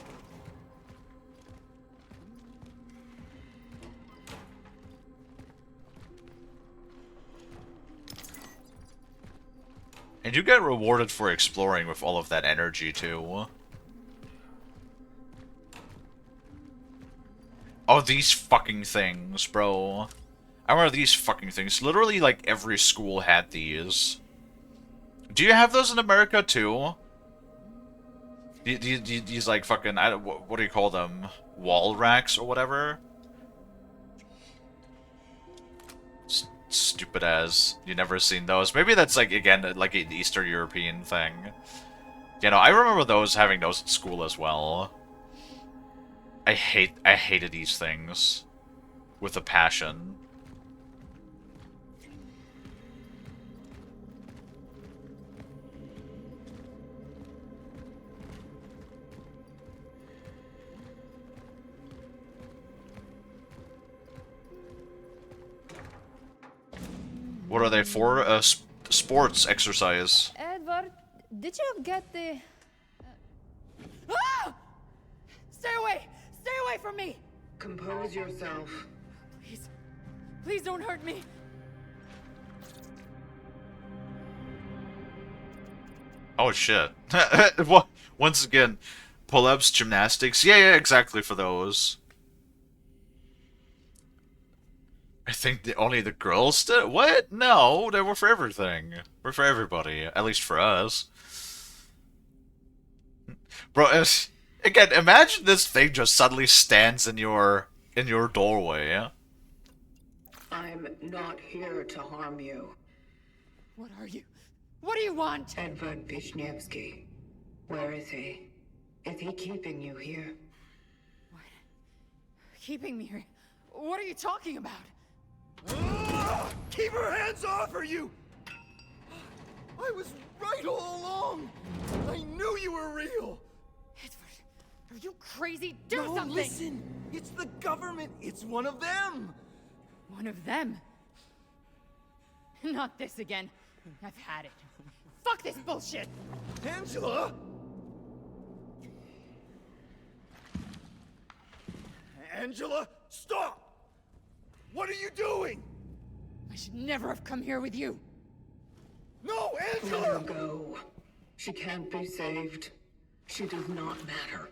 And you get rewarded for exploring with all of that energy, too. Oh, these fucking things, bro. I remember these fucking things. Literally, like, every school had these. Do you have those in America, too? These like, fucking, what do you call them? Wall racks or whatever? Stupid as. You never seen those. Maybe that's, like, again, like an Eastern European thing. You know, I remember having those at school as well. I hated these things. With a passion. What are they for? Sports exercise. Edward, did you get the... Ah! Stay away! Stay away from me! Compose yourself. Please. Please don't hurt me. Oh shit. Once again, pull-ups, gymnastics. Yeah, exactly for those. I think only the girls did. What? No, they were for everything. We're for everybody, at least for us. Bro, again, imagine this thing just suddenly stands in your doorway. Yeah? I'm not here to harm you. What are you? What do you want? Edvard Vishnevsky. Where is he? Is he keeping you here? What? Keeping me here? What are you talking about? Keep her hands off her, you! I was right all along! I knew you were real! Edward, are you crazy? Do No, something! listen! It's the government! It's one of them! One of them? Not this again. I've had it. Fuck this bullshit! Angela! Angela, stop! What are you doing? I should never have come here with you. No, Let Angela! her go. She can't be saved. She does not matter.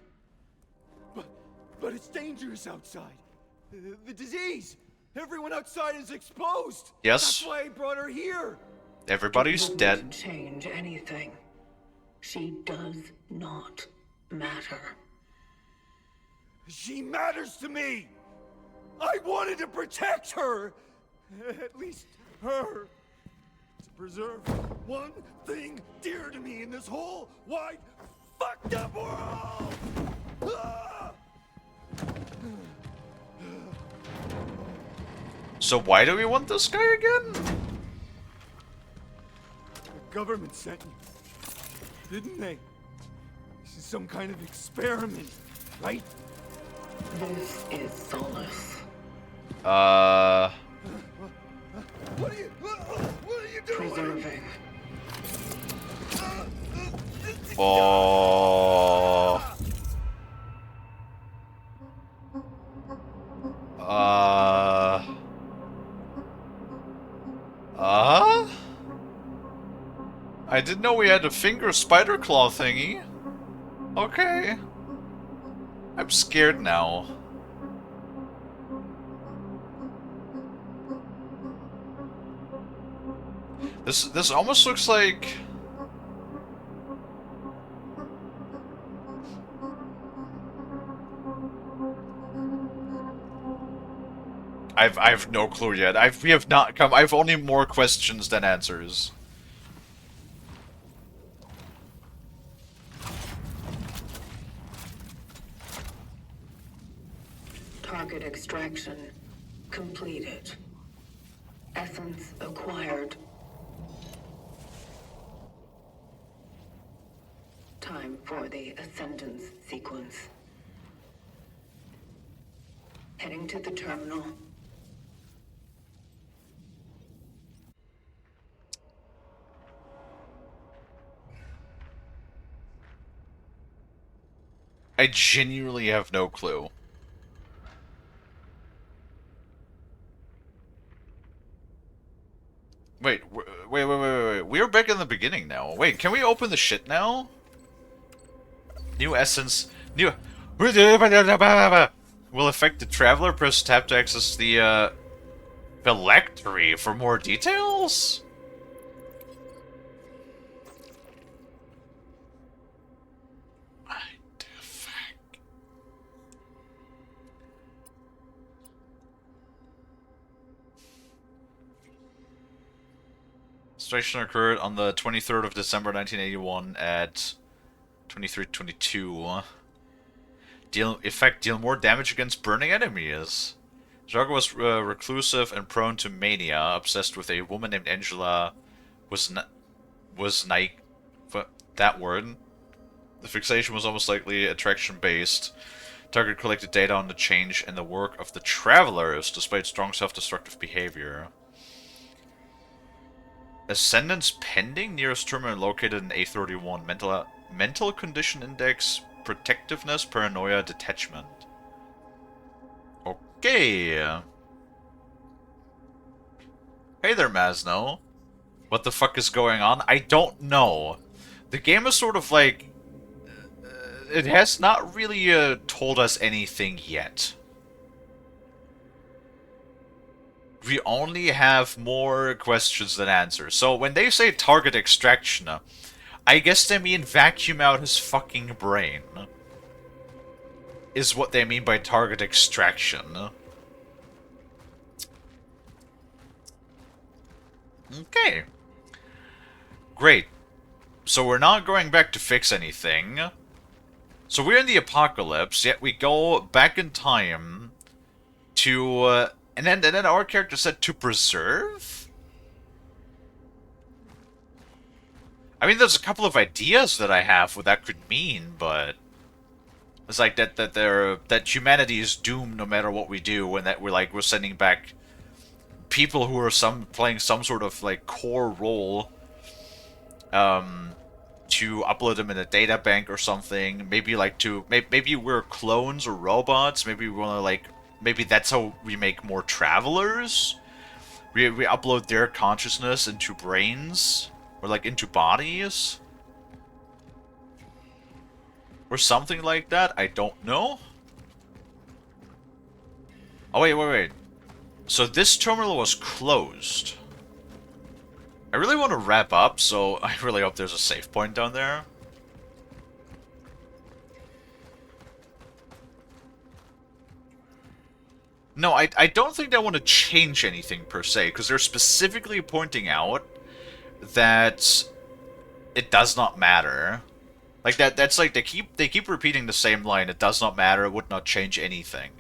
But it's dangerous outside. The disease. Everyone outside is exposed. Yes. That's why I brought her here. Everybody's It dead. wouldn't change anything. She does not matter. She matters to me. I wanted to protect her. At least her. To preserve one thing dear to me in this whole wide fucked up world. Ah! So why do we want this guy again? The government sent you, didn't they? This is some kind of experiment, right? This is Solace. What are you doing? Preserving. Oh. I didn't know we had a finger spider claw thingy. Okay. I'm scared now. This almost looks like I've no clue yet. We have not come. I've only more questions than answers. Target extraction completed. Essence acquired. Time for the ascendance sequence. Heading to the terminal. I genuinely have no clue. Wait. We're back in the beginning now. Wait, can we open the shit now? New essence. New. Will affect the traveler. Press tab to access the phylactery for more details? Situation occurred on the 23rd of December 1981 at 23:22. Deal more damage against burning enemies. Drago was reclusive and prone to mania, obsessed with a woman named Angela. That word. The fixation was almost likely attraction-based. Target collected data on the change in the work of the travelers, displayed strong self-destructive behavior. Ascendance pending. Nearest terminal located in A31. Mental condition index. Protectiveness, paranoia, detachment. Okay. Hey there, Masno. What the fuck is going on? I don't know. The game is sort of like... it has not really told us anything yet. we only have more questions than answers. So when they say target extraction, I guess they mean vacuum out his fucking brain. Is what they mean by target extraction. Okay. Great. So we're not going back to fix anything. So we're in the apocalypse, yet we go back in time to, and then our character said to preserve? I mean, there's a couple of ideas that I have what that could mean, but it's like that humanity is doomed no matter what we do, and that we're sending back people who are playing some sort of like core role, to upload them in a data bank or something. Maybe like maybe we're clones or robots. Maybe we want to like, maybe that's how we make more travelers. We upload their consciousness into brains or like into bodies or something like that. I don't know. Oh wait. So this terminal was closed. I really want to wrap up, so I really hope there's a save point down there. No, I don't think they want to change anything per se, because they're specifically pointing out that it does not matter. Like that's like they keep repeating the same line. It does not matter. It would not change anything.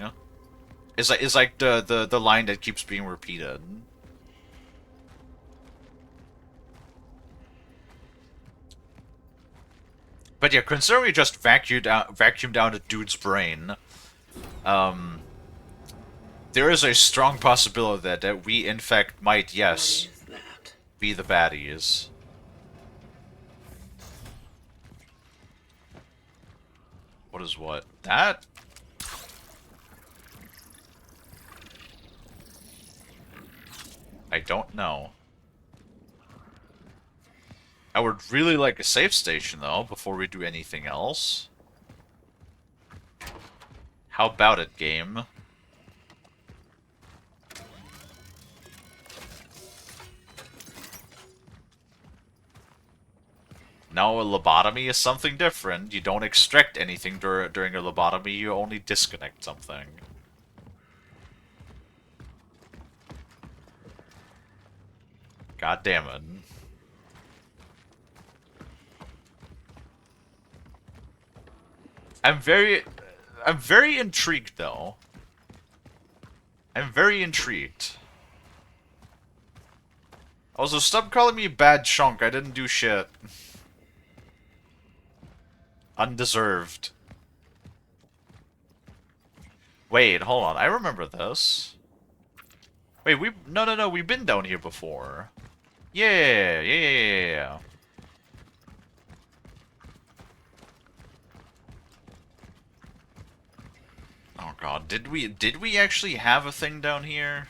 It's like the line that keeps being repeated. But yeah, considering we just vacuumed down a dude's brain, there is a strong possibility that we, in fact, might, yes, be the baddies. What is what? That? I don't know. I would really like a safe station, though, before we do anything else. How about it, game? Now, a lobotomy is something different. You don't extract anything during a lobotomy, you only disconnect something. God damn it. I'm very intrigued, though. I'm very intrigued. Also, stop calling me bad chunk. I didn't do shit. Undeserved. Wait, hold on. I remember this. Wait, no, we've been down here before. Yeah. Oh god, did we actually have a thing down here?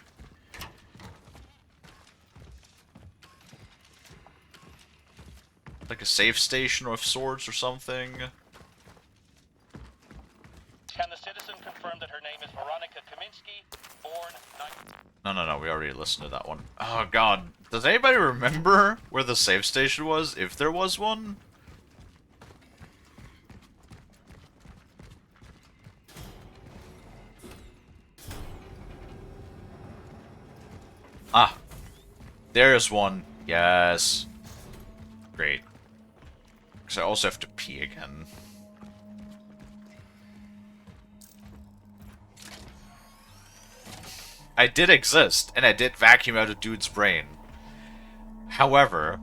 Like a safe station of sorts or something? Can the citizen confirm that her name is Veronica Kaminsky, born... No, we already listened to that one. Oh god, does anybody remember where the safe station was, if there was one? Ah, there's one. Yes. Great. Because I also have to pee again. I did exist, and I did vacuum out a dude's brain. However,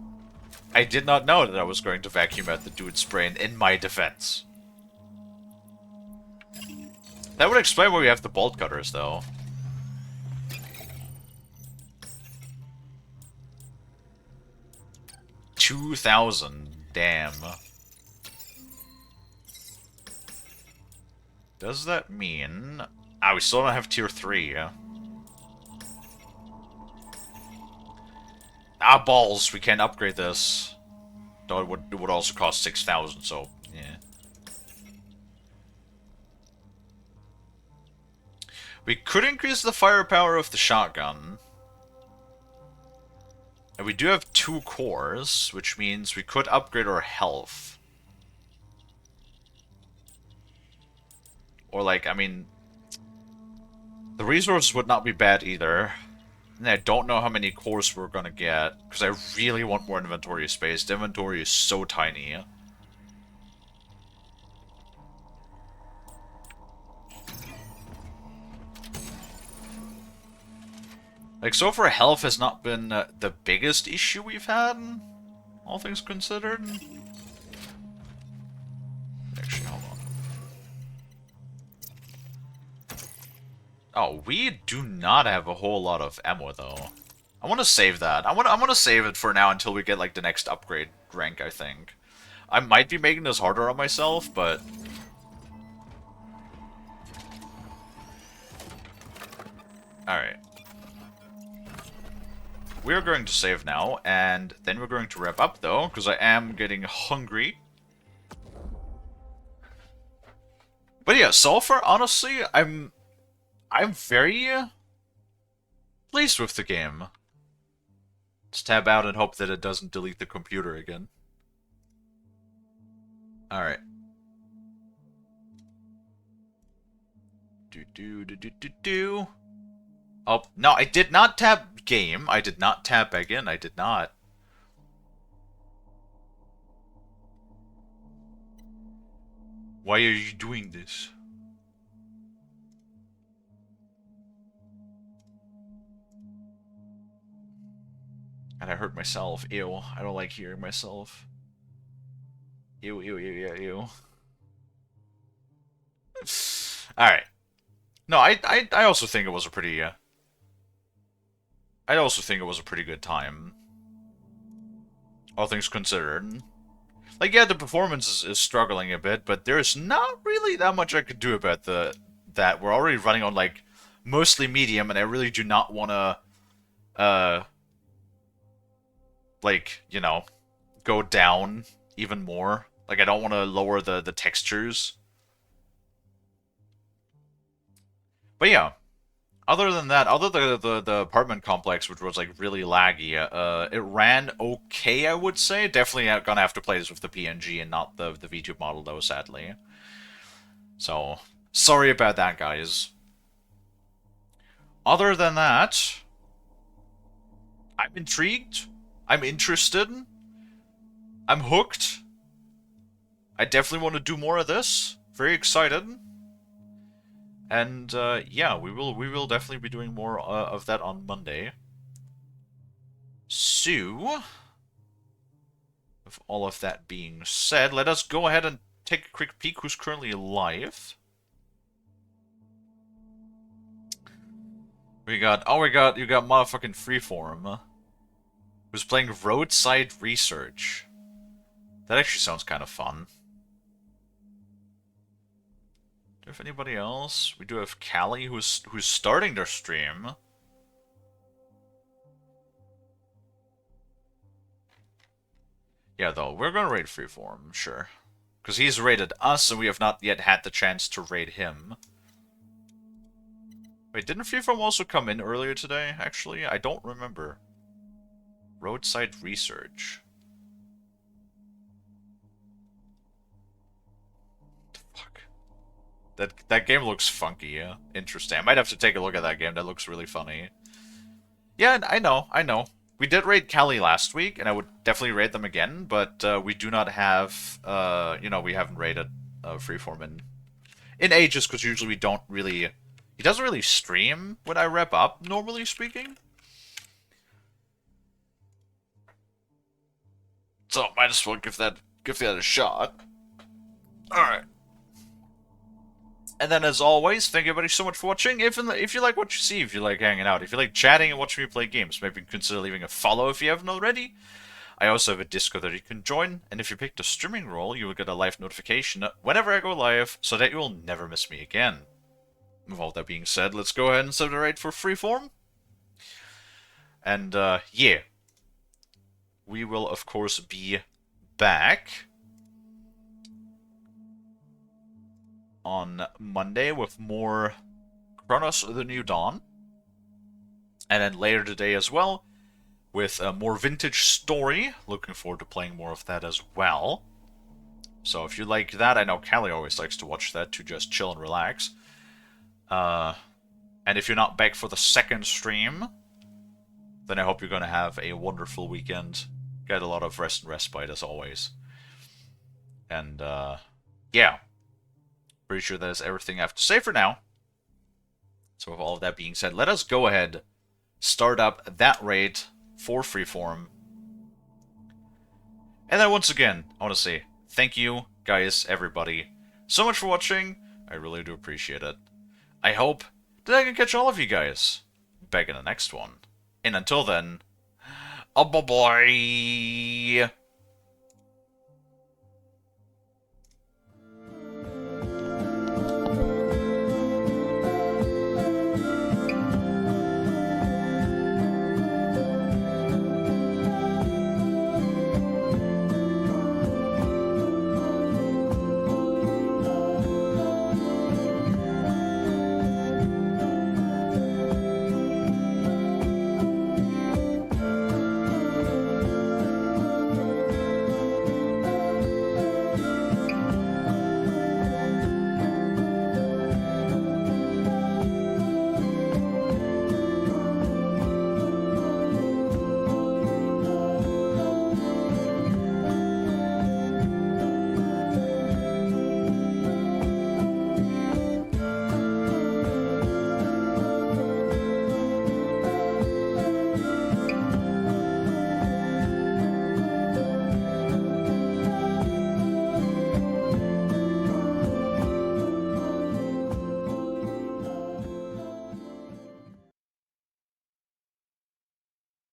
I did not know that I was going to vacuum out the dude's brain in my defense. That would explain why we have the bolt cutters, though. $2,000. Damn. Does that mean... Ah, we still don't have tier 3, yeah? Ah, balls! We can't upgrade this. Though it would also cost 6,000, so... yeah. We could increase the firepower of the shotgun. And we do have 2 cores, which means we could upgrade our health. Or like, I mean, the resources would not be bad either. And I don't know how many cores we're gonna get, because I really want more inventory space. The inventory is so tiny. Like, so far, health has not been the biggest issue we've had, all things considered. Actually, hold on. Oh, we do not have a whole lot of ammo, though. I want to save that. I want to save it for now until we get, like, the next upgrade rank, I think. I might be making this harder on myself, but... Alright. We're going to save now, and then we're going to wrap up, though, because I am getting hungry. But yeah, so far, honestly, I'm very pleased with the game. Just tab out and hope that it doesn't delete the computer again. Alright. Do. Oh, no, I did not tab game. I did not tab back in. I did not. Why are you doing this? And I hurt myself. Ew. I don't like hearing myself. Ew, ew, ew, ew, ew. Alright. No, I also think it was a pretty, I also think it was a pretty good time. All things considered. Like, yeah, the performance is struggling a bit, but there's not really that much I could do about that. We're already running on, like, mostly medium, and I really do not want to, like, you know, go down even more. Like, I don't want to lower the textures. But yeah, other than that, other than the apartment complex, which was, like, really laggy, it ran okay, I would say. Definitely gonna have to play this with the PNG and not the VTube model, though, sadly. So, sorry about that, guys. Other than that, I'm intrigued. I'm interested. I'm hooked. I definitely want to do more of this. Very excited. And yeah, we will definitely be doing more of that on Monday. So, with all of that being said, let us go ahead and take a quick peek who's currently live. You got motherfucking Freeform, who's playing Roadside Research. That actually sounds kind of fun. Do we have anybody else? We do have Kalie, who's starting their stream. Yeah, though, we're gonna raid Freeform, sure. Because he's raided us, and we have not yet had the chance to raid him. Wait, didn't Freeform also come in earlier today, actually? I don't remember. Roadside Research. That game looks funky, yeah. Interesting. I might have to take a look at that game. That looks really funny. Yeah, I know. We did raid Kalie last week, and I would definitely raid them again, but we do not have, you know, we haven't raided Freeform in ages, because usually we don't really... He doesn't really stream when I rep up, normally speaking. So, might as well give that a shot. Alright. And then, as always, thank you everybody so much for watching. If you like what you see, if you like hanging out, if you like chatting and watching me play games, maybe consider leaving a follow if you haven't already. I also have a Discord that you can join, and if you pick the streaming role, you will get a live notification whenever I go live, so that you will never miss me again. With all that being said, let's go ahead and set the raid for Freeform. And, yeah. We will, of course, be back on Monday with more Cronos: The New Dawn. And then later today as well, with a more vintage story. Looking forward to playing more of that as well. So if you like that, I know Kalie always likes to watch that to just chill and relax. And if you're not back for the second stream, then I hope you're going to have a wonderful weekend. Get a lot of rest and respite as always. And yeah, pretty sure that is everything I have to say for now. So with all of that being said, let us go ahead, start up that raid for Freeform. And then once again, I want to say thank you, guys, everybody, so much for watching. I really do appreciate it. I hope that I can catch all of you guys back in the next one. And until then, bye-bye!